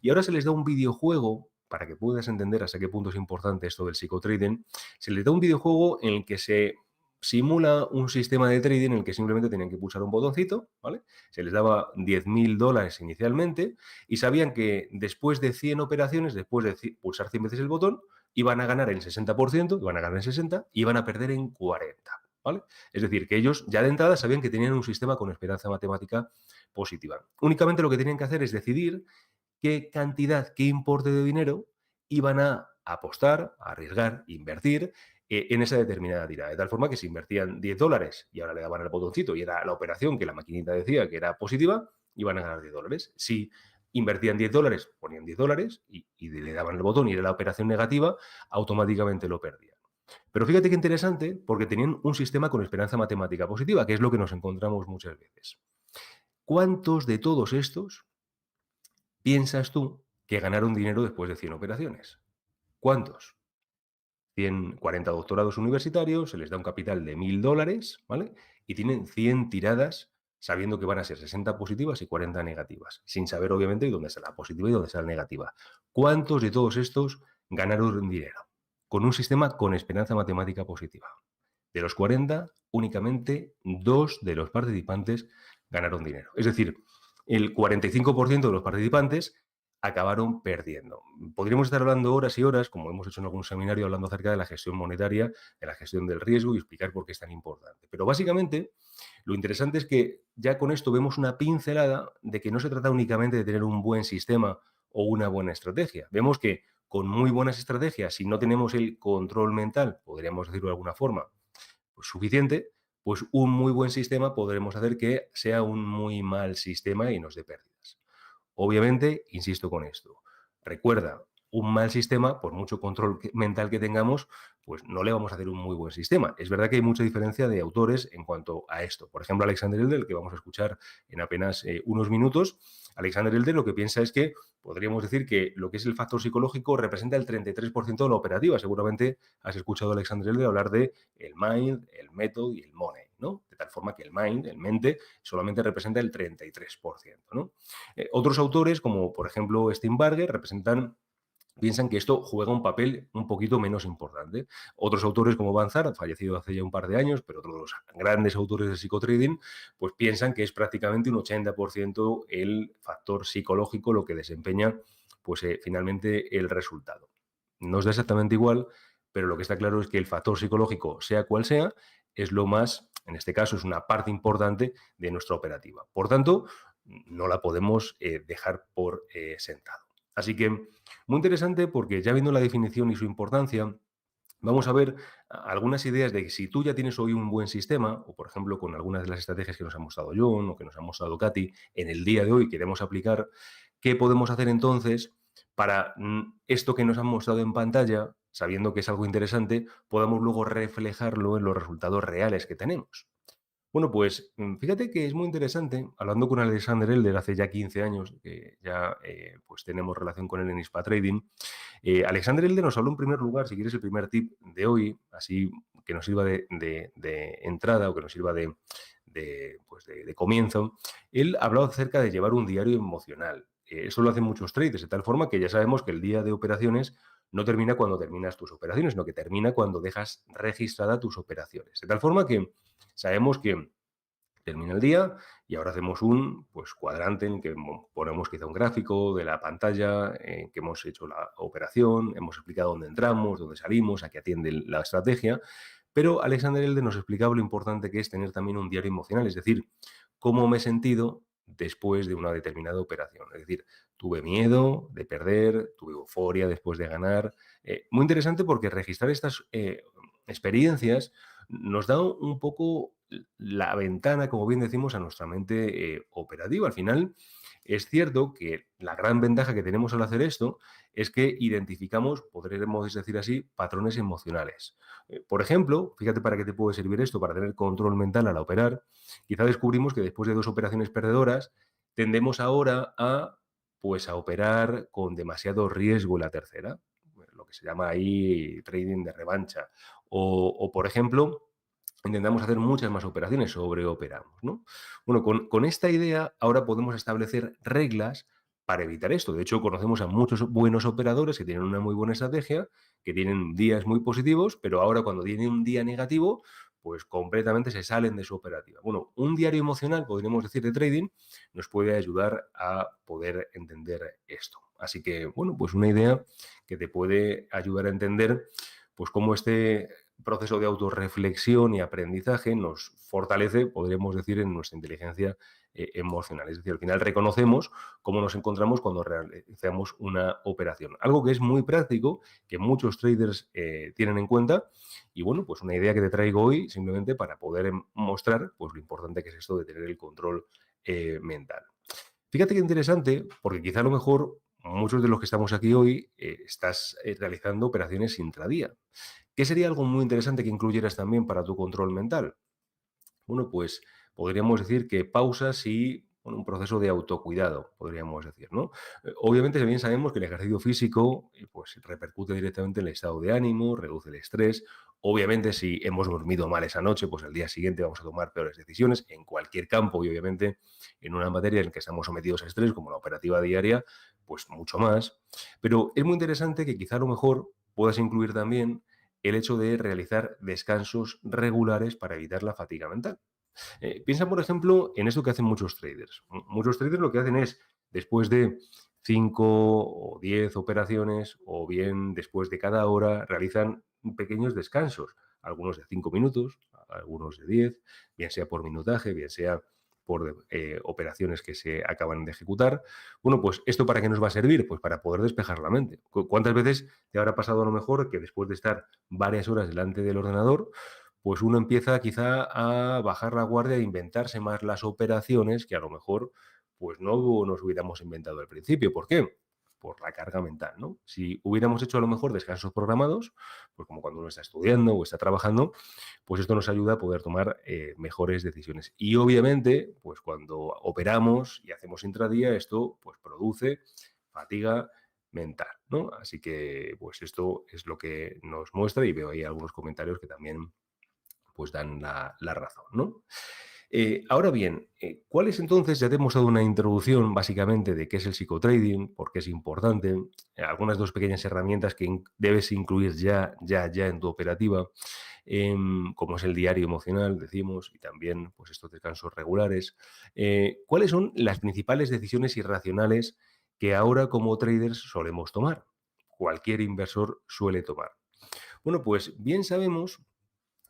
y ahora se les da un videojuego para que puedas entender hasta qué punto es importante esto del psicotrading. Se les da un videojuego en el que se simula un sistema de trading en el que simplemente tenían que pulsar un botoncito, ¿vale? Se les daba $10.000 inicialmente y sabían que después de 100 operaciones, después de pulsar 100 veces el botón, iban a ganar el 60%, iban a ganar el 60% y iban a perder en 40%, ¿vale? Es decir, que ellos ya de entrada sabían que tenían un sistema con esperanza matemática positiva. Únicamente lo que tenían que hacer es decidir qué cantidad, qué importe de dinero iban a apostar, a arriesgar, invertir en esa determinada tirada. De tal forma que si invertían $10 y ahora le daban el botoncito y era la operación que la maquinita decía que era positiva, iban a ganar $10. Si invertían $10, ponían $10 y le daban el botón y era la operación negativa, automáticamente lo perdían. Pero fíjate qué interesante, porque tenían un sistema con esperanza matemática positiva, que es lo que nos encontramos muchas veces. ¿Cuántos de todos estos piensas tú que ganaron dinero después de 100 operaciones? ¿Cuántos? 40 doctorados universitarios, se les da un capital de $1.000, ¿vale? Y tienen 100 tiradas sabiendo que van a ser 60 positivas y 40 negativas, sin saber obviamente dónde está la positiva y dónde está la negativa. ¿Cuántos de todos estos ganaron dinero? Con un sistema con esperanza matemática positiva. De los 40, únicamente 2 de los participantes ganaron dinero. Es decir, el 45% de los participantes acabaron perdiendo. Podríamos estar hablando horas y horas, como hemos hecho en algún seminario, hablando acerca de la gestión monetaria, de la gestión del riesgo y explicar por qué es tan importante. Pero básicamente, lo interesante es que ya con esto vemos una pincelada de que no se trata únicamente de tener un buen sistema o una buena estrategia. Vemos que con muy buenas estrategias, si no tenemos el control mental, podríamos decirlo de alguna forma, pues suficiente, pues un muy buen sistema podremos hacer que sea un muy mal sistema y nos dé pérdidas. Obviamente, insisto con esto, recuerda, un mal sistema, por mucho control mental que tengamos, pues no le vamos a hacer un muy buen sistema. Es verdad que hay mucha diferencia de autores en cuanto a esto. Por ejemplo, Alexander Elder, que vamos a escuchar en apenas unos minutos, Alexander Elder lo que piensa es que podríamos decir que lo que es el factor psicológico representa el 33% de la operativa. Seguramente has escuchado a Alexander Elder hablar de el mind, el method y el money. ¿no? De tal forma que el mind, el mente, solamente representa el 33%, ¿no? Otros autores, como por ejemplo Steinbarger, piensan que esto juega un papel un poquito menos importante. Otros autores como Banzar, fallecido hace ya un par de años, pero otros de los grandes autores de psicotrading, pues piensan que es prácticamente un 80% el factor psicológico lo que desempeña pues finalmente el resultado. No es exactamente igual, pero lo que está claro es que el factor psicológico, sea cual sea, es lo más, en este caso es una parte importante de nuestra operativa. Por tanto, no la podemos dejar por sentado. Así que muy interesante porque ya viendo la definición y su importancia, vamos a ver algunas ideas de que si tú ya tienes hoy un buen sistema, o por ejemplo con algunas de las estrategias que nos ha mostrado Jon o que nos ha mostrado Katy, en el día de hoy queremos aplicar, ¿qué podemos hacer entonces para esto que nos han mostrado en pantalla, sabiendo que es algo interesante, podamos luego reflejarlo en los resultados reales que tenemos? Bueno, pues fíjate que es muy interesante, hablando con Alexander Elder hace ya 15 años, que ya pues tenemos relación con él en Hispa Trading. Alexander Elder nos habló en primer lugar, si quieres el primer tip de hoy, así que nos sirva de entrada o que nos sirva de comienzo. Él hablaba acerca de llevar un diario emocional. Eso lo hacen muchos traders, de tal forma que ya sabemos que el día de operaciones no termina cuando terminas tus operaciones, sino que termina cuando dejas registrada tus operaciones. De tal forma que sabemos que termina el día y ahora hacemos un cuadrante en que ponemos quizá un gráfico de la pantalla en que hemos hecho la operación, hemos explicado dónde entramos, dónde salimos, a qué atiende la estrategia, pero Alexander Elder nos explicaba lo importante que es tener también un diario emocional, es decir, cómo me he sentido después de una determinada operación. Es decir, tuve miedo de perder, tuve euforia después de ganar. Muy interesante porque registrar estas experiencias nos da un poco la ventana, como bien decimos, a nuestra mente operativa. Al final, es cierto que la gran ventaja que tenemos al hacer esto es que identificamos, podremos decir así, patrones emocionales. Por ejemplo, fíjate para qué te puede servir esto, para tener control mental al operar. Quizá descubrimos que después de 2 operaciones perdedoras, tendemos ahora a operar con demasiado riesgo en la tercera, lo que se llama ahí trading de revancha. O por ejemplo, intentamos hacer muchas más operaciones, sobreoperamos, ¿no? Bueno, con esta idea ahora podemos establecer reglas para evitar esto. De hecho, conocemos a muchos buenos operadores que tienen una muy buena estrategia, que tienen días muy positivos, pero ahora cuando tienen un día negativo, pues completamente se salen de su operativa. Bueno, un diario emocional, podríamos decir, de trading, nos puede ayudar a poder entender esto. Así que, bueno, pues una idea que te puede ayudar a entender pues cómo este proceso de autorreflexión y aprendizaje nos fortalece, podríamos decir, en nuestra inteligencia emocional. Es decir, al final reconocemos cómo nos encontramos cuando realizamos una operación. Algo que es muy práctico, que muchos traders tienen en cuenta. Y bueno, pues una idea que te traigo hoy simplemente para poder mostrar pues lo importante que es esto de tener el control mental. Fíjate qué interesante, porque quizá a lo mejor muchos de los que estamos aquí hoy estás realizando operaciones intradía. ¿Qué sería algo muy interesante que incluyeras también para tu control mental? Bueno, pues podríamos decir que pausas y un proceso de autocuidado, podríamos decir, ¿no? Obviamente, bien sabemos que el ejercicio físico pues repercute directamente en el estado de ánimo, reduce el estrés. Obviamente, si hemos dormido mal esa noche, pues al día siguiente vamos a tomar peores decisiones en cualquier campo y obviamente en una materia en que estamos sometidos a estrés, como la operativa diaria, pues mucho más. Pero es muy interesante que quizá a lo mejor puedas incluir también el hecho de realizar descansos regulares para evitar la fatiga mental. Piensa, por ejemplo, en esto que hacen muchos traders. Muchos traders lo que hacen es, después de 5 o 10 operaciones, o bien después de cada hora, realizan pequeños descansos, algunos de 5 minutos, algunos de 10, bien sea por minutaje, bien sea por operaciones que se acaban de ejecutar. Bueno, pues ¿esto para qué nos va a servir? Pues para poder despejar la mente. ¿Cuántas veces te habrá pasado a lo mejor que después de estar varias horas delante del ordenador, pues uno empieza quizá a bajar la guardia e inventarse más las operaciones que a lo mejor pues no nos hubiéramos inventado al principio? ¿Por qué? Por la carga mental, ¿no? Si hubiéramos hecho a lo mejor descansos programados, pues como cuando uno está estudiando o está trabajando, pues esto nos ayuda a poder tomar mejores decisiones. Y obviamente, pues cuando operamos y hacemos intradía, esto pues produce fatiga mental, ¿no? Así que pues esto es lo que nos muestra y veo ahí algunos comentarios que también pues dan la razón, ¿no? Ahora bien, ¿cuál es entonces? Ya te hemos dado una introducción básicamente de qué es el psicotrading, por qué es importante, algunas dos pequeñas herramientas que debes incluir ya en tu operativa, como es el diario emocional, decimos, y también pues estos descansos regulares. ¿Cuáles son las principales decisiones irracionales que ahora como traders solemos tomar? Cualquier inversor suele tomar. Bueno, pues bien sabemos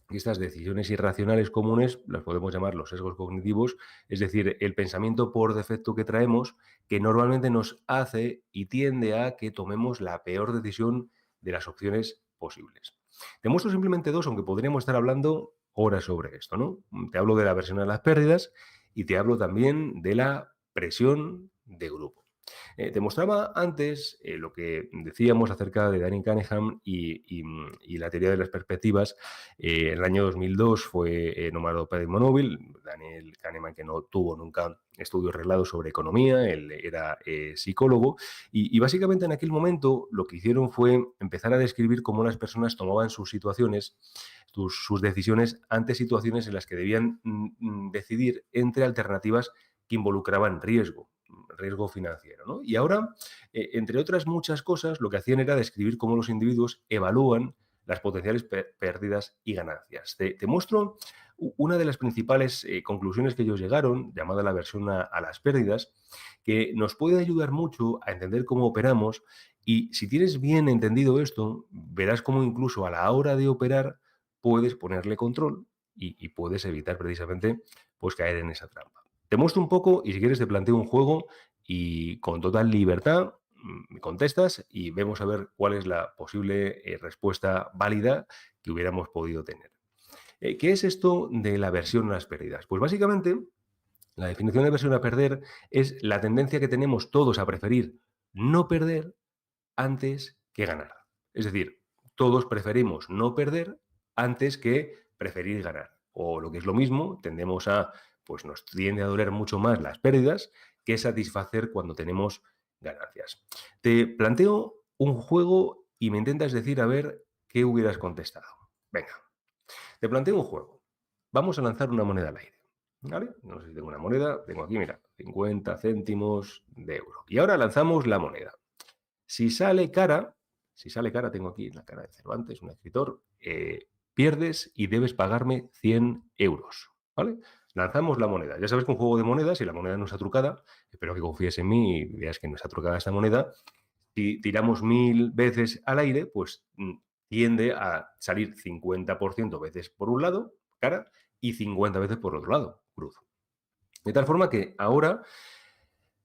que estas decisiones irracionales comunes las podemos llamar los sesgos cognitivos, es decir, el pensamiento por defecto que traemos que normalmente nos hace y tiende a que tomemos la peor decisión de las opciones posibles. Te muestro simplemente dos, aunque podríamos estar hablando horas sobre esto, ¿no? Te hablo de la aversión a las pérdidas y te hablo también de la presión de grupo. Te mostraba antes lo que decíamos acerca de Daniel Kahneman y la teoría de las perspectivas. En el año 2002 fue nombrado premio Nobel. Daniel Kahneman, que no tuvo nunca estudios reglados sobre economía, él era psicólogo, y básicamente en aquel momento lo que hicieron fue empezar a describir cómo las personas tomaban sus situaciones, sus decisiones ante situaciones en las que debían decidir entre alternativas que involucraban riesgo financiero, ¿no? Y ahora, entre otras muchas cosas, lo que hacían era describir cómo los individuos evalúan las potenciales pérdidas y ganancias. Te muestro una de las principales conclusiones que ellos llegaron, llamada la aversión a las pérdidas, que nos puede ayudar mucho a entender cómo operamos, y si tienes bien entendido esto, verás cómo incluso a la hora de operar puedes ponerle control y puedes evitar precisamente pues, caer en esa trampa. Te muestro un poco y si quieres te planteo un juego y con total libertad me contestas y vemos a ver cuál es la posible respuesta válida que hubiéramos podido tener. ¿Qué es esto de la aversión a las pérdidas? Pues básicamente la definición de aversión a perder es la tendencia que tenemos todos a preferir no perder antes que ganar. Es decir, todos preferimos no perder antes que preferir ganar. O lo que es lo mismo, tendemos a, pues nos tiende a doler mucho más las pérdidas que satisfacer cuando tenemos ganancias. Te planteo un juego y me intentas decir a ver qué hubieras contestado. Venga, te planteo un juego. Vamos a lanzar una moneda al aire. ¿Vale? No sé si tengo una moneda. Tengo aquí, mira, 50 céntimos de euro. Y ahora lanzamos la moneda. Si sale cara, tengo aquí la cara de Cervantes, un escritor, pierdes y debes pagarme 100 euros, ¿vale? Lanzamos la moneda. Ya sabes que un juego de monedas, si la moneda no está trucada, espero que confíes en mí y veas que no está trucada esta moneda, si tiramos 1000 veces al aire, pues tiende a salir 50% veces por un lado, cara, y 50 veces por otro lado, cruz. De tal forma que ahora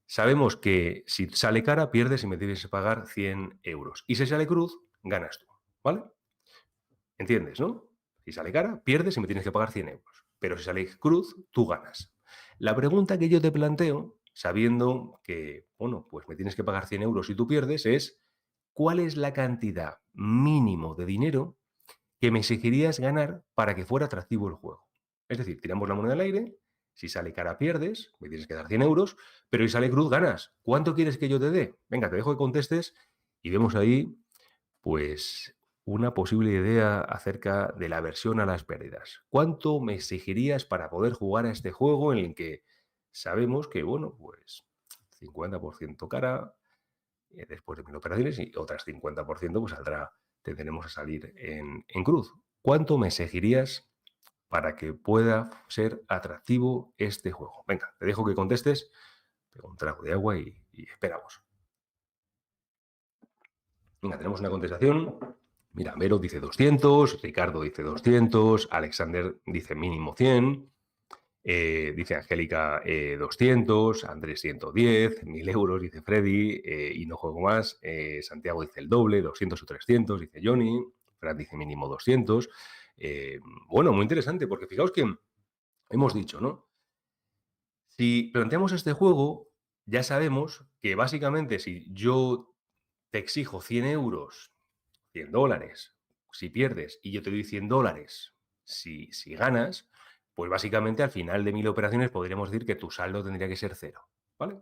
sabemos que si sale cara, pierdes y me tienes que pagar 100 euros. Y si sale cruz, ganas tú, ¿vale? ¿Entiendes, no? Si sale cara, pierdes y me tienes que pagar 100 euros. Pero si sale cruz, tú ganas. La pregunta que yo te planteo, sabiendo que, bueno, pues me tienes que pagar 100 euros y tú pierdes, es ¿cuál es la cantidad mínimo de dinero que me exigirías ganar para que fuera atractivo el juego? Es decir, tiramos la moneda al aire, si sale cara pierdes, me tienes que dar 100 euros, pero si sale cruz ganas. ¿Cuánto quieres que yo te dé? Venga, te dejo que contestes y vemos ahí, pues, una posible idea acerca de la aversión a las pérdidas. ¿Cuánto me exigirías para poder jugar a este juego en el que sabemos que, bueno, pues 50% cara, después de 1000 operaciones y otras 50% pues tendremos a salir en cruz? ¿Cuánto me exigirías para que pueda ser atractivo este juego? Venga, te dejo que contestes, pego un trago de agua y esperamos. Venga, tenemos una contestación. Mira, Vero dice 200, Ricardo dice 200, Alexander dice mínimo 100, dice Angélica 200, Andrés 110, 1000 euros, dice Freddy, y no juego más. Santiago dice el doble, 200 o 300, dice Johnny. Fran dice mínimo 200. Bueno, muy interesante, porque fijaos que hemos dicho, ¿no? Si planteamos este juego, ya sabemos que básicamente si yo te exijo 100 euros, 100 dólares, si pierdes, y yo te doy 100 dólares si ganas, pues básicamente al final de 1000 operaciones podríamos decir que tu saldo tendría que ser cero, ¿vale?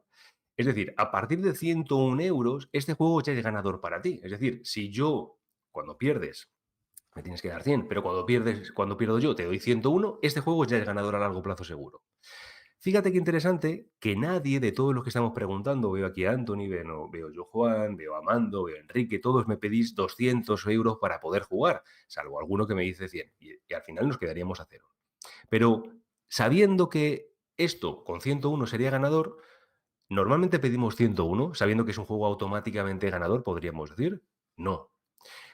Es decir, a partir de 101 euros, este juego ya es ganador para ti. Es decir, si yo, cuando pierdes, me tienes que dar 100, pero cuando pierdo yo te doy 101, este juego ya es ganador a largo plazo seguro. Fíjate qué interesante que nadie de todos los que estamos preguntando, veo aquí a Anthony, veo yo Juan, veo a Mando, veo a Enrique, todos me pedís 200 euros para poder jugar, salvo alguno que me dice 100, y al final nos quedaríamos a cero. Pero sabiendo que esto con 101 sería ganador, normalmente pedimos 101, sabiendo que es un juego automáticamente ganador, podríamos decir. No.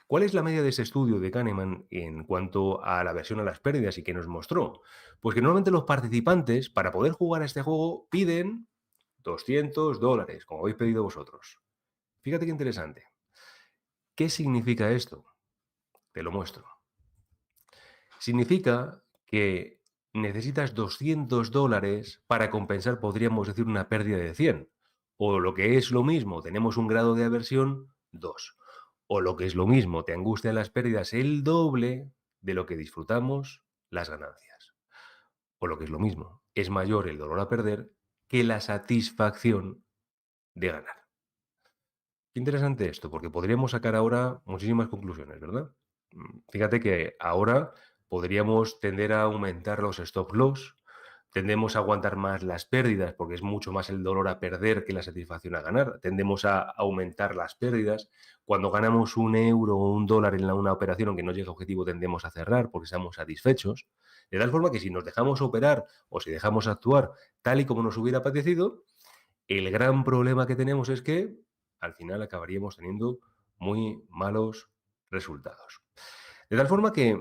¿Cuál es la media de ese estudio de Kahneman en cuanto a la aversión a las pérdidas y qué nos mostró? Pues que normalmente los participantes, para poder jugar a este juego, piden $200, como habéis pedido vosotros. Fíjate qué interesante. ¿Qué significa esto? Te lo muestro. Significa que necesitas $200 para compensar, podríamos decir, una pérdida de 100. O lo que es lo mismo, tenemos un grado de aversión 2. O lo que es lo mismo, te angustian las pérdidas el doble de lo que disfrutamos las ganancias. O lo que es lo mismo, es mayor el dolor a perder que la satisfacción de ganar. Qué interesante esto, porque podríamos sacar ahora muchísimas conclusiones, ¿verdad? Fíjate que ahora podríamos tender a aumentar los stop loss, tendemos a aguantar más las pérdidas porque es mucho más el dolor a perder que la satisfacción a ganar. Tendemos a aumentar las pérdidas. Cuando ganamos €1 o $1 en una operación, aunque no llegue a objetivo, tendemos a cerrar porque estamos satisfechos. De tal forma que si nos dejamos operar o si dejamos actuar tal y como nos hubiera apetecido, el gran problema que tenemos es que al final acabaríamos teniendo muy malos resultados. De tal forma que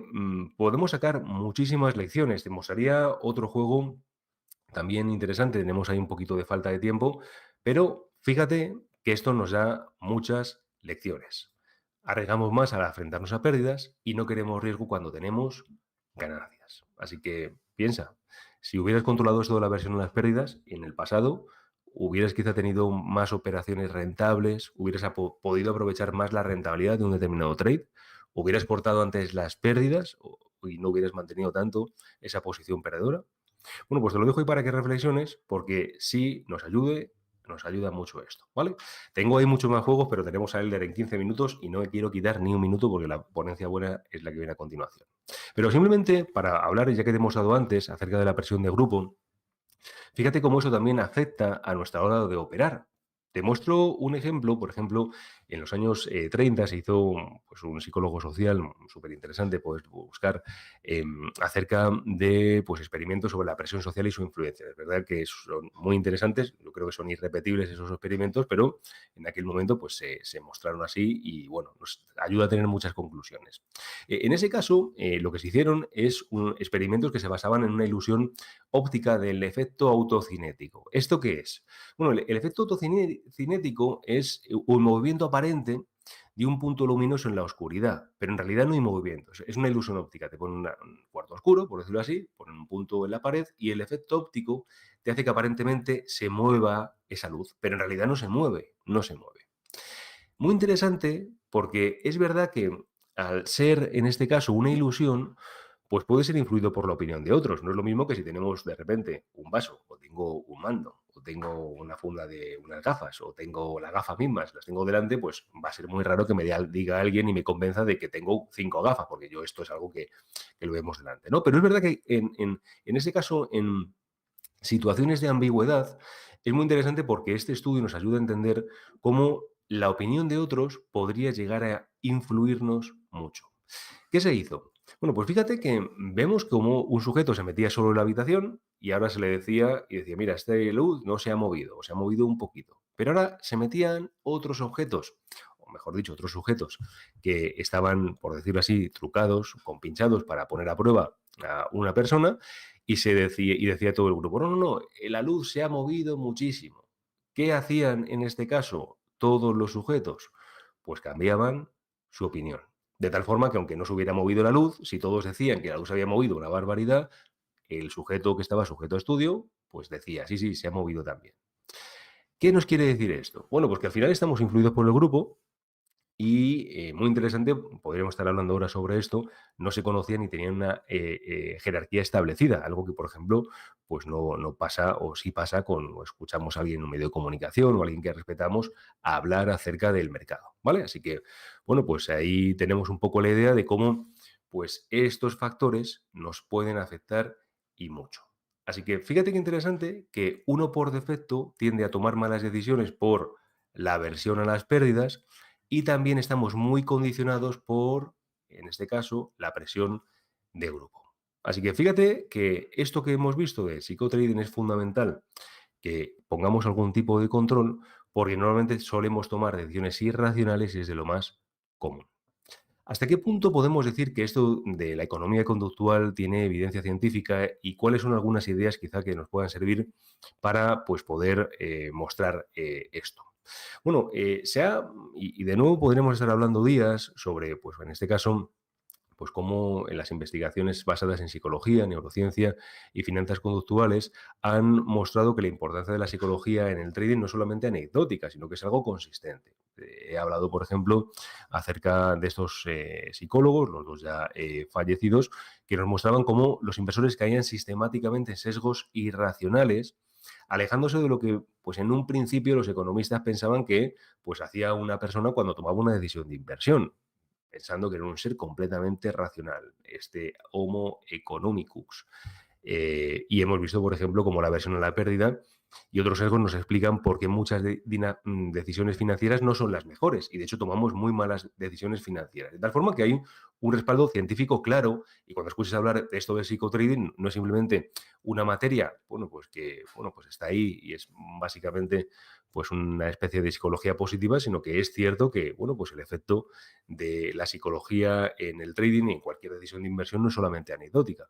podemos sacar muchísimas lecciones. Te mostraría otro juego también interesante. Tenemos ahí un poquito de falta de tiempo, pero fíjate que esto nos da muchas lecciones. Arriesgamos más al enfrentarnos a pérdidas y no queremos riesgo cuando tenemos ganancias. Así que piensa, si hubieras controlado esto de la versión de las pérdidas en el pasado, hubieras quizá tenido más operaciones rentables, hubieras podido aprovechar más la rentabilidad de un determinado trade, hubieras cortado antes las pérdidas y no hubieras mantenido tanto esa posición perdedora. Bueno, pues te lo dejo ahí para que reflexiones, porque sí nos ayuda mucho esto, ¿vale? Tengo ahí muchos más juegos, pero tenemos a Elder en 15 minutos y no me quiero quitar ni un minuto porque la ponencia buena es la que viene a continuación. Pero simplemente para hablar, ya que te hemos dado antes, acerca de la presión de grupo, fíjate cómo eso también afecta a nuestra hora de operar. Te muestro un ejemplo, por ejemplo, en los años 30 se hizo pues, un psicólogo social súper interesante, puedes buscar acerca de pues, experimentos sobre la presión social y su influencia. Es verdad que son muy interesantes, yo creo que son irrepetibles esos experimentos, pero en aquel momento pues, se mostraron así y bueno, nos ayuda a tener muchas conclusiones. En ese caso, lo que se hicieron es experimentos que se basaban en una ilusión óptica del efecto autocinético. ¿Esto qué es? Bueno, el efecto autocinético es un movimiento aparente de un punto luminoso en la oscuridad, pero en realidad no hay movimiento, es una ilusión óptica. Te ponen un cuarto oscuro, por decirlo así, ponen un punto en la pared y el efecto óptico te hace que aparentemente se mueva esa luz, pero en realidad no se mueve. Muy interesante porque es verdad que al ser en este caso una ilusión, pues puede ser influido por la opinión de otros. No es lo mismo que si tenemos de repente un vaso, o tengo un mando, o tengo una funda de unas gafas, o tengo las gafas mismas, las tengo delante, pues va a ser muy raro que me diga alguien y me convenza de que tengo 5 gafas, porque yo esto es algo que lo vemos delante, ¿no? Pero es verdad que en ese caso, en situaciones de ambigüedad, es muy interesante porque este estudio nos ayuda a entender cómo la opinión de otros podría llegar a influirnos mucho. ¿Qué se hizo? Bueno, pues fíjate que vemos como un sujeto se metía solo en la habitación y ahora se le decía, mira, esta luz no se ha movido, o se ha movido un poquito. Pero ahora se metían otros objetos, o mejor dicho, otros sujetos que estaban, por decirlo así, trucados, compinchados para poner a prueba a una persona y decía todo el grupo, no, la luz se ha movido muchísimo. ¿Qué hacían en este caso todos los sujetos? Pues cambiaban su opinión. De tal forma que aunque no se hubiera movido la luz, si todos decían que la luz se había movido una barbaridad, el sujeto que estaba sujeto a estudio, pues decía, sí, se ha movido también. ¿Qué nos quiere decir esto? Bueno, pues que al final estamos influidos por el grupo y muy interesante, podríamos estar hablando ahora sobre esto, no se conocían ni tenían una jerarquía establecida, algo que, por ejemplo, pues no pasa o sí pasa cuando escuchamos a alguien en un medio de comunicación o a alguien que respetamos hablar acerca del mercado, ¿vale? Así que, bueno, pues ahí tenemos un poco la idea de cómo pues estos factores nos pueden afectar y mucho. Así que fíjate qué interesante que uno por defecto tiende a tomar malas decisiones por la aversión a las pérdidas y también estamos muy condicionados por, en este caso, la presión de grupo. Así que fíjate que esto que hemos visto de psicotrading es fundamental, que pongamos algún tipo de control, porque normalmente solemos tomar decisiones irracionales y es de lo más común. ¿Hasta qué punto podemos decir que esto de la economía conductual tiene evidencia científica y cuáles son algunas ideas quizá que nos puedan servir para pues, poder mostrar esto? Bueno, y de nuevo podremos estar hablando días sobre, pues en este caso, pues cómo en las investigaciones basadas en psicología, neurociencia y finanzas conductuales han mostrado que la importancia de la psicología en el trading no es solamente anecdótica, sino que es algo consistente. He hablado, por ejemplo, acerca de estos psicólogos, los dos ya fallecidos, que nos mostraban cómo los inversores caían sistemáticamente en sesgos irracionales, alejándose de lo que pues en un principio los economistas pensaban que pues hacía una persona cuando tomaba una decisión de inversión, pensando que era un ser completamente racional, este Homo economicus. Y hemos visto, por ejemplo, como la versión a la pérdida y otros sesgos nos explican por qué muchas decisiones financieras no son las mejores y de hecho tomamos muy malas decisiones financieras. De tal forma que hay un respaldo científico claro y cuando escuches hablar de esto del psicotrading no es simplemente una materia, bueno, pues que bueno, pues está ahí y es básicamente pues una especie de psicología positiva, sino que es cierto que bueno, pues el efecto de la psicología en el trading y en cualquier decisión de inversión no es solamente anecdótica.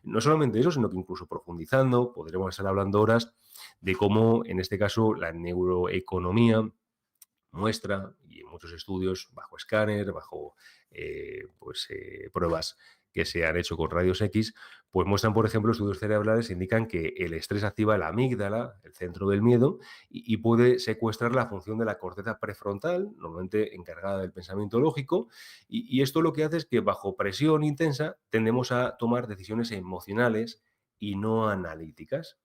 No solamente eso, sino que incluso profundizando, podremos estar hablando horas de cómo, en este caso, la neuroeconomía muestra, y en muchos estudios, bajo escáner, bajo pruebas que se han hecho con rayos X, pues muestran, por ejemplo, estudios cerebrales que indican que el estrés activa la amígdala, el centro del miedo, y puede secuestrar la función de la corteza prefrontal, normalmente encargada del pensamiento lógico, y esto lo que hace es que bajo presión intensa tendemos a tomar decisiones emocionales y no analíticas,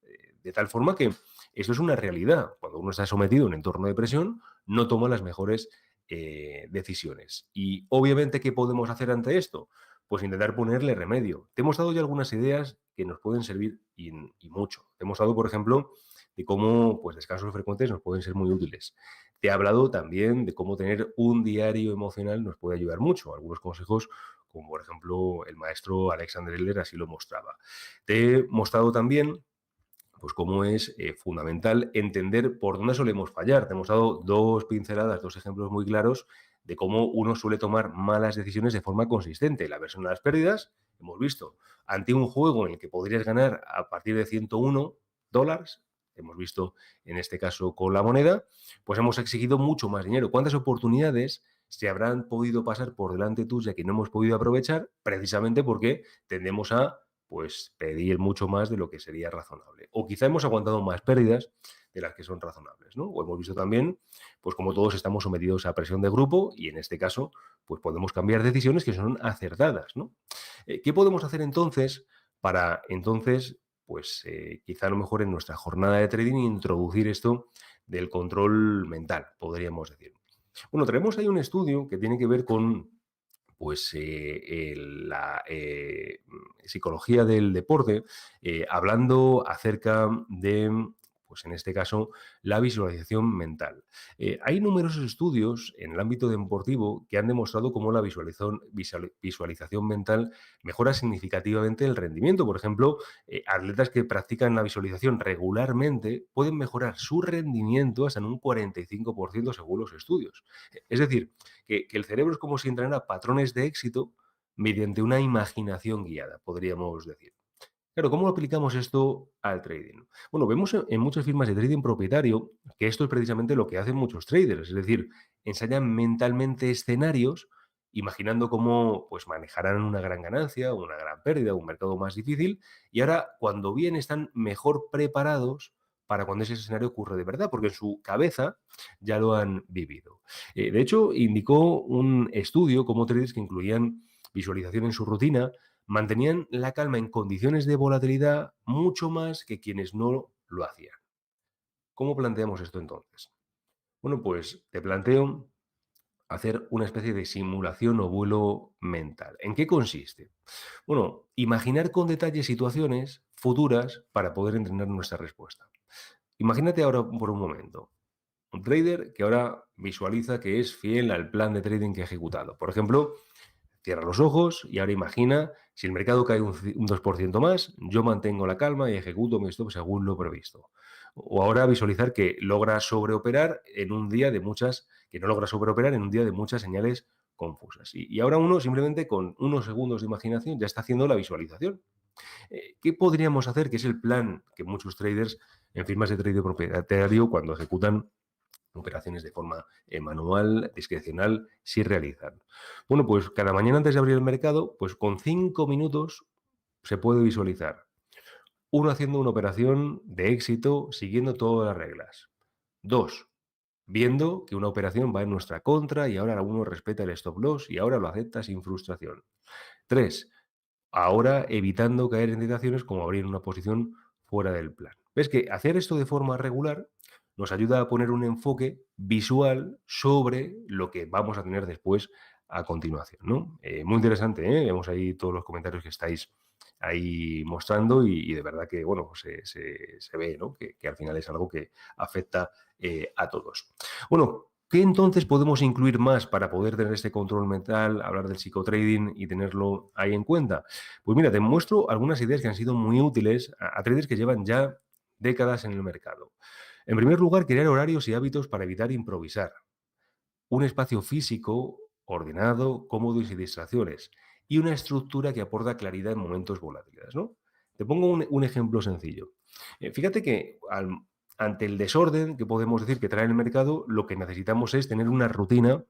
de tal forma que esto es una realidad. Cuando uno está sometido a un entorno de presión, no toma las mejores decisiones. Y obviamente, ¿qué podemos hacer ante esto? Pues intentar ponerle remedio. Te hemos dado ya algunas ideas que nos pueden servir y mucho. Te hemos dado, por ejemplo, de cómo pues, descansos frecuentes nos pueden ser muy útiles. Te he hablado también de cómo tener un diario emocional nos puede ayudar mucho. Algunos consejos, como por ejemplo el maestro Alexander Eller así lo mostraba. Te he mostrado también pues cómo es fundamental entender por dónde solemos fallar. Te hemos dado dos pinceladas, dos ejemplos muy claros de cómo uno suele tomar malas decisiones de forma consistente. La versión de las pérdidas, hemos visto, ante un juego en el que podrías ganar a partir de $101, hemos visto en este caso con la moneda, pues hemos exigido mucho más dinero. ¿Cuántas oportunidades se habrán podido pasar por delante tuya que no hemos podido aprovechar precisamente porque tendemos a pues pedir mucho más de lo que sería razonable? O quizá hemos aguantado más pérdidas de las que son razonables, ¿no? O hemos visto también, pues como todos estamos sometidos a presión de grupo y en este caso, pues podemos cambiar decisiones que son acertadas, ¿no? ¿Qué podemos hacer entonces para entonces, pues quizá a lo mejor en nuestra jornada de trading introducir esto del control mental, podríamos decir? Bueno, tenemos ahí un estudio que tiene que ver con pues la psicología del deporte, hablando acerca de, pues en este caso, la visualización mental. Hay numerosos estudios en el ámbito deportivo que han demostrado cómo la visualización mental mejora significativamente el rendimiento. Por ejemplo, atletas que practican la visualización regularmente pueden mejorar su rendimiento hasta en un 45% según los estudios. Es decir, que el cerebro es como si entrenara patrones de éxito mediante una imaginación guiada, podríamos decir. Claro, ¿cómo aplicamos esto al trading? Bueno, vemos en muchas firmas de trading propietario que esto es precisamente lo que hacen muchos traders, es decir, ensayan mentalmente escenarios imaginando cómo pues, manejarán una gran ganancia, una gran pérdida, un mercado más difícil, y ahora cuando bien están mejor preparados para cuando ese escenario ocurre de verdad, porque en su cabeza ya lo han vivido. De hecho, indicó un estudio cómo traders que incluían visualización en su rutina mantenían la calma en condiciones de volatilidad mucho más que quienes no lo hacían. ¿Cómo planteamos esto entonces? Bueno, pues te planteo hacer una especie de simulación o vuelo mental. ¿En qué consiste? Bueno, imaginar con detalle situaciones futuras para poder entrenar nuestra respuesta. Imagínate ahora por un momento un trader que ahora visualiza que es fiel al plan de trading que ha ejecutado. Por ejemplo, cierra los ojos y ahora imagina si el mercado cae un 2% más, yo mantengo la calma y ejecuto mi stop según lo previsto. O ahora visualizar que logra sobreoperar en un día de muchas, que no logra sobreoperar en un día de muchas señales confusas. Y ahora uno simplemente con unos segundos de imaginación ya está haciendo la visualización. ¿Qué podríamos hacer? Que es el plan que muchos traders en firmas de trading propietario cuando ejecutan operaciones de forma manual, discrecional, sí realizan. Bueno, pues cada mañana antes de abrir el mercado, pues con 5 minutos se puede visualizar. Uno, haciendo una operación de éxito siguiendo todas las reglas. 2, viendo que una operación va en nuestra contra y ahora uno respeta el stop loss y ahora lo acepta sin frustración. 3, ahora evitando caer en tentaciones como abrir una posición fuera del plan. ¿Ves que hacer esto de forma regular nos ayuda a poner un enfoque visual sobre lo que vamos a tener después a continuación, ¿no? Muy interesante, ¿eh? Vemos ahí todos los comentarios que estáis ahí mostrando y de verdad que, bueno, pues se ve, ¿no? Que al final es algo que afecta a todos. Bueno, ¿qué entonces podemos incluir más para poder tener este control mental, hablar del psicotrading y tenerlo ahí en cuenta? Pues mira, te muestro algunas ideas que han sido muy útiles a traders que llevan ya décadas en el mercado. En primer lugar, crear horarios y hábitos para evitar improvisar. Un espacio físico, ordenado, cómodo y sin distracciones. Y una estructura que aporta claridad en momentos volátiles, ¿no? Te pongo un ejemplo sencillo. Fíjate que ante el desorden que podemos decir que trae el mercado, lo que necesitamos es tener una rutina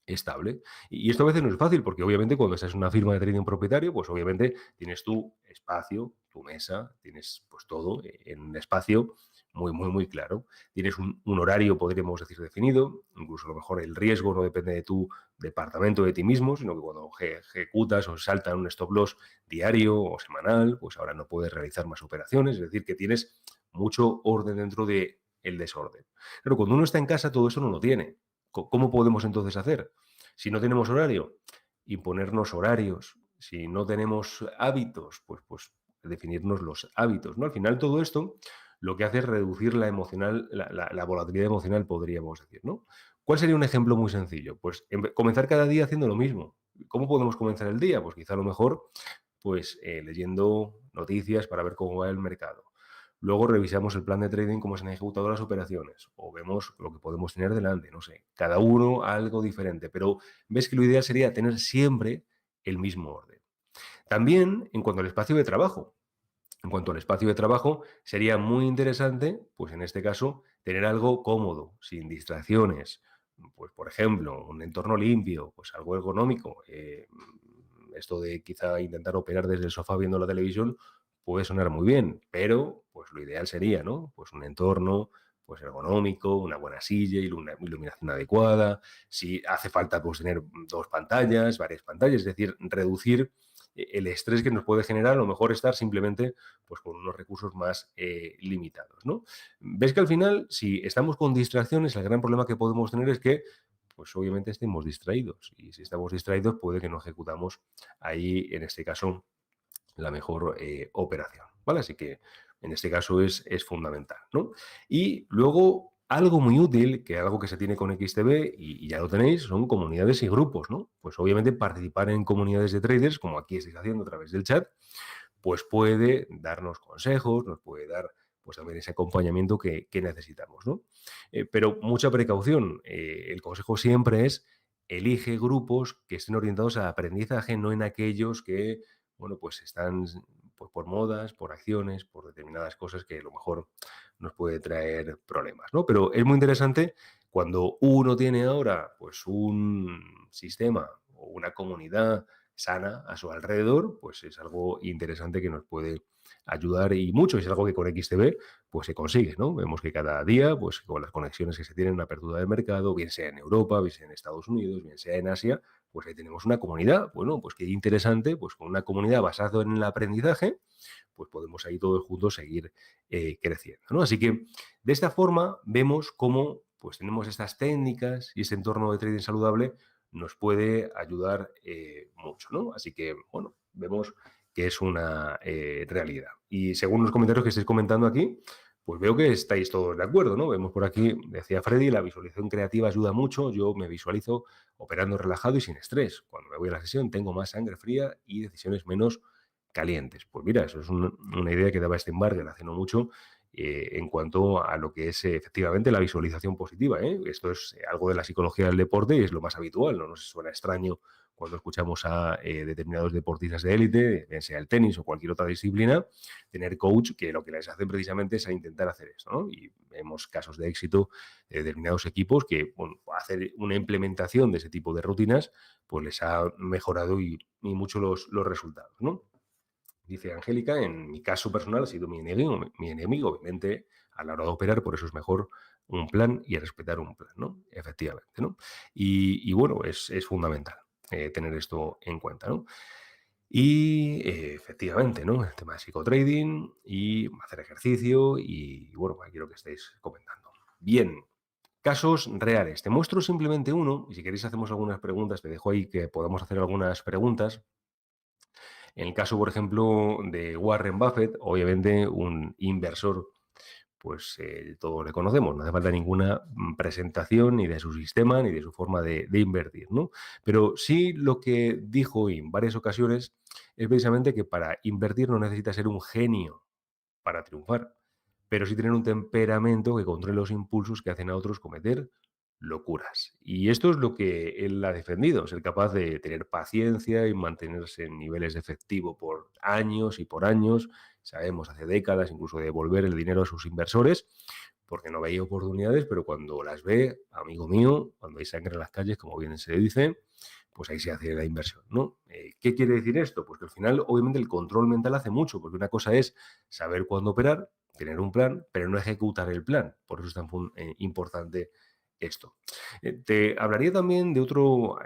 estable. Y esto a veces no es fácil porque obviamente cuando estás en una firma de trading propietario, pues obviamente tienes tu espacio, tu mesa, tienes pues todo en un espacio muy claro. Tienes un horario, podríamos decir, definido. Incluso a lo mejor el riesgo no depende de tu departamento, de ti mismo, sino que cuando ejecutas o salta un stop loss diario o semanal, pues ahora no puedes realizar más operaciones. Es decir, que tienes mucho orden dentro del desorden. Pero cuando uno está en casa, todo eso no lo tiene. ¿Cómo podemos entonces hacer? Si no tenemos horario, imponernos horarios. Si no tenemos hábitos, pues definirnos los hábitos, ¿no? Al final todo esto lo que hace es reducir la volatilidad emocional, podríamos decir, ¿no? ¿Cuál sería un ejemplo muy sencillo? Pues comenzar cada día haciendo lo mismo. ¿Cómo podemos comenzar el día? Pues quizá a lo mejor pues leyendo noticias para ver cómo va el mercado. Luego revisamos el plan de trading, cómo se han ejecutado las operaciones, o vemos lo que podemos tener delante, no sé, cada uno algo diferente, pero ves que lo ideal sería tener siempre el mismo orden. También en cuanto al espacio de trabajo. En cuanto al espacio de trabajo, sería muy interesante, pues en este caso, tener algo cómodo, sin distracciones. Pues, por ejemplo, un entorno limpio, pues algo ergonómico. Esto de quizá intentar operar desde el sofá viendo la televisión puede sonar muy bien, pero pues lo ideal sería, ¿no? Pues un entorno pues ergonómico, una buena silla y una iluminación adecuada. Si hace falta pues tener dos pantallas, varias pantallas, es decir, reducir el estrés que nos puede generar, a lo mejor estar simplemente pues con unos recursos más limitados, ¿no? Ves que al final, si estamos con distracciones, el gran problema que podemos tener es que pues obviamente estemos distraídos. Y si estamos distraídos, puede que no ejecutamos ahí, en este caso, la mejor operación, ¿vale? Así que en este caso es fundamental, ¿no? Y luego, algo muy útil, que algo que se tiene con XTB y ya lo tenéis, son comunidades y grupos, ¿no? Pues obviamente participar en comunidades de traders, como aquí estáis haciendo a través del chat, pues puede darnos consejos, nos puede dar pues también ese acompañamiento que necesitamos, ¿no? Pero mucha precaución. El consejo siempre es elige grupos que estén orientados al aprendizaje, no en aquellos que, bueno, pues están pues, por modas, por acciones, por determinadas cosas que a lo mejor nos puede traer problemas, ¿no? Pero es muy interesante cuando uno tiene ahora pues un sistema o una comunidad sana a su alrededor, pues es algo interesante que nos puede ayudar y mucho. Es algo que con XTB pues se consigue, ¿no? Vemos que cada día, pues con las conexiones que se tienen, una apertura del mercado, bien sea en Europa, bien sea en Estados Unidos, bien sea en Asia, pues ahí tenemos una comunidad, bueno, pues qué interesante, pues con una comunidad basada en el aprendizaje, pues podemos ahí todos juntos seguir creciendo, ¿no? Así que de esta forma vemos cómo pues tenemos estas técnicas y ese entorno de trading saludable nos puede ayudar mucho, ¿no? Así que, bueno, vemos que es una realidad. Y según los comentarios que estáis comentando aquí, pues veo que estáis todos de acuerdo, ¿no? Vemos por aquí, decía Freddy, la visualización creativa ayuda mucho. Yo me visualizo operando relajado y sin estrés. Cuando me voy a la sesión tengo más sangre fría y decisiones menos calientes. Pues mira, eso es una idea que daba Steinbarger hace no mucho en cuanto a lo que es efectivamente la visualización positiva. Esto es algo de la psicología del deporte y es lo más habitual, no nos suena extraño cuando escuchamos a determinados deportistas de élite, bien sea el tenis o cualquier otra disciplina, tener coach que lo que les hacen precisamente es a intentar hacer esto, ¿no? Y vemos casos de éxito de determinados equipos que, bueno, hacer una implementación de ese tipo de rutinas, pues les ha mejorado y mucho los resultados, ¿no? Dice Angélica, en mi caso personal ha sido mi enemigo, obviamente, a la hora de operar, por eso es mejor un plan y respetar un plan, ¿no? Efectivamente, ¿no? Y bueno, es fundamental tener esto en cuenta, ¿no? Y efectivamente, ¿no? El tema de psicotrading y hacer ejercicio y bueno, aquí lo que estáis comentando. Bien, casos reales. Te muestro simplemente uno y si queréis hacemos algunas preguntas, te dejo ahí que podamos hacer algunas preguntas. En el caso, por ejemplo, de Warren Buffett, obviamente un inversor, pues todos le conocemos, no hace falta ninguna presentación ni de su sistema ni de su forma de invertir, ¿no? Pero sí lo que dijo en varias ocasiones es precisamente que para invertir no necesita ser un genio para triunfar, pero sí tener un temperamento que controle los impulsos que hacen a otros cometer locuras. Y esto es lo que él ha defendido, ser capaz de tener paciencia y mantenerse en niveles de efectivo por años y por años, sabemos, hace décadas, incluso de devolver el dinero a sus inversores, porque no veía oportunidades, pero cuando las ve, amigo mío, cuando hay sangre en las calles, como bien se dice, pues ahí se hace la inversión, ¿no? ¿Qué quiere decir esto? Pues que al final, obviamente, el control mental hace mucho, porque una cosa es saber cuándo operar, tener un plan, pero no ejecutar el plan. Por eso es tan importante esto. Te hablaría también de otro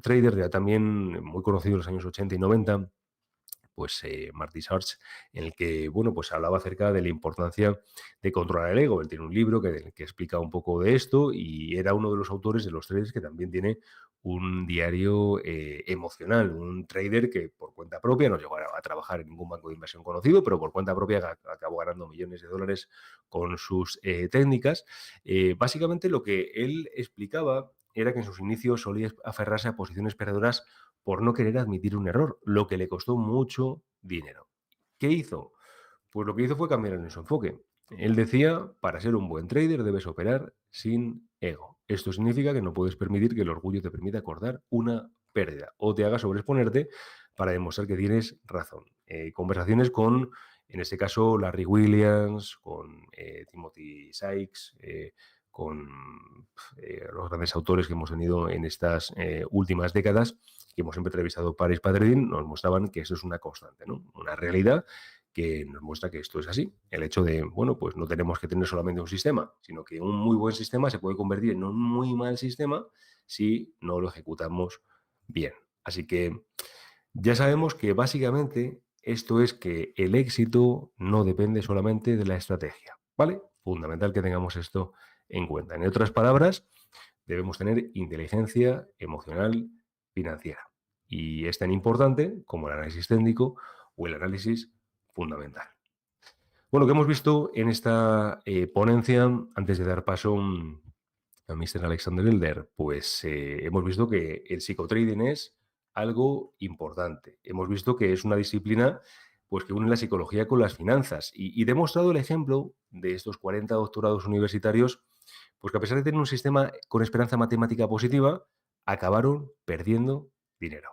trader ya también muy conocido en los años 80 y 90, pues Marty Schwartz, en el que, bueno, pues hablaba acerca de la importancia de controlar el ego. Él tiene un libro que explica un poco de esto y era uno de los autores de los traders que también tiene un diario emocional, un trader que por cuenta propia no llegó a trabajar en ningún banco de inversión conocido, pero por cuenta propia acabó ganando millones de dólares con sus técnicas. Básicamente lo que él explicaba era que en sus inicios solía aferrarse a posiciones perdedoras por no querer admitir un error, lo que le costó mucho dinero. ¿Qué hizo? Pues lo que hizo fue cambiar en su enfoque. Él decía, para ser un buen trader debes operar sin ego. Esto significa que no puedes permitir que el orgullo te permita acordar una pérdida o te haga sobreexponerte para demostrar que tienes razón. Conversaciones con, en este caso, Larry Williams, con Timothy Sykes, con los grandes autores que hemos tenido en estas últimas décadas, que hemos siempre entrevistado para Trading, nos mostraban que eso es una constante, ¿no? Una realidad que nos muestra que esto es así. El hecho de, bueno, pues no tenemos que tener solamente un sistema, sino que un muy buen sistema se puede convertir en un muy mal sistema si no lo ejecutamos bien. Así que ya sabemos que básicamente esto es que el éxito no depende solamente de la estrategia, ¿vale? Fundamental que tengamos esto en cuenta. En otras palabras, debemos tener inteligencia emocional financiera. Y es tan importante como el análisis técnico o el análisis fundamental. Bueno, que hemos visto en esta ponencia, antes de dar paso a Mr. Alexander Elder, pues hemos visto que el psicotrading es algo importante. Hemos visto que es una disciplina pues, que une la psicología con las finanzas y demostrado el ejemplo de estos 40 doctorados universitarios, pues que a pesar de tener un sistema con esperanza matemática positiva, acabaron perdiendo dinero.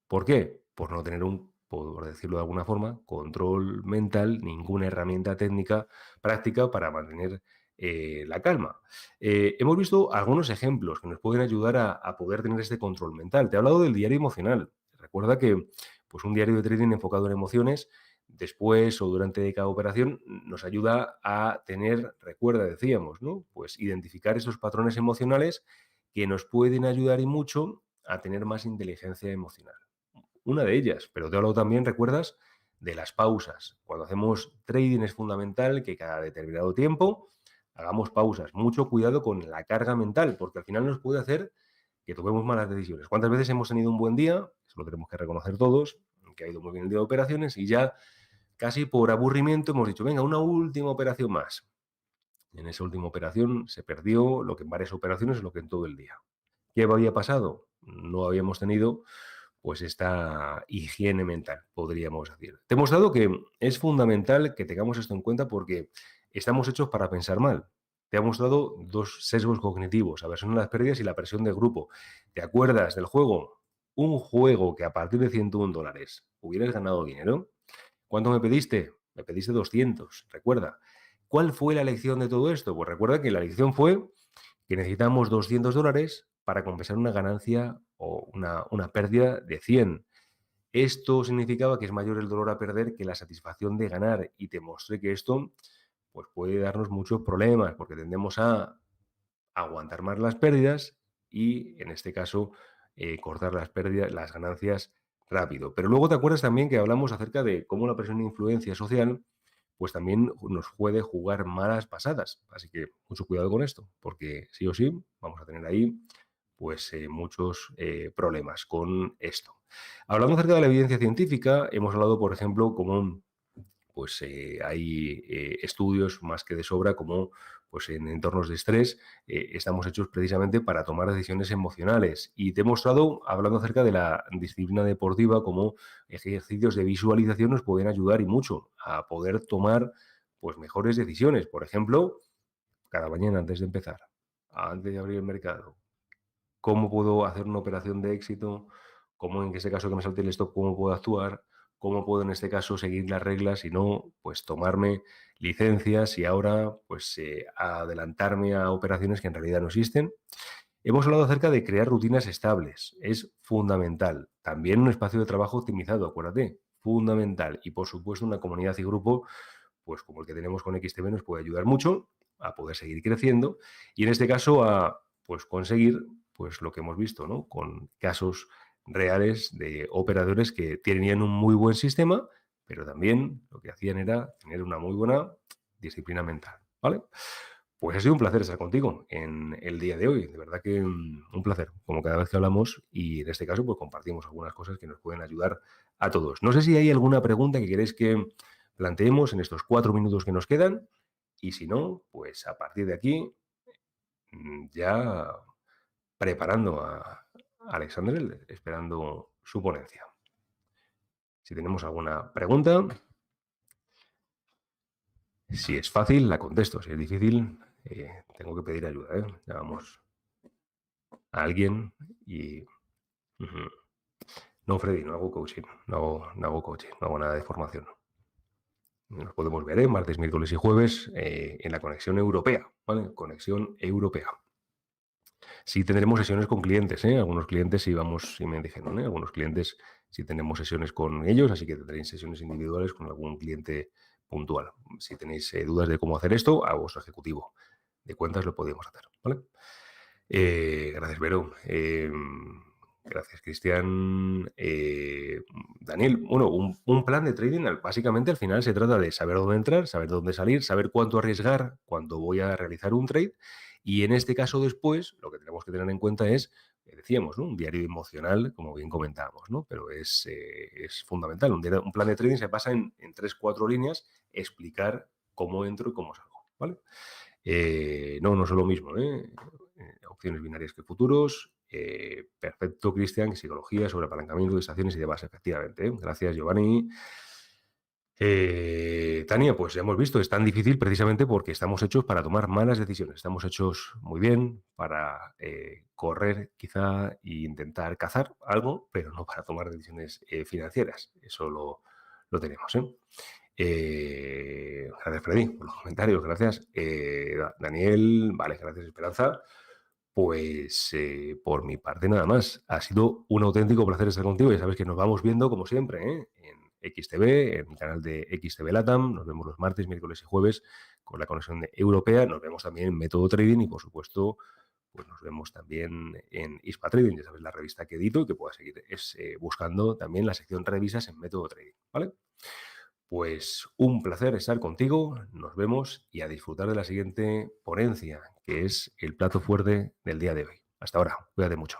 ¿Por qué? Por no tener por decirlo de alguna forma, control mental, ninguna herramienta técnica práctica para mantener la calma. Hemos visto algunos ejemplos que nos pueden ayudar a poder tener este control mental. Te he hablado del diario emocional. Recuerda que pues, un diario de trading enfocado en emociones, después o durante cada operación, nos ayuda a tener, recuerda, decíamos, ¿no? Pues identificar esos patrones emocionales que nos pueden ayudar y mucho a tener más inteligencia emocional. Una de ellas, pero te he hablado también, ¿recuerdas? De las pausas. Cuando hacemos trading es fundamental que cada determinado tiempo hagamos pausas, mucho cuidado con la carga mental, porque al final nos puede hacer que tomemos malas decisiones. ¿Cuántas veces hemos tenido un buen día? Eso lo tenemos que reconocer todos, que ha ido muy bien el día de operaciones y ya casi por aburrimiento hemos dicho, venga, una última operación más. En esa última operación se perdió lo que en varias operaciones es lo que en todo el día. ¿Qué había pasado? No habíamos tenido pues esta higiene mental, podríamos decir. Te hemos dado que es fundamental que tengamos esto en cuenta porque estamos hechos para pensar mal. Te hemos dado dos sesgos cognitivos, aversión a las pérdidas y la presión de grupo. ¿Te acuerdas del juego? Un juego que a partir de $101 hubieras ganado dinero. ¿Cuánto me pediste? Me pediste 200, recuerda. ¿Cuál fue la lección de todo esto? Pues recuerda que la lección fue que necesitamos $200 para compensar una ganancia o una pérdida de 100. Esto significaba que es mayor el dolor a perder que la satisfacción de ganar y te mostré que esto pues, puede darnos muchos problemas porque tendemos a aguantar más las pérdidas y en este caso cortar las pérdidas, las ganancias rápido. Pero luego te acuerdas también que hablamos acerca de cómo la presión de influencia social pues también nos puede jugar malas pasadas. Así que mucho cuidado con esto, porque sí o sí vamos a tener ahí pues muchos problemas con esto. Hablando acerca de la evidencia científica, hemos hablado, por ejemplo, cómo pues hay estudios más que de sobra, como pues en entornos de estrés estamos hechos precisamente para tomar decisiones emocionales. Y te he mostrado, hablando acerca de la disciplina deportiva, cómo ejercicios de visualización nos pueden ayudar y mucho a poder tomar pues mejores decisiones. Por ejemplo, cada mañana antes de empezar, antes de abrir el mercado, cómo puedo hacer una operación de éxito, cómo en ese caso que me salte el stop, cómo puedo actuar, cómo puedo en este caso seguir las reglas y no pues tomarme licencias y ahora pues adelantarme a operaciones que en realidad no existen. Hemos hablado acerca de crear rutinas estables, es fundamental. También un espacio de trabajo optimizado, acuérdate, fundamental. Y por supuesto una comunidad y grupo pues como el que tenemos con XTB nos puede ayudar mucho a poder seguir creciendo y en este caso a pues conseguir pues lo que hemos visto, ¿no? Con casos reales de operadores que tenían un muy buen sistema, pero también lo que hacían era tener una muy buena disciplina mental, ¿vale? Pues ha sido un placer estar contigo en el día de hoy, de verdad que un placer, como cada vez que hablamos y en este caso pues compartimos algunas cosas que nos pueden ayudar a todos. No sé si hay alguna pregunta que queréis que planteemos en estos 4 minutos que nos quedan y si no, pues a partir de aquí ya preparando a Alexander, esperando su ponencia. Si tenemos alguna pregunta, si es fácil, la contesto. Si es difícil, tengo que pedir ayuda. Llamamos a alguien y... No, Freddy, no hago coaching, no hago coaching, no hago nada de formación. Nos podemos ver martes, miércoles y jueves en la conexión europea, ¿vale? Conexión europea. Sí tendremos sesiones con clientes, algunos clientes sí me dijeron, algunos clientes sí tenemos sesiones con ellos, así que tendréis sesiones individuales con algún cliente puntual. Si tenéis dudas de cómo hacer esto, a vuestro ejecutivo de cuentas lo podemos hacer, ¿vale? Gracias, Vero. Gracias, Cristian. Daniel, bueno, un plan de trading, básicamente al final se trata de saber dónde entrar, saber dónde salir, saber cuánto arriesgar cuando voy a realizar un trade. Y en este caso después, lo que tenemos que tener en cuenta es, decíamos, ¿no? Un diario emocional, como bien comentábamos, ¿no? Pero es fundamental. Un plan de trading se basa en 3-4 líneas, explicar cómo entro y cómo salgo, ¿vale? No es lo mismo, opciones binarias que futuros. Perfecto, Cristian, psicología sobre apalancamiento de estaciones y demás, efectivamente. Gracias, Giovanni. Tania, pues ya hemos visto, es tan difícil precisamente porque estamos hechos para tomar malas decisiones. Estamos hechos muy bien para correr quizá e intentar cazar algo, pero no para tomar decisiones financieras. Eso lo tenemos, gracias, Freddy, por los comentarios, gracias. Daniel, vale, gracias, Esperanza. Pues por mi parte nada más. Ha sido un auténtico placer estar contigo. Ya sabes que nos vamos viendo como siempre en XTB, en el canal de XTB Latam. Nos vemos los martes, miércoles y jueves con la conexión europea. Nos vemos también en Método Trading y por supuesto pues nos vemos también en ISPA Trading. Ya sabes, la revista que edito y que puedas seguir buscando también la sección revisas en Método Trading, ¿vale? Pues un placer estar contigo, nos vemos y a disfrutar de la siguiente ponencia, que es el plato fuerte del día de hoy. Hasta ahora, cuídate mucho.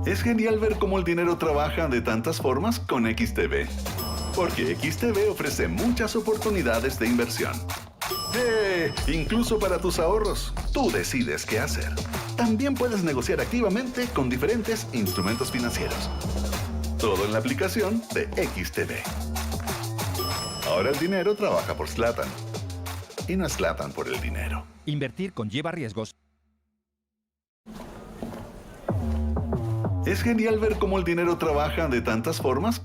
Es genial ver cómo el dinero trabaja de tantas formas con XTB. Porque XTB ofrece muchas oportunidades de inversión. Incluso para tus ahorros, tú decides qué hacer. También puedes negociar activamente con diferentes instrumentos financieros. Todo en la aplicación de XTB. Ahora el dinero trabaja por Zlatan. Y no es Zlatan por el dinero. Invertir conlleva riesgos. Es genial ver cómo el dinero trabaja de tantas formas.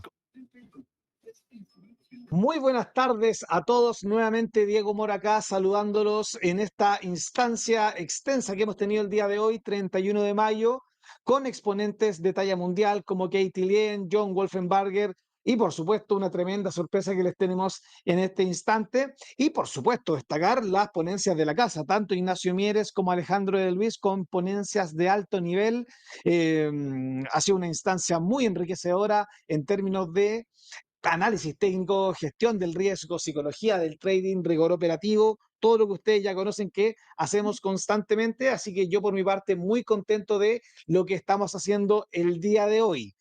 Muy buenas tardes a todos. Nuevamente Diego Mora acá saludándolos en esta instancia extensa que hemos tenido el día de hoy, 31 de mayo, con exponentes de talla mundial como Katie Lien, Jon Wolfenbarger y por supuesto una tremenda sorpresa que les tenemos en este instante. Y por supuesto destacar las ponencias de la casa, tanto Ignacio Mieres como Alejandro de Luis con ponencias de alto nivel. Ha sido una instancia muy enriquecedora en términos de análisis técnico, gestión del riesgo, psicología del trading, rigor operativo, todo lo que ustedes ya conocen que hacemos constantemente. Así que yo por mi parte muy contento de lo que estamos haciendo el día de hoy.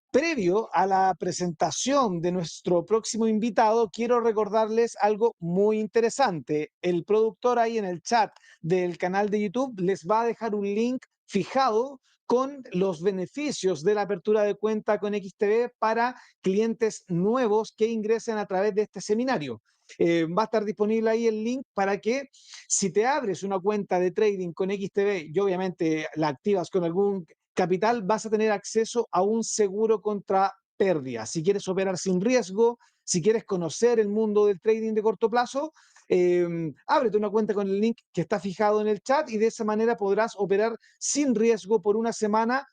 Previo a la presentación de nuestro próximo invitado, quiero recordarles algo muy interesante. El productor ahí en el chat del canal de YouTube les va a dejar un link fijado con los beneficios de la apertura de cuenta con XTB para clientes nuevos que ingresen a través de este seminario. Va a estar disponible ahí el link para que si te abres una cuenta de trading con XTB y obviamente la activas con algún capital, vas a tener acceso a un seguro contra pérdida. Si quieres operar sin riesgo, si quieres conocer el mundo del trading de corto plazo, ábrete una cuenta con el link que está fijado en el chat y de esa manera podrás operar sin riesgo por una semana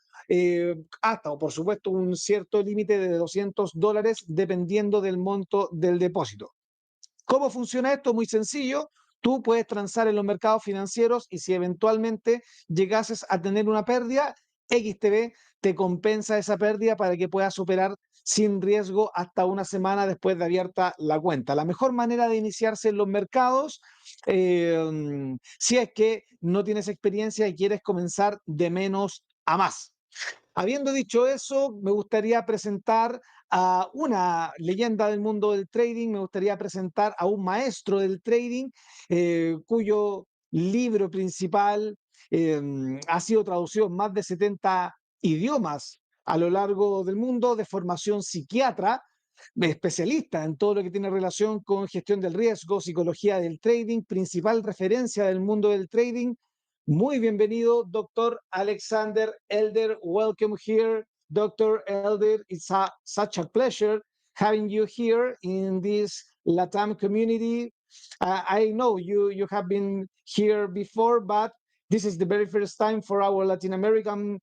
hasta, por supuesto, un cierto límite de $200 dependiendo del monto del depósito. ¿Cómo funciona esto? Muy sencillo. Tú puedes transar en los mercados financieros y si eventualmente llegases a tener una pérdida, XTB te compensa esa pérdida para que puedas operar sin riesgo hasta una semana después de abierta la cuenta. La mejor manera de iniciarse en los mercados, si es que no tienes experiencia y quieres comenzar de menos a más. Habiendo dicho eso, me gustaría presentar a una leyenda del mundo del trading, me gustaría presentar a un maestro del trading cuyo libro principal ha sido traducido en más de 70 idiomas a lo largo del mundo, de formación psiquiatra, especialista en todo lo que tiene relación con gestión del riesgo, psicología del trading, principal referencia del mundo del trading. Muy bienvenido, Dr. Alexander Elder. Welcome here, Dr. Elder. It's such a pleasure having you here in this LATAM community. I know you have been here before, but this is the very first time for our Latin American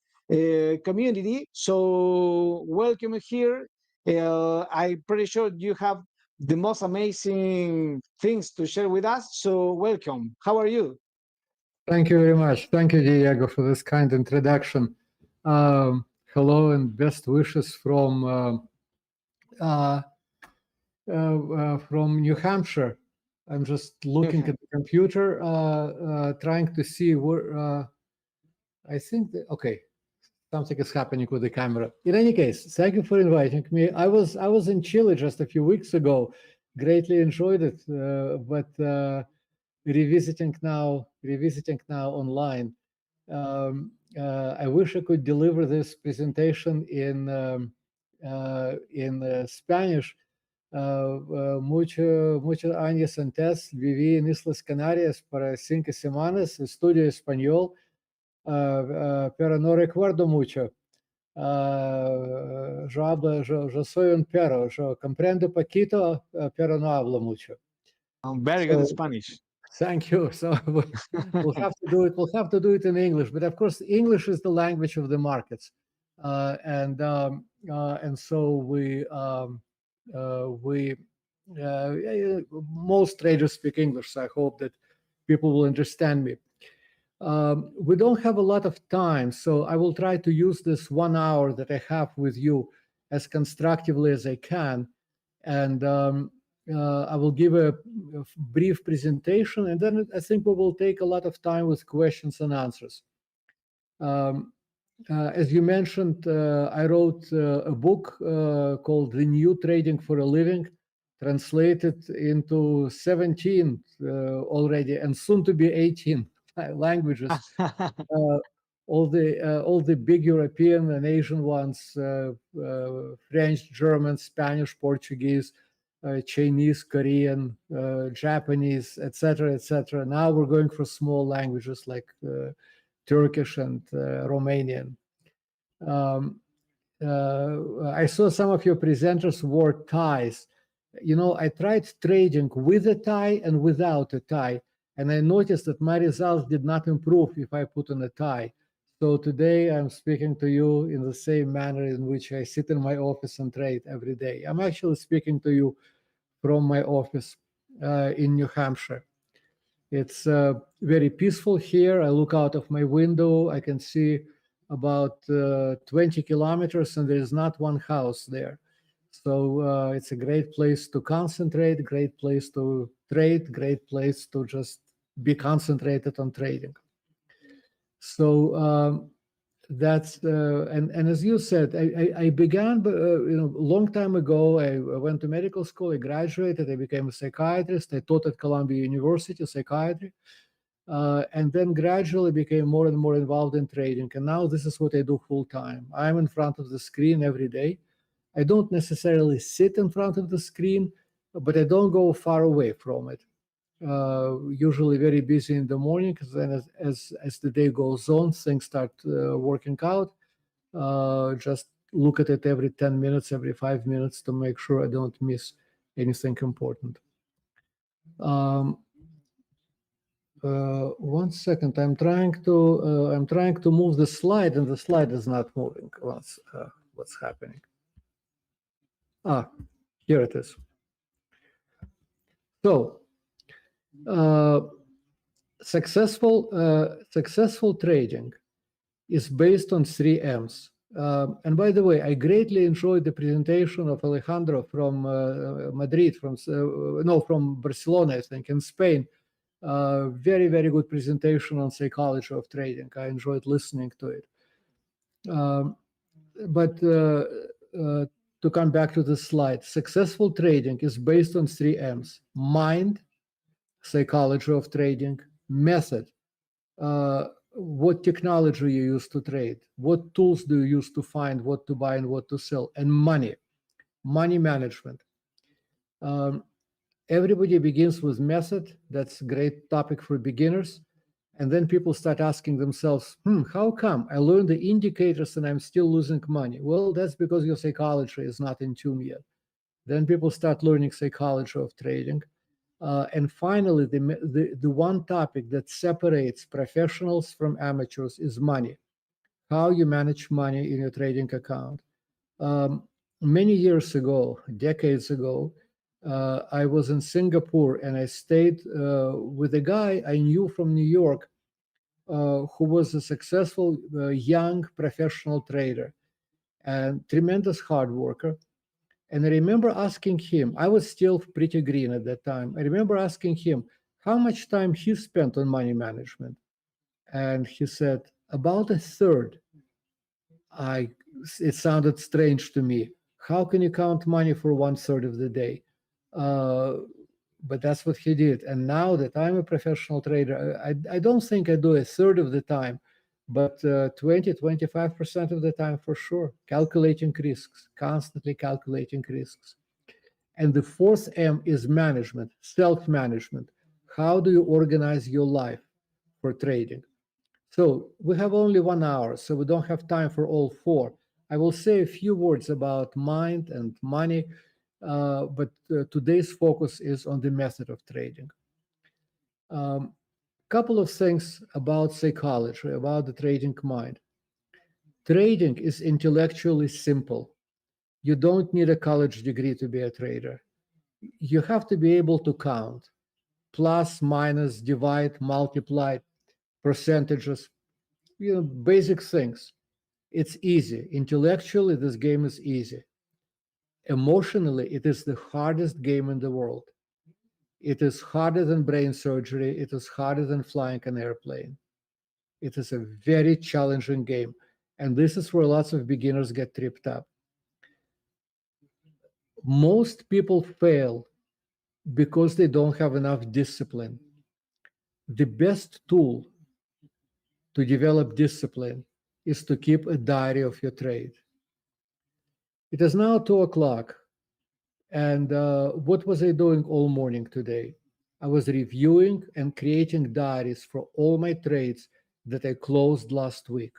community. So welcome here. I'm pretty sure you have the most amazing things to share with us. So welcome. How are you? Thank you very much. Thank you, Diego, for this kind introduction. Hello and best wishes from New Hampshire. I'm just looking at the computer, trying to see where. I think that, okay, something is happening with the camera. In any case, thank you for inviting me. I was in Chile just a few weeks ago. Greatly enjoyed it, but revisiting now online. I wish I could deliver this presentation in Spanish. Muchos años antes viví en Islas Canarias para 5 semanas, estudio español, pero no recuerdo mucho. Yo soy un perro, yo comprendo poquito, pero no hablo mucho. Very good Spanish. Thank you. So we'll have to do it. We'll have to do it in English, but of course, English is the language of the markets, and so most traders speak English. So I hope that people will understand me. We don't have a lot of time, so I will try to use this 1 hour that I have with you as constructively as I can, and I will give a brief presentation, and then I think we will take a lot of time with questions and answers. as you mentioned, I wrote a book called The New Trading for a Living, translated into 17 already, and soon to be 18 languages. All the big European and Asian ones, French, German, Spanish, Portuguese, Chinese, Korean, Japanese, etc., etc. Now we're going for small languages like Turkish and Romanian. I saw some of your presenters wore ties. You know, I tried trading with a tie and without a tie, and I noticed that my results did not improve if I put on a tie. So today I'm speaking to you in the same manner in which I sit in my office and trade every day. I'm actually speaking to you from my office in New Hampshire. It's very peaceful here. I look out of my window. I can see about 20 kilometers, and there is not one house there. So it's a great place to concentrate, great place to trade, great place to just be concentrated on trading. So that's and as you said, I began a long time ago. I went to medical school. I graduated. I became a psychiatrist. I taught at Columbia University psychiatry, and then gradually became more and more involved in trading. And now this is what I do full time. I'm in front of the screen every day. I don't necessarily sit in front of the screen, but I don't go far away from it. Usually very busy in the morning, because then as the day goes on, things start working out. Just look at it every 10 minutes, every 5 minutes to make sure I don't miss anything important. 1 second, I'm trying to move the slide, and the slide is not moving. What's happening? Here it is. So successful trading is based on 3 M's. And by the way, I greatly enjoyed the presentation of Alejandro from Madrid, from Barcelona, I think, in Spain. Very, very good presentation on psychology of trading. I enjoyed listening to it. But to come back to the slide, successful trading is based on 3 M's: mind, psychology of trading; method, what technology you use to trade, what tools do you use to find what to buy and what to sell; and money management. Everybody begins with method. That's a great topic for beginners. And then people start asking themselves, how come I learned the indicators and I'm still losing money? Well, that's because your psychology is not in tune yet. Then people start learning psychology of trading. And finally, the one topic that separates professionals from amateurs is money. How you manage money in your trading account. Many years ago, decades ago, I was in Singapore, and I stayed with a guy I knew from New York who was a successful young professional trader and tremendous hard worker. And I remember asking him, I was still pretty green at that time. I remember asking him how much time he spent on money management. And he said, about a third. It sounded strange to me. How can you count money for 1/3 of the day? But that's what he did. And now that I'm a professional trader, I don't think I do a third of the time, but 20-25% of the time for sure, calculating risks, constantly calculating risks. And the 4th M is management, self-management. How do you organize your life for trading? So we have only 1 hour, so we don't have time for all 4. I will say a few words about mind and money, but today's focus is on the method of trading. Couple of things about psychology, about the trading mind. Trading is intellectually simple. You don't need a college degree to be a trader. You have to be able to count, plus, minus, divide, multiply, percentages, basic things. It's easy. Intellectually, this game is easy. Emotionally, it is the hardest game in the world. It is harder than brain surgery. It is harder than flying an airplane. It is a very challenging game. And this is where lots of beginners get tripped up. Most people fail because they don't have enough discipline. The best tool to develop discipline is to keep a diary of your trade. It is now 2 o'clock, and what was I doing all morning today? I was reviewing and creating diaries for all my trades that I closed last week.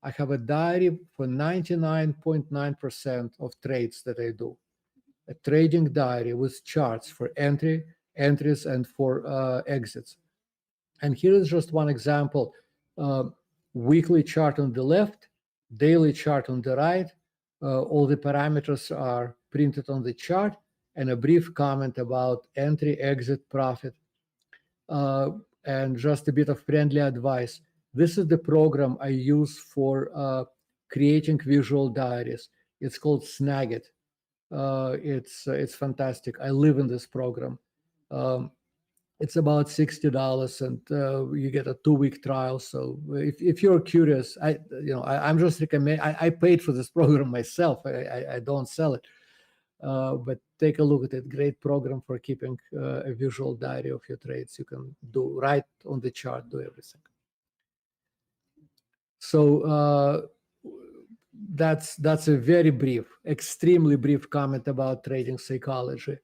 I have a diary for 99.9% of trades that I do. A trading diary with charts for entries, and for exits. And here is just one example. Weekly chart on the left, daily chart on the right. All the parameters are printed on the chart, and a brief comment about entry, exit, profit. And just a bit of friendly advice. This is the program I use for creating visual diaries. It's called Snagit. It's fantastic. I live in this program. It's about $60, and you get a 2-week trial. So if you're curious, I'm just recommend. I paid for this program myself. I don't sell it, but take a look at it. Great program for keeping a visual diary of your trades. You can do right on the chart, do everything. So that's a very brief, extremely brief comment about trading psychology.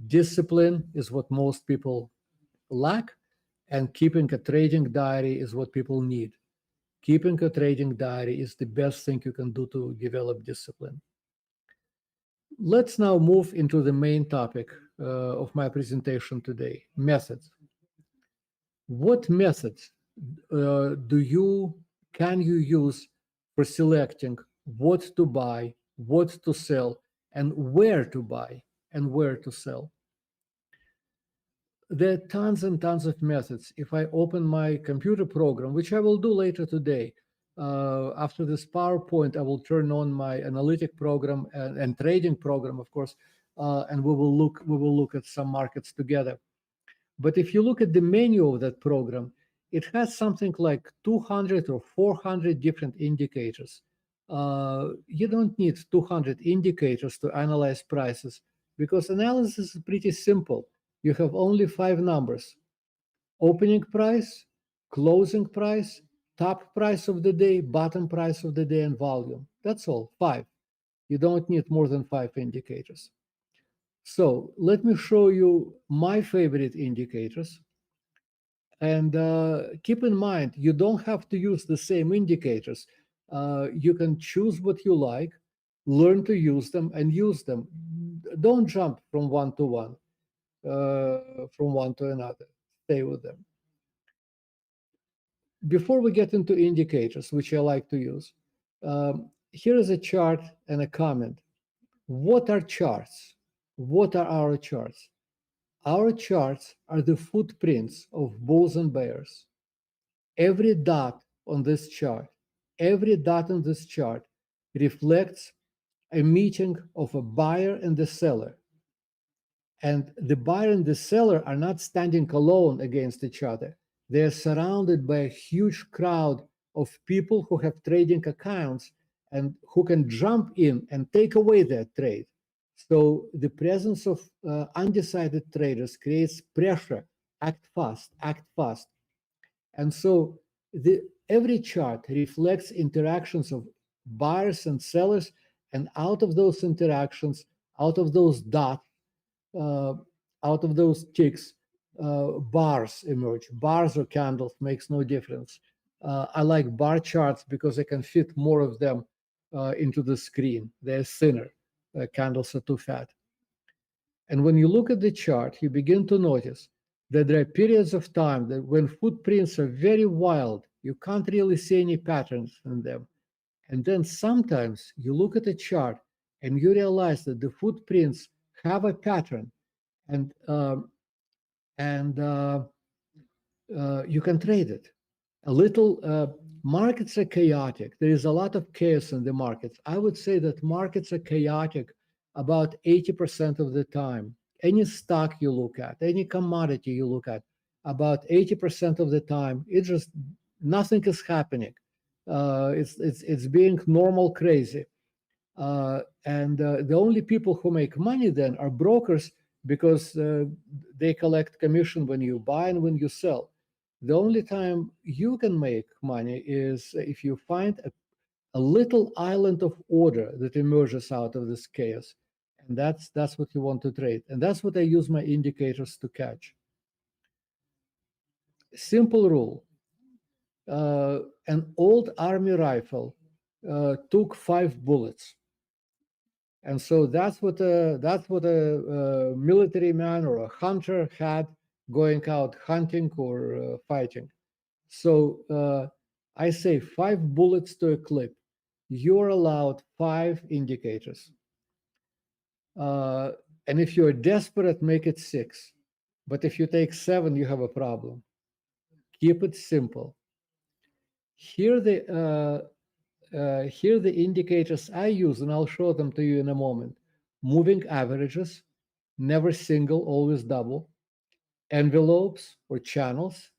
Discipline is what most people lack, and keeping a trading diary is what people need. Keeping a trading diary is the best thing you can do to develop discipline. Let's now move into the main topic of my presentation today, methods. What methods can you use for selecting what to buy, what to sell, and where to buy and where to sell? There are tons and tons of methods. If I open my computer program, which I will do later today, after this PowerPoint, I will turn on my analytic program and trading program, of course, and we will look at some markets together. But if you look at the menu of that program, it has something like 200 or 400 different indicators. You don't need 200 indicators to analyze prices, because analysis is pretty simple. You have only 5 numbers: opening price, closing price, top price of the day, bottom price of the day, and volume. That's all, 5. You don't need more than 5 indicators. So let me show you my favorite indicators. And keep in mind, you don't have to use the same indicators. You can choose what you like, learn to use them, and use them. Don't jump from one to one. From one to another. Stay with them. Before we get into indicators, which I like to use, here is a chart and a comment. What are charts? What are our charts? Our charts are the footprints of bulls and bears. Every dot on this chart, reflects a meeting of a buyer and a seller. And the buyer and the seller are not standing alone against each other. They're surrounded by a huge crowd of people who have trading accounts and who can jump in and take away their trade. So the presence of undecided traders creates pressure. Act fast, act fast. And so every chart reflects interactions of buyers and sellers, and out of those interactions, out of those dots, out of those ticks, bars emerge. Bars or candles makes no difference. I like bar charts because I can fit more of them into the screen. They're thinner. Candles are too fat. And when you look at the chart, you begin to notice that there are periods of time that when footprints are very wild, you can't really see any patterns in them. And then sometimes you look at the chart and you realize that the footprints have a pattern, and you can trade it. Markets are chaotic. There is a lot of chaos in the markets. I would say that markets are chaotic about 80% of the time. Any stock you look at, any commodity you look at, about 80% of the time, nothing is happening. It's being normal crazy. And the only people who make money then are brokers, because they collect commission when you buy and when you sell. The only time you can make money is if you find a little island of order that emerges out of this chaos. And that's what you want to trade. And that's what I use my indicators to catch. Simple rule. An old army rifle took 5 bullets. And so that's what a military man or a hunter had going out hunting or fighting. So I say 5 bullets to a clip. You're allowed 5 indicators. And if you're desperate, make it 6. But if you take 7, you have a problem. Keep it simple. Here the indicators I use, and I'll show them to you in a moment. Moving averages, never single, always double. Envelopes or channels.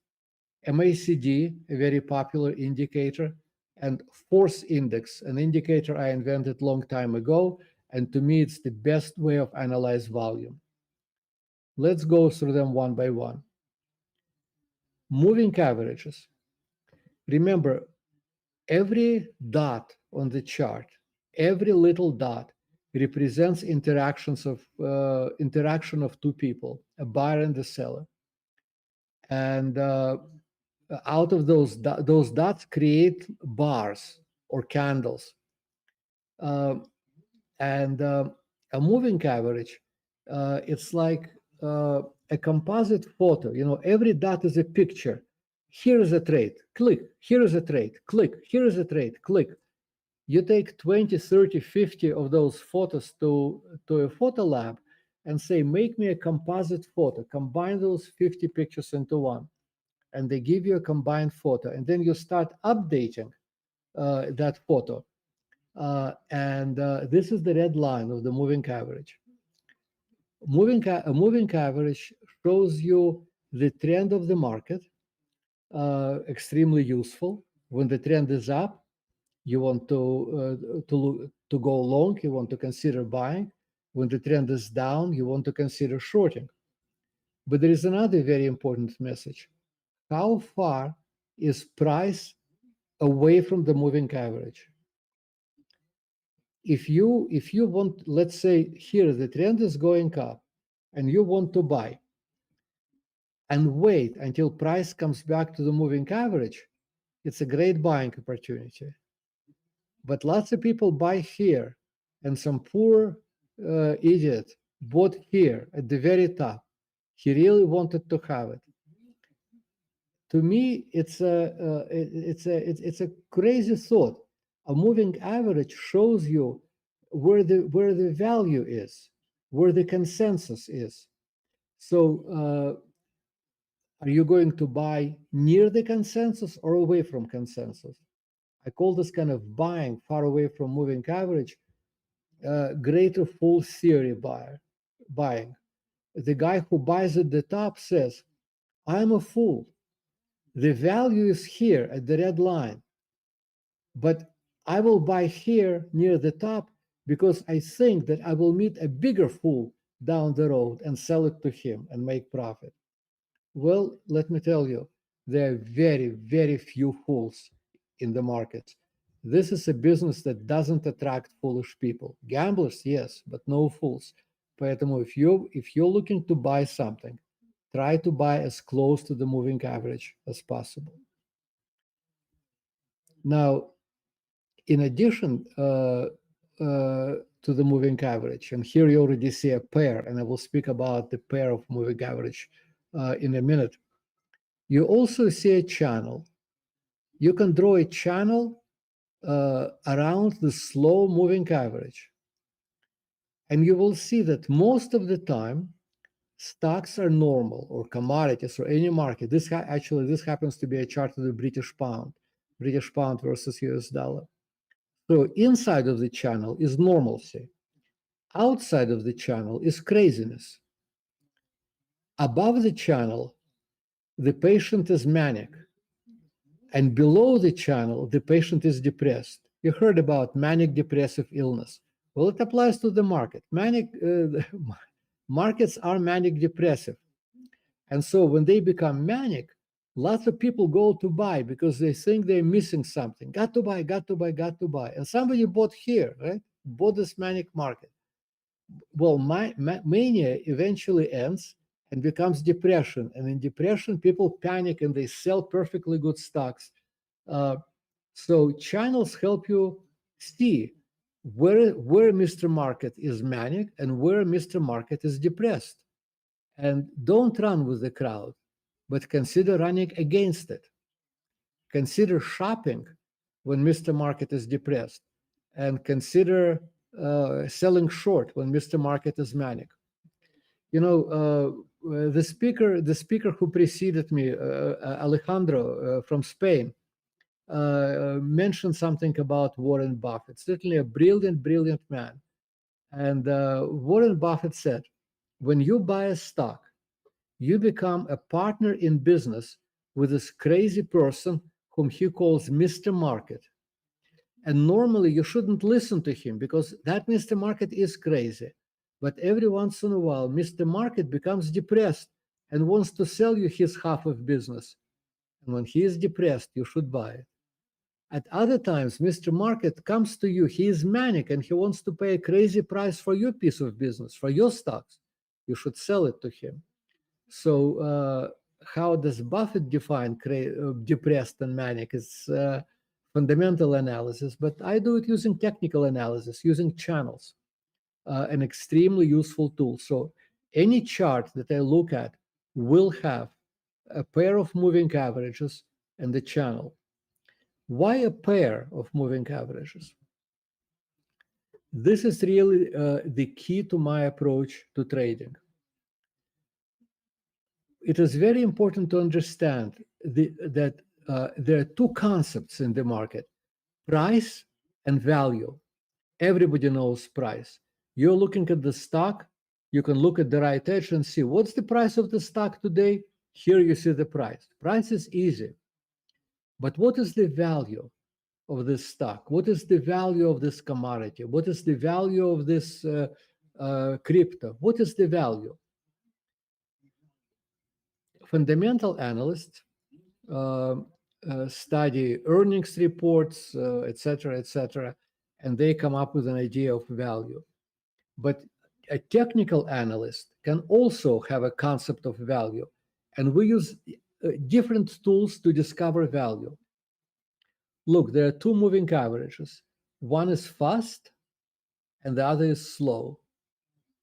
MACD, a very popular indicator. And force index, an indicator I invented a long time ago. And to me, it's the best way of analyze volume. Let's go through them one by one. Moving averages. Remember, every dot on the chart, every little dot represents interaction of 2 people, a buyer and a seller. And out of those dots create bars or candles. And a moving average, it's like a composite photo. You know, every dot is a picture. Here is a trade, click. Here is a trade, click. Here is a trade, click. You take 20, 30, 50 of those photos to a photo lab and say, make me a composite photo. Combine those 50 pictures into one. And they give you a combined photo. And then you start updating that photo. And this is the red line of the moving average. A moving average shows you the trend of the market. Extremely useful. When the trend is up, you want to go long, you want to consider buying. When the trend is down, you want to consider shorting. But there is another very important message. How far is price away from the moving average? If you want, let's say here the trend is going up and you want to buy, and wait until price comes back to the moving average, it's a great buying opportunity. But lots of people buy here, and some poor idiot bought here at the very top. He really wanted to have it. To me, it's a crazy thought. A moving average shows you where the value is, where the consensus is. So are you going to buy near the consensus or away from consensus? I call this kind of buying far away from moving average greater fool theory buying. The guy who buys at the top says, I'm a fool. The value is here at the red line, but I will buy here near the top because I think that I will meet a bigger fool down the road and sell it to him and make profit. Well, let me tell you, there are very, very few fools in the market. This is a business that doesn't attract foolish people. Gamblers, yes, but no fools. Поэтому if you're looking to buy something, try to buy as close to the moving average as possible. Now, in addition to the moving average, and here you already see a pair, and I will speak about the pair of moving average in a minute. You also see a channel. You can draw a channel around the slow moving average. And you will see that most of the time, stocks are normal, or commodities, or any market. This happens to be a chart of the British pound versus US dollar. So inside of the channel is normalcy. Outside of the channel is craziness. Above the channel, the patient is manic. And below the channel, the patient is depressed. You heard about manic depressive illness. Well, it applies to the market. Markets are manic depressive. And so when they become manic, lots of people go to buy because they think they're missing something. Got to buy, got to buy, got to buy. And somebody bought here, right? Bought this manic market. Well, mania eventually ends and becomes depression. And in depression, people panic and they sell perfectly good stocks. So channels help you see where Mr. Market is manic and where Mr. Market is depressed. And don't run with the crowd, but consider running against it. Consider shopping when Mr. Market is depressed, and consider selling short when Mr. Market is manic. You know, the speaker who preceded me, Alejandro from Spain, mentioned something about Warren Buffett. Certainly a brilliant, brilliant man. And Warren Buffett said, when you buy a stock, you become a partner in business with this crazy person whom he calls Mr. Market. And normally you shouldn't listen to him because that Mr. Market is crazy. But every once in a while, Mr. Market becomes depressed and wants to sell you his half of business. And when he is depressed, you should buy it. At other times, Mr. Market comes to you, he is manic and he wants to pay a crazy price for your piece of business, for your stocks. You should sell it to him. So how does Buffett define depressed and manic? It's fundamental analysis, but I do it using technical analysis, using channels, an extremely useful tool. So any chart that I look at will have a pair of moving averages and the channel. Why a pair of moving averages? This is really the key to my approach to trading. It is very important to understand that there are two concepts in the market, price and value. Everybody knows price. You're looking at the stock, you can look at the right edge and see what's the price of the stock today. Here you see the price. Price is easy. But what is the value of this stock? What is the value of this commodity? What is the value of this crypto? What is the value? Fundamental analysts study earnings reports, etc., and they come up with an idea of value. But a technical analyst can also have a concept of value, and we use different tools to discover value. Look, there are two moving averages. One is fast, and the other is slow.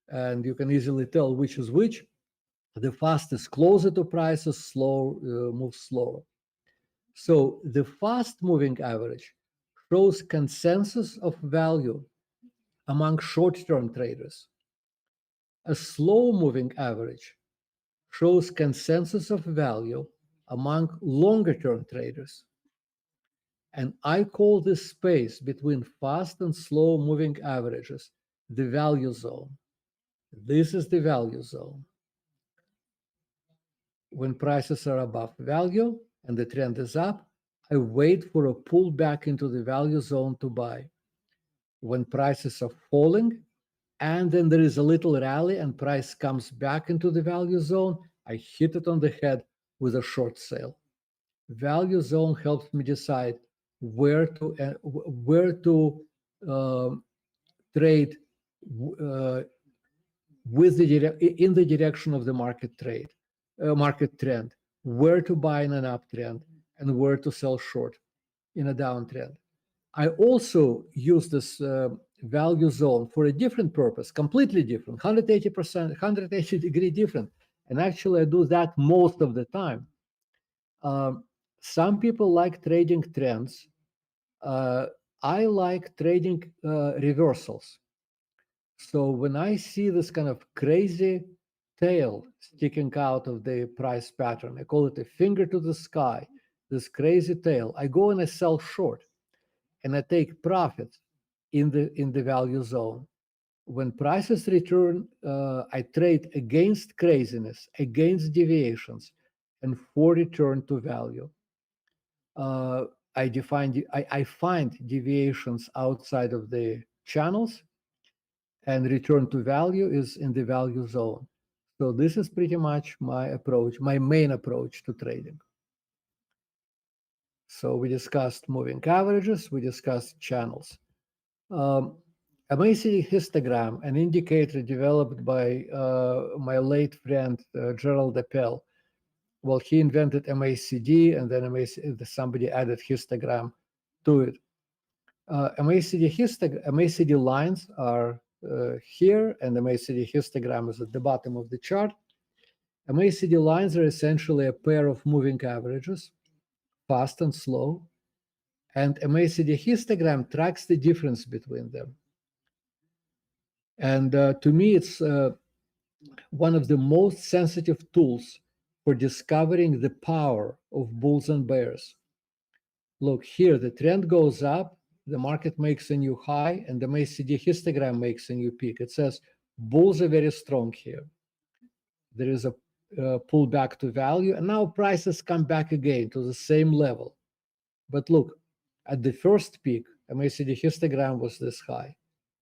And you can easily tell which is which. The fast is closer to prices, slow moves slower. So the fast moving average shows consensus of value among short-term traders. A slow moving average shows consensus of value among longer-term traders. And I call this space between fast and slow moving averages the value zone. This is the value zone. When prices are above value and the trend is up, I wait for a pullback into the value zone to buy. When prices are falling and then there is a little rally and price comes back into the value zone, I hit it on the head with a short sale. Value zone helps me decide where to trade in the direction of the market trend, where to buy in an uptrend and where to sell short in a downtrend. I also use this value zone for a different purpose, completely different, 180 degree different. And actually I do that most of the time. Some people like trading trends. I like trading reversals. So when I see this kind of crazy tail sticking out of the price pattern, I call it a finger to the sky, this crazy tail, I go and I sell short and I take profits in the value zone. When prices return, I trade against craziness, against deviations, and for return to value. I find deviations outside of the channels, and return to value is in the value zone. So this is pretty much my approach, my main approach to trading. So we discussed moving averages, we discussed channels. A MACD histogram, an indicator developed by my late friend Gerald Appel. Well, he invented MACD, and then somebody added histogram to it. MACD lines are here, and the MACD histogram is at the bottom of the chart. MACD lines are essentially a pair of moving averages, fast and slow, and MACD histogram tracks the difference between them. And to me, it's one of the most sensitive tools for discovering the power of bulls and bears. Look here, the trend goes up, the market makes a new high, and the MACD histogram makes a new peak. It says bulls are very strong here. There is a pullback to value, and now prices come back again to the same level. But look, at the first peak, MACD histogram was this high.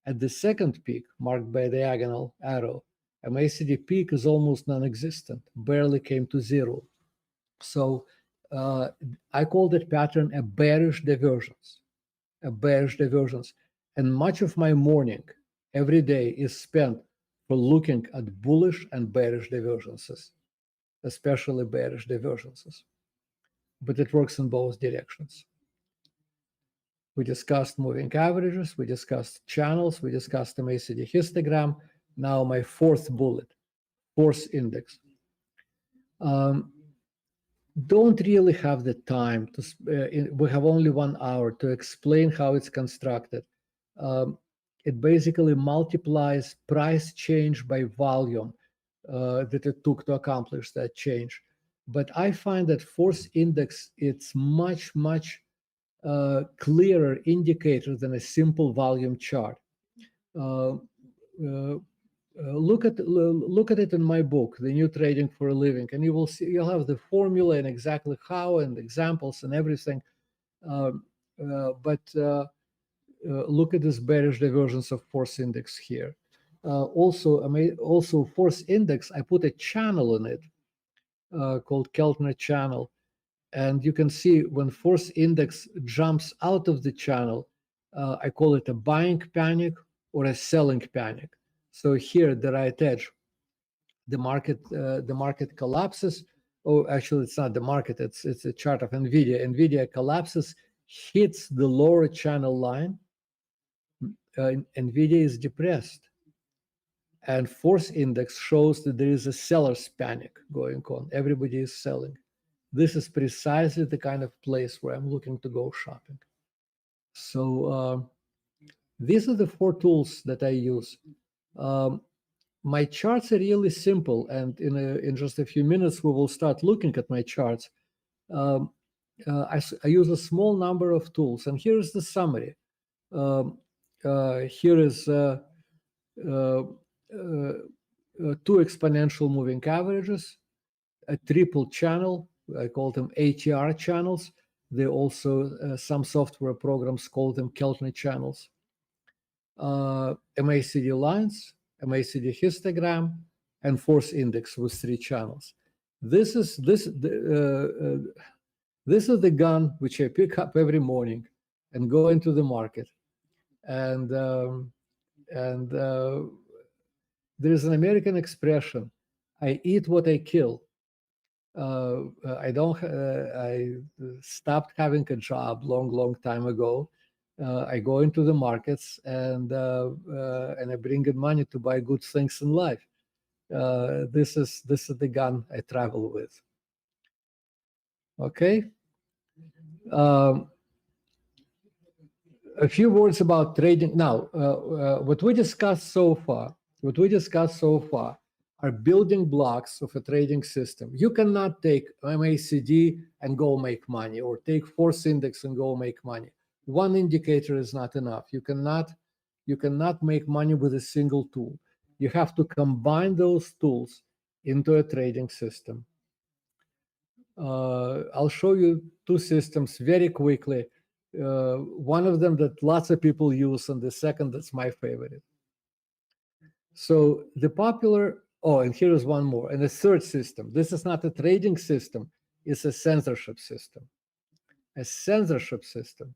At the second peak, marked by a diagonal arrow, MACD peak is almost non-existent, barely came to zero. So I call that pattern a bearish divergence, And much of my morning, every day, is spent for looking at bullish and bearish divergences, especially bearish divergences. But it works in both directions. We discussed moving averages, we discussed channels, we discussed the MACD histogram. Now my fourth bullet, force index. Don't really have the time to, we have only 1 hour to explain how it's constructed. It basically multiplies price change by volume that it took to accomplish that change. But I find that force index, it's much, much clearer indicator than a simple volume chart. Look at it in my book, The New Trading for a Living, and you will see, you'll have the formula and exactly how and examples and everything. But look at this bearish divergence of force index here. Also force index, I put a channel in it called Keltner channel. And you can see when force index jumps out of the channel, I call it a buying panic or a selling panic. So here at the right edge, the market collapses. Oh, actually, it's not the market. It's a chart of NVIDIA. NVIDIA collapses, hits the lower channel line. NVIDIA is depressed. And force index shows that there is a seller's panic going on. Everybody is selling. This is precisely the kind of place where I'm looking to go shopping. So these are the 4 tools that I use. My charts are really simple, and in just a few minutes we will start looking at my charts. I use a small number of tools, and here's the summary. Here is 2 exponential moving averages, a triple channel. I call them ATR channels. They also, some software programs call them Keltner channels. MACD lines, MACD histogram, and force index with 3 channels. This is the gun which I pick up every morning and go into the market. And there is an American expression: I eat what I kill. I stopped having a job long time ago. I go into the markets and I bring in money to buy good things in life. This is the gun I travel with. Okay. A few words about trading now. What we discussed so far are building blocks of a trading system. You cannot take MACD and go make money, or take force index and go make money. One indicator is not enough. You cannot make money with a single tool. You have to combine those tools into a trading system. I'll show you two systems very quickly. One of them that lots of people use, and the second that's my favorite. So the popular, and here's one more, and the third system. This is not a trading system, it's a censorship system. A censorship system.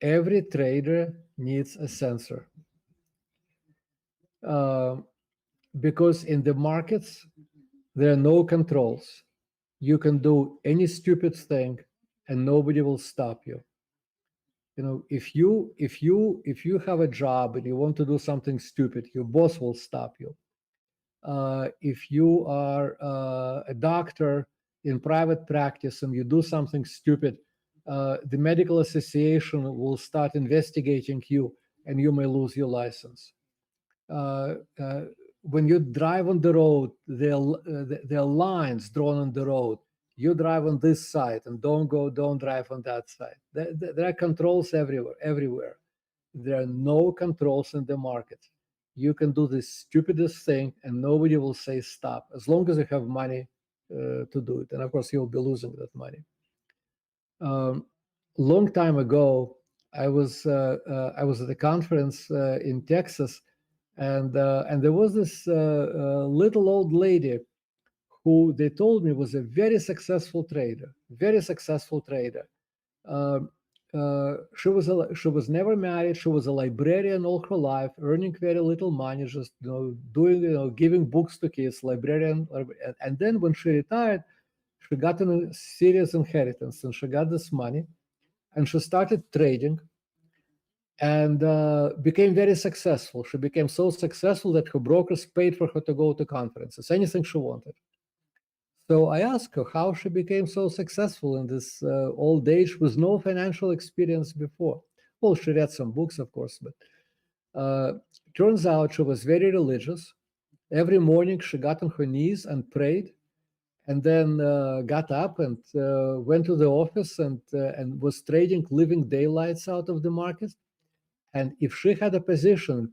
Every trader needs a censor. Because in the markets, there are no controls. You can do any stupid thing and nobody will stop you. You know, if you have a job and you want to do something stupid, your boss will stop you. If you are a doctor in private practice and you do something stupid, the medical association will start investigating you and you may lose your license. When you drive on the road, there are lines drawn on the road. You drive on this side and don't drive on that side. There are controls everywhere. There are no controls in the market. You can do the stupidest thing and nobody will say stop, as long as you have money to do it. And of course, you'll be losing that money. Long time ago, I was at a conference in Texas, and there was this little old lady who they told me was a very successful trader. She was never married. She was a librarian all her life, earning very little money, just doing giving books to kids, librarian. And then when she retired, she got a serious inheritance, and she got this money, and she started trading, and became very successful. She became so successful that her brokers paid for her to go to conferences, anything she wanted. So I asked her how she became so successful in this old age with no financial experience before. Well, she read some books, of course, but turns out she was very religious. Every morning she got on her knees and prayed, and then got up and went to the office and was trading living daylights out of the market. And if she had a position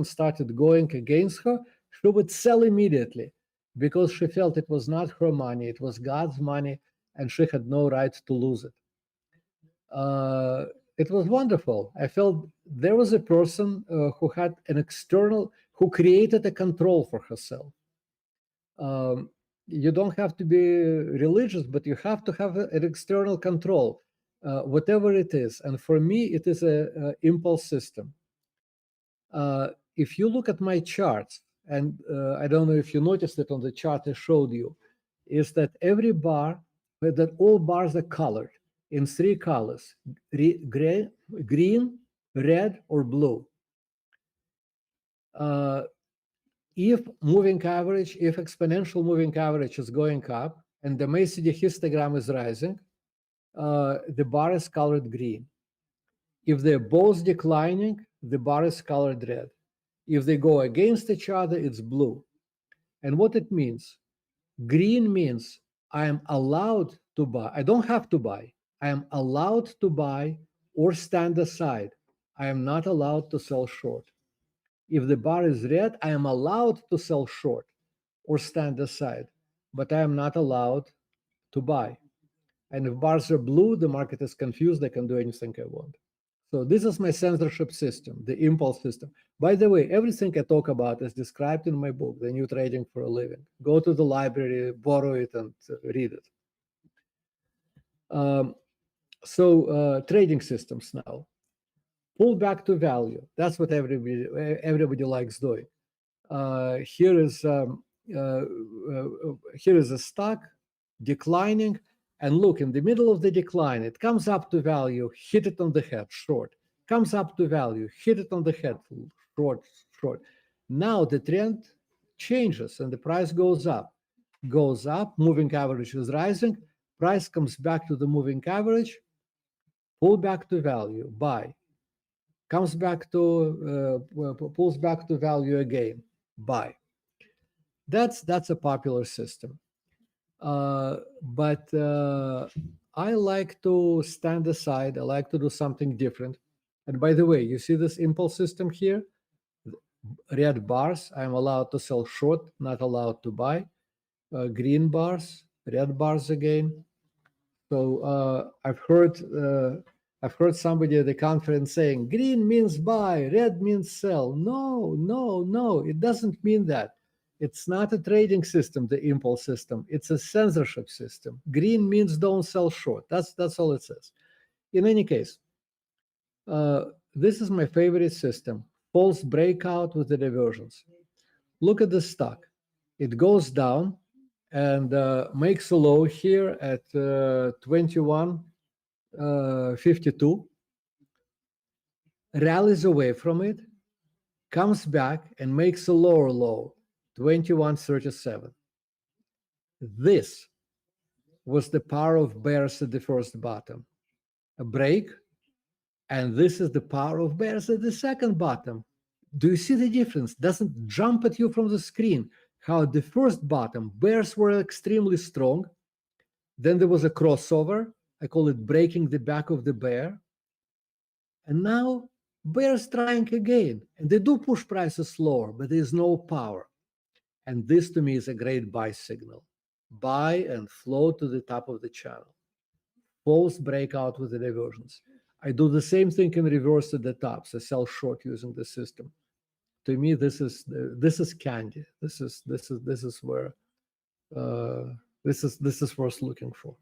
started going against her, she would sell immediately, because she felt it was not her money, it was God's money, and she had no right to lose it. It was wonderful. I felt there was a person who had who created a control for herself. You don't have to be religious, but you have to have an external control, whatever it is. And for me, it is an impulse system. If you look at my charts, and I don't know if you noticed it on the chart I showed you, is that every bar, that all bars are colored in three colors: green, red, or blue. If exponential moving average is going up and the MACD histogram is rising, the bar is colored green. If they're both declining, the bar is colored red. If they go against each other, it's blue. And what it means, green means I am allowed to buy. I don't have to buy. I am allowed to buy or stand aside. I am not allowed to sell short. If the bar is red, I am allowed to sell short or stand aside, but I am not allowed to buy. And if bars are blue, the market is confused. I can do anything I want. So this is my censorship system, the impulse system. By the way, everything I talk about is described in my book, The New Trading for a Living. Go to the library, borrow it, and read it. Trading systems now. Pull back to value. That's what everybody likes doing. Here is a stock declining. And look, in the middle of the decline, it comes up to value, hit it on the head, short. Comes up to value, hit it on the head, short. Now the trend changes and the price goes up. Moving average is rising, price comes back to the moving average, pull back to value, buy. Pulls back to value again, buy. That's a popular system. But I like to stand aside. I like to do something different. And by the way, you see this impulse system here? Red bars, I'm allowed to sell short, not allowed to buy. Green bars, red bars again. So I've heard somebody at the conference saying green means buy, red means sell. No, it doesn't mean that. It's not a trading system, the impulse system. It's a censorship system. Green means don't sell short. That's all it says. In any case, this is my favorite system, false breakout with the diversions. Look at the stock. It goes down and makes a low here at 21.52, rallies away from it, comes back and makes a lower low, 21.37. This was the power of bears at the first bottom. A break, and this is the power of bears at the second bottom. Do you see the difference? Doesn't jump at you from the screen. How at the first bottom, bears were extremely strong. Then there was a crossover. I call it breaking the back of the bear. And now bears trying again. And they do push prices lower, but there is no power. And this to me is a great buy signal. Buy and flow to the top of the channel. False breakout with the diversions. I do the same thing in reverse at the top. So sell short using the system. To me, this is candy. This is where this is worth looking for.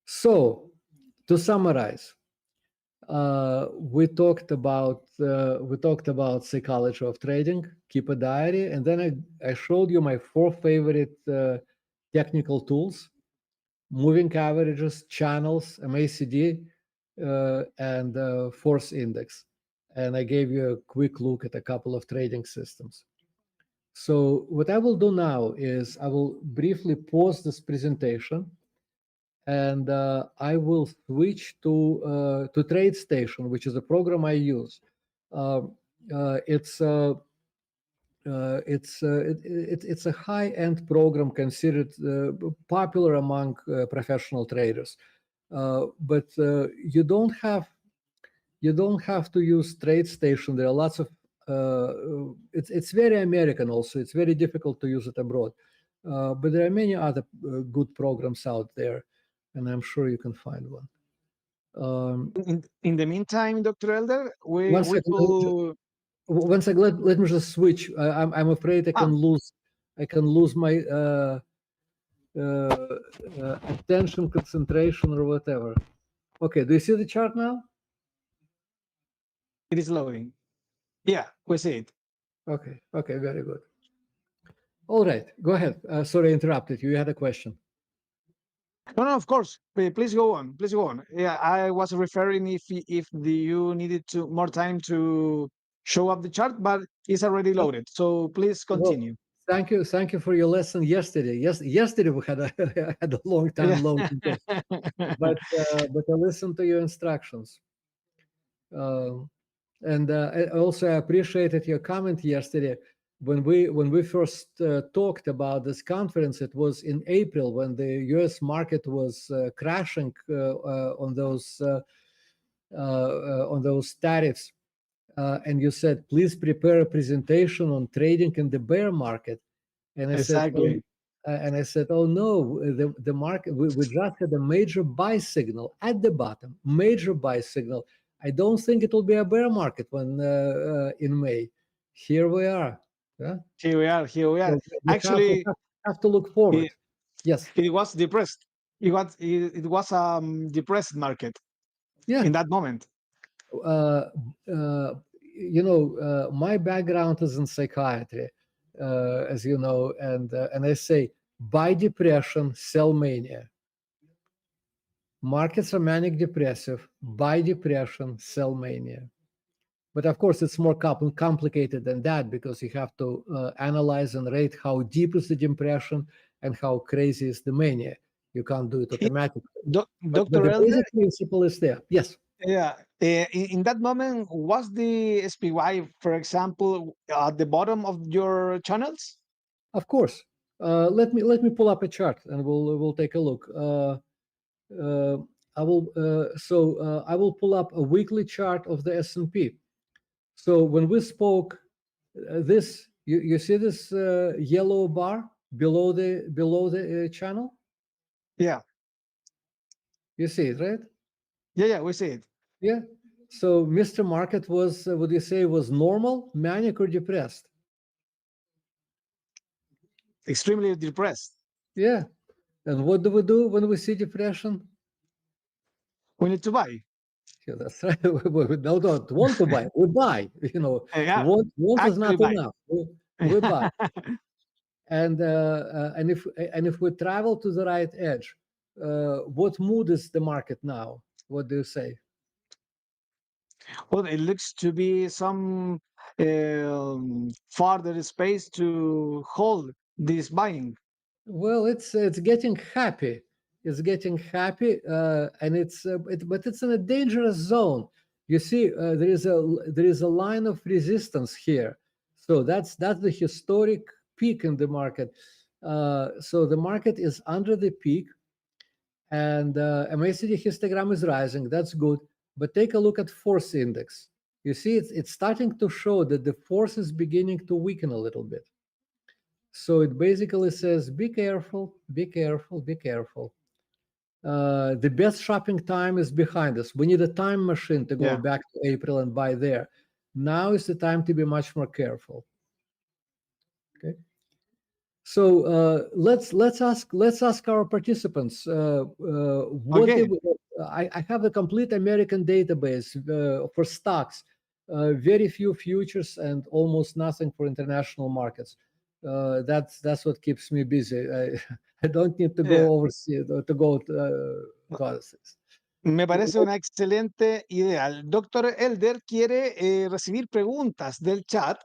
So to summarize, we talked about psychology of trading. Keep a diary, and then I showed you my 4 favorite technical tools: moving averages, channels, MACD, and force index. And I gave you a quick look at a couple of trading systems. So what I will do now is I will briefly pause this presentation, and I will switch to TradeStation, which is a program I use. It's a high-end program considered popular among professional traders, but you don't have to use TradeStation. There are lots of it's very American also. It's very difficult to use it abroad, but there are many other good programs out there, and I'm sure you can find one. In the meantime, Dr. Elder, One second, let me just switch. I'm afraid I can lose my attention, concentration, or whatever. Okay, do you see the chart now? It is loading. Yeah, we see it. Okay, very good. All right, go ahead. Sorry, I interrupted you. You had a question. No, of course. Please go on. Please go on. Yeah, I was referring if you needed more time to show up the chart, but it's already loaded. So please continue. Well, thank you for your lesson yesterday. Yesterday we had a long time loading, but I listened to your instructions. And I also appreciated your comment yesterday when we first talked about this conference. It was in April when the U.S. market was crashing on those tariffs, and you said, please prepare a presentation on trading in the bear market. And I said, oh no, the market, we just had a major buy signal at the bottom, major buy signal. I don't think it will be a bear market when in May. Here we are. Yeah? Here we are. So Actually, have to look forward. Yes. It was depressed. It was depressed market. Yeah. In that moment. My background is in psychiatry, as you know, and I say buy depression, sell mania. Markets are manic depressive, buy depression, sell mania. But of course, it's more complicated than that, because you have to analyze and rate how deep is the depression and how crazy is the mania. You can't do it automatically. Dr. But the basic principle is there. Yes. Yeah. In that moment, was the SPY, for example, at the bottom of your channels? Of course. Let me pull up a chart and we'll take a look. I will pull up a weekly chart of the S&P. So when we spoke, you see this yellow bar? below the channel? Yeah. You see it, right? Yeah, we see it. Yeah. So Mr. Market was, would you say, was normal, manic, or depressed? Extremely depressed. Yeah. And what do we do when we see depression? We need to buy. Yeah, that's right. We don't want to buy. We buy. Yeah, Want is actually not buy. enough. We buy. And if we travel to the right edge, what mood is the market now? What do you say? Well, it looks to be some farther space to hold this buying. Well, it's getting happy. It's getting happy, and but it's in a dangerous zone. You see, there is a line of resistance here. So that's the historic peak in the market. So the market is under the peak, and MACD histogram is rising. That's good. But take a look at force index. You see, it's starting to show that the force is beginning to weaken a little bit. So it basically says, be careful, be careful, be careful. The best shopping time is behind us. We need a time machine to go back to April and buy there. Now is the time to be much more careful. Okay. So let's ask our participants. I have a complete American database for stocks, very few futures and almost nothing for international markets. That's what keeps me busy. I don't need to go overseas to go to other things. Me parece una excelente idea. El doctor Elder quiere recibir preguntas del chat.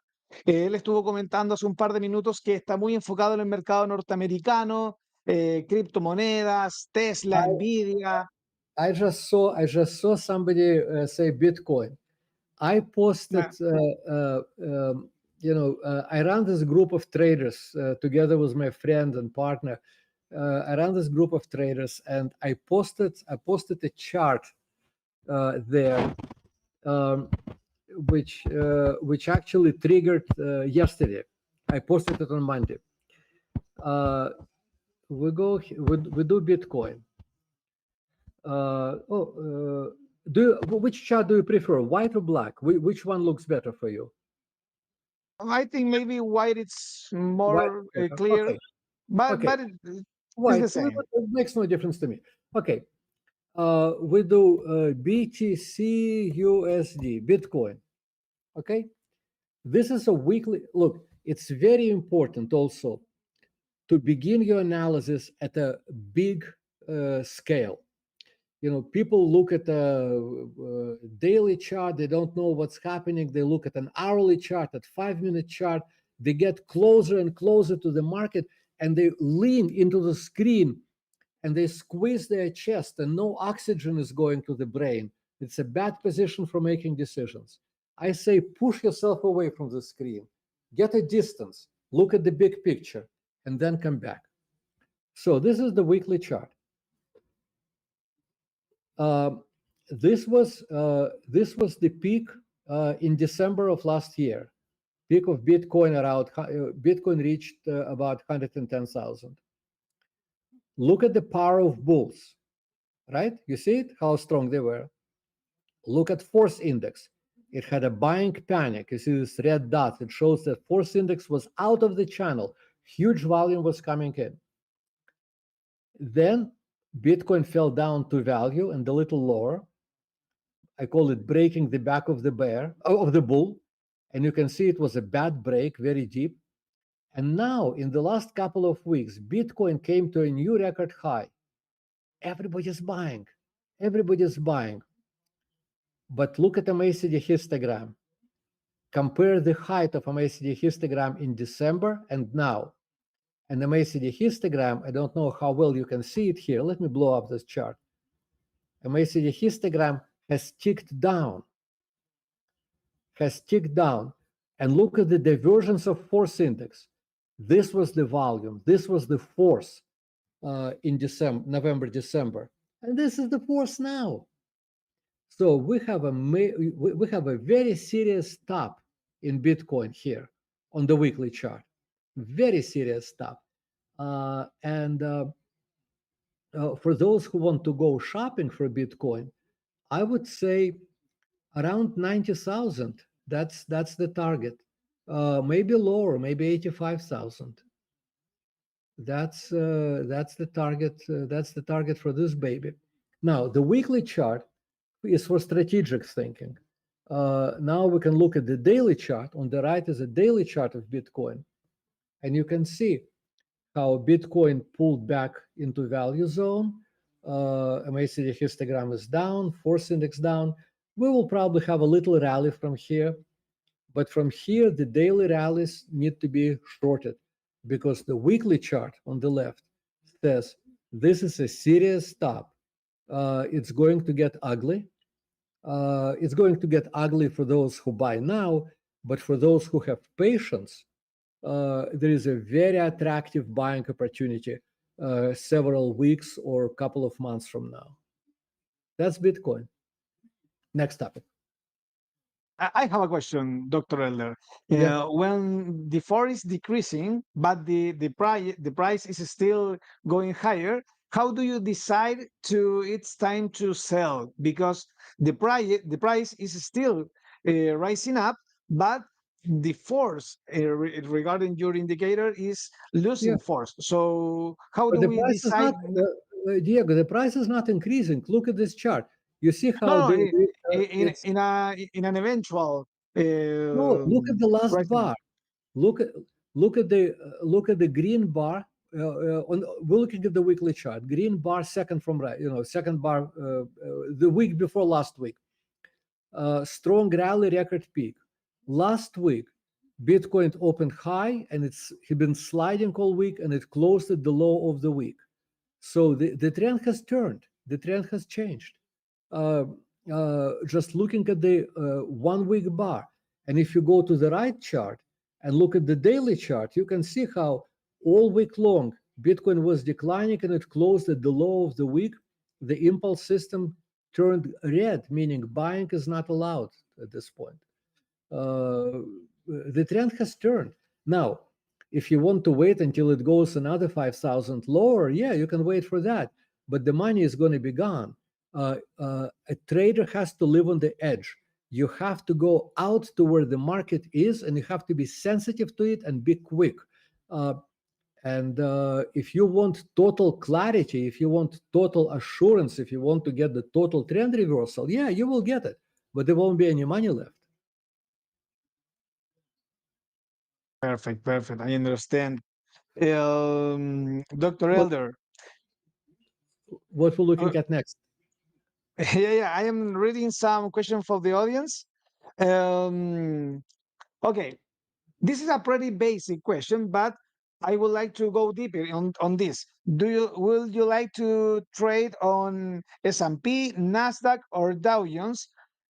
Él estuvo comentando hace un par de minutos que está muy enfocado en el mercado norteamericano, criptomonedas, Tesla, Nvidia. I just saw somebody say Bitcoin. I posted, I ran this group of traders together with my friend and partner. I ran this group of traders, and I posted a chart there, which actually triggered yesterday. I posted it on Monday. We do Bitcoin. Which chart do you prefer, white or black? Which one looks better for you? I think maybe white it's more clear, okay. but White, it's the same. It makes no difference to me. Okay, we do BTC USD, Bitcoin. Okay, this is a weekly look. It's very important also to begin your analysis at a big scale. People look at a daily chart, they don't know what's happening. They look at an hourly chart, at 5-minute chart. They get closer and closer to the market, and they lean into the screen, and they squeeze their chest, and no oxygen is going to the brain. It's a bad position for making decisions. I say push yourself away from the screen. Get a distance. Look at the big picture, and then come back. So this is the weekly chart. This was the peak in December of last year. Peak of Bitcoin Bitcoin reached about 110,000. Look at the power of bulls, right? You see it, how strong they were. Look at force index. It had a buying panic. You see this red dot. It shows that force index was out of the channel. Huge volume was coming in. Then Bitcoin fell down to value and a little lower. I call it breaking the back of the bull. And you can see it was a bad break, very deep. And now, in the last couple of weeks, Bitcoin came to a new record high. Everybody's buying. Everybody's buying. But look at MACD histogram. Compare the height of MACD histogram in December and now. And the MACD histogram, I don't know how well you can see it here. Let me blow up this chart. MACD histogram has ticked down. And look at the divergence of force index. This was the volume. This was the force in November, December. And this is the force now. So we have a very serious top in Bitcoin here on the weekly chart. Very serious top. And for those who want to go shopping for Bitcoin, I would say around 90,000. That's the target. Maybe lower, maybe 85,000. That's the target. That's the target for this baby. Now, the weekly chart is for strategic thinking. Now we can look at the daily chart. On the right is a daily chart of Bitcoin, and you can see how Bitcoin pulled back into value zone. MACD histogram is down, force index down. We will probably have a little rally from here, but from here the daily rallies need to be shorted, because the weekly chart on the left says this is a serious stop. It's going to get ugly. It's going to get ugly for those who buy now, but for those who have patience, there is a very attractive buying opportunity several weeks or a couple of months from now. That's Bitcoin. Next topic. I have a question, Dr. Elder. Yeah. When the floor is decreasing, but the price is still going higher, how do you decide to it's time to sell? Because the price is still rising up, but the force regarding your indicator is losing force. So how But do the we price is decide? not, Diego, the price is not increasing. Look at this chart. You see how No, it's in an eventual. no. Look at the last pricing. bar. Look at the green bar. We're looking at the weekly chart. Green bar, second from right. Second bar, the week before last week. Strong rally, record peak. Last week, Bitcoin opened high, and it's been sliding all week, and it closed at the low of the week. So the trend has turned. The trend has changed. Just looking at the 1 week bar, and if you go to the right chart and look at the daily chart, you can see how all week long Bitcoin was declining, and it closed at the low of the week. The impulse system turned red, meaning buying is not allowed at this point. The trend has turned. Now, if you want to wait until it goes another 5,000 lower, yeah, you can wait for that, but the money is going to be gone. A trader has to live on the edge. You have to go out to where the market is, and you have to be sensitive to it and be quick. And if you want total clarity, if you want total assurance, if you want to get the total trend reversal, yeah, you will get it, but there won't be any money left. Perfect. I understand. Dr. Elder. What we're looking at next? Yeah. I am reading some questions from the audience. Okay. This is a pretty basic question, but I would like to go deeper on this. Will you like to trade on S&P, Nasdaq, or Dow Jones?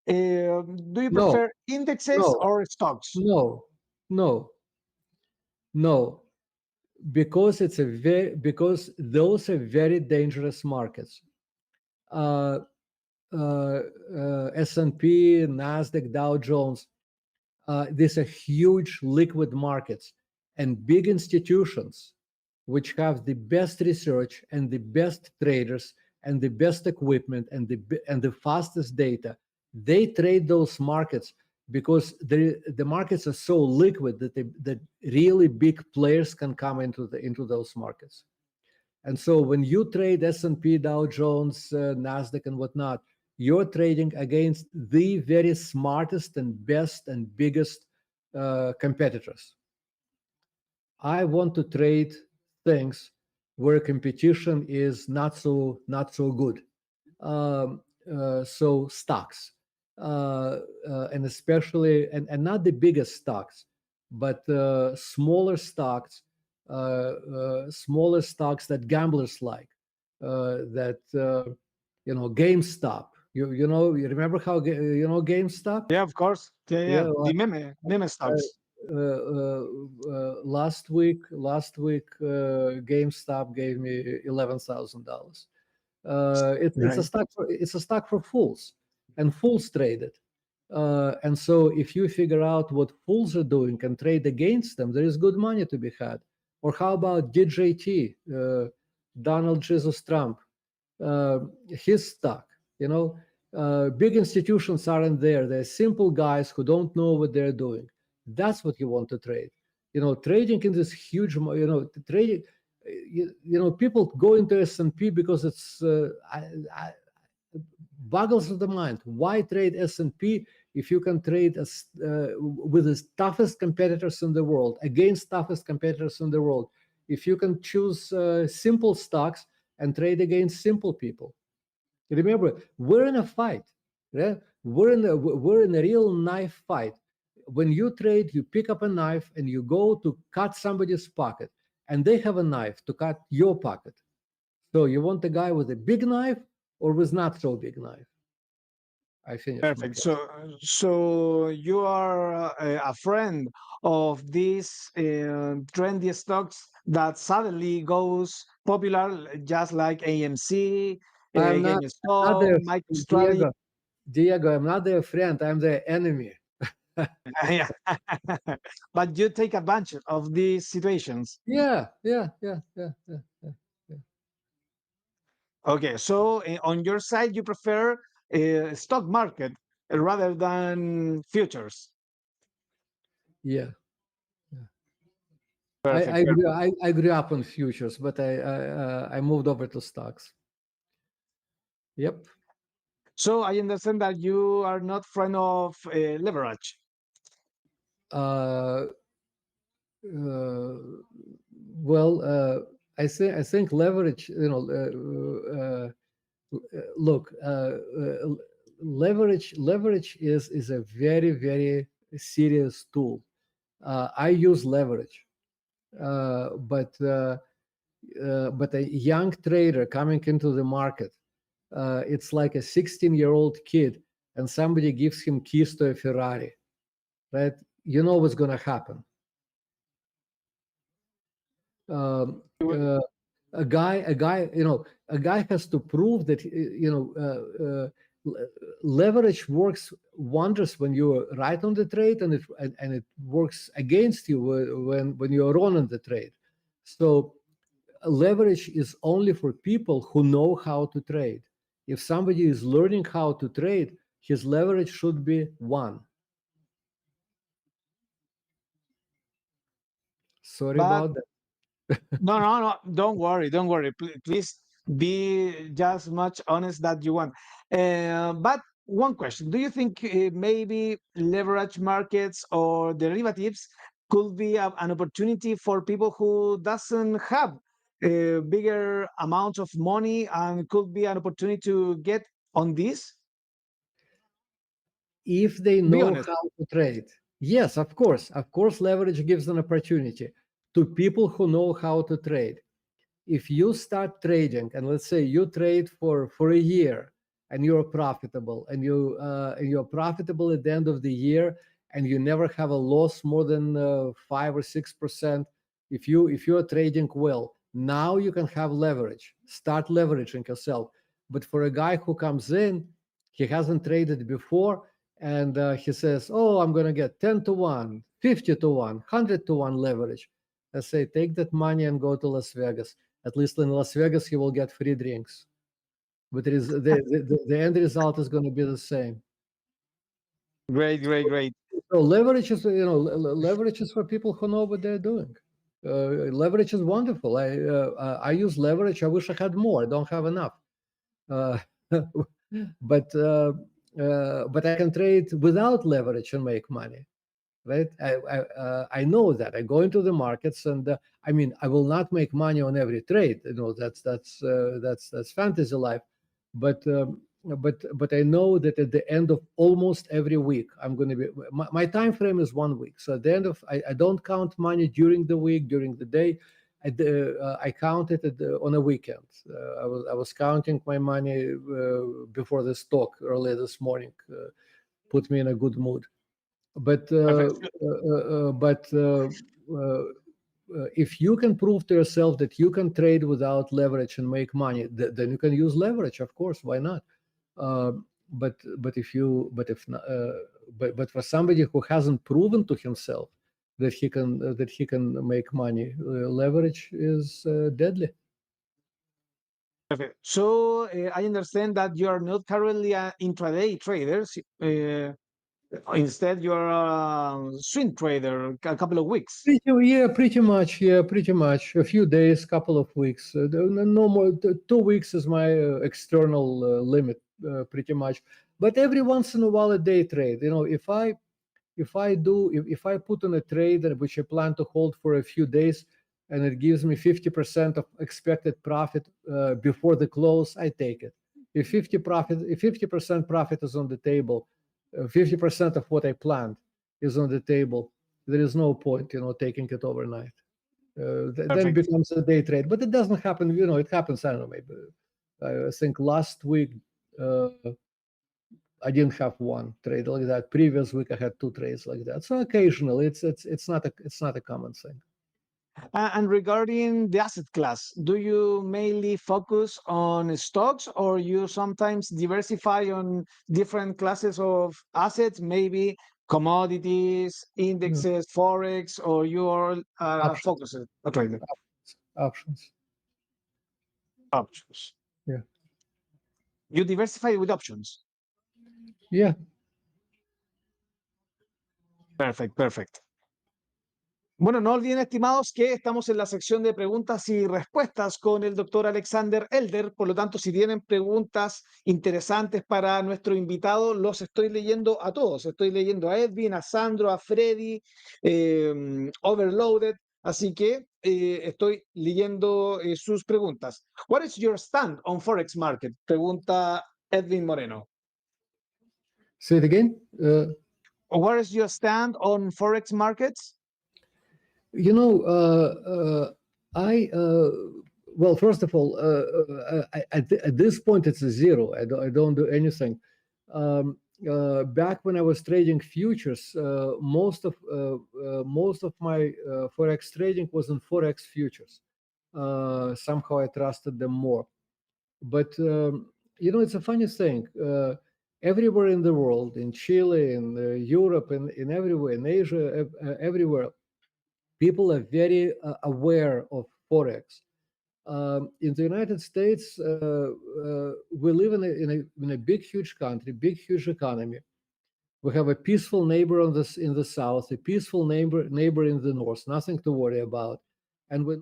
Do you No. prefer indexes No. or stocks? No, because because those are very dangerous markets. S&P, Nasdaq, Dow Jones, these are huge liquid markets, and big institutions which have the best research and the best traders and the best equipment and the fastest data. They trade those markets because the markets are so liquid that really big players can come into those markets. And so when you trade S&P, Dow Jones, Nasdaq, and whatnot, you're trading against the very smartest and best and biggest competitors. I want to trade things where competition is not so good. So stocks, and especially and not the biggest stocks, but smaller stocks that gamblers like, that GameStop. You remember how GameStop? Yeah, of course. Yeah. Well, The meme stocks. Last week, GameStop gave me $11,000. It's a stock for fools, and fools trade it. And so if you figure out what fools are doing and trade against them, there is good money to be had Or how about DJT, Donald Jesus Trump, his stock? Big institutions aren't there. They're simple guys who don't know what they're doing. That's what you want to trade. Trading in this huge, trading, people go into S&P because it's boggles the mind. Why trade S&P if you can trade with the toughest competitors in the world, against toughest competitors in the world? If you can choose simple stocks and trade against simple people. Remember, we're in a fight. Yeah? We're in a real knife fight. When you trade, you pick up a knife and you go to cut somebody's pocket, and they have a knife to cut your pocket. So you want the guy with a big knife or with not so big knife? I finished. Perfect. So you are a friend of these trendy stocks that suddenly goes popular, just like AMC, I'm not GameStop, MicroStrategy. Diego, I'm not their friend. I'm their enemy. Yeah. But you take advantage of these situations. Yeah. Okay, so on your side, you prefer stock market rather than futures. Yeah. Perfect. I grew up on futures, but I moved over to stocks. Yep. So I understand that you are not friend of leverage. Well, I think leverage. Look, leverage is a very, very serious tool. I use leverage, but a young trader coming into the market, it's like a 16-year-old kid and somebody gives him keys to a Ferrari, right? You know what's going to happen. A guy has to prove that leverage works wonders when you're right on the trade, and it works against you when you're wrong on the trade. So leverage is only for people who know how to trade. If somebody is learning how to trade, his leverage should be 1. Sorry about that. No. Don't worry. Please be just much honest that you want. But one question: do you think maybe leverage markets or derivatives could be an opportunity for people who doesn't have bigger amounts of money, and could be an opportunity to get on this? If they know how to trade. Yes, of course. Leverage gives an opportunity to people who know how to trade. If you start trading, and let's say you trade for a year, and you're profitable, and you're profitable at the end of the year, and you never have a loss more than 5 or 6%. If you're trading well, now you can have leverage. Start leveraging yourself. But for a guy who comes in, he hasn't traded before, and he says, "Oh, I'm going to get 10-1, 50-1, 100-1 leverage." I say, take that money and go to Las Vegas. At least in Las Vegas, he will get free drinks. But the end result is going to be the same. Great. So leverage is for people who know what they're doing. Leverage is wonderful. I use leverage. I wish I had more. I don't have enough. But I can trade without leverage and make money, right? I know that. I go into the markets, and I will not make money on every trade. That's fantasy life, but I know that at the end of almost every week, I'm going to be. My time frame is 1 week, so at the end of I don't count money during the week, during the day. I count it on a weekend. I was counting my money before this talk earlier this morning. Put me in a good mood. But if you can prove to yourself that you can trade without leverage and make money, then you can use leverage. Of course, why not? But for somebody who hasn't proven to himself that he can make money. Leverage is deadly. Perfect. So I understand that you are not currently an intraday trader. Instead, you're a swing trader. A couple of weeks. Pretty much. A few days, couple of weeks. No more. 2 weeks is my external limit, pretty much. But every once in a while, a day trade. If I put on a trade which I plan to hold for a few days, and it gives me 50% of expected profit before the close, I take it. If 50% profit is on the table, 50% of what I planned is on the table, there is no point, taking it overnight. Then it becomes a day trade. But it doesn't happen, it happens, I don't know, maybe. I think last week, I didn't have one trade like that. Previous week, I had 2 trades like that. So occasionally, it's not a common thing. And regarding the asset class, do you mainly focus on stocks, or you sometimes diversify on different classes of assets, maybe commodities, indexes, forex, or you are focused on trading? Options. Options. Yeah. You diversify with options. Yeah. Perfect. Bueno, no olviden, estimados, que estamos en la sección de preguntas y respuestas con el doctor Alexander Elder. Por lo tanto, si tienen preguntas interesantes para nuestro invitado, los estoy leyendo a todos. Estoy leyendo a Edwin, a Sandro, a Freddy, Overloaded. Así que estoy leyendo sus preguntas. What is your stand on Forex market? Pregunta Edwin Moreno. Say it again. What is your stand on Forex markets? Well, first of all, at this point, it's a zero. I don't do anything. Back when I was trading futures, most of my Forex trading was in Forex futures. Somehow I trusted them more. But, it's a funny thing. Everywhere in the world, in Chile, in Europe, in everywhere, in Asia, everywhere, people are very aware of Forex. In the United States, we live in a big, huge country, big, huge economy. We have a peaceful neighbor in the south, a peaceful neighbor in the north, nothing to worry about. And when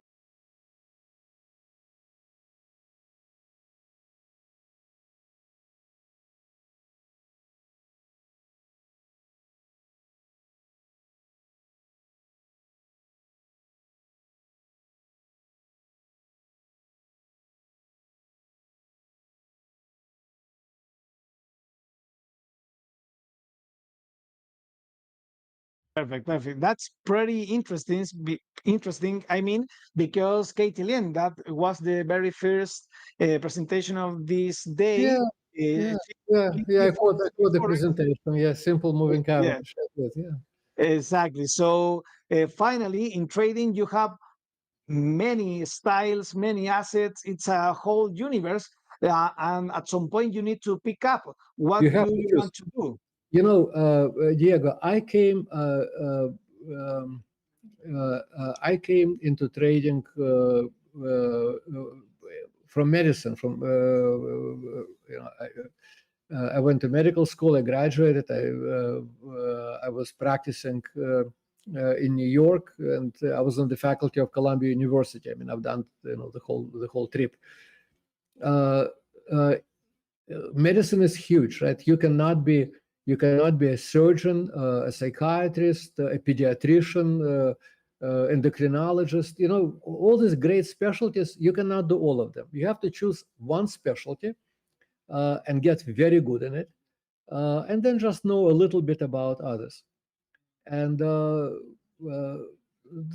Perfect. That's pretty interesting. I mean, because Katie Lynn, that was the very first presentation of this day. I thought the presentation. Yeah, simple moving average. Yeah. Exactly. So finally, in trading, you have many styles, many assets. It's a whole universe, and at some point, you need to pick up what do you want to do. Diego, I came into trading from medicine. I went to medical school. I graduated. I was practicing in New York, and I was on the faculty of Columbia University. I mean, I've done the whole trip. Medicine is huge, right? You cannot be a surgeon, a psychiatrist, a pediatrician, endocrinologist. All these great specialties. You cannot do all of them. You have to choose one specialty and get very good in it, and then just know a little bit about others. And the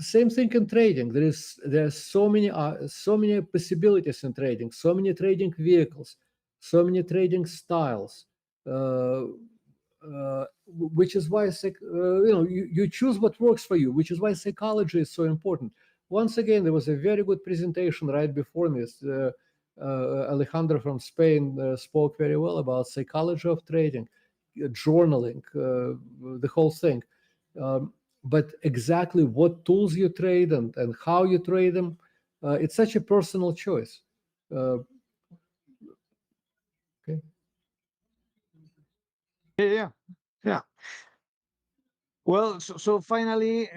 same thing in trading. There's so many possibilities in trading. So many trading vehicles. So many trading styles, which is why you choose what works for you. Which is why psychology is so important. Once again, there was a very good presentation right before this. Alejandro from Spain spoke very well about psychology of trading, journaling, the whole thing. but exactly what tools you trade and how you trade them, it's such a personal choice. Okay. Yeah. Well, so finally,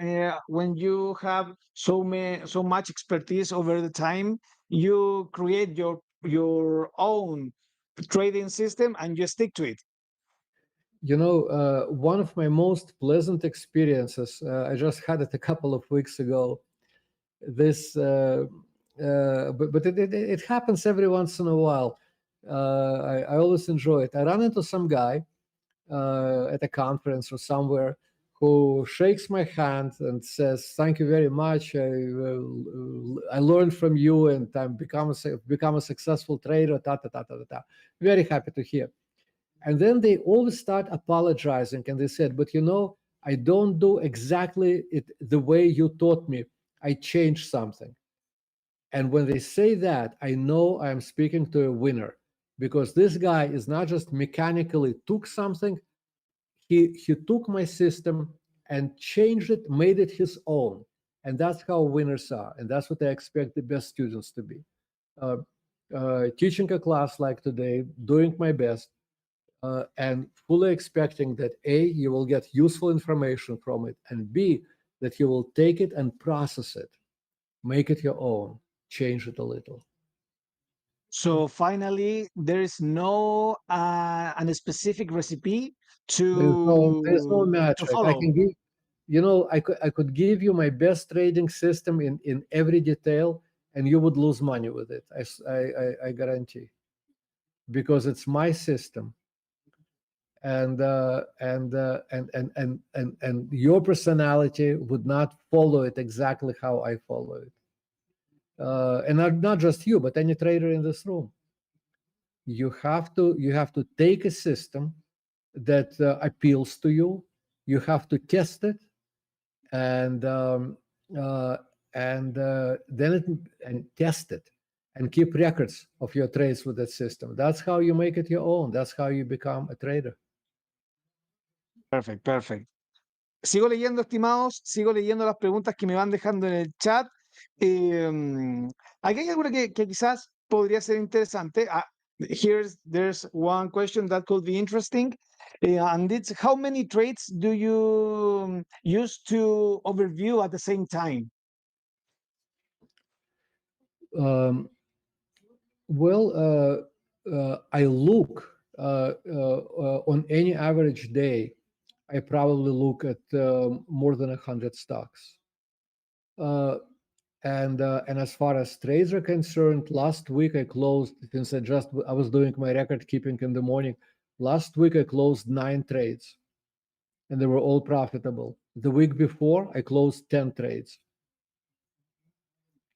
when you have so much expertise over the time, you create your own trading system and you stick to it. You know, one of my most pleasant experiences, I just had it a couple of weeks ago. This, but it happens every once in a while. I always enjoy it. I run into some guy at a conference or somewhere who shakes my hand and says, "Thank you very much. I learned from you, and I'm become a successful trader." Ta ta ta ta ta ta. Very happy to hear. And then they always start apologizing, and they said, "But you know, I don't do exactly it the way you taught me. I changed something." And when they say that, I know I'm speaking to a winner, because this guy is not just mechanically took something, he took my system and changed it, made it his own. And that's how winners are. And that's what I expect the best students to be. Teaching a class like today, doing my best, and fully expecting that A, you will get useful information from it, and B, that you will take it and process it, make it your own, change it a little. So finally, there is no a specific recipe There's no to magic. I follow. can give, you know, I could give you my best trading system in every detail, and you would lose money with it. I guarantee, because it's my system. And your personality would not follow it exactly how I follow it. And not just you, but any trader in this room. You have to take a system that appeals to you. You have to test it, and then test it, and keep records of your trades with that system. That's how you make it your own. That's how you become a trader. Perfect, perfect. Sigo leyendo, estimados, sigo leyendo las preguntas que me van dejando en el chat. Aquí hay alguna que quizás podría ser interesante. There's one question that could be interesting. And it's, how many trades do you use to overview at the same time? Well, I look on any average day, I probably look at more than 100 stocks. And as far as trades are concerned, last week I closed, since I was doing my record keeping in the morning. Last week I closed 9 trades, and they were all profitable. The week before I closed 10 trades.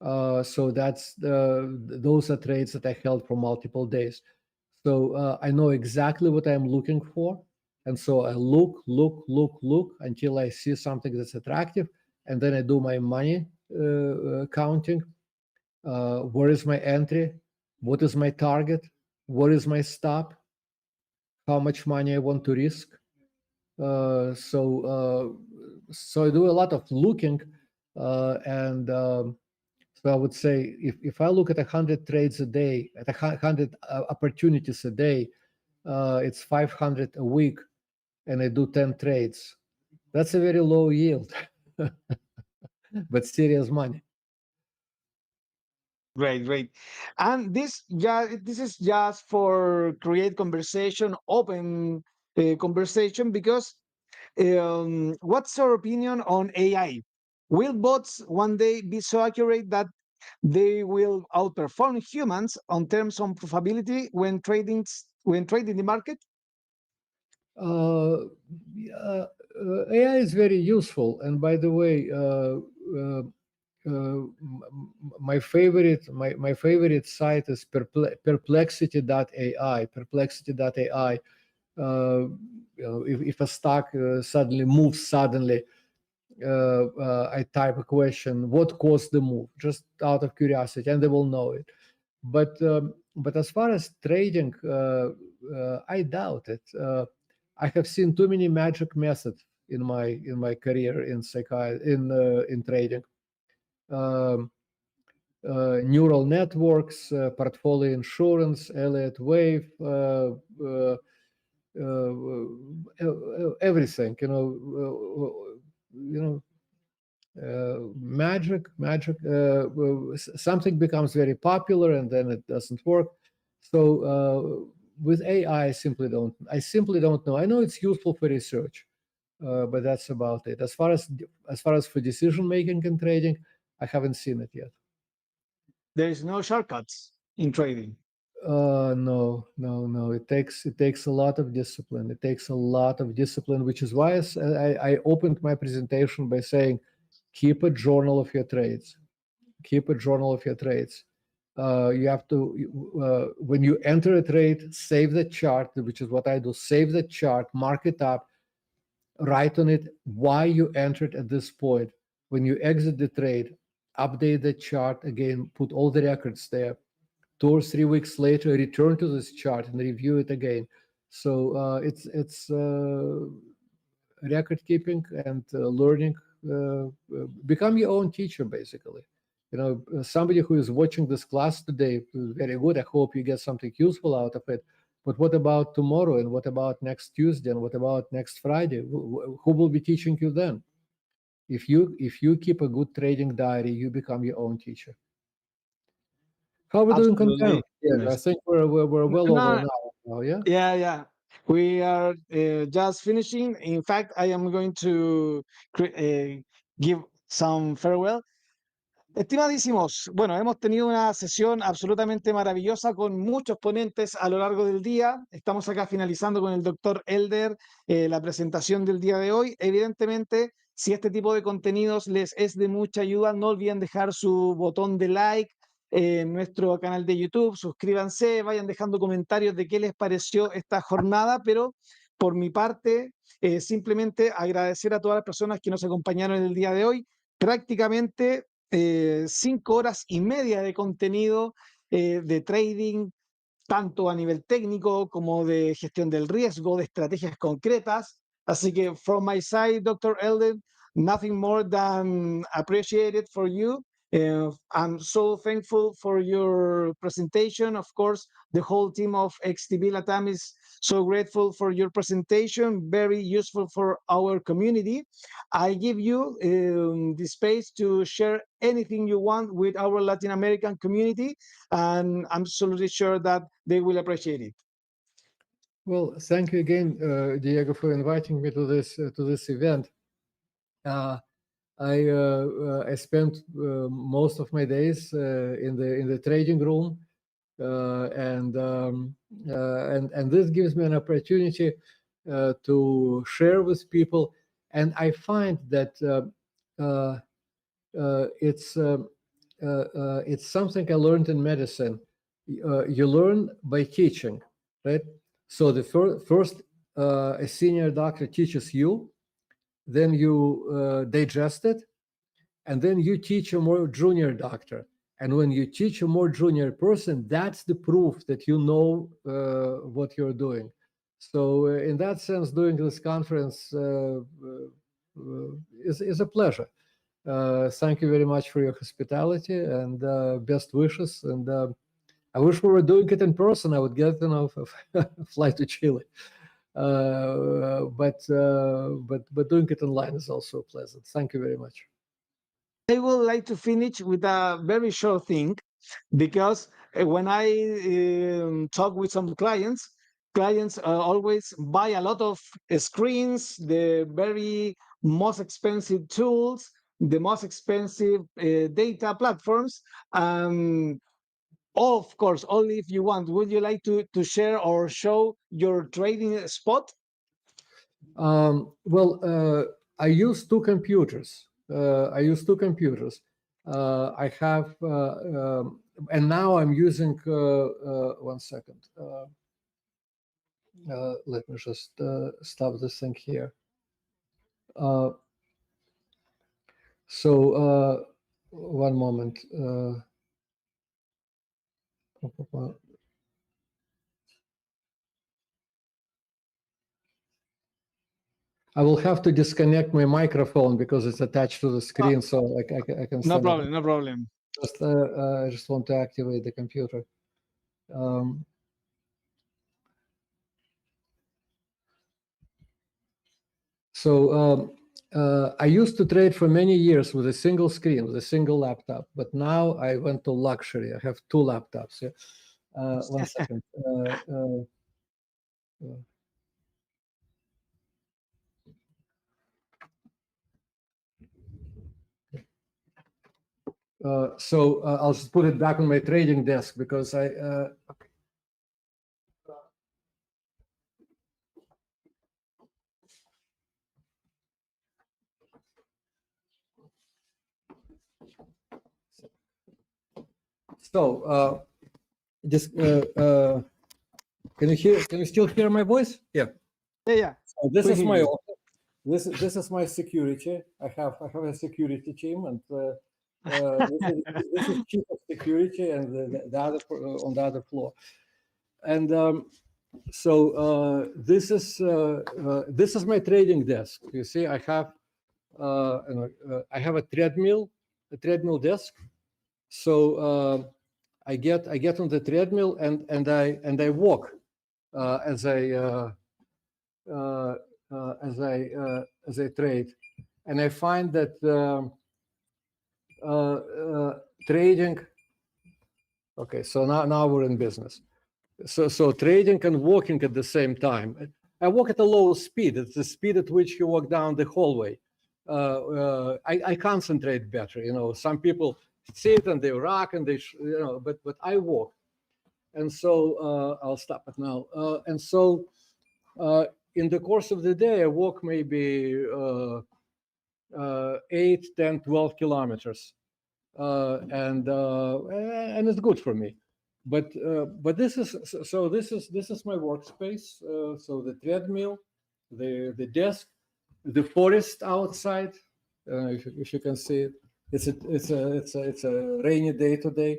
So those are trades that I held for multiple days. So I know exactly what I'm looking for. And so I look until I see something that's attractive. And then I do my money counting. Where is my entry? What is my target? What is my stop? How much money I want to risk? So I do a lot of looking, and so I would say if I look at 100 trades a day, at 100 opportunities a day, it's 500 a week, and I do 10 trades. That's a very low yield, but serious money. Great. And this is just for create conversation, open conversation, because what's your opinion on AI? Will bots one day be so accurate that they will outperform humans on terms of profitability when trading the market? AI is very useful, and by the way, my favorite site is perplexity.ai. Perplexity.ai. If a stock suddenly moves suddenly, I type a question: what caused the move? Just out of curiosity, and they will know it. But as far as trading, I doubt it. I have seen too many magic methods in my career in trading. Neural networks, portfolio insurance, Elliott wave, everything. Magic. Something becomes very popular and then it doesn't work. So with AI, I simply don't know. I know it's useful for research, but that's about it. As far as for decision making and trading, I haven't seen it yet. There is no shortcuts in trading. No. It takes a lot of discipline. Which is why I opened my presentation by saying, keep a journal of your trades. You have to, when you enter a trade, save the chart, which is what I do. Save the chart, mark it up, write on it why you entered at this point. When you exit the trade, update the chart again, put all the records there. 2 or 3 weeks later, return to this chart and review it again. So it's record keeping and learning. Become your own teacher, basically. Somebody who is watching this class today is very good. I hope you get something useful out of it. But what about tomorrow? And what about next Tuesday? And what about next Friday? Who will be teaching you then? If you keep a good trading diary, you become your own teacher. How are we doing, Contenido? Yeah, I think we're well over an hour now, yeah? Yeah. We are just finishing. In fact, I am going to give some farewell. Estimadísimos, bueno, hemos tenido una sesión absolutamente maravillosa con muchos ponentes a lo largo del día. Estamos acá finalizando con el doctor Elder la presentación del día de hoy. Evidentemente, si este tipo de contenidos les es de mucha ayuda, no olviden dejar su botón de like en nuestro canal de YouTube, suscríbanse, vayan dejando comentarios de qué les pareció esta jornada, pero por mi parte, simplemente agradecer a todas las personas que nos acompañaron el día de hoy. Prácticamente 5 horas y media de contenido de trading, tanto a nivel técnico como de gestión del riesgo, de estrategias concretas. Así que, from my side, Dr. Elden, nothing more than appreciated for you. I'm so thankful for your presentation. Of course, the whole team of XTB Latam is so grateful for your presentation, very useful for our community. I give you the space to share anything you want with our Latin American community, and I'm absolutely sure that they will appreciate it. Well, thank you again, Diego, for inviting me to this event. I spent most of my days in the trading room, and this gives me an opportunity to share with people. And I find that it's something I learned in medicine. You learn by teaching, right? So the first a senior doctor teaches you, then you digest it, and then you teach a more junior doctor. And when you teach a more junior person, that's the proof that you know what you're doing. So in that sense, doing this conference is a pleasure. Thank you very much for your hospitality and best wishes. And I wish we were doing it in person. I would get a flight to Chile. But doing it online is also pleasant. Thank you very much. I would like to finish with a very short thing, because when I talk with some clients always buy a lot of screens, the very most expensive tools, the most expensive data platforms. Of course, only if you want. Would you like to share or show your trading spot? Well, I use two computers. I have, and now I'm using, 1 second. Let me just stop this thing here. So, 1 moment. I will have to disconnect my microphone because it's attached to the screen, so I can No stand up. problem, no problem. I just want to activate the computer. I used to trade for many years with a single screen, with a single laptop, but now I went to luxury. I have 2 laptops. Yeah. 1 second. I'll just put it back on my trading desk because okay. Can you still hear my voice? Yeah. Yeah. So this is my office. This is my security. I have a security team, and this is chief of security, and the other on the other floor. And this is my trading desk. You see, I have a treadmill desk. So I get on the treadmill and I walk as I trade, and I find that trading. Okay, so now we're in business. So trading and walking at the same time. I walk at a low speed. It's the speed at which you walk down the hallway. I concentrate better. You know, some people sit and they rock and they, but I walk. And so I'll stop it now. And so in the course of the day, I walk maybe 8, 10, 12 kilometers. And it's good for me. But this is my workspace. So the treadmill, the desk, the forest outside. If you can see it, it's a rainy day today.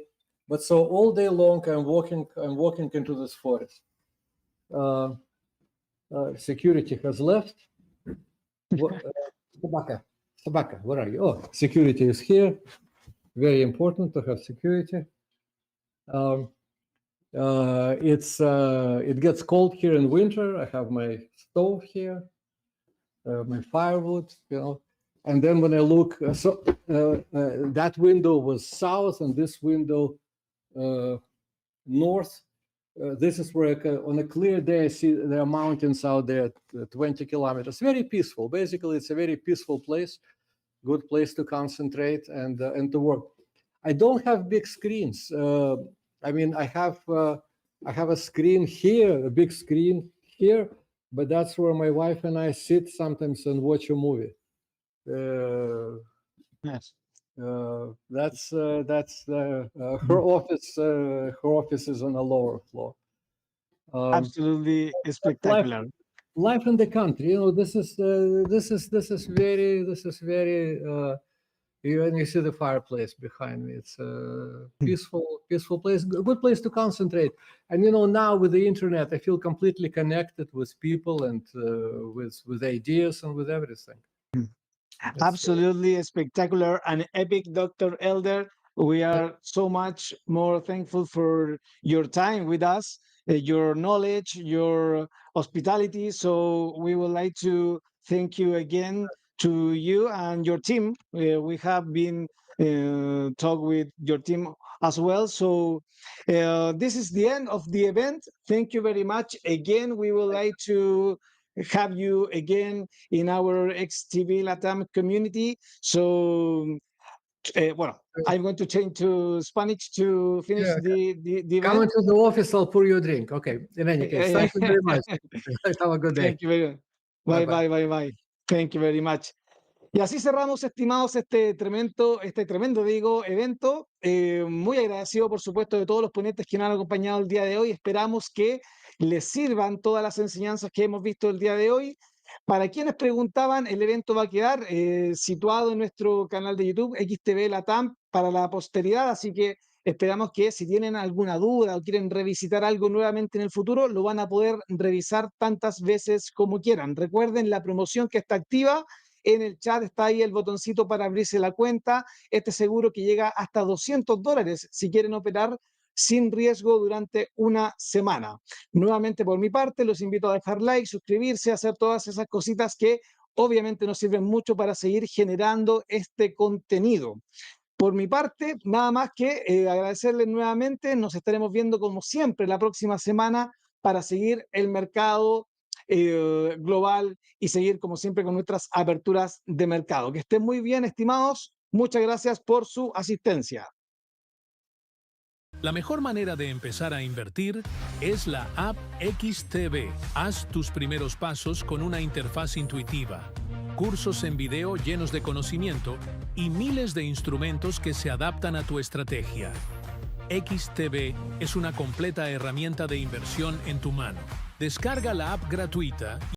But so all day long I'm walking into this forest. Security has left. Собака, where are you? Oh, security is here. Very important to have security. It gets cold here in winter. I have my stove here, my firewood, and then when I look, that window was south and this window north. This is where on a clear day I see there are mountains out there, 20 kilometers. Very peaceful. Basically, it's a very peaceful place, good place to concentrate and to work. I don't have big screens. I mean, I have a screen here, a big screen here, but that's where my wife and I sit sometimes and watch a movie. Yes. That's her office. Her office is on the lower floor. Absolutely spectacular. Life in the country, this is very. You see the fireplace behind me. It's a peaceful place, good place to concentrate. And now with the internet, I feel completely connected with people and with ideas and with everything. Absolutely spectacular and epic, Dr. Elder. We are so much more thankful for your time with us, your knowledge, your hospitality. So we would like to thank you again to you and your team. We have been talk with your team as well. So this is the end of the event. Thank you very much. Again, we would like to have you again in our XTB Latam community. So, well, I'm going to change to Spanish to finish the event. Come into the office, I'll pour you a drink. Okay. In any case, thank you very much. Have a good day. Thank you very much. Bye. Thank you very much. Y así cerramos, estimados, este tremendo evento. Muy agradecido, por supuesto, de todos los ponentes que nos han acompañado el día de hoy. Esperamos que les sirvan todas las enseñanzas que hemos visto el día de hoy. Para quienes preguntaban, el evento va a quedar situado en nuestro canal de YouTube, XTB Latam, para la posteridad, así que Esperamos que si tienen alguna duda o quieren revisitar algo nuevamente en el futuro, lo van a poder revisar tantas veces como quieran. Recuerden la promoción que está activa. En el chat está ahí el botoncito para abrirse la cuenta. Este seguro que llega hasta $200 si quieren operar sin riesgo durante una semana. Nuevamente por mi parte, los invito a dejar like, suscribirse, hacer todas esas cositas que obviamente nos sirven mucho para seguir generando este contenido. Por mi parte, nada más que agradecerles nuevamente. Nos estaremos viendo como siempre la próxima semana para seguir el mercado global y seguir como siempre con nuestras aperturas de mercado. Que estén muy bien, estimados. Muchas gracias por su asistencia. La mejor manera de empezar a invertir es la app XTB. Haz tus primeros pasos con una interfaz intuitiva, cursos en video llenos de conocimiento y miles de instrumentos que se adaptan a tu estrategia. XTB es una completa herramienta de inversión en tu mano. Descarga la app gratuita